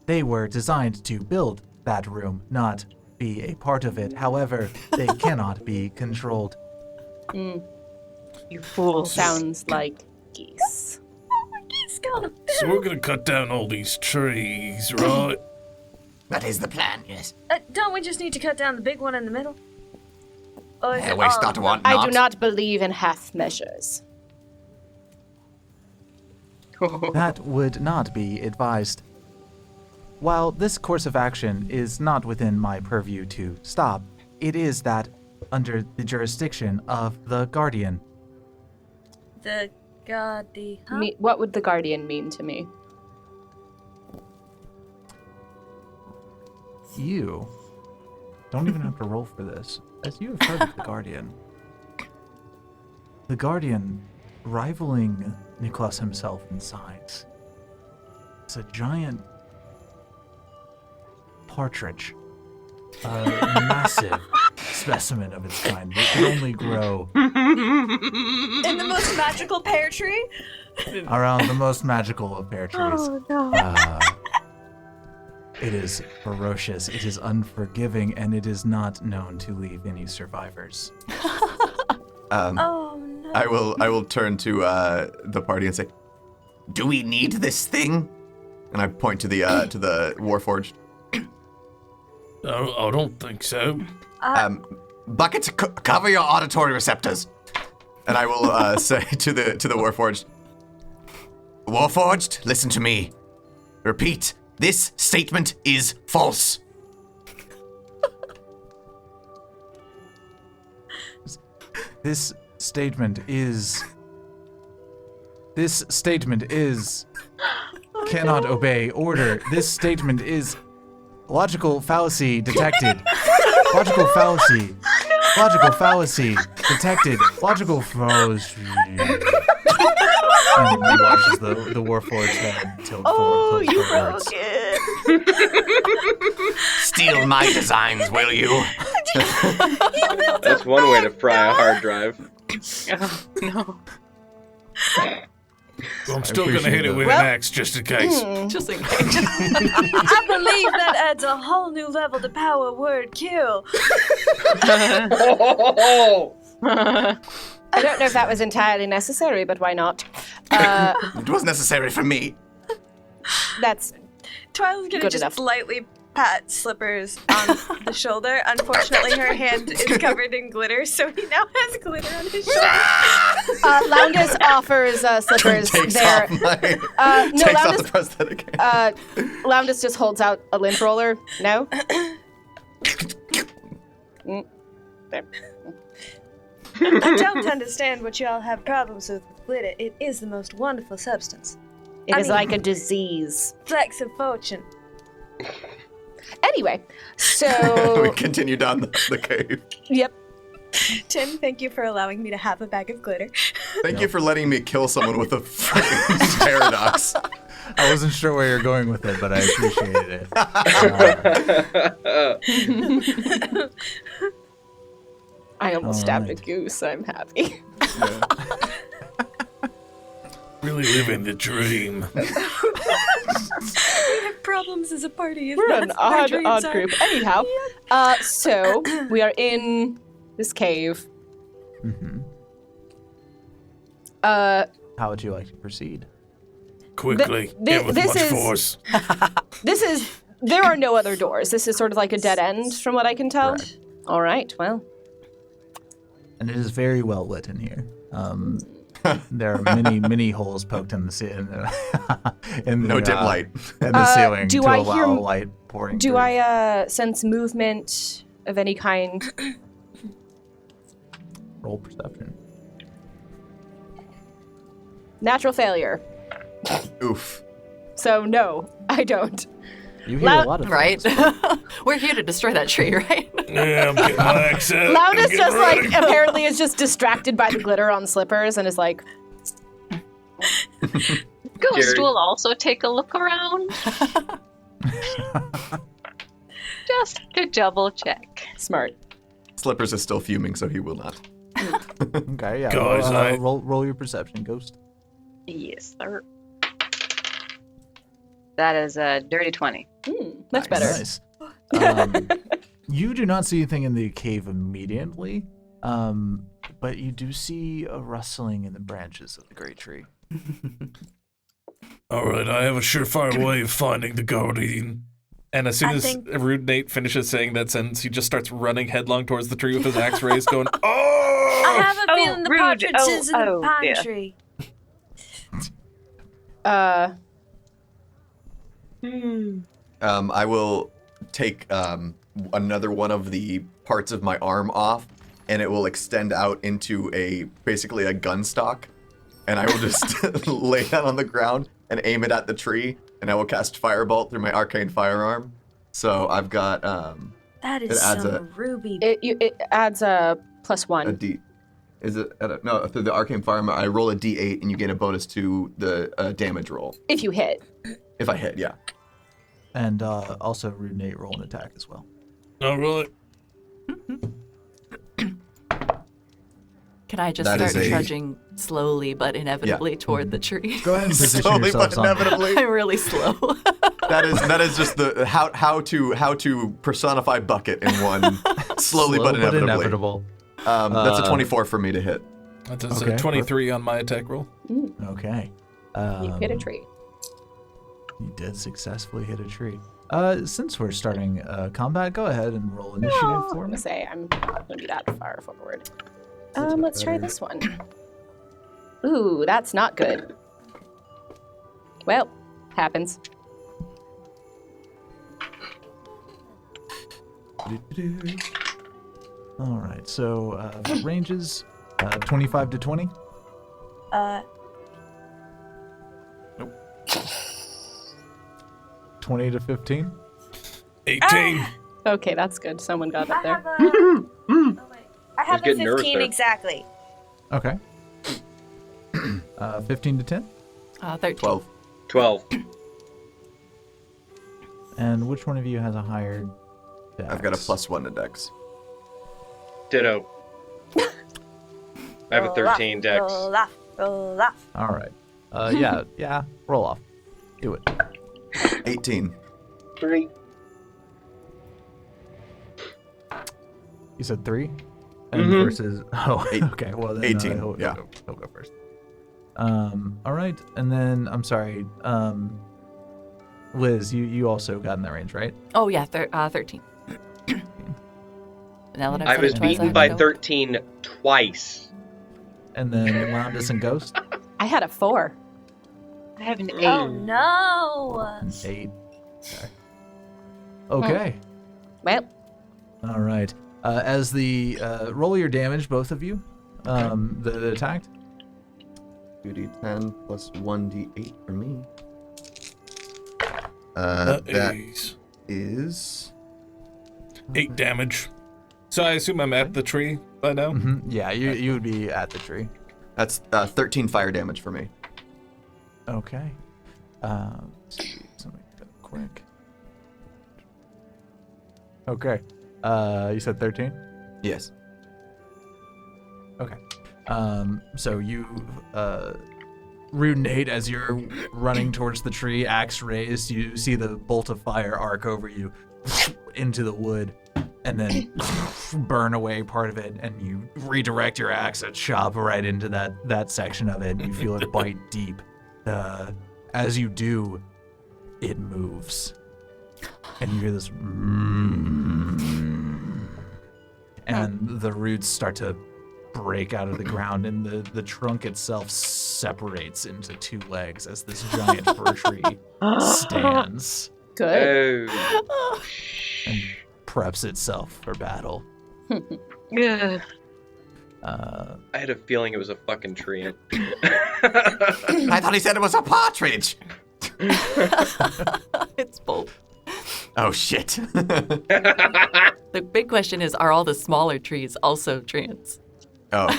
[SPEAKER 2] They were designed to build that room, not be a part of it. However, they cannot be controlled.
[SPEAKER 3] Mm.
[SPEAKER 8] You fools.
[SPEAKER 3] Sounds like geese.
[SPEAKER 1] Geese got a
[SPEAKER 5] So we're gonna cut down all these trees, right?
[SPEAKER 6] That is the plan, yes.
[SPEAKER 1] Don't we just need to cut down the big one in the middle? Or is it
[SPEAKER 6] Waste
[SPEAKER 1] all
[SPEAKER 6] not,
[SPEAKER 1] of
[SPEAKER 6] want
[SPEAKER 1] them?
[SPEAKER 6] not.
[SPEAKER 3] I do not believe in half measures.
[SPEAKER 2] That would not be advised. While this course of action is not within my purview to stop, it is that under the jurisdiction of the Guardian.
[SPEAKER 1] The Guardian. Huh?
[SPEAKER 3] What would the Guardian mean to me?
[SPEAKER 2] You don't even have to roll for this, as you have heard of the Guardian. The Guardian, rivaling Niklaus himself in size, is a giant partridge, a massive specimen of its kind. It can only grow
[SPEAKER 1] In the most magical pear tree?
[SPEAKER 2] around the most magical of pear trees.
[SPEAKER 1] Oh, no.
[SPEAKER 2] It is ferocious, it is unforgiving, and it is not known to leave any survivors.
[SPEAKER 1] Oh, no.
[SPEAKER 9] I will turn to the party and say,
[SPEAKER 6] Do we need this thing?
[SPEAKER 9] and I point to the Warforged.
[SPEAKER 5] I don't think so.
[SPEAKER 6] Bucket, cover your auditory receptors.
[SPEAKER 9] And I will say to the Warforged,
[SPEAKER 6] Warforged, listen to me. Repeat, this statement is false.
[SPEAKER 2] This statement is cannot obey order. This statement is logical fallacy detected. Logical fallacy. Logical fallacy detected. Logical fallacy. And he watches the Warforged then tilt forward.
[SPEAKER 1] You
[SPEAKER 2] Tilt
[SPEAKER 1] broke it.
[SPEAKER 6] Steal my designs, will you?
[SPEAKER 4] That's one way to fry a hard drive.
[SPEAKER 8] Oh, no.
[SPEAKER 5] I'm still gonna hit it with an axe just in case.
[SPEAKER 7] Just in case.
[SPEAKER 1] I believe that adds a whole new level to power word kill.
[SPEAKER 3] I don't know if that was entirely necessary, but why not?
[SPEAKER 6] It was necessary for me.
[SPEAKER 3] That's
[SPEAKER 1] Twyla's gonna
[SPEAKER 3] Good
[SPEAKER 1] just
[SPEAKER 3] enough.
[SPEAKER 1] slightly pat Slippers on the shoulder. Unfortunately, her hand is covered in glitter, so he now has glitter on his shoulder.
[SPEAKER 3] Loundus offers Slippers
[SPEAKER 9] takes
[SPEAKER 3] their.
[SPEAKER 9] off my
[SPEAKER 3] No,
[SPEAKER 9] takes off the
[SPEAKER 3] Loundus.
[SPEAKER 9] prosthetic hand.
[SPEAKER 3] Loundus just holds out a lint roller. No. There.
[SPEAKER 1] I don't understand what y'all have problems with glitter. It is the most wonderful substance.
[SPEAKER 3] It is like a disease.
[SPEAKER 1] Flecks of fortune.
[SPEAKER 3] Anyway, so
[SPEAKER 9] We continue down the cave.
[SPEAKER 3] yep.
[SPEAKER 1] Tim, thank you for allowing me to have a bag of glitter.
[SPEAKER 9] Thank you for letting me kill someone with a freaking paradox.
[SPEAKER 2] I wasn't sure where you're going with it, but I appreciated it.
[SPEAKER 3] I almost stabbed a
[SPEAKER 2] Alright.
[SPEAKER 3] goose. I'm happy.
[SPEAKER 5] Really living the dream.
[SPEAKER 1] We have problems as a party. If
[SPEAKER 3] We're an
[SPEAKER 1] that's what our
[SPEAKER 3] odd
[SPEAKER 1] dreams are.
[SPEAKER 3] group. Anyhow, so we are in this cave.
[SPEAKER 2] Mhm.
[SPEAKER 3] Uh,
[SPEAKER 2] How would you like to proceed?
[SPEAKER 5] Quickly, get with
[SPEAKER 3] this
[SPEAKER 5] much
[SPEAKER 3] is-
[SPEAKER 5] force.
[SPEAKER 3] there are no other doors. This is sort of like a dead end, from what I can tell.
[SPEAKER 2] Correct.
[SPEAKER 3] All right. Well,
[SPEAKER 2] And it is very well lit in here. There are many holes poked in the
[SPEAKER 9] No dim light.
[SPEAKER 2] in the ceiling
[SPEAKER 3] do
[SPEAKER 2] to
[SPEAKER 3] I
[SPEAKER 2] allow
[SPEAKER 3] hear-
[SPEAKER 2] light pouring.
[SPEAKER 3] do
[SPEAKER 2] through.
[SPEAKER 3] I sense movement of any kind
[SPEAKER 2] Roll perception.
[SPEAKER 3] Natural failure.
[SPEAKER 9] Oof.
[SPEAKER 3] So no, I don't.
[SPEAKER 2] You hear a lot of
[SPEAKER 7] Right?
[SPEAKER 2] things.
[SPEAKER 7] We're here to destroy that tree, right?
[SPEAKER 5] Yeah, I'm getting my axe out.
[SPEAKER 3] Loudest
[SPEAKER 5] I'm
[SPEAKER 3] just
[SPEAKER 5] getting ready.
[SPEAKER 3] apparently is just distracted by the glitter on slippers and is like,
[SPEAKER 8] Ghost
[SPEAKER 4] Jerry.
[SPEAKER 8] will also take a look around. Just to double check.
[SPEAKER 3] smart.
[SPEAKER 9] Slippers is still fuming, so he will not.
[SPEAKER 2] Okay, yeah.
[SPEAKER 5] Guys,
[SPEAKER 2] roll your perception, Ghost.
[SPEAKER 8] Yes, sir. That is a dirty 20.
[SPEAKER 3] Much better.
[SPEAKER 2] Nice. You do not see anything in the cave immediately, but you do see a rustling in the branches of the great tree.
[SPEAKER 5] All right, I have a surefire way of finding the guardian.
[SPEAKER 10] And as soon
[SPEAKER 1] I
[SPEAKER 10] as
[SPEAKER 1] think-
[SPEAKER 10] Rude Nate finishes saying that sentence, he just starts running headlong towards the tree with his axe raised, going, "Oh!"
[SPEAKER 1] I have a
[SPEAKER 8] Oh,
[SPEAKER 1] feeling the
[SPEAKER 8] rude.
[SPEAKER 1] partridges in
[SPEAKER 8] Oh,
[SPEAKER 1] the pine
[SPEAKER 8] dear.
[SPEAKER 1] tree.
[SPEAKER 9] I will take another one of the parts of my arm off, and it will extend out into basically a gun stock, and I will just lay that on the ground and aim it at the tree, and I will cast Firebolt through my arcane firearm. So I've got
[SPEAKER 1] That
[SPEAKER 9] It
[SPEAKER 1] is
[SPEAKER 9] adds
[SPEAKER 1] some ruby.
[SPEAKER 3] It adds a +1.
[SPEAKER 9] a D. Is it no through the arcane firearm? I roll a D8, and you get a bonus to the damage roll
[SPEAKER 3] If you hit.
[SPEAKER 9] if I hit. Yeah.
[SPEAKER 2] And also, Rude Nate, roll an attack as well.
[SPEAKER 5] All right.
[SPEAKER 7] Can I just
[SPEAKER 9] That
[SPEAKER 7] start
[SPEAKER 9] is a-
[SPEAKER 7] trudging slowly but inevitably toward the tree?
[SPEAKER 2] Go ahead and position
[SPEAKER 9] Slowly but
[SPEAKER 2] yourselves on.
[SPEAKER 9] inevitably.
[SPEAKER 7] I'm really slow.
[SPEAKER 9] That is just the how to personify bucket in one slowly
[SPEAKER 2] Slow
[SPEAKER 9] but inevitably. That's a 24 for me to hit.
[SPEAKER 10] That's a
[SPEAKER 2] Okay,
[SPEAKER 10] 23 on my attack roll.
[SPEAKER 2] Okay.
[SPEAKER 3] You hit a tree.
[SPEAKER 2] You did successfully hit a tree. Since we're starting combat, go ahead and roll initiative
[SPEAKER 3] I'm
[SPEAKER 2] for me.
[SPEAKER 3] gonna say I'm not gonna be that far forward. Let's try this one. Ooh, that's not good. Well, happens.
[SPEAKER 2] All right, so ranges 25 to 20.
[SPEAKER 1] Nope.
[SPEAKER 2] 20 to 15.
[SPEAKER 5] 18.
[SPEAKER 3] Okay, that's good. Someone got up
[SPEAKER 1] I
[SPEAKER 3] there.
[SPEAKER 1] have a. Oh, wait. I have a
[SPEAKER 4] getting nervous
[SPEAKER 1] 15
[SPEAKER 4] there.
[SPEAKER 1] exactly.
[SPEAKER 2] Okay. 15 to 10.
[SPEAKER 7] 13.
[SPEAKER 9] 12.
[SPEAKER 4] 12.
[SPEAKER 2] And which one of you has a higher dex?
[SPEAKER 9] I've got a +1 to dex.
[SPEAKER 4] Ditto. I have a 13 dex.
[SPEAKER 1] Roll off. Roll off.
[SPEAKER 2] All right. Yeah. Roll off. Do it.
[SPEAKER 9] 18.
[SPEAKER 4] 3.
[SPEAKER 2] You said 3? And
[SPEAKER 4] Mhm.
[SPEAKER 2] versus... Oh,
[SPEAKER 9] Eight.
[SPEAKER 2] okay. Well, then
[SPEAKER 9] 18,
[SPEAKER 2] he'll
[SPEAKER 9] yeah.
[SPEAKER 2] go first. All right. And then, I'm sorry, Liz, you also got in that range, right?
[SPEAKER 7] Oh, yeah, 13. Now that I've
[SPEAKER 4] I
[SPEAKER 7] said
[SPEAKER 4] was
[SPEAKER 7] it twice,
[SPEAKER 4] beaten
[SPEAKER 7] have
[SPEAKER 4] by
[SPEAKER 7] to go.
[SPEAKER 4] 13 twice.
[SPEAKER 2] And then Loundus and Ghost,
[SPEAKER 3] I had a 4.
[SPEAKER 8] I have an 8.
[SPEAKER 1] Oh no!
[SPEAKER 2] 8. Okay.
[SPEAKER 3] Well,
[SPEAKER 2] All right. As the roll your damage, both of you, the attacked.
[SPEAKER 9] 2d10 plus 1d8 for me.
[SPEAKER 5] That
[SPEAKER 9] That
[SPEAKER 5] is
[SPEAKER 9] is
[SPEAKER 5] 8 damage. So I assume I'm at the tree by now.
[SPEAKER 2] Yeah, you would be at the tree.
[SPEAKER 9] that's 13 fire damage for me.
[SPEAKER 2] Okay. Let's see something quick. Okay. You said 13?
[SPEAKER 9] Yes.
[SPEAKER 2] Okay. So you, Rude Nate, as you're running towards the tree, axe raised, you see the bolt of fire arc over you into the wood, and then burn away part of it, and you redirect your axe and chop right into that section of it, and you feel it bite deep. As you do, it moves. And you hear this and the roots start to break out of the ground, and the trunk itself separates into 2 legs as this giant fir tree stands
[SPEAKER 3] good.
[SPEAKER 4] Oh.
[SPEAKER 2] and preps itself for battle.
[SPEAKER 8] Ugh.
[SPEAKER 4] I had a feeling it was a fucking tree.
[SPEAKER 6] I thought he said it was a partridge.
[SPEAKER 7] It's both.
[SPEAKER 6] Oh, shit.
[SPEAKER 7] The big question is, are all the smaller trees also treants?
[SPEAKER 9] Oh,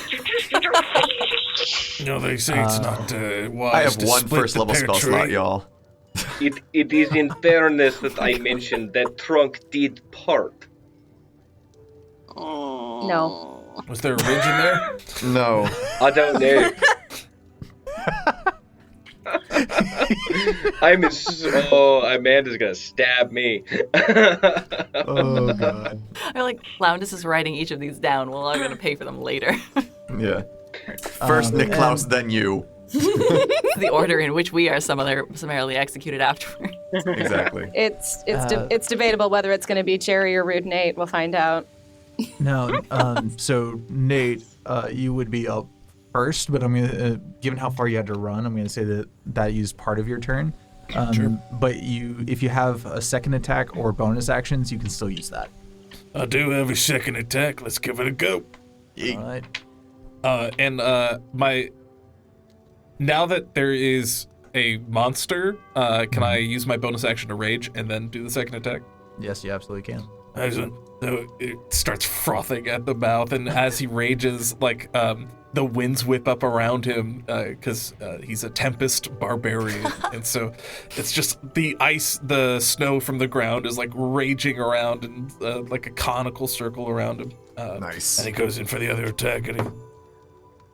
[SPEAKER 5] No, they say it's not wise
[SPEAKER 9] I have
[SPEAKER 5] to
[SPEAKER 9] one
[SPEAKER 5] split
[SPEAKER 9] first
[SPEAKER 5] the
[SPEAKER 9] level
[SPEAKER 5] pear
[SPEAKER 9] spell
[SPEAKER 5] tree.
[SPEAKER 9] slot, y'all.
[SPEAKER 4] It is in fairness that I mentioned that trunk did part.
[SPEAKER 3] No.
[SPEAKER 10] Was there a ridge in there?
[SPEAKER 9] No.
[SPEAKER 4] I don't know. Amanda's gonna stab me.
[SPEAKER 2] Oh god.
[SPEAKER 7] I like Loundus is writing each of these down. We're all gonna pay for them later.
[SPEAKER 9] Yeah. First Niklaus, then you.
[SPEAKER 7] The order in which we are summarily executed afterward.
[SPEAKER 9] Exactly.
[SPEAKER 3] It's debatable whether it's going to be Jerry or Rude Nate. We'll find out.
[SPEAKER 2] No, so Nate, you would be up first, but I'm gonna, given how far you had to run, I'm gonna say that used part of your turn.
[SPEAKER 5] Sure.
[SPEAKER 2] But if you have a second attack or bonus actions, you can still use that.
[SPEAKER 5] I do have a second attack. Let's give it a go.
[SPEAKER 2] All right.
[SPEAKER 5] Now that there is a monster, can I use my bonus action to rage and then do the second attack?
[SPEAKER 2] Yes, you absolutely can.
[SPEAKER 5] So it starts frothing at the mouth, and as he rages, like the winds whip up around him because he's a tempest barbarian, and so it's just the snow from the ground is like raging around and like a conical circle around him.
[SPEAKER 9] Nice.
[SPEAKER 5] And he goes in for the other attack, and he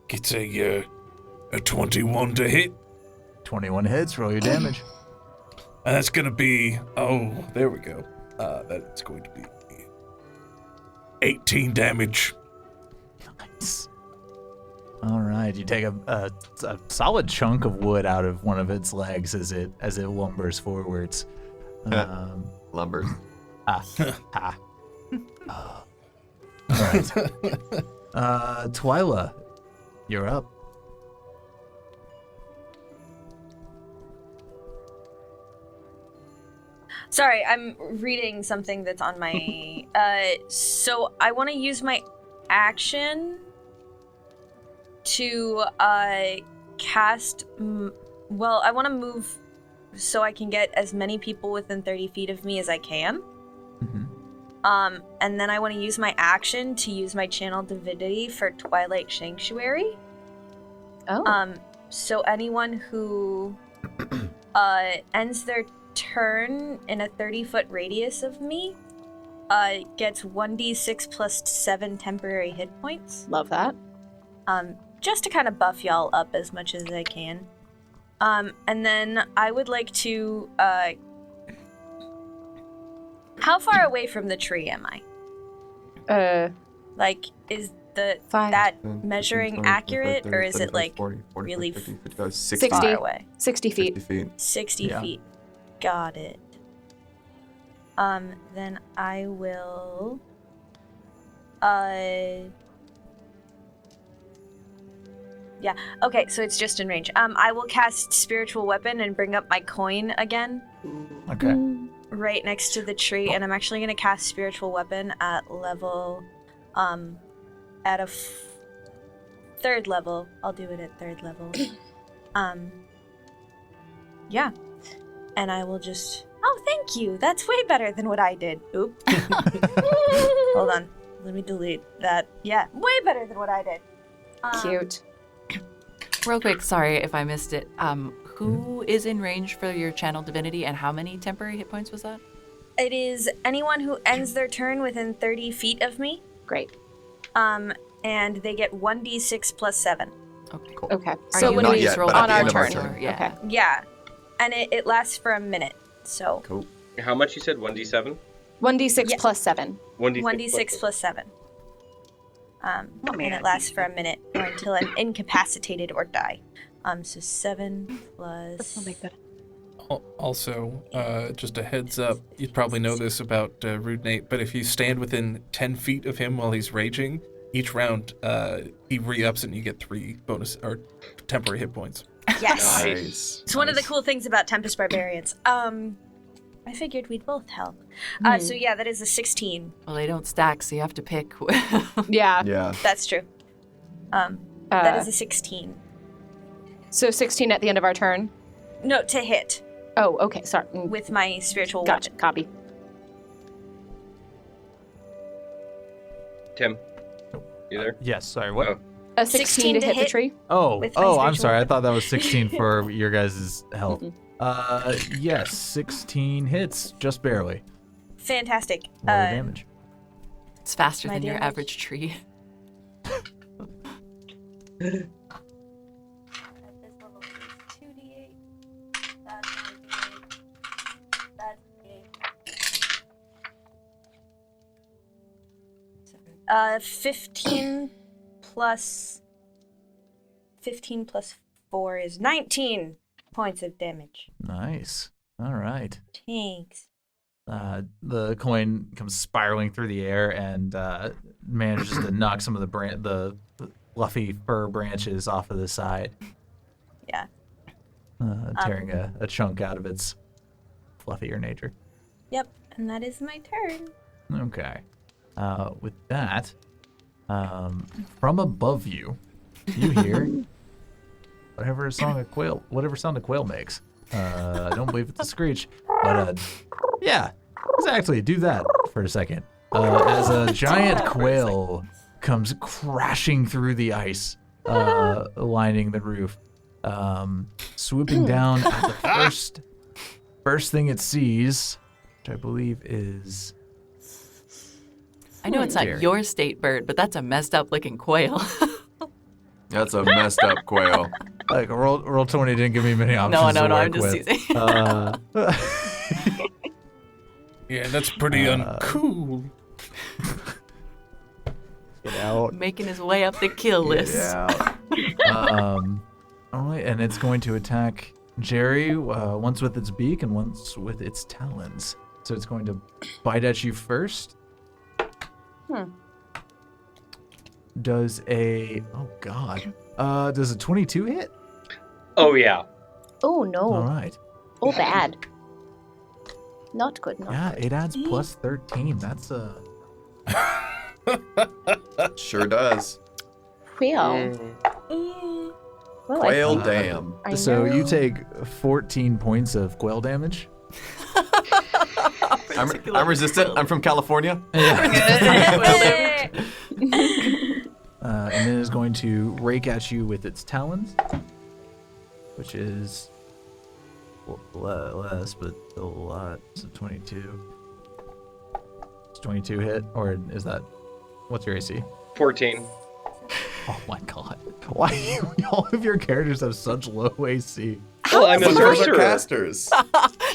[SPEAKER 5] gets a 21 to hit.
[SPEAKER 2] 21 hits. Roll your damage.
[SPEAKER 5] And that's gonna be there we go. That's going to be 18 damage.
[SPEAKER 2] Nice. All right, you take a solid chunk of wood out of one of its legs as it lumbers forwards.
[SPEAKER 9] Lumber.
[SPEAKER 2] All right. Twyla, you're up.
[SPEAKER 1] Sorry, I'm reading something that's on my. So I want to use my action to cast. Well, I want to move so I can get as many people within 30 feet of me as I can.
[SPEAKER 2] Mm-hmm.
[SPEAKER 1] And then I want to use my action to use my channel divinity for Twilight Sanctuary.
[SPEAKER 3] Oh.
[SPEAKER 1] So anyone who ends their turn in a 30-foot radius of me gets 1d6 plus 7 temporary hit points.
[SPEAKER 3] Love that.
[SPEAKER 1] Just to kind of buff y'all up as much as I can. And then I would like to how far away from the tree am I? Like, is that measuring accurate, or is it like
[SPEAKER 9] 40,
[SPEAKER 1] really
[SPEAKER 9] 60
[SPEAKER 1] far away?
[SPEAKER 3] 60 feet.
[SPEAKER 9] 60 feet.
[SPEAKER 1] 60
[SPEAKER 2] Yeah.
[SPEAKER 1] feet. Got it. Then I will yeah, okay, so it's just in range. I will cast Spiritual Weapon and bring up my coin again.
[SPEAKER 2] Okay.
[SPEAKER 1] Right next to the tree, and I'm actually gonna cast Spiritual Weapon at level, at a third level. I'll do it at third level. Yeah. And I will just, oh, thank you. That's way better than what I did. Oop. Hold on. Let me delete that. Yeah, way better than what I did.
[SPEAKER 3] Cute.
[SPEAKER 7] Real quick, sorry if I missed it. Who is in range for your channel divinity, and how many temporary hit points was that?
[SPEAKER 1] It is anyone who ends their turn within 30 feet of me.
[SPEAKER 3] Great.
[SPEAKER 1] And they get 1d6 plus 7.
[SPEAKER 7] Okay.
[SPEAKER 9] Cool.
[SPEAKER 3] Okay.
[SPEAKER 7] Are
[SPEAKER 3] So
[SPEAKER 7] you
[SPEAKER 3] when
[SPEAKER 9] Not
[SPEAKER 3] we
[SPEAKER 9] yet,
[SPEAKER 7] roll
[SPEAKER 9] but at
[SPEAKER 3] on
[SPEAKER 9] the
[SPEAKER 3] our
[SPEAKER 9] end of our
[SPEAKER 3] turn.
[SPEAKER 9] turn.
[SPEAKER 7] Yeah.
[SPEAKER 3] Okay.
[SPEAKER 1] Yeah. And it lasts for a minute. So
[SPEAKER 9] Cool.
[SPEAKER 4] How much you said? 1d7?
[SPEAKER 3] 1d6
[SPEAKER 1] Yeah.
[SPEAKER 3] plus 7.
[SPEAKER 1] 1d6 plus 7. And it lasts for a minute or until I'm incapacitated or die. So 7 plus.
[SPEAKER 3] I'll make that.
[SPEAKER 5] Also, just a heads up, you'd probably know this about Rude Nate, but if you stand within 10 feet of him while he's raging, each round he re-ups and you get 3 bonus or temporary hit points.
[SPEAKER 1] Yes.
[SPEAKER 9] Nice.
[SPEAKER 1] It's one of the cool things about Tempest Barbarians. I figured we'd both help. So yeah, that is a 16.
[SPEAKER 7] Well, they don't stack, so you have to pick.
[SPEAKER 3] Yeah.
[SPEAKER 9] Yeah.
[SPEAKER 1] That's true. That is a 16.
[SPEAKER 3] So 16 at the end of our turn?
[SPEAKER 1] No, to hit.
[SPEAKER 3] Oh, okay, sorry.
[SPEAKER 1] With my spiritual
[SPEAKER 3] Gotcha,
[SPEAKER 1] weapon.
[SPEAKER 3] copy.
[SPEAKER 4] Tim, you there?
[SPEAKER 2] Yes, sorry, what?
[SPEAKER 4] Oh.
[SPEAKER 3] A 16 to hit the tree?
[SPEAKER 2] Oh,
[SPEAKER 1] With my
[SPEAKER 2] I'm
[SPEAKER 1] spiritual
[SPEAKER 2] sorry. I
[SPEAKER 1] weapon.
[SPEAKER 2] thought that was 16 for your guys' health. Yes, 16 hits, just barely.
[SPEAKER 1] Fantastic.
[SPEAKER 2] Roll the damage.
[SPEAKER 7] It's faster
[SPEAKER 1] My
[SPEAKER 7] than your
[SPEAKER 1] damage.
[SPEAKER 7] average tree.
[SPEAKER 1] This level is 2d8. That's 1d8. That's 8. 15 plus 4 is 19 points of damage.
[SPEAKER 2] Nice. All right.
[SPEAKER 1] Thanks.
[SPEAKER 2] The coin comes spiraling through the air and manages to knock some of the fluffy fur branches off of the side.
[SPEAKER 1] Yeah.
[SPEAKER 2] Tearing a chunk out of its fluffier nature.
[SPEAKER 1] Yep, and that is my turn.
[SPEAKER 2] Okay. With that, from above you, you hear whatever sound a quail makes. I don't believe it's a screech, but yeah, exactly. Do that for a second. As a giant quail comes crashing through the ice, lining the roof, swooping down at the first thing it sees, which I believe is.
[SPEAKER 7] I know it's not
[SPEAKER 2] Jerry.
[SPEAKER 7] your state bird, but that's a messed up looking quail.
[SPEAKER 9] That's a messed up quail.
[SPEAKER 2] Like roll 20 didn't give me many options.
[SPEAKER 7] No,
[SPEAKER 2] to
[SPEAKER 7] I'm
[SPEAKER 2] work
[SPEAKER 7] just
[SPEAKER 2] with.
[SPEAKER 7] teasing.
[SPEAKER 5] Yeah, that's pretty uncool.
[SPEAKER 2] Get out.
[SPEAKER 7] Making his way up the kill list.
[SPEAKER 2] Yeah. All right, and it's going to attack Jerry once with its beak and once with its talons. So it's going to bite at you first. Does a does a 22 hit?
[SPEAKER 4] Oh yeah.
[SPEAKER 3] Oh, no.
[SPEAKER 2] All right.
[SPEAKER 3] Oh, bad. Not good, not
[SPEAKER 2] Yeah,
[SPEAKER 3] good.
[SPEAKER 2] it adds plus 13. That's a.
[SPEAKER 9] Sure does.
[SPEAKER 3] Quail. Well,
[SPEAKER 9] Quail dam.
[SPEAKER 3] I
[SPEAKER 2] So
[SPEAKER 3] know.
[SPEAKER 2] you take 14 points of quail damage.
[SPEAKER 9] I'm resistant. I'm from California.
[SPEAKER 2] And then is going to rake at you with its talons, which is less, but still a lot. So 22. It's 22 hit, or is that what's your AC?
[SPEAKER 4] 14.
[SPEAKER 2] Oh my god! Why do all of your characters have such low AC?
[SPEAKER 4] Well, I'm a
[SPEAKER 9] Those are
[SPEAKER 4] sorcerer.
[SPEAKER 9] casters.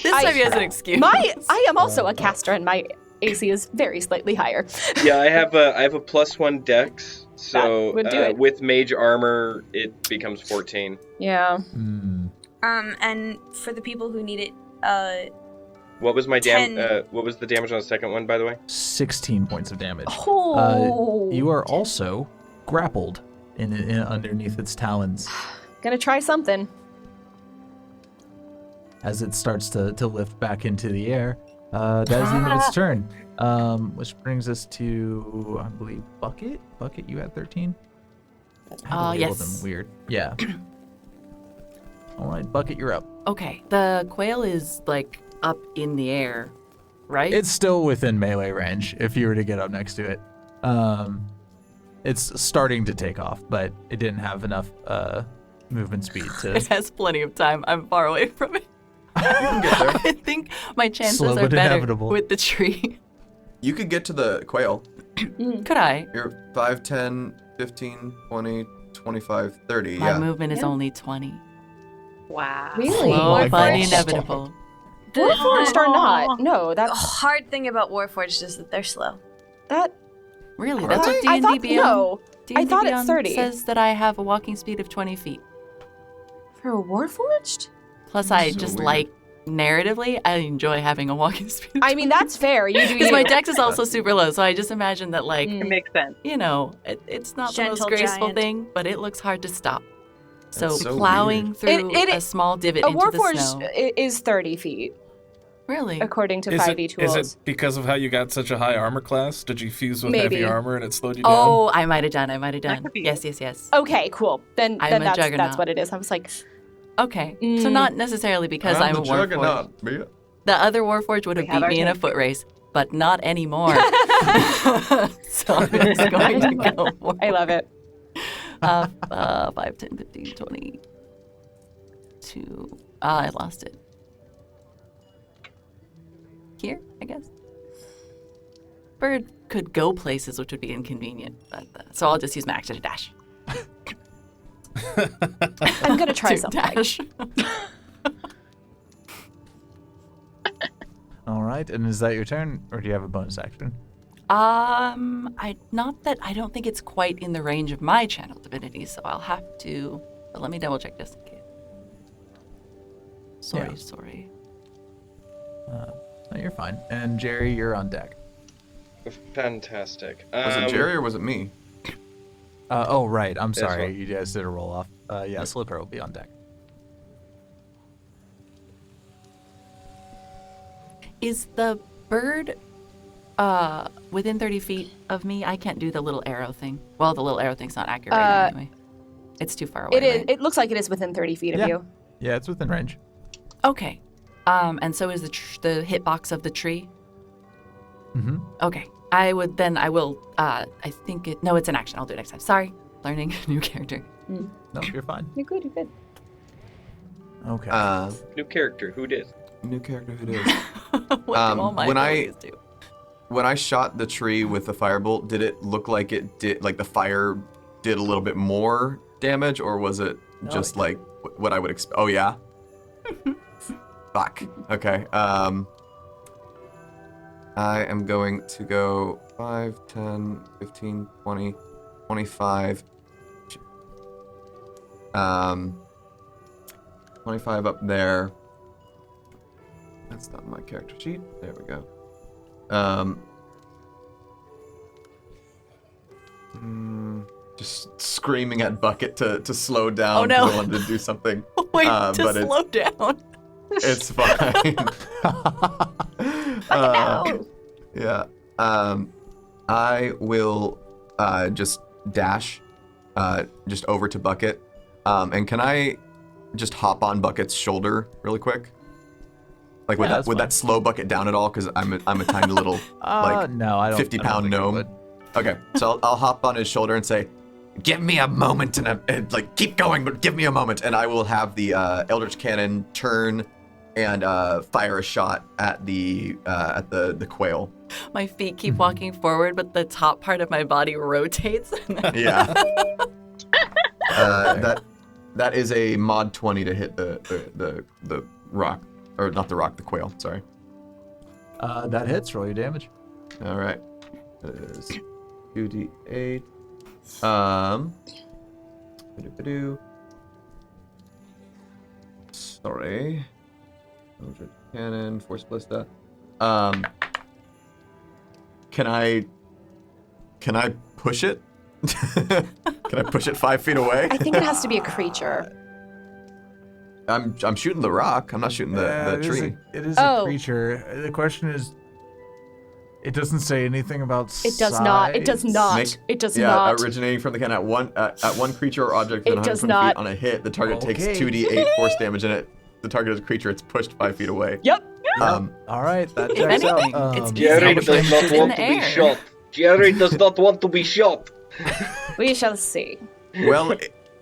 [SPEAKER 7] This time he has an excuse.
[SPEAKER 3] I am also a caster, and my AC is very slightly higher.
[SPEAKER 4] Yeah, I have a +1 dex, so
[SPEAKER 3] That would do it.
[SPEAKER 4] with mage armor it becomes 14.
[SPEAKER 3] Yeah.
[SPEAKER 1] And for the people who need it,
[SPEAKER 4] What was my
[SPEAKER 1] 10.
[SPEAKER 4] what was the damage on the second one, by the way?
[SPEAKER 2] 16 points of damage.
[SPEAKER 3] Oh.
[SPEAKER 2] You are also grappled in underneath its talons
[SPEAKER 3] Gonna try something.
[SPEAKER 2] as it starts to lift back into the air. That is the end of its turn. Which brings us to, I believe, Bucket. Bucket, you had 13? How do we label
[SPEAKER 7] Yes.
[SPEAKER 2] them? Weird. Yeah. All right, Bucket, you're up.
[SPEAKER 7] Okay, the quail is like up in the air, right?
[SPEAKER 2] It's still within melee range if you were to get up next to it. It's starting to take off, but it didn't have enough movement speed to
[SPEAKER 7] It has plenty of time. I'm far away from it.
[SPEAKER 9] You can get there.
[SPEAKER 7] I think my chances
[SPEAKER 2] Slow
[SPEAKER 7] are
[SPEAKER 2] but
[SPEAKER 7] better
[SPEAKER 2] inevitable.
[SPEAKER 7] with the tree.
[SPEAKER 9] You could get to the quail.
[SPEAKER 7] Could I?
[SPEAKER 9] You're 5, 10, 15, 20, 25, 30.
[SPEAKER 7] My
[SPEAKER 9] Yeah.
[SPEAKER 7] movement is only 20.
[SPEAKER 8] Wow.
[SPEAKER 3] Really?
[SPEAKER 7] Slow
[SPEAKER 2] my
[SPEAKER 7] but
[SPEAKER 2] God.
[SPEAKER 7] inevitable.
[SPEAKER 3] Warforged or not? No,
[SPEAKER 1] the
[SPEAKER 3] that's
[SPEAKER 1] hard thing about Warforged is that they're slow.
[SPEAKER 3] that.
[SPEAKER 7] Really? That's what
[SPEAKER 3] I
[SPEAKER 7] D&D
[SPEAKER 3] thought
[SPEAKER 7] Beyond,
[SPEAKER 3] no. I
[SPEAKER 7] D&D
[SPEAKER 3] thought it's
[SPEAKER 7] Beyond
[SPEAKER 3] 30.
[SPEAKER 7] says that I have a walking speed of 20 feet.
[SPEAKER 3] For a Warforged?
[SPEAKER 7] Plus, I
[SPEAKER 9] So
[SPEAKER 7] just
[SPEAKER 9] weird.
[SPEAKER 7] like, narratively, I enjoy having a walking speed of
[SPEAKER 3] I mean, that's fair. You do
[SPEAKER 7] Because
[SPEAKER 3] you.
[SPEAKER 7] my dex is also super low, so I just imagine that, like,
[SPEAKER 8] It makes sense.
[SPEAKER 7] you know, it's not the most
[SPEAKER 1] Gentle
[SPEAKER 7] graceful
[SPEAKER 1] giant.
[SPEAKER 7] thing, but it looks hard to stop. So,
[SPEAKER 9] That's so
[SPEAKER 7] plowing through
[SPEAKER 3] It-
[SPEAKER 7] a small divot
[SPEAKER 3] A
[SPEAKER 7] into the
[SPEAKER 3] Warforged
[SPEAKER 7] snow.
[SPEAKER 3] is 30 feet.
[SPEAKER 7] Really?
[SPEAKER 3] according to
[SPEAKER 10] Is
[SPEAKER 3] 5e
[SPEAKER 10] it,
[SPEAKER 3] tools.
[SPEAKER 10] is it because of how you got such a high armor class? Did you fuse with
[SPEAKER 3] Maybe.
[SPEAKER 10] heavy armor and it slowed you down?
[SPEAKER 7] Oh, I might have done.
[SPEAKER 8] could be
[SPEAKER 7] Yes, yes, yes.
[SPEAKER 3] Okay, cool. Then
[SPEAKER 7] I'm a
[SPEAKER 3] that's
[SPEAKER 7] juggernaut.
[SPEAKER 3] what it is. I was like,
[SPEAKER 7] Okay. So not necessarily because I'm a Warforged.
[SPEAKER 9] juggernaut, bitch.
[SPEAKER 7] The other Warforged would have
[SPEAKER 8] We have
[SPEAKER 7] beat
[SPEAKER 8] our
[SPEAKER 7] me in a
[SPEAKER 8] tank.
[SPEAKER 7] foot race, but not anymore. So I'm just going to go for
[SPEAKER 3] I love it.
[SPEAKER 7] 5, 10, 15, 20. I lost it. Here, I guess. Bird could go places, which would be inconvenient. But, so I'll just use my action to dash.
[SPEAKER 3] I'm gonna try
[SPEAKER 7] To
[SPEAKER 3] something.
[SPEAKER 7] dash.
[SPEAKER 2] All right, and is that your turn, or do you have a bonus action?
[SPEAKER 7] I don't think it's quite in the range of my channel divinity, so I'll have to. But let me double check just in case. Sorry.
[SPEAKER 2] No, you're fine. And Jerry, you're on deck.
[SPEAKER 4] Fantastic.
[SPEAKER 9] Was it Jerry or was it me?
[SPEAKER 2] Oh, right. I'm sorry.
[SPEAKER 4] fine.
[SPEAKER 2] You guys did a roll off. Yeah, Slipper will be on deck.
[SPEAKER 7] Is the bird within 30 feet of me? I can't do the little arrow thing. Well, the little arrow thing's not accurate anyway. It's too far away.
[SPEAKER 3] It is.
[SPEAKER 7] right?
[SPEAKER 3] It looks like it is within 30 feet of
[SPEAKER 2] Yeah.
[SPEAKER 3] you.
[SPEAKER 2] Yeah, it's within range.
[SPEAKER 7] Okay. And so is the hitbox of the tree?
[SPEAKER 2] Mm-hmm.
[SPEAKER 7] Okay. I will, I think no, it's an action. I'll do it next time. Sorry. Learning a new character.
[SPEAKER 2] No, you're fine.
[SPEAKER 3] You're good. You're good.
[SPEAKER 2] Okay.
[SPEAKER 4] New character. Who did?
[SPEAKER 9] New character who did.
[SPEAKER 7] What do all my
[SPEAKER 9] when
[SPEAKER 7] abilities do?
[SPEAKER 9] When I shot the tree with the firebolt, did it look like it did, like the fire did a little bit more damage, or was it just like what I would expect? Oh yeah. Fuck. Okay. I am going to go 5, 10, 15, 20, 25. 25 up there. That's not my character sheet. There we go. Just screaming at Bucket to slow down.
[SPEAKER 7] Oh, no.
[SPEAKER 9] 'cause I wanted to do something.
[SPEAKER 7] Wait,
[SPEAKER 9] but
[SPEAKER 7] slow down.
[SPEAKER 9] It's fine. Yeah. I will just dash just over to Bucket. And can I just hop on Bucket's shoulder really quick? Like would
[SPEAKER 2] Yeah,
[SPEAKER 9] that slow Bucket down at all? Because I'm a tiny little like
[SPEAKER 2] no, I don't.
[SPEAKER 9] 50-pound
[SPEAKER 2] think it
[SPEAKER 9] gnome.
[SPEAKER 2] would.
[SPEAKER 9] Okay, so I'll hop on his shoulder and say, "Give me a moment," and like keep going, but give me a moment, and I will have the Eldritch Cannon turn and fire a shot at the quail.
[SPEAKER 7] My feet keep walking forward, but the top part of my body rotates.
[SPEAKER 9] Yeah. That is a mod 20 to hit the rock, or not the rock, the quail. Sorry.
[SPEAKER 2] That hits. Roll your damage.
[SPEAKER 9] All right. That is 2d8. Sorry. Eldritch Cannon, Force Ballista. Can I push it? Can I push it 5 feet away?
[SPEAKER 3] I think it has to be a creature.
[SPEAKER 9] I'm shooting the rock. I'm not shooting the tree.
[SPEAKER 2] It is
[SPEAKER 3] Oh.
[SPEAKER 2] a creature. The question is, it doesn't say anything about
[SPEAKER 3] It does not. It does
[SPEAKER 2] size.
[SPEAKER 3] not. It does
[SPEAKER 9] yeah,
[SPEAKER 3] not.
[SPEAKER 9] originating from the cannon at one creature or object
[SPEAKER 3] It
[SPEAKER 9] within
[SPEAKER 3] does
[SPEAKER 9] 120
[SPEAKER 3] not.
[SPEAKER 9] feet on a hit, the target takes
[SPEAKER 2] Okay.
[SPEAKER 9] 2d8 force damage, and the target is a creature. It's pushed 5 feet away.
[SPEAKER 3] Yep.
[SPEAKER 9] Um,
[SPEAKER 2] All right, that
[SPEAKER 7] If
[SPEAKER 2] checks
[SPEAKER 7] anything,
[SPEAKER 2] out.
[SPEAKER 7] it's
[SPEAKER 4] Jerry
[SPEAKER 7] It's
[SPEAKER 4] does not
[SPEAKER 7] in
[SPEAKER 4] want
[SPEAKER 7] the
[SPEAKER 4] to be
[SPEAKER 7] air.
[SPEAKER 4] shot. Jerry does not want to be shot.
[SPEAKER 3] We shall see.
[SPEAKER 9] well,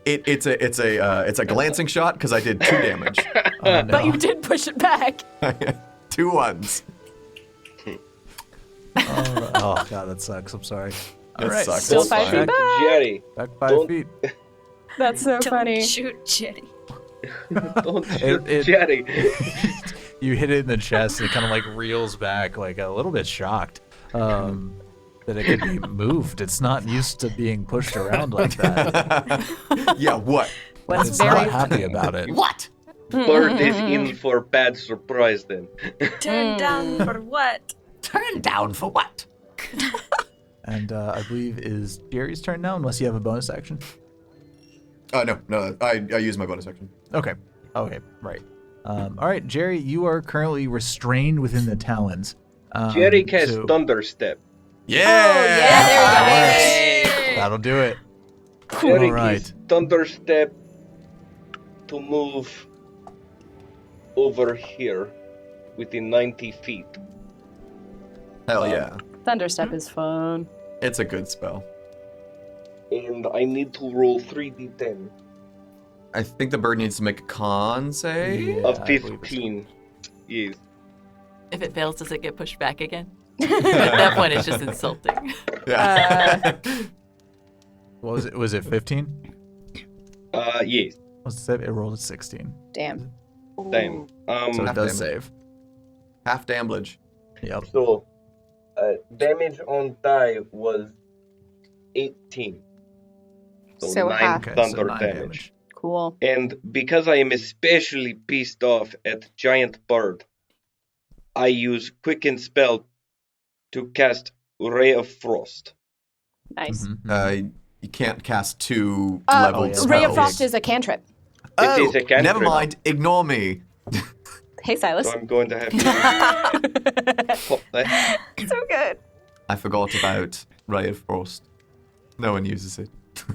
[SPEAKER 9] it's a glancing shot because I did 2 damage.
[SPEAKER 2] Oh, no.
[SPEAKER 3] But you did push it back.
[SPEAKER 9] 2 ones.
[SPEAKER 2] Oh god, that sucks. I'm sorry. All
[SPEAKER 9] It
[SPEAKER 2] right,
[SPEAKER 9] sucks.
[SPEAKER 3] Still
[SPEAKER 9] It's
[SPEAKER 3] 5
[SPEAKER 9] fine.
[SPEAKER 3] feet back.
[SPEAKER 4] Jerry,
[SPEAKER 2] back 5
[SPEAKER 4] Don't-
[SPEAKER 2] feet.
[SPEAKER 3] That's so funny.
[SPEAKER 1] Shoot, Jetty.
[SPEAKER 4] don't shoot
[SPEAKER 2] It-
[SPEAKER 4] Jerry.
[SPEAKER 2] You hit it in the chest, and it kind of like reels back, like a little bit shocked that it could be moved. It's not used to being pushed around like that.
[SPEAKER 9] Yeah, what?
[SPEAKER 3] What's
[SPEAKER 2] It's
[SPEAKER 3] very
[SPEAKER 2] not happy about it.
[SPEAKER 6] What?
[SPEAKER 4] Bird is in for bad surprise then.
[SPEAKER 1] Turn down for what?
[SPEAKER 6] Turn down for what?
[SPEAKER 2] And I believe is Jerry's turn now, unless you have a bonus action.
[SPEAKER 9] No, I use my bonus action.
[SPEAKER 2] Okay, right. All right, Jerry, you are currently restrained within the talons.
[SPEAKER 4] Jerry casts Thunderstep.
[SPEAKER 2] That'll do it.
[SPEAKER 4] Jerry
[SPEAKER 2] All right.
[SPEAKER 4] casts Thunderstep to move over here within 90 feet.
[SPEAKER 9] Hell yeah.
[SPEAKER 3] Thunderstep is fun.
[SPEAKER 9] It's a good spell.
[SPEAKER 4] And I need to roll 3d10
[SPEAKER 9] I think the bird needs to make a con save.
[SPEAKER 4] of 15. Yes.
[SPEAKER 7] If it fails, does it get pushed back again? At that point, it's just insulting.
[SPEAKER 9] Yeah.
[SPEAKER 2] What was it? Was it 15?
[SPEAKER 4] Yes.
[SPEAKER 2] It rolled a 16.
[SPEAKER 3] Damn.
[SPEAKER 4] Damn.
[SPEAKER 2] So it
[SPEAKER 9] Half
[SPEAKER 2] does
[SPEAKER 9] damage.
[SPEAKER 2] save.
[SPEAKER 9] Half damage.
[SPEAKER 2] Yep.
[SPEAKER 4] So, damage on die was 18.
[SPEAKER 3] So
[SPEAKER 4] 9
[SPEAKER 3] half.
[SPEAKER 2] Okay,
[SPEAKER 4] thunder
[SPEAKER 2] so 9
[SPEAKER 4] damage.
[SPEAKER 3] Cool.
[SPEAKER 4] And because I am especially pissed off at Giant Bird, I use Quicken Spell to cast Ray of Frost.
[SPEAKER 3] Nice.
[SPEAKER 9] You can't cast two leveled spells.
[SPEAKER 3] Ray of Frost is a cantrip.
[SPEAKER 4] It is a cantrip.
[SPEAKER 9] Never mind. Ignore me.
[SPEAKER 3] Hey, Silas.
[SPEAKER 4] So I'm going to have to pop that.
[SPEAKER 3] So good.
[SPEAKER 9] I forgot about Ray of Frost. No one uses it.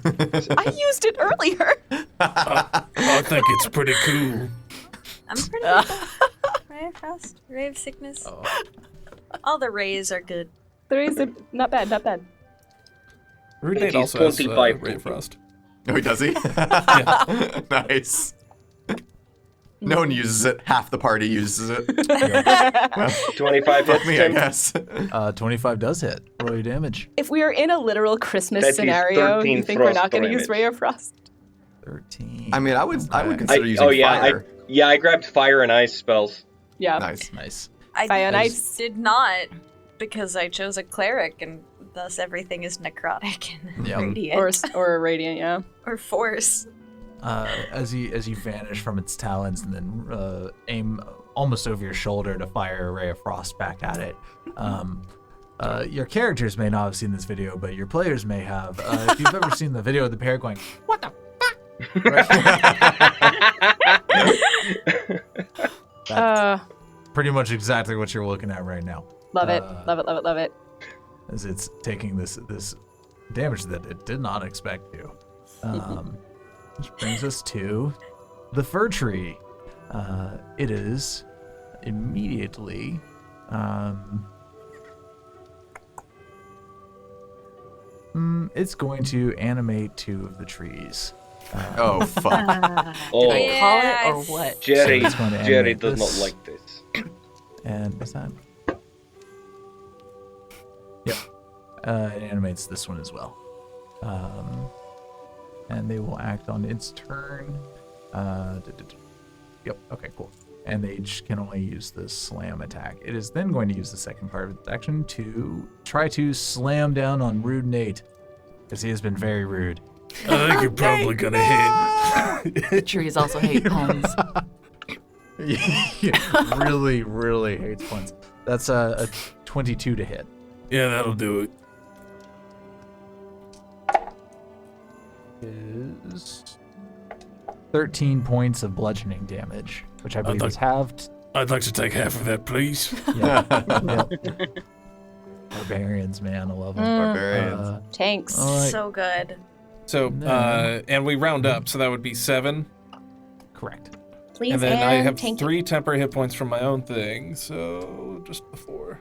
[SPEAKER 3] I used it earlier.
[SPEAKER 5] I think it's pretty cool.
[SPEAKER 1] I'm pretty Ray of Frost, Ray of Sickness. All the rays are good.
[SPEAKER 3] There is not bad, not bad.
[SPEAKER 10] Rude
[SPEAKER 4] It
[SPEAKER 10] Nate
[SPEAKER 4] is
[SPEAKER 10] also has
[SPEAKER 4] 25
[SPEAKER 10] Ray of Frost.
[SPEAKER 9] Oh, does he? Nice. No one uses it. Half the party uses it.
[SPEAKER 4] 25
[SPEAKER 9] Fuck
[SPEAKER 4] hits
[SPEAKER 9] me, I
[SPEAKER 4] him.
[SPEAKER 9] guess.
[SPEAKER 2] 25 does hit. Roll your damage.
[SPEAKER 3] If we are in a literal Christmas
[SPEAKER 4] That is
[SPEAKER 3] scenario,
[SPEAKER 4] 13
[SPEAKER 3] you think we're not
[SPEAKER 4] frost
[SPEAKER 3] going to use
[SPEAKER 4] damage.
[SPEAKER 3] Ray of Frost?
[SPEAKER 2] 13.
[SPEAKER 9] I mean, I would
[SPEAKER 2] Okay.
[SPEAKER 9] consider using fire.
[SPEAKER 4] I grabbed fire and ice spells.
[SPEAKER 3] Yeah.
[SPEAKER 9] Nice.
[SPEAKER 2] Nice.
[SPEAKER 1] I
[SPEAKER 3] Fire and ice.
[SPEAKER 1] did not, because I chose a cleric, and thus everything is necrotic and
[SPEAKER 2] Yeah.
[SPEAKER 1] radiant.
[SPEAKER 3] Or a radiant, yeah.
[SPEAKER 1] Or force.
[SPEAKER 2] As you vanish from its talons and then aim almost over your shoulder to fire a ray of frost back at it. Your characters may not have seen this video, but your players may have. If you've ever seen the video of the parrot going, "What the fuck?" That's pretty much exactly what you're looking at right now.
[SPEAKER 3] Love it. Love it, love it, love it.
[SPEAKER 2] As it's taking this damage that it did not expect to. Which brings us to the fir tree. It is immediately it's going to animate 2 of the trees.
[SPEAKER 9] Oh, fuck.
[SPEAKER 4] Oh,
[SPEAKER 7] Did I call it or what?
[SPEAKER 4] Jerry,
[SPEAKER 2] So it's going to
[SPEAKER 4] Jerry
[SPEAKER 2] animate
[SPEAKER 4] does
[SPEAKER 2] this.
[SPEAKER 4] not like this.
[SPEAKER 2] And is that? Yep. It animates this one as well. And they will act on its turn. Yep. Okay. Cool. And they can only use the slam attack. It is then going to use the second part of its action to try to slam down on Rude Nate, because he has been very rude.
[SPEAKER 5] I think you're probably gonna hit.
[SPEAKER 7] Trees also hate puns.
[SPEAKER 2] Really, really hates puns. That's a 22 to hit.
[SPEAKER 5] Yeah, that'll do it.
[SPEAKER 2] Is 13 points of bludgeoning damage, which I believe is halved.
[SPEAKER 5] I'd like to take half of that, please.
[SPEAKER 2] Yeah. Yep. Barbarians, man, I love them.
[SPEAKER 9] Barbarians.
[SPEAKER 3] Tanks.
[SPEAKER 2] All right.
[SPEAKER 1] So good.
[SPEAKER 10] So, and we round up, so that would be 7.
[SPEAKER 2] Correct.
[SPEAKER 3] Please
[SPEAKER 10] And then I have
[SPEAKER 3] tank.
[SPEAKER 10] 3 temporary hit points from my own thing, so just the 4.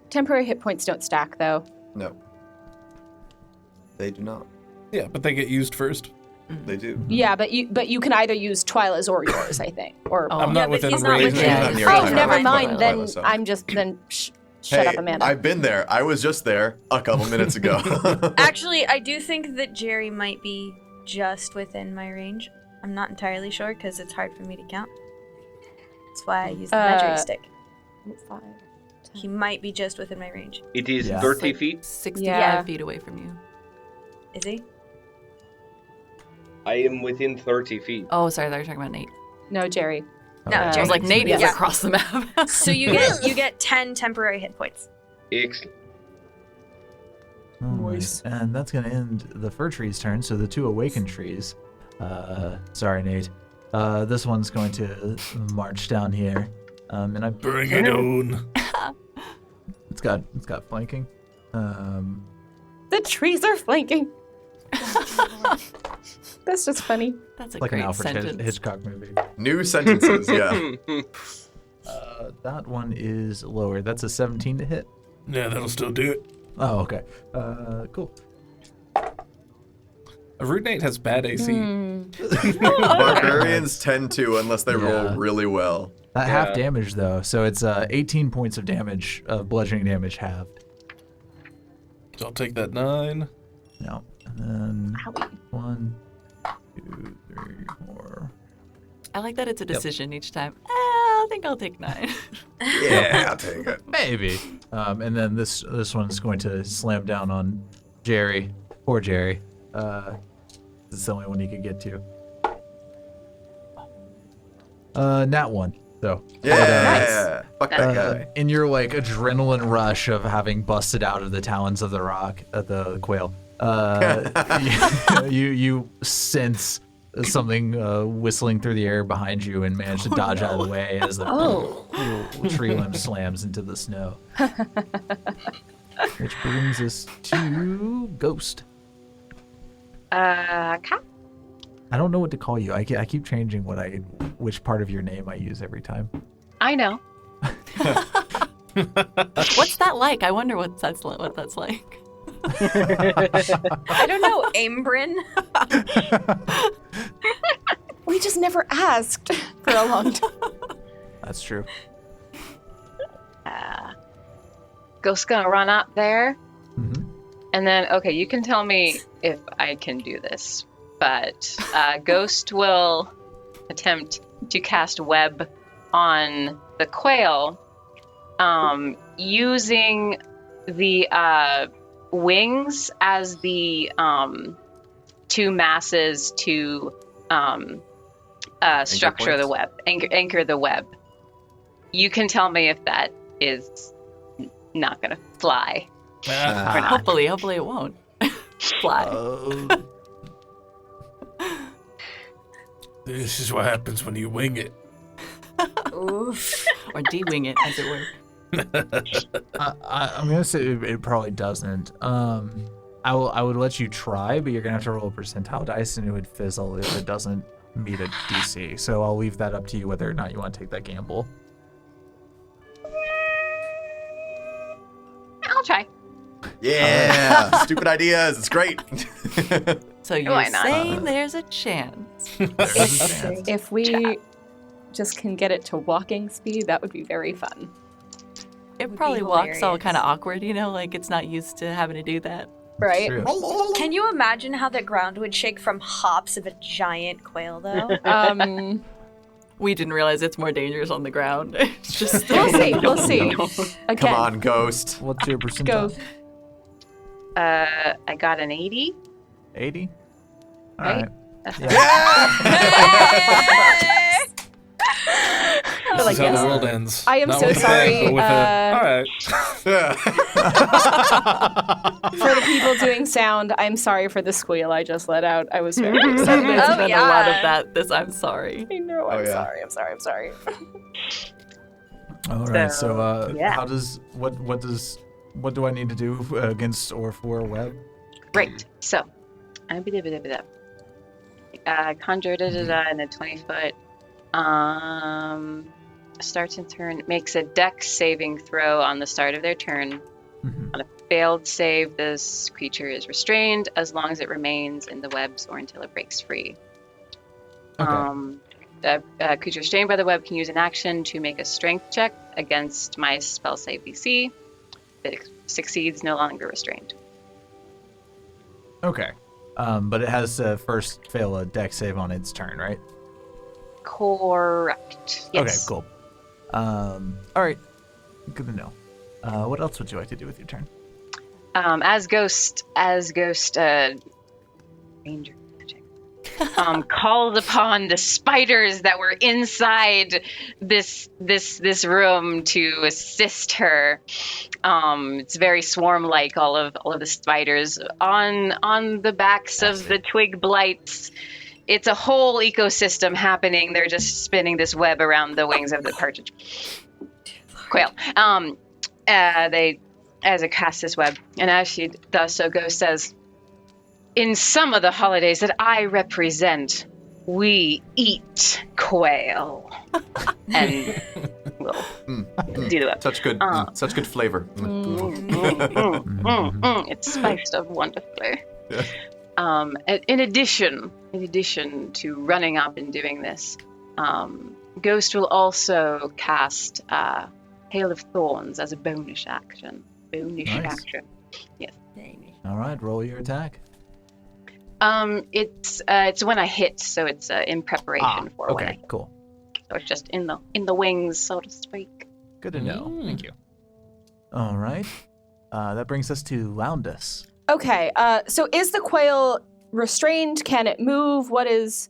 [SPEAKER 3] Temporary hit points don't stack, though.
[SPEAKER 9] No. They do not.
[SPEAKER 10] Yeah, but they get used first.
[SPEAKER 9] They do.
[SPEAKER 3] Yeah, but you can either use Twyla's or yours, I think. Or
[SPEAKER 7] Oh,
[SPEAKER 10] I'm not within
[SPEAKER 1] he's not
[SPEAKER 10] range.
[SPEAKER 1] within-
[SPEAKER 7] Yeah,
[SPEAKER 9] Not near
[SPEAKER 3] oh,
[SPEAKER 9] Twyla.
[SPEAKER 3] never
[SPEAKER 9] Twyla,
[SPEAKER 3] mind. Then
[SPEAKER 9] Twyla, so.
[SPEAKER 3] I'm just shut up, Amanda.
[SPEAKER 9] I've been there. I was just there a couple minutes ago.
[SPEAKER 1] Actually, I do think that Jerry might be just within my range. I'm not entirely sure because it's hard for me to count. That's why I use the measuring stick.
[SPEAKER 3] 5.
[SPEAKER 1] He might be just within my range.
[SPEAKER 4] It is
[SPEAKER 2] Yeah.
[SPEAKER 4] 30 feet.
[SPEAKER 7] 65
[SPEAKER 3] Yeah.
[SPEAKER 7] feet away from you.
[SPEAKER 1] Is he?
[SPEAKER 4] I am within 30 feet.
[SPEAKER 7] Oh, sorry, I thought you were talking about Nate.
[SPEAKER 3] No, Jerry.
[SPEAKER 1] No,
[SPEAKER 7] I
[SPEAKER 1] Jerry.
[SPEAKER 7] was like, Nate is
[SPEAKER 1] Yeah.
[SPEAKER 7] across the map.
[SPEAKER 1] So you get 10 temporary hit points.
[SPEAKER 4] Excellent.
[SPEAKER 2] Nice. And that's going to end the fir tree's turn. So the 2 awakened trees, sorry, Nate, This one's going to march down here. And I
[SPEAKER 5] Bring it on.
[SPEAKER 2] It's got flanking.
[SPEAKER 3] The trees are flanking. That's just funny.
[SPEAKER 7] That's a
[SPEAKER 2] like an
[SPEAKER 7] great
[SPEAKER 2] Alfred
[SPEAKER 7] sentence.
[SPEAKER 2] Hitchcock movie.
[SPEAKER 9] New sentences, yeah.
[SPEAKER 2] That one is lower. That's a 17 to hit.
[SPEAKER 5] Yeah, that'll still do it.
[SPEAKER 2] Oh, okay. Cool.
[SPEAKER 10] A Rude Knight has bad AC.
[SPEAKER 9] Barbarians tend to, unless they roll really well.
[SPEAKER 2] That half damage though, so it's 18 points of damage, bludgeoning damage halved.
[SPEAKER 10] So I'll take that 9.
[SPEAKER 2] No, and then 1, 2, 3, 4.
[SPEAKER 7] I like that it's a decision each time. I think I'll take 9.
[SPEAKER 9] Yeah, I'll take it.
[SPEAKER 2] Maybe. And then this one's going to slam down on Jerry. Poor Jerry. This is the only one he could get to. Nat 1. So.
[SPEAKER 9] Yeah. Fuck that guy.
[SPEAKER 2] In your like adrenaline rush of having busted out of the talons of the rock, the quail, you sense something whistling through the air behind you and manage to dodge out of the way as the little tree limb slams into the snow. Which brings us to Ghost.
[SPEAKER 8] Cat?
[SPEAKER 2] I don't know what to call you. I keep changing which part of your name I use every time.
[SPEAKER 8] I know.
[SPEAKER 7] What's that like? I wonder what that's like.
[SPEAKER 1] I don't know, Aimbrin.
[SPEAKER 3] We just never asked for a long time.
[SPEAKER 2] That's true.
[SPEAKER 8] Ghost's gonna run up there.
[SPEAKER 2] Mm-hmm.
[SPEAKER 8] And then, okay, you can tell me if I can do this, but Ghost will attempt to cast web on the quail using the wings as the two masses to structure the web, anchor the web. You can tell me if that is not going to fly.
[SPEAKER 7] Hopefully it won't fly.
[SPEAKER 5] This is what happens when you wing it.
[SPEAKER 1] Oof.
[SPEAKER 7] Or de-wing it, as it were.
[SPEAKER 2] I'm gonna say it probably doesn't. I would let you try, but you're gonna have to roll a percentile dice, and it would fizzle if it doesn't meet a DC. So I'll leave that up to you whether or not you want to take that gamble.
[SPEAKER 8] I'll try.
[SPEAKER 9] Yeah, stupid ideas. It's great.
[SPEAKER 7] So you're
[SPEAKER 8] Why not?
[SPEAKER 7] saying there's a chance.
[SPEAKER 2] There's a chance.
[SPEAKER 3] If we just can get it to walking speed, that would be very fun.
[SPEAKER 7] It
[SPEAKER 1] Would
[SPEAKER 7] probably
[SPEAKER 1] be
[SPEAKER 7] walks all
[SPEAKER 1] hilarious.
[SPEAKER 7] kind of awkward, like it's not used to having to do that.
[SPEAKER 3] Right?
[SPEAKER 2] True.
[SPEAKER 1] Can you imagine how the ground would shake from hops of a giant quail, though?
[SPEAKER 7] We didn't realize it's more dangerous on the ground. It's just
[SPEAKER 3] We'll see. Again,
[SPEAKER 9] Come on, Ghost.
[SPEAKER 2] What's your percentile?
[SPEAKER 3] go.
[SPEAKER 8] I got an 80.
[SPEAKER 2] 80. All
[SPEAKER 8] Right.
[SPEAKER 2] right.
[SPEAKER 10] This is how
[SPEAKER 3] yes.
[SPEAKER 10] the world ends.
[SPEAKER 3] I am
[SPEAKER 10] Not
[SPEAKER 3] so
[SPEAKER 10] with a
[SPEAKER 3] sorry,
[SPEAKER 10] bang, but with all right.
[SPEAKER 3] For the people doing sound, I'm sorry for the squeal I just let out. I was very excited.
[SPEAKER 7] There's
[SPEAKER 1] Oh,
[SPEAKER 7] been
[SPEAKER 1] yeah.
[SPEAKER 7] a lot of that. I'm sorry.
[SPEAKER 3] I know.
[SPEAKER 9] Oh,
[SPEAKER 3] I'm
[SPEAKER 9] yeah.
[SPEAKER 3] sorry. I'm sorry.
[SPEAKER 2] All right. So,
[SPEAKER 8] yeah.
[SPEAKER 2] how does what do I need to do against or for web?
[SPEAKER 8] Great. So, conjure in a 20-foot. Starts in turn, makes a dex saving throw on the start of their turn.
[SPEAKER 2] Mhm.
[SPEAKER 8] On a failed save, this creature is restrained as long as it remains in the webs or until it breaks free.
[SPEAKER 2] Okay.
[SPEAKER 8] The creature restrained by the web can use an action to make a strength check against my spell save DC. If it succeeds, no longer restrained.
[SPEAKER 2] Okay. But it has to first fail a dex save on its turn, right?
[SPEAKER 8] Correct. Yes.
[SPEAKER 2] Okay, cool. All right. Good to know. What else would you like to do with your turn?
[SPEAKER 8] As Ghost, ranger magic, calls upon the spiders that were inside this room to assist her. It's very swarm-like. All of the spiders on the backs of the twig blights. it's a whole ecosystem happening. They're just spinning this web around the wings of the partridge quail. They, as it casts this web, and as she does so, Ghost says, "In some of the holidays that I represent, we eat quail." And we'll do the web.
[SPEAKER 9] Such good flavor.
[SPEAKER 8] It's spiced up wonderfully.
[SPEAKER 9] Yeah.
[SPEAKER 8] In addition to running up and doing this, Ghost will also cast Hail of Thorns as a bonus action.
[SPEAKER 2] Nice.
[SPEAKER 8] Yes.
[SPEAKER 2] All right, roll your attack.
[SPEAKER 8] It's when I hit, so it's in preparation for when I
[SPEAKER 2] Okay,
[SPEAKER 8] hit.
[SPEAKER 2] cool.
[SPEAKER 8] So it's just in the wings, so to speak.
[SPEAKER 2] Good to know.
[SPEAKER 10] Thank you.
[SPEAKER 2] All right. That brings us to Loundus.
[SPEAKER 3] Okay, so is the quail restrained? Can it move? What is...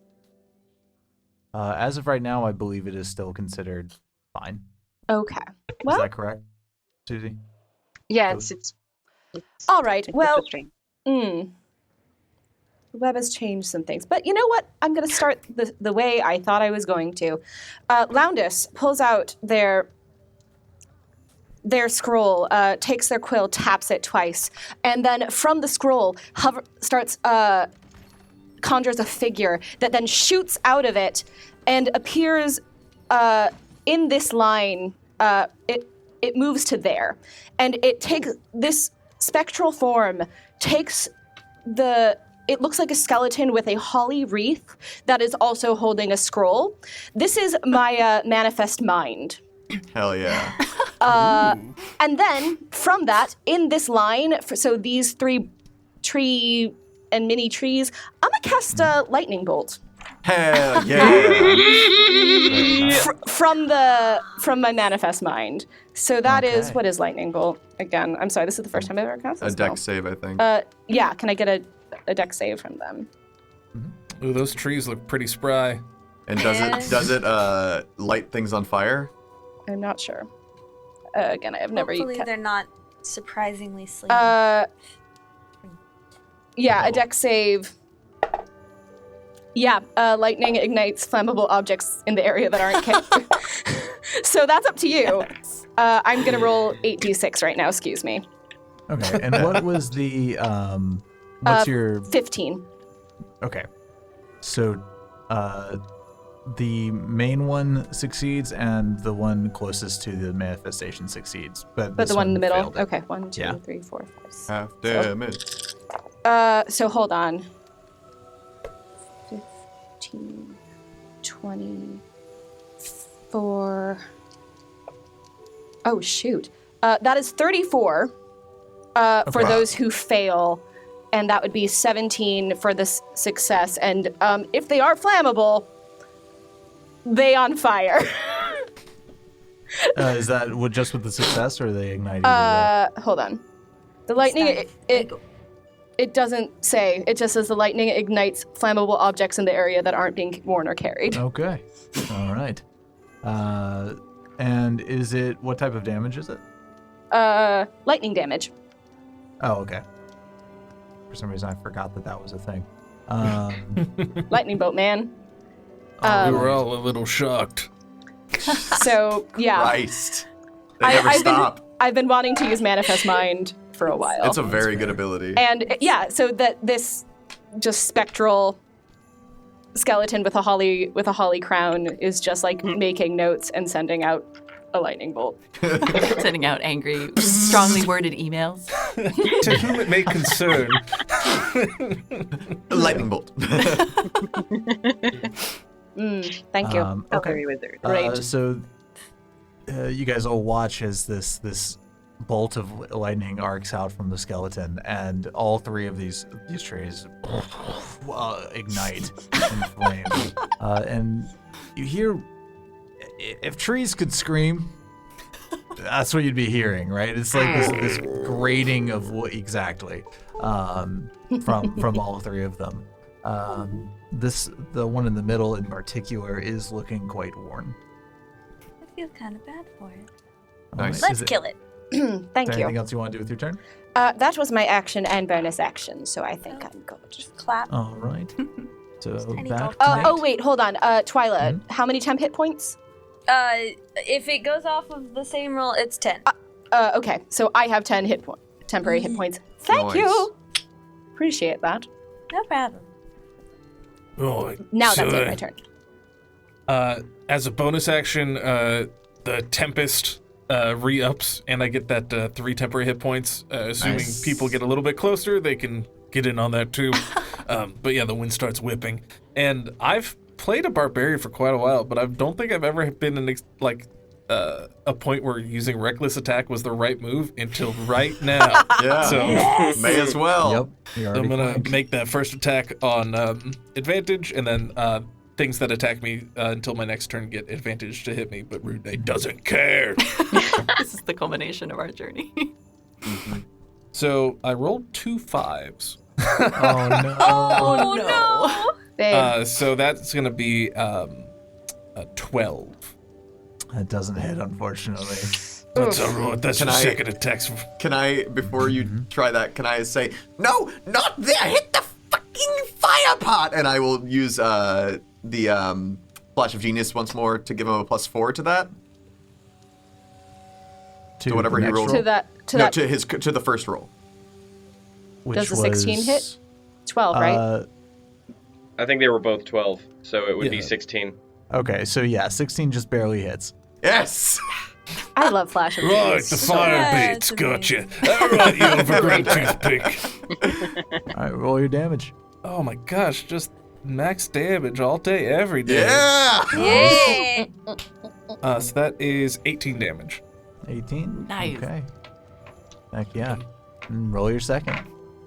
[SPEAKER 2] As of right now, I believe it is still considered fine.
[SPEAKER 3] Okay.
[SPEAKER 2] Is
[SPEAKER 3] Well,
[SPEAKER 2] that correct, Susie?
[SPEAKER 8] Yeah, it's
[SPEAKER 3] all right.
[SPEAKER 8] it's
[SPEAKER 3] Well,
[SPEAKER 8] restrained.
[SPEAKER 3] the web has changed some things. But you know what? I'm going to start the way I thought I was going to. Loundus pulls out their scroll, takes their quill, taps it twice, and then from the scroll conjures a figure that then shoots out of it and appears in this line. It moves to there, and it takes this spectral form. It looks like a skeleton with a holly wreath that is also holding a scroll. This is my manifest mind.
[SPEAKER 9] Hell yeah.
[SPEAKER 3] And then from that, in this line, so these 3 tree and mini trees, I'm gonna cast a lightning bolt.
[SPEAKER 9] Hell yeah.
[SPEAKER 3] From my manifest mind. So that is, what is lightning bolt? Again, I'm sorry, this is the first time I've ever cast this
[SPEAKER 9] A dex
[SPEAKER 3] spell.
[SPEAKER 9] save, I think.
[SPEAKER 3] Yeah, can I get a dex save from them?
[SPEAKER 10] Ooh, those trees look pretty spry.
[SPEAKER 9] And does it light things on fire?
[SPEAKER 3] I'm not sure. Again, I have never...
[SPEAKER 1] Hopefully they're not surprisingly sleepy.
[SPEAKER 3] Yeah, a dex save. Yeah, lightning ignites flammable objects in the area that aren't So that's up to you. I'm going to roll 8d6 right now, excuse me.
[SPEAKER 2] Okay, and what was the, what's your...
[SPEAKER 3] 15.
[SPEAKER 2] Okay. So, the main one succeeds and the one closest to the manifestation succeeds. But
[SPEAKER 3] the one in the middle?
[SPEAKER 2] failed it.
[SPEAKER 3] Okay, 1, 2,
[SPEAKER 2] Yeah.
[SPEAKER 3] 3, 4, 5, 6.
[SPEAKER 9] Half damage.
[SPEAKER 3] So hold on. 15, 24. Oh, shoot. That is 34 for those who fail, and that would be 17 for the success. And if they are flammable, they on fire.
[SPEAKER 2] Is that just with the success, or are they igniting?
[SPEAKER 3] Hold on. The lightning, it doesn't say. It just says the lightning ignites flammable objects in the area that aren't being worn or carried.
[SPEAKER 2] Okay. All right. And is it, what type of damage is it?
[SPEAKER 3] Lightning damage.
[SPEAKER 2] Oh, okay. For some reason, I forgot that was a thing.
[SPEAKER 3] Lightning bolt, man.
[SPEAKER 10] We were all a little shocked.
[SPEAKER 3] So, yeah.
[SPEAKER 9] Christ. They never stop.
[SPEAKER 3] I've been wanting to use Manifest Mind for a while.
[SPEAKER 9] It's a very good ability.
[SPEAKER 3] And, yeah, so that this just spectral skeleton with a holly crown is just, like, making notes and sending out a lightning bolt.
[SPEAKER 7] Sending out angry, strongly worded emails.
[SPEAKER 10] To whom it may concern.
[SPEAKER 9] Lightning bolt.
[SPEAKER 3] Thank you.
[SPEAKER 2] Okay.
[SPEAKER 3] Wizard. Right.
[SPEAKER 2] So you guys all watch as this bolt of lightning arcs out from the skeleton, and all 3 of these trees ignite in flame. And you hear, if trees could scream, that's what you'd be hearing, right? It's like this grating of exactly from all 3 of them. The one in the middle in particular is looking quite worn.
[SPEAKER 1] I feel kind of bad for it.
[SPEAKER 9] Nice.
[SPEAKER 1] Let's kill it.
[SPEAKER 3] Thank
[SPEAKER 2] Is there
[SPEAKER 3] you.
[SPEAKER 2] anything else you want to do with your turn?
[SPEAKER 3] That was my action and bonus action, so I think I'm good.
[SPEAKER 1] Just clap.
[SPEAKER 2] All right. So
[SPEAKER 1] Tiny
[SPEAKER 2] back
[SPEAKER 1] ball.
[SPEAKER 2] to
[SPEAKER 3] Oh,
[SPEAKER 2] Nate.
[SPEAKER 3] wait, hold on. Twyla, how many temp hit points?
[SPEAKER 1] If it goes off of the same roll, it's 10.
[SPEAKER 3] Okay, so I have 10 temporary hit points. Thank
[SPEAKER 9] Nice.
[SPEAKER 3] you. Appreciate that.
[SPEAKER 1] No problem.
[SPEAKER 5] Right.
[SPEAKER 3] Now
[SPEAKER 5] so,
[SPEAKER 3] that's it, my turn.
[SPEAKER 10] As a bonus action, the Tempest re-ups, and I get that 3 temporary hit points. Assuming
[SPEAKER 2] Nice.
[SPEAKER 10] people get a little bit closer, they can get in on that too. But yeah, the wind starts whipping. And I've played a Barbarian for quite a while, but I don't think I've ever been in a point where using Reckless Attack was the right move until right now.
[SPEAKER 9] Yeah.
[SPEAKER 10] So
[SPEAKER 9] May as well.
[SPEAKER 2] Yep. You're
[SPEAKER 10] I'm
[SPEAKER 2] already
[SPEAKER 10] gonna
[SPEAKER 2] flanked.
[SPEAKER 10] make that first attack on advantage, and then things that attack me until my next turn get advantage to hit me. But Rude Day doesn't care.
[SPEAKER 7] This is the culmination of our journey.
[SPEAKER 10] So I rolled 2 5s.
[SPEAKER 2] Oh no.
[SPEAKER 1] Oh, no!
[SPEAKER 3] Babe.
[SPEAKER 10] So that's gonna be a 12.
[SPEAKER 2] That doesn't hit, unfortunately.
[SPEAKER 5] That's alright. That's
[SPEAKER 9] Can
[SPEAKER 5] your
[SPEAKER 9] I-
[SPEAKER 5] second attack.
[SPEAKER 9] Can I, before you try that, can I say, no, not there, hit the fucking fire pot? And I will use the Flash of Genius once more to give him a +4 to that.
[SPEAKER 2] To
[SPEAKER 9] whatever
[SPEAKER 2] the
[SPEAKER 9] he
[SPEAKER 2] next
[SPEAKER 9] rolled.
[SPEAKER 2] roll,
[SPEAKER 9] To the first roll.
[SPEAKER 2] which
[SPEAKER 3] Does the 16
[SPEAKER 2] was,
[SPEAKER 3] hit? 12, right?
[SPEAKER 4] I think they were both 12, so it would be
[SPEAKER 10] Yeah.
[SPEAKER 4] 16.
[SPEAKER 2] Okay, so yeah, 16 just barely hits.
[SPEAKER 9] Yes!
[SPEAKER 3] I love Flash of
[SPEAKER 5] Right,
[SPEAKER 3] Genius.
[SPEAKER 5] the
[SPEAKER 3] So
[SPEAKER 5] fire
[SPEAKER 1] Yeah,
[SPEAKER 5] bits.
[SPEAKER 1] it's
[SPEAKER 5] Gotcha. Alright, you overgrown toothpick.
[SPEAKER 2] All right, roll your damage.
[SPEAKER 10] Oh my gosh, just max damage all day, every day.
[SPEAKER 9] Yeah!
[SPEAKER 1] Yeah!
[SPEAKER 10] So that is 18 damage.
[SPEAKER 2] 18.
[SPEAKER 7] Nice.
[SPEAKER 2] Okay. Heck yeah. And roll your second.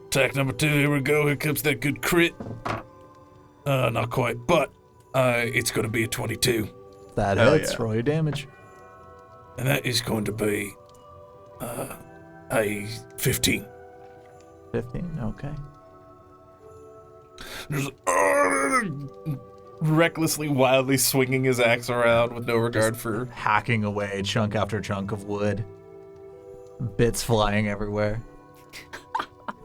[SPEAKER 5] Attack number 2, here we go. Here comes that good crit. Not quite, but it's going to be a 22.
[SPEAKER 2] That
[SPEAKER 9] Hell
[SPEAKER 2] hits.
[SPEAKER 9] yeah.
[SPEAKER 2] Roll your damage.
[SPEAKER 5] And that is going to be a 15.
[SPEAKER 2] 15. Okay.
[SPEAKER 5] Just,
[SPEAKER 10] Recklessly, wildly swinging his axe around with no regard for.
[SPEAKER 2] Hacking away chunk after chunk of wood. Bits flying everywhere.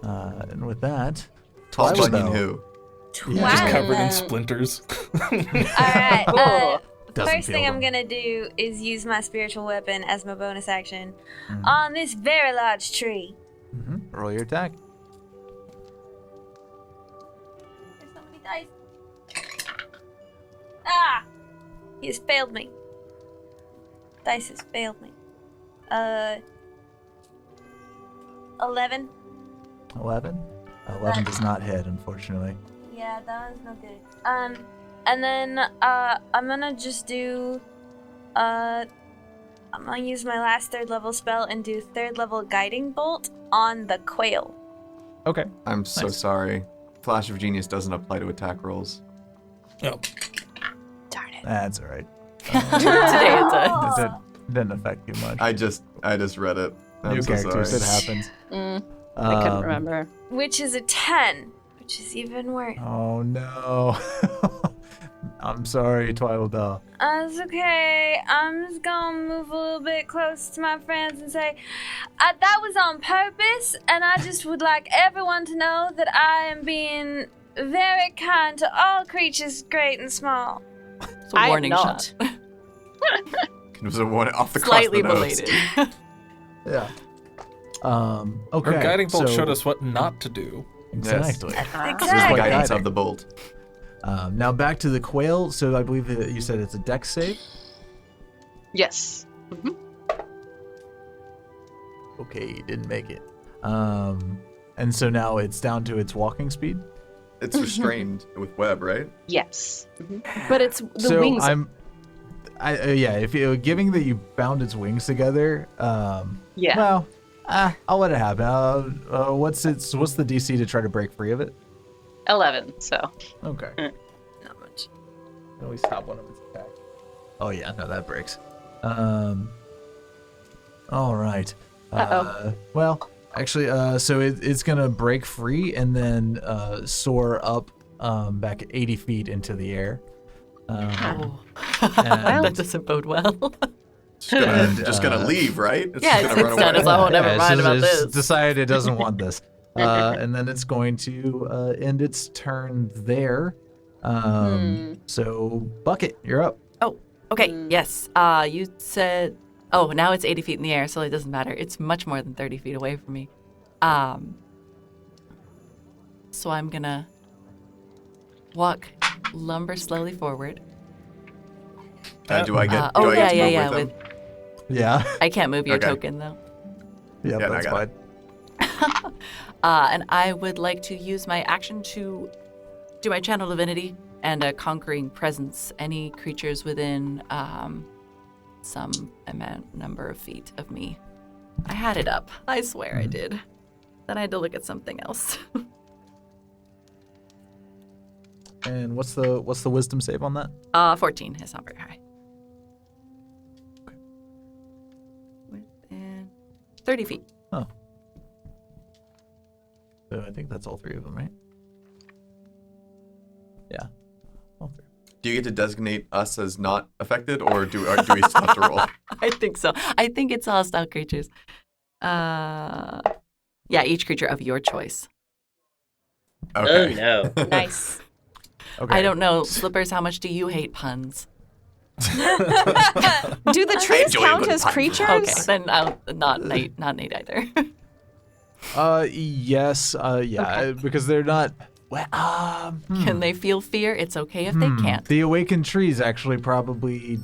[SPEAKER 2] And with that,
[SPEAKER 9] Tall
[SPEAKER 2] Twyla
[SPEAKER 9] Bunyan
[SPEAKER 2] Bell.
[SPEAKER 9] who?
[SPEAKER 2] Yeah.
[SPEAKER 10] Just
[SPEAKER 1] Wow.
[SPEAKER 10] covered in splinters.
[SPEAKER 1] Alright,
[SPEAKER 2] Doesn't
[SPEAKER 1] first
[SPEAKER 2] feel
[SPEAKER 1] thing I'm
[SPEAKER 2] them.
[SPEAKER 1] gonna do is use my spiritual weapon as my bonus action on this very large tree.
[SPEAKER 2] Roll your attack.
[SPEAKER 1] There's so many dice. Ah! He has failed me. Dice has failed me. 11.
[SPEAKER 2] 11. 11 does not hit, unfortunately.
[SPEAKER 1] Yeah, that one's no good. And then, I'm gonna just do, I'm gonna use my last 3rd level spell and do 3rd level guiding bolt on the quail.
[SPEAKER 2] Okay.
[SPEAKER 9] I'm so
[SPEAKER 2] Nice.
[SPEAKER 9] sorry. Flash of Genius doesn't apply to attack rolls.
[SPEAKER 5] oh,
[SPEAKER 3] Darn it.
[SPEAKER 2] That's all right.
[SPEAKER 7] Today it does.
[SPEAKER 2] It didn't affect you much.
[SPEAKER 9] I just read it. I'm
[SPEAKER 2] New
[SPEAKER 9] so
[SPEAKER 2] characters,
[SPEAKER 9] sorry.
[SPEAKER 2] it happens.
[SPEAKER 3] I couldn't remember.
[SPEAKER 1] Which is a 10, which is even worse.
[SPEAKER 2] Oh no. I'm sorry, Twyla Bell.
[SPEAKER 1] That's okay. I'm just gonna move a little bit close to my friends and say, that was on purpose, and I just would like everyone to know that I am being very kind to all creatures, great and small.
[SPEAKER 7] It's a
[SPEAKER 3] I am
[SPEAKER 7] warning
[SPEAKER 3] not.
[SPEAKER 7] shot.
[SPEAKER 9] It was a one off the
[SPEAKER 7] Slightly
[SPEAKER 9] cross the nose.
[SPEAKER 7] belated.
[SPEAKER 2] Yeah. Okay.
[SPEAKER 10] Her guiding bolt
[SPEAKER 2] so-
[SPEAKER 10] showed us what not to do.
[SPEAKER 2] Exactly.
[SPEAKER 9] This is the
[SPEAKER 1] Exactly.
[SPEAKER 9] guidance
[SPEAKER 2] Guiding.
[SPEAKER 9] of the bolt.
[SPEAKER 2] Now back to the quail. So I believe that you said it's a dex save.
[SPEAKER 8] Yes.
[SPEAKER 2] Okay, you didn't make it. And so now it's down to its walking speed.
[SPEAKER 9] It's restrained with web, right?
[SPEAKER 8] Yes.
[SPEAKER 3] But it's the
[SPEAKER 2] so
[SPEAKER 3] wings.
[SPEAKER 2] yeah. If you giving that you bound its wings together.
[SPEAKER 8] Yeah.
[SPEAKER 2] Well, I'll let it happen. What's the DC to try to break free of it?
[SPEAKER 8] 11, so.
[SPEAKER 2] Okay.
[SPEAKER 1] Not much.
[SPEAKER 2] Can we stop one of its attacks? Oh yeah, no, that breaks. All right.
[SPEAKER 3] Uh-oh.
[SPEAKER 2] Well, actually, so it's gonna break free and then soar up back 80 feet into the air.
[SPEAKER 7] Oh.
[SPEAKER 2] And-
[SPEAKER 7] That doesn't bode well.
[SPEAKER 9] Just gonna leave, right? It's
[SPEAKER 7] Yeah,
[SPEAKER 9] just
[SPEAKER 7] it's
[SPEAKER 9] gonna run
[SPEAKER 7] done.
[SPEAKER 9] away.
[SPEAKER 7] It's all never
[SPEAKER 2] it's
[SPEAKER 7] mind
[SPEAKER 2] just-
[SPEAKER 7] about
[SPEAKER 2] it's
[SPEAKER 7] this.
[SPEAKER 2] decided it doesn't want this. And then it's going to end its turn there. So, Bucket, you're up.
[SPEAKER 7] Oh, okay. Yes. You said. Oh, now it's 80 feet in the air, so it doesn't matter. It's much more than 30 feet away from me. So I'm gonna lumber slowly forward.
[SPEAKER 9] Do I get?
[SPEAKER 7] Oh
[SPEAKER 9] do I get to move
[SPEAKER 7] yeah.
[SPEAKER 9] with him?
[SPEAKER 2] Yeah.
[SPEAKER 7] I can't move your
[SPEAKER 9] Okay.
[SPEAKER 7] token though.
[SPEAKER 2] Yeah,
[SPEAKER 9] Yeah,
[SPEAKER 2] that's
[SPEAKER 9] I got
[SPEAKER 2] fine.
[SPEAKER 7] And I would like to use my action to do my channel divinity and a conquering presence. Any creatures within some number of feet of me. I had it up. I swear I did. Then I had to look at something else.
[SPEAKER 2] And what's the wisdom save on that?
[SPEAKER 7] 14 is not very high. Within 30 feet.
[SPEAKER 2] Oh. So I think that's all three of them, right? Yeah. All three.
[SPEAKER 9] Do you get to designate us as not affected, or do we still have to roll?
[SPEAKER 7] I think so. I think it's hostile creatures. Yeah, each creature of your choice.
[SPEAKER 9] Okay.
[SPEAKER 4] Oh no.
[SPEAKER 3] Nice.
[SPEAKER 2] Okay.
[SPEAKER 7] I don't know, Slippers, how much do you hate puns?
[SPEAKER 3] Do the trees
[SPEAKER 6] enjoy
[SPEAKER 3] count
[SPEAKER 6] good
[SPEAKER 3] as
[SPEAKER 6] puns.
[SPEAKER 3] creatures?
[SPEAKER 7] Okay, then not Nate either.
[SPEAKER 2] Yes. Yeah. Because they're not. Well,
[SPEAKER 7] Can they feel fear? It's okay if they can't.
[SPEAKER 2] The awakened trees actually probably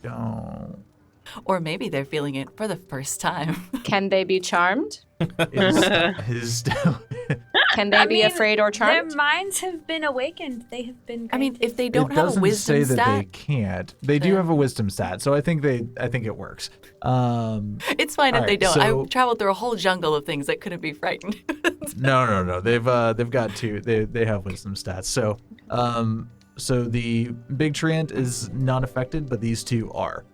[SPEAKER 2] don't.
[SPEAKER 7] Or maybe they're feeling it for the first time.
[SPEAKER 3] Can they be charmed?
[SPEAKER 2] Is
[SPEAKER 3] Can they be afraid or charmed?
[SPEAKER 1] Their minds have been awakened. They have been.
[SPEAKER 7] I mean,
[SPEAKER 1] granted.
[SPEAKER 7] if they don't
[SPEAKER 2] it
[SPEAKER 7] have a
[SPEAKER 2] doesn't
[SPEAKER 7] wisdom
[SPEAKER 2] say that they
[SPEAKER 7] stat,
[SPEAKER 2] can't. They do
[SPEAKER 7] then-
[SPEAKER 2] have a wisdom stat, so I think it works.
[SPEAKER 7] it's fine if
[SPEAKER 2] All
[SPEAKER 7] they
[SPEAKER 2] right,
[SPEAKER 7] don't.
[SPEAKER 2] so-
[SPEAKER 7] I traveled through a whole jungle of things that couldn't be frightened.
[SPEAKER 2] No. They've got two. They have wisdom stats. So the big tree ant is not affected, but these two are.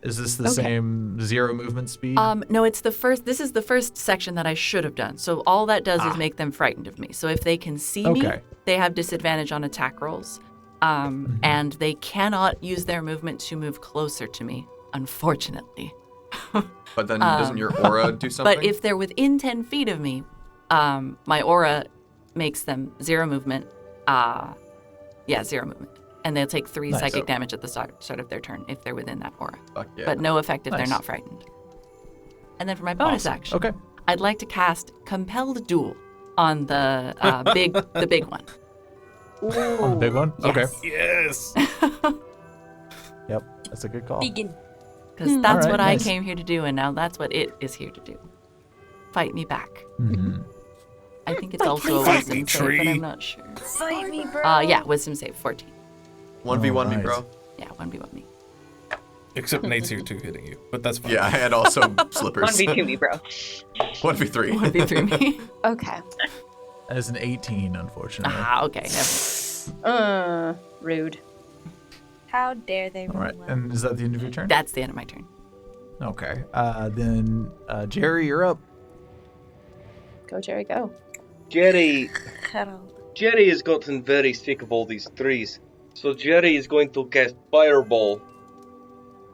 [SPEAKER 2] Is this the same 0 movement speed?
[SPEAKER 7] No, it's the first. This is the first section that I should have done. So all that does is make them frightened of me. So if they can see me,
[SPEAKER 2] Okay.
[SPEAKER 7] they have disadvantage on attack rolls, and they cannot use their movement to move closer to me. Unfortunately.
[SPEAKER 9] But then doesn't your aura do something?
[SPEAKER 7] But if they're within 10 feet of me, my aura makes them 0 movement. 0 movement. And they'll take 3
[SPEAKER 2] Nice.
[SPEAKER 7] psychic damage at the start of their turn if they're within that aura.
[SPEAKER 9] Fuck yeah.
[SPEAKER 7] But no effect if they're
[SPEAKER 2] Nice.
[SPEAKER 7] not frightened. And then for my bonus action,
[SPEAKER 2] Okay.
[SPEAKER 7] I'd like to cast Compelled Duel on the big one.
[SPEAKER 2] On the big one? Okay.
[SPEAKER 10] Yes.
[SPEAKER 2] Yep. That's a good call.
[SPEAKER 1] Begin.
[SPEAKER 7] Because that's
[SPEAKER 2] Alright,
[SPEAKER 7] what
[SPEAKER 2] nice.
[SPEAKER 7] I came here to do, and now that's what it is here to do. Fight me back.
[SPEAKER 2] Mhm.
[SPEAKER 7] I think it's also a
[SPEAKER 10] Fight me,
[SPEAKER 7] wisdom save, but
[SPEAKER 10] tree.
[SPEAKER 7] I'm not sure.
[SPEAKER 1] Fight me, bro.
[SPEAKER 7] Yeah, wisdom save 14.
[SPEAKER 9] 1v1 me,
[SPEAKER 2] Alright.
[SPEAKER 9] bro.
[SPEAKER 7] Yeah, 1v1 me.
[SPEAKER 10] Except Nate's here too hitting you, but that's fine.
[SPEAKER 9] Yeah, and also slippers.
[SPEAKER 8] 1v2 me, bro.
[SPEAKER 9] 1v3.
[SPEAKER 7] 1v3 me.
[SPEAKER 3] Okay.
[SPEAKER 2] As an 18, unfortunately.
[SPEAKER 7] Okay.
[SPEAKER 3] Rude.
[SPEAKER 1] How dare they?
[SPEAKER 2] All right.
[SPEAKER 1] roll well.
[SPEAKER 2] And is that the end of your turn?
[SPEAKER 7] That's the end of my turn.
[SPEAKER 2] Okay. Then Jerry, you're up.
[SPEAKER 3] Go, Jerry, go.
[SPEAKER 4] Jerry
[SPEAKER 1] Cuddle.
[SPEAKER 4] has gotten very sick of all these trees. So Jerry is going to cast Fireball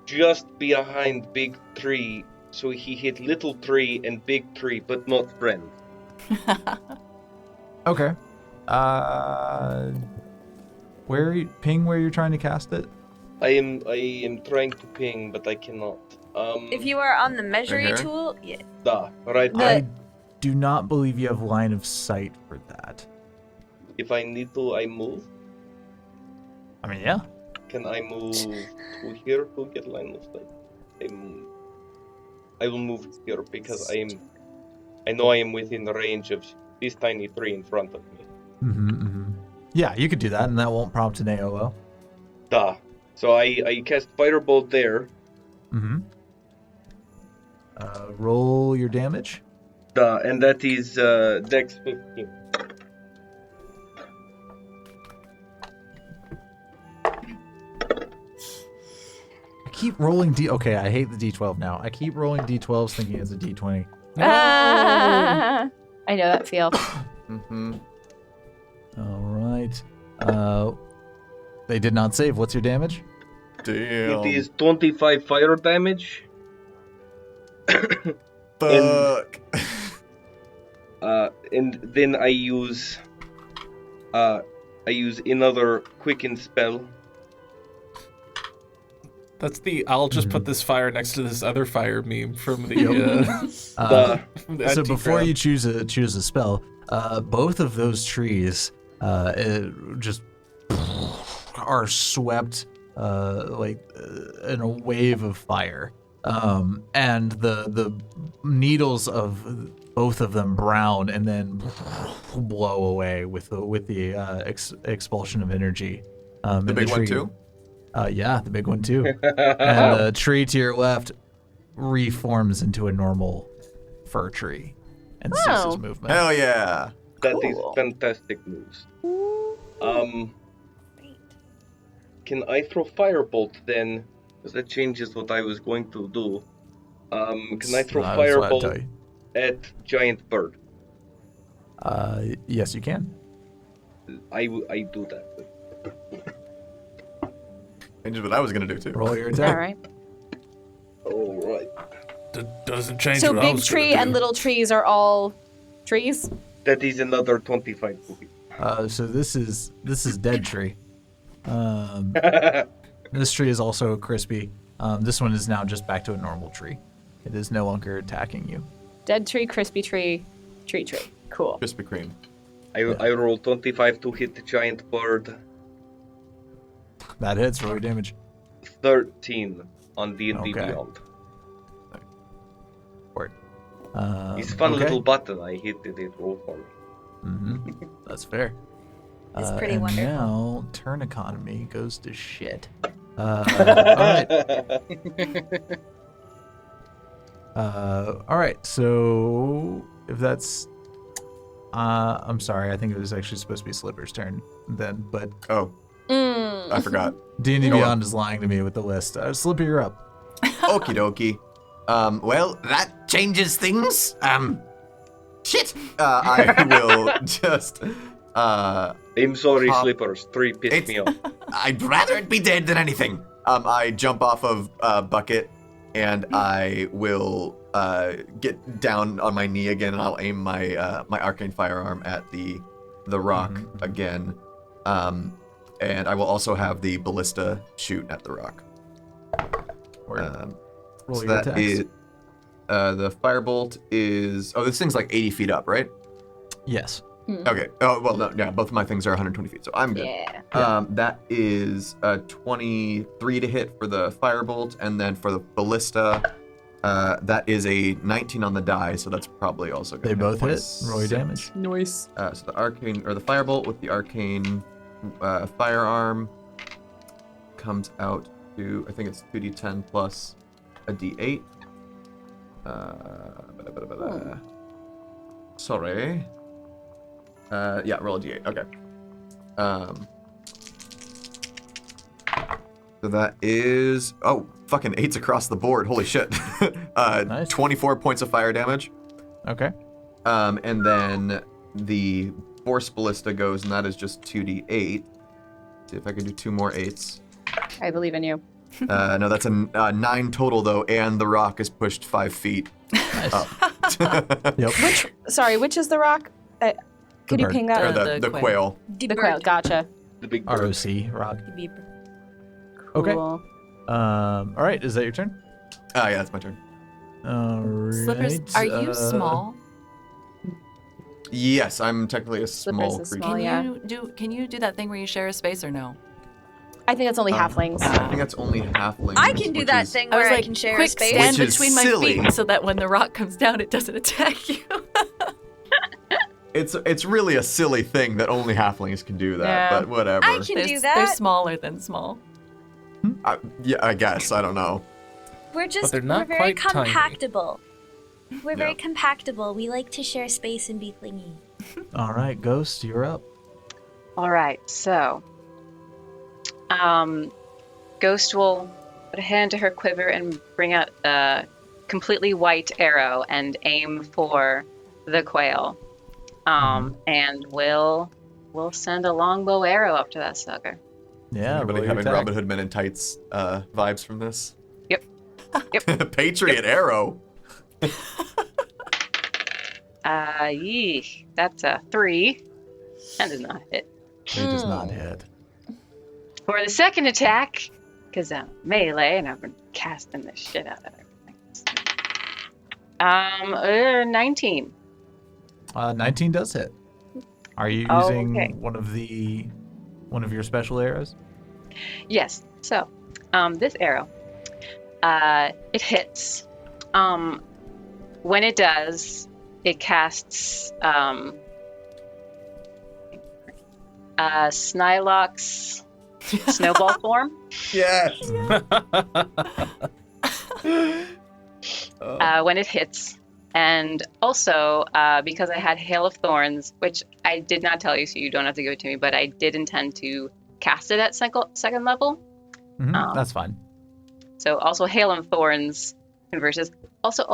[SPEAKER 4] just behind Big Tree. So he hit Little Tree and Big Tree, but not friend.
[SPEAKER 2] Okay. Where you're trying to cast it?
[SPEAKER 4] I am trying to ping, but I cannot.
[SPEAKER 1] If you are on the measuring
[SPEAKER 9] here?
[SPEAKER 1] tool, yeah.
[SPEAKER 4] Right
[SPEAKER 1] The-
[SPEAKER 4] there.
[SPEAKER 2] I do not believe you have line of sight for that.
[SPEAKER 4] If I need to, I move.
[SPEAKER 2] I mean, yeah.
[SPEAKER 4] Can I move to here to get line of sight? I will move here because I know I am within range of this tiny tree in front of me.
[SPEAKER 2] Yeah, you could do that, and that won't prompt an AOO.
[SPEAKER 4] So I cast Fireball there.
[SPEAKER 2] Roll your damage.
[SPEAKER 4] And that is Dex 15.
[SPEAKER 2] I keep rolling Okay, I hate the D12 now. I keep rolling D12s thinking it's a D20.
[SPEAKER 3] I know that feel.
[SPEAKER 9] Mm-hmm.
[SPEAKER 2] All right. They did not save. What's your damage?
[SPEAKER 9] Damn.
[SPEAKER 4] It is 25 fire damage.
[SPEAKER 9] Fuck.
[SPEAKER 4] And then I use I use another quicken spell.
[SPEAKER 10] That's the I'll just put this fire next to this other fire meme from the from the
[SPEAKER 2] So
[SPEAKER 10] antique
[SPEAKER 2] before
[SPEAKER 10] round.
[SPEAKER 2] you choose a spell, both of those trees just are swept in a wave of fire, and the needles of both of them brown and then blow away with the expulsion of energy.
[SPEAKER 9] The big one too?
[SPEAKER 2] Yeah, the big one too. And the tree to your left reforms into a normal fir tree and ceases movement.
[SPEAKER 9] Hell yeah!
[SPEAKER 4] That is fantastic news. Can I throw firebolt then? Because that changes what I was going to do. Can I throw
[SPEAKER 2] That's what I'd tell
[SPEAKER 4] firebolt
[SPEAKER 2] you.
[SPEAKER 4] at giant bird?
[SPEAKER 2] Yes, you can.
[SPEAKER 4] I do that.
[SPEAKER 9] Changes what I was gonna do too.
[SPEAKER 2] Roll your attack.
[SPEAKER 3] All right.
[SPEAKER 4] All right.
[SPEAKER 5] Doesn't change
[SPEAKER 3] So
[SPEAKER 5] what I
[SPEAKER 3] big
[SPEAKER 5] was
[SPEAKER 3] tree
[SPEAKER 5] gonna
[SPEAKER 3] and
[SPEAKER 5] do.
[SPEAKER 3] little trees are all trees?
[SPEAKER 4] That is another 25 to hit.
[SPEAKER 2] So this is dead tree. This tree is also crispy. This one is now just back to a normal tree. It is no longer attacking you.
[SPEAKER 3] Dead tree, crispy tree, tree. Cool.
[SPEAKER 9] Krispy Kreme.
[SPEAKER 4] I roll 25 to hit the giant bird.
[SPEAKER 2] That hits. Roll your damage.
[SPEAKER 4] 13 on D&D
[SPEAKER 2] Okay.
[SPEAKER 4] Beyond.
[SPEAKER 2] Word.
[SPEAKER 4] It's fun
[SPEAKER 2] okay.
[SPEAKER 4] little button. I hit it roll for me.
[SPEAKER 2] Mm-hmm. That's fair.
[SPEAKER 1] It's pretty
[SPEAKER 2] and
[SPEAKER 1] wonderful.
[SPEAKER 2] Now turn economy goes to shit. All right. All right. So if that's, I'm sorry. I think it was actually supposed to be Slipper's turn then, but
[SPEAKER 9] Oh, I forgot.
[SPEAKER 2] D&D
[SPEAKER 9] Go on.
[SPEAKER 2] Beyond is lying to me with the list. Slipper, you're up.
[SPEAKER 9] Okie dokie.
[SPEAKER 6] Well, that changes things. Shit.
[SPEAKER 9] I will just.
[SPEAKER 4] I'm sorry,
[SPEAKER 9] Pop.
[SPEAKER 4] Slippers. 3 pissed me off.
[SPEAKER 6] I'd rather it be dead than anything.
[SPEAKER 9] I jump off of Bucket, and I will get down on my knee again, and I'll aim my my arcane firearm at the rock again. And I will also have the ballista shoot at the rock.
[SPEAKER 2] Word. Roll
[SPEAKER 9] So
[SPEAKER 2] your
[SPEAKER 9] that
[SPEAKER 2] attacks.
[SPEAKER 9] is the firebolt is. Oh, this thing's like 80 feet up, right?
[SPEAKER 2] Yes.
[SPEAKER 9] Okay. Oh well, no, yeah. Both of my things are 120 feet, so I'm good.
[SPEAKER 3] Yeah.
[SPEAKER 9] That is 23 to hit for the firebolt, and then for the ballista, that is a 19 on the die, so that's probably also
[SPEAKER 2] They
[SPEAKER 9] gonna
[SPEAKER 2] both hit. Roll your
[SPEAKER 9] 26.
[SPEAKER 2] damage.
[SPEAKER 3] Nice.
[SPEAKER 9] So the arcane or the firebolt with the arcane firearm comes out to, I think it's 2d10 plus a d8. Sorry. Yeah, roll a d8. Okay. So that is fucking 8s across the board. Holy shit.
[SPEAKER 2] Nice.
[SPEAKER 9] 24 points of fire damage.
[SPEAKER 2] Okay.
[SPEAKER 9] And then the force ballista goes, and that is just 2d8. See if I can do 2 more 8s.
[SPEAKER 3] I believe in you.
[SPEAKER 9] No, that's a 9 total though, and the rock is pushed 5 feet up.
[SPEAKER 2] Yep.
[SPEAKER 3] Which is the rock? Could you
[SPEAKER 2] bird.
[SPEAKER 3] ping
[SPEAKER 9] Or
[SPEAKER 3] that?
[SPEAKER 9] the quail.
[SPEAKER 3] The quail. Gotcha.
[SPEAKER 4] The big bird.
[SPEAKER 2] ROC, rock.
[SPEAKER 3] Cool.
[SPEAKER 2] Okay. All right. Is that your turn?
[SPEAKER 9] Yeah, that's my turn.
[SPEAKER 2] All right.
[SPEAKER 7] Slippers, are you small?
[SPEAKER 9] Yes, I'm technically a small
[SPEAKER 3] Slippers is
[SPEAKER 9] creature.
[SPEAKER 3] small.
[SPEAKER 7] Can you do that thing where you share a space or no?
[SPEAKER 3] I think that's only halflings.
[SPEAKER 9] I think that's only halflings.
[SPEAKER 1] I can do
[SPEAKER 9] which
[SPEAKER 1] that
[SPEAKER 9] is-
[SPEAKER 1] thing
[SPEAKER 7] I
[SPEAKER 1] where
[SPEAKER 7] was
[SPEAKER 1] I
[SPEAKER 7] like,
[SPEAKER 1] can share a
[SPEAKER 7] quick,
[SPEAKER 1] space.
[SPEAKER 7] stand
[SPEAKER 9] Which is
[SPEAKER 7] between my
[SPEAKER 9] silly.
[SPEAKER 7] feet so that when the rock comes down, it doesn't attack you.
[SPEAKER 9] It's really a silly thing that only halflings can do that,
[SPEAKER 3] Yeah.
[SPEAKER 9] but whatever.
[SPEAKER 1] I can do
[SPEAKER 7] They're
[SPEAKER 1] that.
[SPEAKER 7] smaller than small.
[SPEAKER 9] Yeah, I guess. I don't know.
[SPEAKER 1] We're just
[SPEAKER 10] they're not
[SPEAKER 1] we're very
[SPEAKER 10] quite tiny.
[SPEAKER 1] compactable. We're very
[SPEAKER 9] Yeah.
[SPEAKER 1] compactable. We like to share space and be clingy.
[SPEAKER 2] All right, Ghost, you're up.
[SPEAKER 8] All right, so Ghost will put a hand to her quiver and bring out a completely white arrow and aim for the quail. And we'll send a longbow arrow up to that sucker.
[SPEAKER 2] Yeah.
[SPEAKER 9] Anybody
[SPEAKER 2] roll your
[SPEAKER 9] having
[SPEAKER 2] attack.
[SPEAKER 9] Robin Hood Men in Tights vibes from this?
[SPEAKER 8] Yep. Yep.
[SPEAKER 9] Patriot arrow.
[SPEAKER 8] That's a 3. That does not hit.
[SPEAKER 2] He does not hit.
[SPEAKER 8] For the second attack, because I'm melee and I've been casting the shit out of everything. 19.
[SPEAKER 2] 19 does hit. Are you
[SPEAKER 8] Oh,
[SPEAKER 2] using
[SPEAKER 8] okay.
[SPEAKER 2] one of your special arrows?
[SPEAKER 8] Yes. So, this arrow, it hits. When it does, it casts Snylock's snowball form.
[SPEAKER 9] Yes.
[SPEAKER 8] When it hits. And also, because I had Hail of Thorns, which I did not tell you, so you don't have to give it to me, but I did intend to cast it at second level.
[SPEAKER 2] That's fine.
[SPEAKER 8] So also Hail of Thorns converses. Also,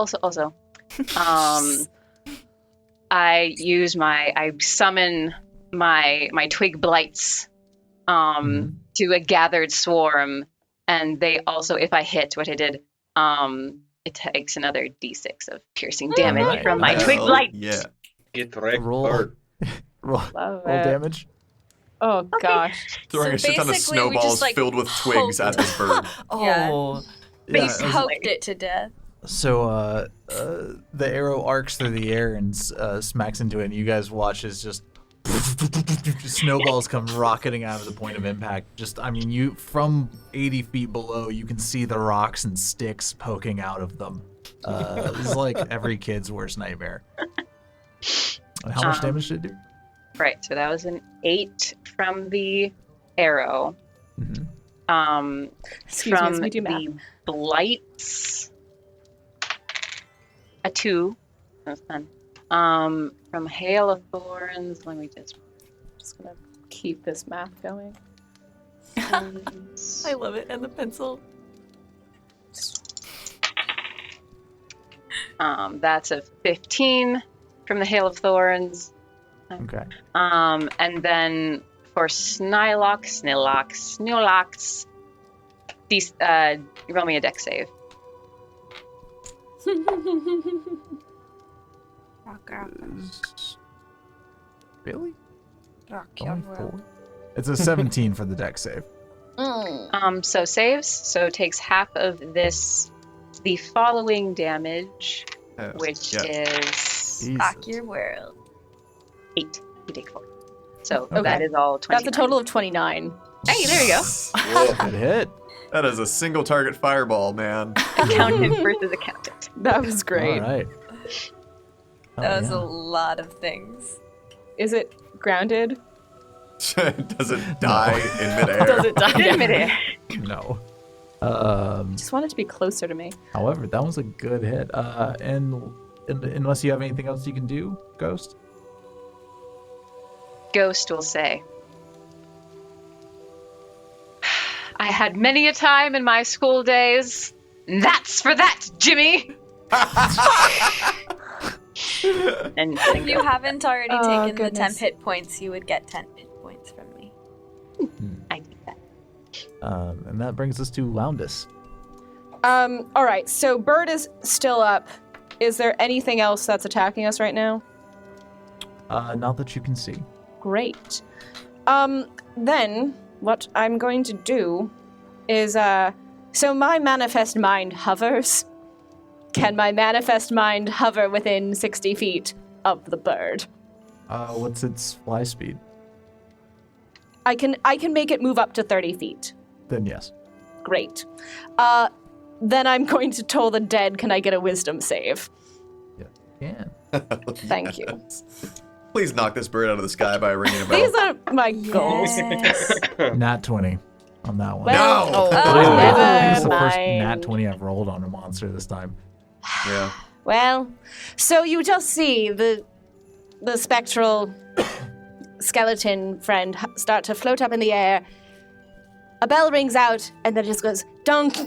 [SPEAKER 8] I summon my twig blights to a gathered swarm, and they also, if I hit what I did, it takes another d6 of piercing damage from my twig blight.
[SPEAKER 9] Yeah.
[SPEAKER 4] Get wrecked,
[SPEAKER 2] Roll.
[SPEAKER 4] bird.
[SPEAKER 2] roll
[SPEAKER 3] Love
[SPEAKER 2] roll
[SPEAKER 3] it.
[SPEAKER 2] damage.
[SPEAKER 3] Oh gosh.
[SPEAKER 9] Throwing a shit ton of
[SPEAKER 1] basically, we
[SPEAKER 9] snowballs
[SPEAKER 1] just, like,
[SPEAKER 9] filled with twigs at this bird.
[SPEAKER 7] Oh,
[SPEAKER 1] But
[SPEAKER 2] Yeah,
[SPEAKER 1] you poked it to death.
[SPEAKER 2] So the arrow arcs through the air and smacks into it, and you guys watch as just snowballs come rocketing out of the point of impact. You from 80 feet below, you can see the rocks and sticks poking out of them. This is like every kid's worst nightmare. And how much damage did it do?
[SPEAKER 8] Right, so that was an 8 from the arrow.
[SPEAKER 3] Excuse me,
[SPEAKER 8] From
[SPEAKER 3] as we do math.
[SPEAKER 8] the blights, a 2. That's fun. From Hail of Thorns, let me just.
[SPEAKER 3] Just gonna keep this math going.
[SPEAKER 7] I love it. And the pencil.
[SPEAKER 8] That's a 15 from the Hail of Thorns.
[SPEAKER 2] Okay.
[SPEAKER 8] And then for Snylocks, roll me a dex save.
[SPEAKER 2] Really? Only 4? It's a 17 for the dex save.
[SPEAKER 8] So saves, so takes half of the following damage, which is
[SPEAKER 2] Jesus.
[SPEAKER 1] Rock your world.
[SPEAKER 8] 8. You take 4. So
[SPEAKER 3] Okay.
[SPEAKER 8] that is all 20.
[SPEAKER 3] That's a total of 29.
[SPEAKER 8] Hey, there you go.
[SPEAKER 2] Good hit.
[SPEAKER 9] That is a single target fireball, man.
[SPEAKER 8] Accountant versus accountant.
[SPEAKER 3] That was great.
[SPEAKER 2] All right.
[SPEAKER 1] That was a lot of things.
[SPEAKER 3] Is it grounded?
[SPEAKER 9] Does it die in midair?
[SPEAKER 3] Does it die?
[SPEAKER 8] In midair.
[SPEAKER 2] No.
[SPEAKER 3] Just want it to be closer to me.
[SPEAKER 2] However, that was a good hit. And unless you have anything else you can do, Ghost?
[SPEAKER 8] Ghost will say, I had many a time in my school days. That's for that, Jimmy! And
[SPEAKER 1] If you haven't already
[SPEAKER 3] Oh,
[SPEAKER 1] taken the 10
[SPEAKER 3] goodness.
[SPEAKER 1] hit points, you would get 10 hit points from me.
[SPEAKER 8] I did that.
[SPEAKER 2] And that brings us to Loundus.
[SPEAKER 3] All right. So Bird is still up. Is there anything else that's attacking us right now?
[SPEAKER 2] Not that you can see.
[SPEAKER 3] Great. Then what I'm going to do is, so my manifest mind hovers. Can my manifest mind hover within 60 feet of the bird?
[SPEAKER 2] What's its fly speed?
[SPEAKER 3] I can make it move up to 30 feet.
[SPEAKER 2] Then yes.
[SPEAKER 3] Great. Then I'm going to toll the dead. Can I get a wisdom save?
[SPEAKER 2] Yeah.
[SPEAKER 3] Thank you.
[SPEAKER 9] Please knock this bird out of the sky by ringing a bell.
[SPEAKER 3] These are my goals.
[SPEAKER 2] Nat 20 on that one.
[SPEAKER 3] Well,
[SPEAKER 9] No!
[SPEAKER 2] This is
[SPEAKER 3] never
[SPEAKER 2] the first Nat
[SPEAKER 3] mind.
[SPEAKER 2] 20 I've rolled on a monster this time.
[SPEAKER 9] Yeah.
[SPEAKER 3] Well, so you just see the spectral skeleton friend start to float up in the air. A bell rings out, and then it just goes dunk.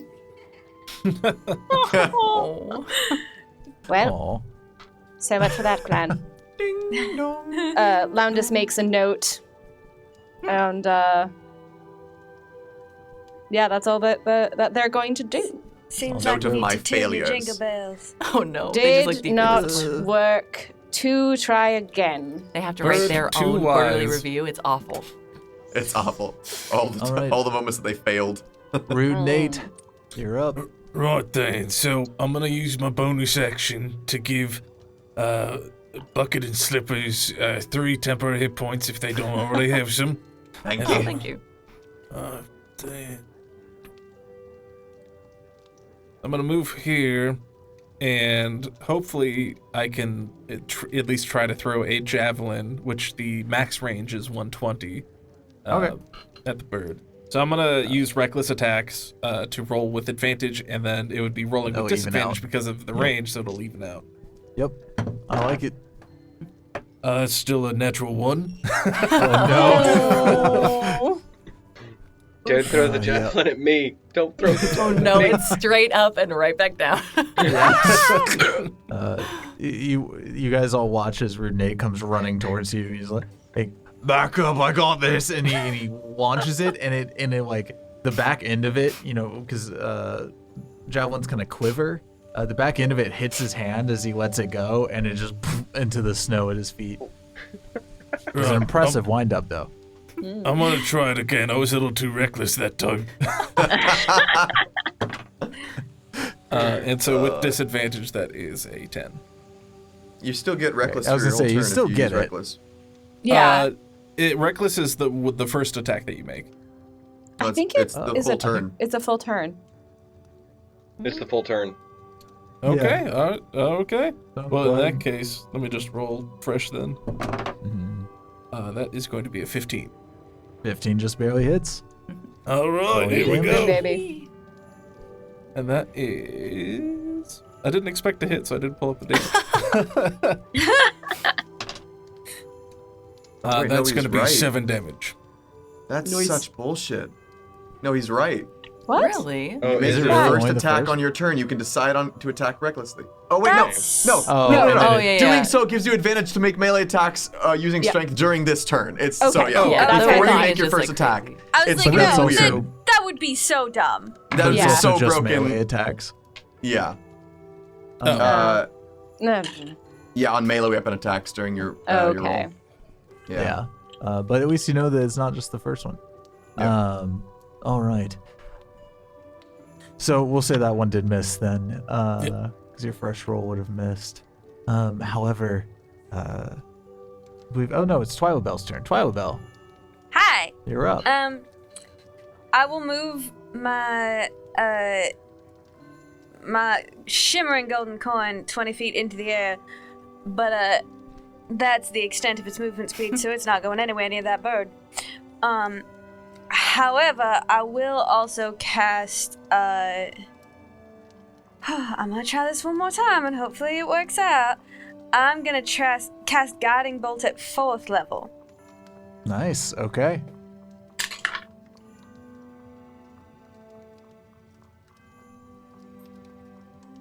[SPEAKER 7] Oh.
[SPEAKER 3] Well,
[SPEAKER 2] Aw.
[SPEAKER 3] so much for that plan.
[SPEAKER 2] Ding dong.
[SPEAKER 3] Loundus makes a note, and yeah, that's all that they're going to do.
[SPEAKER 1] Seems
[SPEAKER 9] Note
[SPEAKER 1] like
[SPEAKER 9] of
[SPEAKER 1] we need
[SPEAKER 9] my
[SPEAKER 1] to tune your
[SPEAKER 9] failures.
[SPEAKER 1] jingle bells.
[SPEAKER 7] Oh no. They just,
[SPEAKER 3] Did
[SPEAKER 7] like,
[SPEAKER 3] not work. To try again.
[SPEAKER 7] They have to write
[SPEAKER 10] Bird
[SPEAKER 7] their
[SPEAKER 10] too
[SPEAKER 7] own quarterly
[SPEAKER 10] wise.
[SPEAKER 7] review. It's awful.
[SPEAKER 9] It's awful. All the moments that they failed.
[SPEAKER 2] Rude Nate, you're up.
[SPEAKER 5] Right then, so I'm gonna use my bonus action to give Bucket and Slippers 3 temporary hit points if they don't already have some.
[SPEAKER 9] Thank
[SPEAKER 7] Oh,
[SPEAKER 9] you.
[SPEAKER 7] thank you.
[SPEAKER 5] Then I'm gonna move here, and hopefully I can at least try to throw a javelin, which the max range is 120.
[SPEAKER 2] Okay.
[SPEAKER 5] At the bird. So I'm gonna use reckless attacks to roll with advantage, and then it would be rolling with
[SPEAKER 2] It'll even
[SPEAKER 5] disadvantage
[SPEAKER 2] out.
[SPEAKER 5] because of the range, so it'll even out.
[SPEAKER 2] Yep. I like it.
[SPEAKER 5] It's still a natural 1.
[SPEAKER 7] Oh,
[SPEAKER 4] Don't throw the javelin at me. Don't throw the
[SPEAKER 7] oh
[SPEAKER 4] javelin
[SPEAKER 7] no,
[SPEAKER 4] at me.
[SPEAKER 7] it's straight up and right back down.
[SPEAKER 2] You guys all watch as Rude Nate comes running towards you. He's like, "Hey, back up! I got this!" And he launches it, and it like the back end of it, because javelin's kind of quiver. The back end of it hits his hand as he lets it go, and it just into the snow at his feet. It was an impressive wind-up, though.
[SPEAKER 5] I'm gonna try it again. I was a little too reckless that time. And so with disadvantage, that is a 10.
[SPEAKER 9] You still get reckless.
[SPEAKER 2] I was
[SPEAKER 9] for
[SPEAKER 2] gonna
[SPEAKER 9] your
[SPEAKER 2] say,
[SPEAKER 9] whole
[SPEAKER 2] you
[SPEAKER 9] turn
[SPEAKER 2] still
[SPEAKER 9] if you
[SPEAKER 2] get
[SPEAKER 9] use
[SPEAKER 2] it.
[SPEAKER 9] Reckless.
[SPEAKER 3] Yeah.
[SPEAKER 5] Reckless is the first attack that you make.
[SPEAKER 9] No,
[SPEAKER 3] I think
[SPEAKER 9] it's the full turn.
[SPEAKER 3] It's a full turn.
[SPEAKER 4] It's the full turn.
[SPEAKER 5] Okay. Okay.
[SPEAKER 2] So,
[SPEAKER 5] Well, in that case, let me just roll fresh then.
[SPEAKER 2] Mhm.
[SPEAKER 5] That is going to be a 15.
[SPEAKER 2] 15 just barely hits.
[SPEAKER 5] All right, here we
[SPEAKER 2] yeah.
[SPEAKER 5] go.
[SPEAKER 3] Baby.
[SPEAKER 5] And that is... I didn't expect to hit, so I didn't pull up the data.
[SPEAKER 9] Wait, no,
[SPEAKER 5] That's
[SPEAKER 9] he's
[SPEAKER 5] going to be
[SPEAKER 9] right.
[SPEAKER 5] 7 damage.
[SPEAKER 9] That's
[SPEAKER 3] Noise.
[SPEAKER 9] such bullshit. No, he's right.
[SPEAKER 3] What?
[SPEAKER 7] Really?
[SPEAKER 4] Oh,
[SPEAKER 9] Make
[SPEAKER 4] is
[SPEAKER 9] your
[SPEAKER 4] it
[SPEAKER 2] really?
[SPEAKER 9] first
[SPEAKER 2] Only the
[SPEAKER 9] attack
[SPEAKER 2] first?
[SPEAKER 9] on your turn. You can decide on to attack recklessly. Oh wait,
[SPEAKER 1] That's-
[SPEAKER 9] no.
[SPEAKER 2] Oh,
[SPEAKER 9] no.
[SPEAKER 7] Oh, yeah,
[SPEAKER 9] Doing
[SPEAKER 7] yeah.
[SPEAKER 9] so gives you advantage to make melee attacks using
[SPEAKER 3] Yeah.
[SPEAKER 9] strength during this turn. It's so
[SPEAKER 3] Okay.
[SPEAKER 9] yeah.
[SPEAKER 7] Yeah,
[SPEAKER 3] that's
[SPEAKER 7] the
[SPEAKER 3] what I
[SPEAKER 9] Before you
[SPEAKER 3] thought.
[SPEAKER 9] make your
[SPEAKER 7] Just
[SPEAKER 9] first
[SPEAKER 7] like
[SPEAKER 9] attack.
[SPEAKER 7] crazy.
[SPEAKER 1] I was
[SPEAKER 9] It's
[SPEAKER 1] like,
[SPEAKER 2] that's
[SPEAKER 1] no,
[SPEAKER 2] also-
[SPEAKER 1] that would be so dumb.
[SPEAKER 9] That was
[SPEAKER 2] There's
[SPEAKER 3] Yeah.
[SPEAKER 9] so
[SPEAKER 2] also just
[SPEAKER 9] broken.
[SPEAKER 2] melee attacks.
[SPEAKER 9] Yeah.
[SPEAKER 3] No.
[SPEAKER 9] Yeah, on melee weapon attacks during your your
[SPEAKER 3] Okay.
[SPEAKER 9] roll.
[SPEAKER 2] Yeah. But at least you know that it's not just the first one.
[SPEAKER 9] Yeah.
[SPEAKER 2] All right. So we'll say that one did miss then, because your first roll would have missed. However, oh no, it's Twilight Bell's turn. Twilight Bell,
[SPEAKER 1] Hi.
[SPEAKER 2] you're up.
[SPEAKER 1] I will move my my shimmering golden coin 20 feet into the air, but that's the extent of its movement speed, so it's not going anywhere near that bird. However, I will also cast I'm gonna try this one more time and hopefully it works out. I'm gonna cast Guiding Bolt at 4th level.
[SPEAKER 2] Nice. Okay.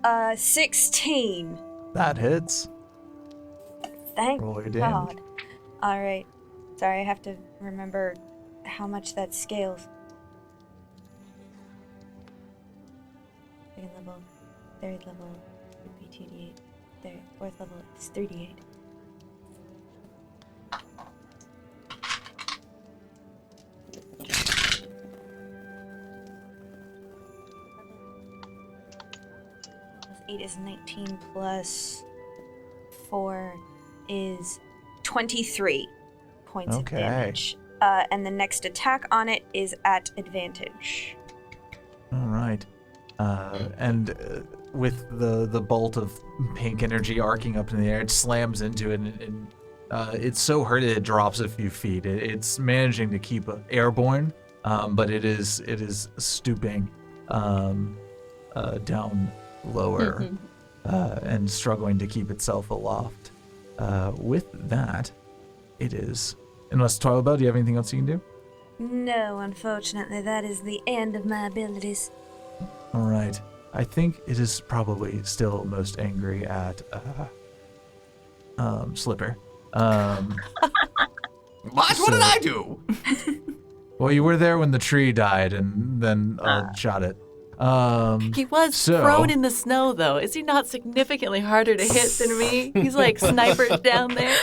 [SPEAKER 1] Uh, 16.
[SPEAKER 2] That hits.
[SPEAKER 1] Thank
[SPEAKER 2] Roll your damage.
[SPEAKER 1] God. Alright. Sorry, I have to remember how much that scales. Second level, 3rd level would be 2d8. 4th level is 3d8. Plus 8 is 19 plus 4 is 23 points of
[SPEAKER 2] Okay.
[SPEAKER 1] damage. And the next attack on it is at advantage.
[SPEAKER 2] All right. With the bolt of pink energy arcing up in the air, it slams into it, and it's so hurt it drops a few feet. It's managing to keep airborne, but it is stooping down lower and struggling to keep itself aloft. With that, it is. Unless Twilight Bell, do you have anything else you can do?
[SPEAKER 1] No, unfortunately, that is the end of my abilities.
[SPEAKER 2] All right. I think it is probably still most angry at Slipper.
[SPEAKER 6] What? What did I do?
[SPEAKER 2] Well, you were there when the tree died, and then shot it.
[SPEAKER 7] He was prone in the snow, though. Is he not significantly harder to hit than me? He's like snipers down there.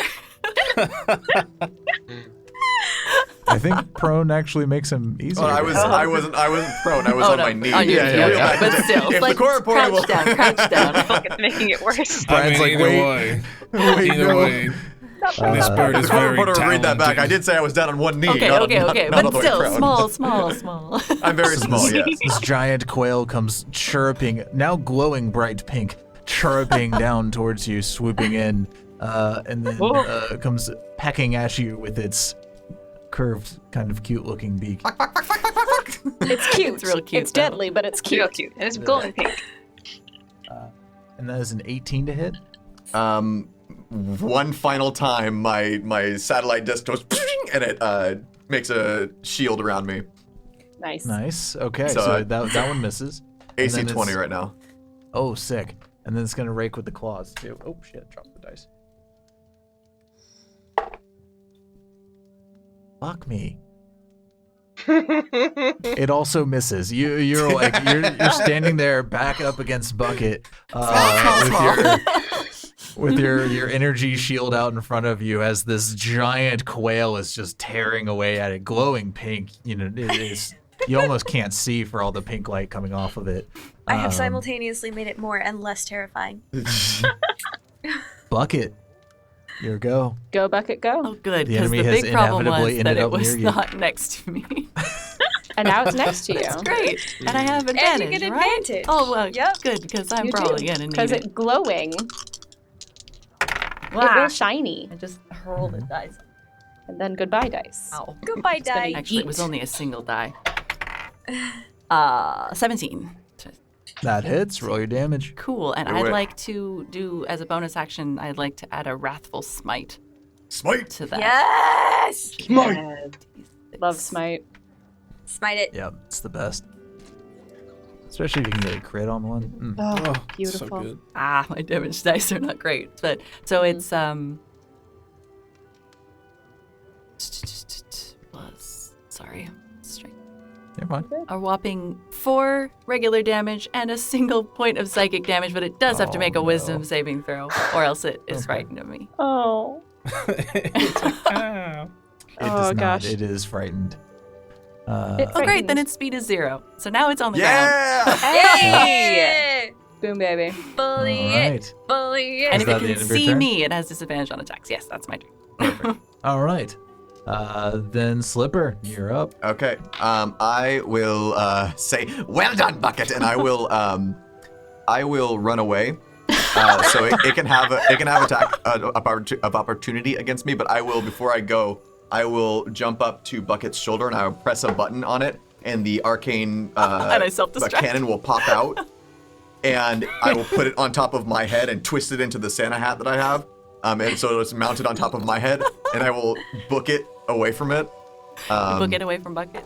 [SPEAKER 2] I think prone actually makes him easier.
[SPEAKER 9] Oh, I wasn't prone. I was on my knees.
[SPEAKER 7] On your knee,
[SPEAKER 2] yeah.
[SPEAKER 7] But still,
[SPEAKER 9] If
[SPEAKER 7] like,
[SPEAKER 9] the corporeal
[SPEAKER 7] crouch down.
[SPEAKER 8] It's making it worse.
[SPEAKER 2] Brian's like,
[SPEAKER 10] either way.
[SPEAKER 2] wait,
[SPEAKER 10] Either
[SPEAKER 2] no.
[SPEAKER 10] way. This bird is
[SPEAKER 9] The
[SPEAKER 10] very
[SPEAKER 9] corporeal read that back.
[SPEAKER 10] talented.
[SPEAKER 9] I did say I was down on one knee.
[SPEAKER 7] Okay,
[SPEAKER 9] not
[SPEAKER 7] okay.
[SPEAKER 9] all
[SPEAKER 7] But
[SPEAKER 9] the way
[SPEAKER 7] still,
[SPEAKER 9] prone.
[SPEAKER 7] small.
[SPEAKER 9] I'm very small, yes.
[SPEAKER 2] This giant quail comes chirruping, now glowing bright pink, chirruping down towards you, swooping in, and then comes pecking at you with its curved, kind of cute-looking beak.
[SPEAKER 3] It's cute.
[SPEAKER 7] It's real cute,
[SPEAKER 3] It's
[SPEAKER 7] though.
[SPEAKER 3] deadly, but it's cute.
[SPEAKER 8] Real cute. And it's golden pink.
[SPEAKER 2] And that is an 18 to hit.
[SPEAKER 9] One final time, my satellite disc goes, and it makes a shield around me.
[SPEAKER 3] Nice.
[SPEAKER 2] Nice. Okay,
[SPEAKER 9] So,
[SPEAKER 2] so that one misses. And
[SPEAKER 9] AC
[SPEAKER 2] then
[SPEAKER 9] 20
[SPEAKER 2] it's-
[SPEAKER 9] right now.
[SPEAKER 2] Oh, sick. And then it's gonna rake with the claws too. Oh shit! Drop the dice. Fuck me. It also misses. You're like you're standing there back up against Bucket with your energy shield out in front of you as this giant quail is just tearing away at it, glowing pink. You know, it is. You almost can't see for all the pink light coming off of it.
[SPEAKER 1] I have simultaneously made it more and less terrifying.
[SPEAKER 2] Bucket, your go.
[SPEAKER 3] Go, Bucket, go.
[SPEAKER 7] Oh, good,
[SPEAKER 2] The
[SPEAKER 7] because the
[SPEAKER 2] enemy has
[SPEAKER 7] big problem
[SPEAKER 2] inevitably
[SPEAKER 7] was that
[SPEAKER 2] ended
[SPEAKER 7] it
[SPEAKER 2] up
[SPEAKER 7] was
[SPEAKER 2] near you.
[SPEAKER 7] not next to me.
[SPEAKER 3] And now it's next to you.
[SPEAKER 7] That's great. And I have
[SPEAKER 1] And
[SPEAKER 7] advantage,
[SPEAKER 1] you get
[SPEAKER 7] right?
[SPEAKER 1] advantage.
[SPEAKER 7] Oh, well,
[SPEAKER 1] Yep.
[SPEAKER 7] good, because I'm
[SPEAKER 3] You
[SPEAKER 7] probably going to need
[SPEAKER 3] Because
[SPEAKER 7] it.
[SPEAKER 3] it's glowing. It will shiny.
[SPEAKER 7] I just hurled the dice.
[SPEAKER 3] And then goodbye, dice.
[SPEAKER 7] Ow.
[SPEAKER 1] Goodbye,
[SPEAKER 3] gonna
[SPEAKER 1] die.
[SPEAKER 7] Actually, it was
[SPEAKER 3] Eat.
[SPEAKER 7] only a single die. 17.
[SPEAKER 2] That hits. Roll your damage.
[SPEAKER 7] Cool. And
[SPEAKER 9] Do
[SPEAKER 7] I'd
[SPEAKER 9] it.
[SPEAKER 7] like to do, as a bonus action, I'd like to add a Wrathful Smite
[SPEAKER 9] Smite!
[SPEAKER 7] to that.
[SPEAKER 1] Yes!
[SPEAKER 3] Love smite.
[SPEAKER 1] Smite it.
[SPEAKER 2] Yep, it's the best. Especially if you can get a crit on one. Mm.
[SPEAKER 3] Oh,
[SPEAKER 10] So
[SPEAKER 3] beautiful.
[SPEAKER 10] good.
[SPEAKER 7] Ah, my damage dice are not great. But so it's plus straight.
[SPEAKER 2] You're fine.
[SPEAKER 7] A whopping 4 regular damage and a single point of psychic damage, but it does have to
[SPEAKER 2] Oh,
[SPEAKER 7] make a
[SPEAKER 2] no.
[SPEAKER 7] wisdom saving throw, or else it is frightened of me.
[SPEAKER 3] Oh.
[SPEAKER 10] It's like, ah.
[SPEAKER 2] It
[SPEAKER 3] Oh,
[SPEAKER 2] does not.
[SPEAKER 3] gosh.
[SPEAKER 2] It is frightened.
[SPEAKER 7] Oh, great, then
[SPEAKER 3] Frightens.
[SPEAKER 7] its speed is 0. So now it's on the ground.
[SPEAKER 9] Yeah!
[SPEAKER 1] Yay!
[SPEAKER 3] Boom, baby.
[SPEAKER 1] Bully
[SPEAKER 2] All
[SPEAKER 1] it.
[SPEAKER 2] right.
[SPEAKER 1] Bully it.
[SPEAKER 7] And
[SPEAKER 2] Is
[SPEAKER 7] if it
[SPEAKER 2] that the
[SPEAKER 7] can
[SPEAKER 2] end of your
[SPEAKER 7] see
[SPEAKER 2] turn?
[SPEAKER 7] me, it has disadvantage on attacks. Yes, that's my turn.
[SPEAKER 2] All right. Then Slipper, you're up.
[SPEAKER 9] Okay. I will say, "Well done, Bucket," and I will run away. So it can have attack of opportunity against me. But I will, before I go, I will jump up to Bucket's shoulder and I will press a button on it, and the arcane
[SPEAKER 7] And I self-destruct.
[SPEAKER 9] cannon will pop out, and I will put it on top of my head and twist it into the Santa hat that I have. And so it's mounted on top of my head, and I will book it away from it.
[SPEAKER 7] Book it away from Bucket.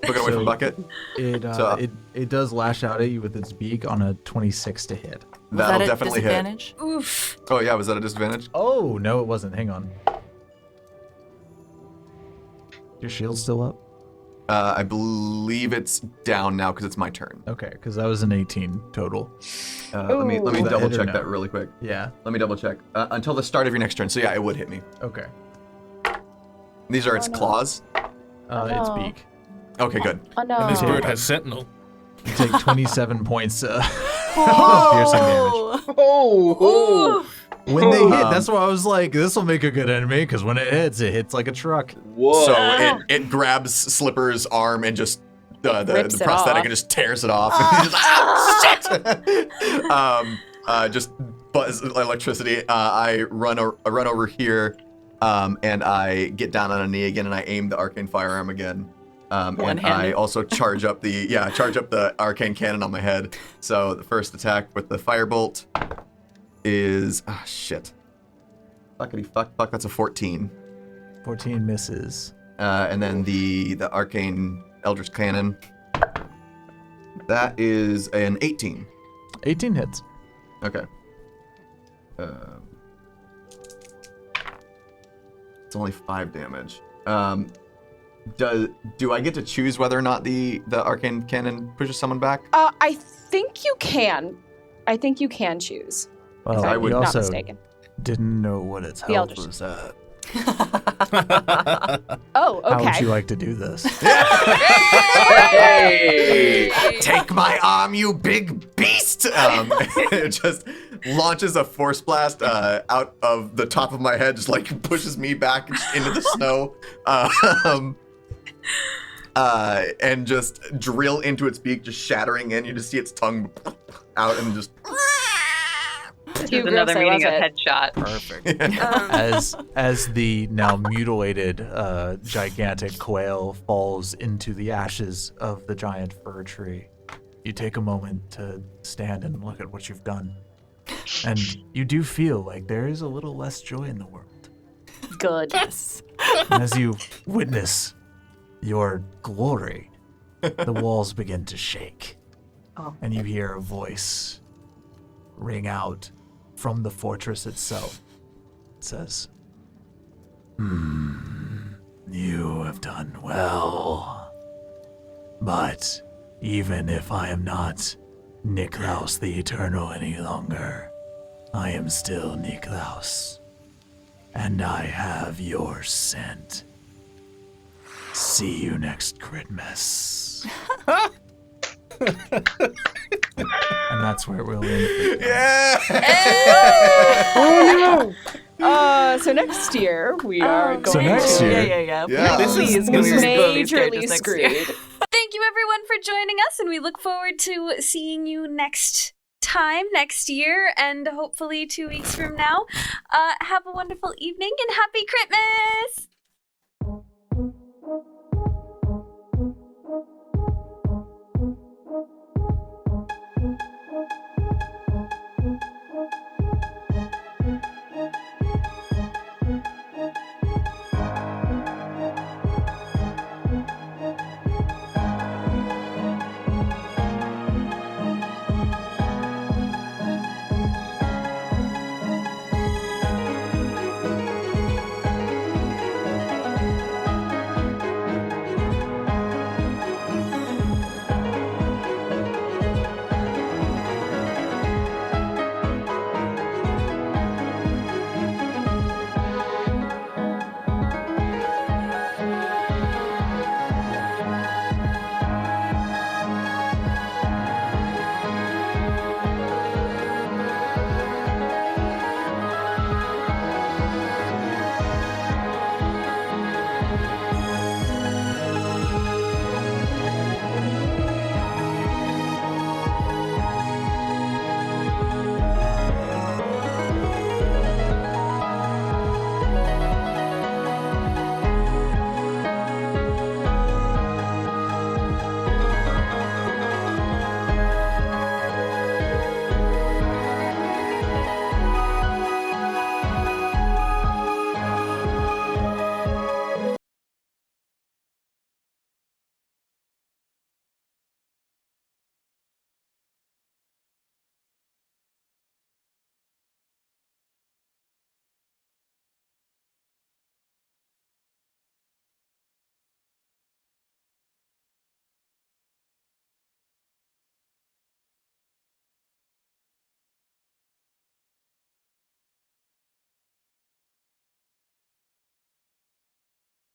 [SPEAKER 9] Book it away from Bucket.
[SPEAKER 2] It does lash out at you with its beak on a 26 to hit.
[SPEAKER 7] Was
[SPEAKER 9] That'll
[SPEAKER 7] that a
[SPEAKER 9] definitely hit.
[SPEAKER 7] disadvantage?
[SPEAKER 1] Oof.
[SPEAKER 9] Oh yeah, was that a disadvantage?
[SPEAKER 2] Oh no, it wasn't. Hang on. Your shield's still up?
[SPEAKER 9] I believe it's down now because it's my turn.
[SPEAKER 2] Okay, because that was an 18 total.
[SPEAKER 9] Let me
[SPEAKER 2] Was that
[SPEAKER 9] double
[SPEAKER 2] hit or
[SPEAKER 9] check
[SPEAKER 2] no?
[SPEAKER 9] that really quick.
[SPEAKER 2] Yeah.
[SPEAKER 9] Let me double check until the start of your next turn. So yeah, it would hit me.
[SPEAKER 2] Okay.
[SPEAKER 9] These are its claws.
[SPEAKER 2] Its
[SPEAKER 3] no.
[SPEAKER 2] beak.
[SPEAKER 9] Okay, good.
[SPEAKER 3] Oh, no.
[SPEAKER 10] And this bird has sentinel.
[SPEAKER 2] You take 27 points of piercing damage.
[SPEAKER 4] Oh,
[SPEAKER 2] When they hit, that's why I was like, this will make a good enemy, because when it hits like a truck.
[SPEAKER 4] whoa.
[SPEAKER 9] So it grabs Slipper's arm and just the
[SPEAKER 3] Rips it
[SPEAKER 9] prosthetic
[SPEAKER 3] off.
[SPEAKER 9] and just tears it off. And he's just, shit! Just buzz electricity. I run over here, and I get down on a knee again, and I aim the arcane firearm again. And I
[SPEAKER 7] One-handed.
[SPEAKER 9] also charge up the arcane cannon on my head. So the first attack with the firebolt is shit. Fuckity fuck. That's a 14.
[SPEAKER 2] 14 misses.
[SPEAKER 9] And then the arcane eldritch cannon. That is an 18.
[SPEAKER 2] 18 hits.
[SPEAKER 9] Okay. It's only 5 damage. Do I get to choose whether or not the arcane cannon pushes someone back?
[SPEAKER 3] I think you can. I think you can choose.
[SPEAKER 2] Well,
[SPEAKER 9] I
[SPEAKER 3] If
[SPEAKER 9] would
[SPEAKER 3] I'm
[SPEAKER 2] you
[SPEAKER 3] not
[SPEAKER 2] also
[SPEAKER 3] mistaken.
[SPEAKER 2] didn't know what its
[SPEAKER 3] The
[SPEAKER 2] health
[SPEAKER 3] Eldritch.
[SPEAKER 2] was at.
[SPEAKER 3] Oh,
[SPEAKER 2] How would
[SPEAKER 3] okay.
[SPEAKER 2] you like to do this?
[SPEAKER 4] Hey!
[SPEAKER 9] Take my arm, you big beast! It just launches a force blast out of the top of my head, just like pushes me back into the snow, and just drill into its beak, just shattering in. You just see its tongue out and just.
[SPEAKER 8] This
[SPEAKER 3] Too
[SPEAKER 8] is another
[SPEAKER 3] gross, I
[SPEAKER 8] meaning of
[SPEAKER 3] love it.
[SPEAKER 8] headshot.
[SPEAKER 2] Perfect. As the now mutilated gigantic quail falls into the ashes of the giant fir tree, you take a moment to stand and look at what you've done. And you do feel like there is a little less joy in the world.
[SPEAKER 3] Good.
[SPEAKER 2] And as you witness your glory, the walls begin to shake.
[SPEAKER 8] Oh.
[SPEAKER 2] And you hear a voice ring out from the fortress itself. It says, you have done well. But even if I am not Niklaus the Eternal any longer, I am still Niklaus. And I have your scent. See you next Critmas. And that's where we'll end.
[SPEAKER 9] Yeah!
[SPEAKER 3] Oh no! So next year we are going
[SPEAKER 2] So next
[SPEAKER 3] to
[SPEAKER 2] year-
[SPEAKER 9] Yeah.
[SPEAKER 7] This is
[SPEAKER 3] be
[SPEAKER 7] gonna be
[SPEAKER 3] majorly screwed.
[SPEAKER 1] Thank you everyone for joining us, and we look forward to seeing you next next year, and hopefully 2 weeks from now. Have a wonderful evening and happy Critmas!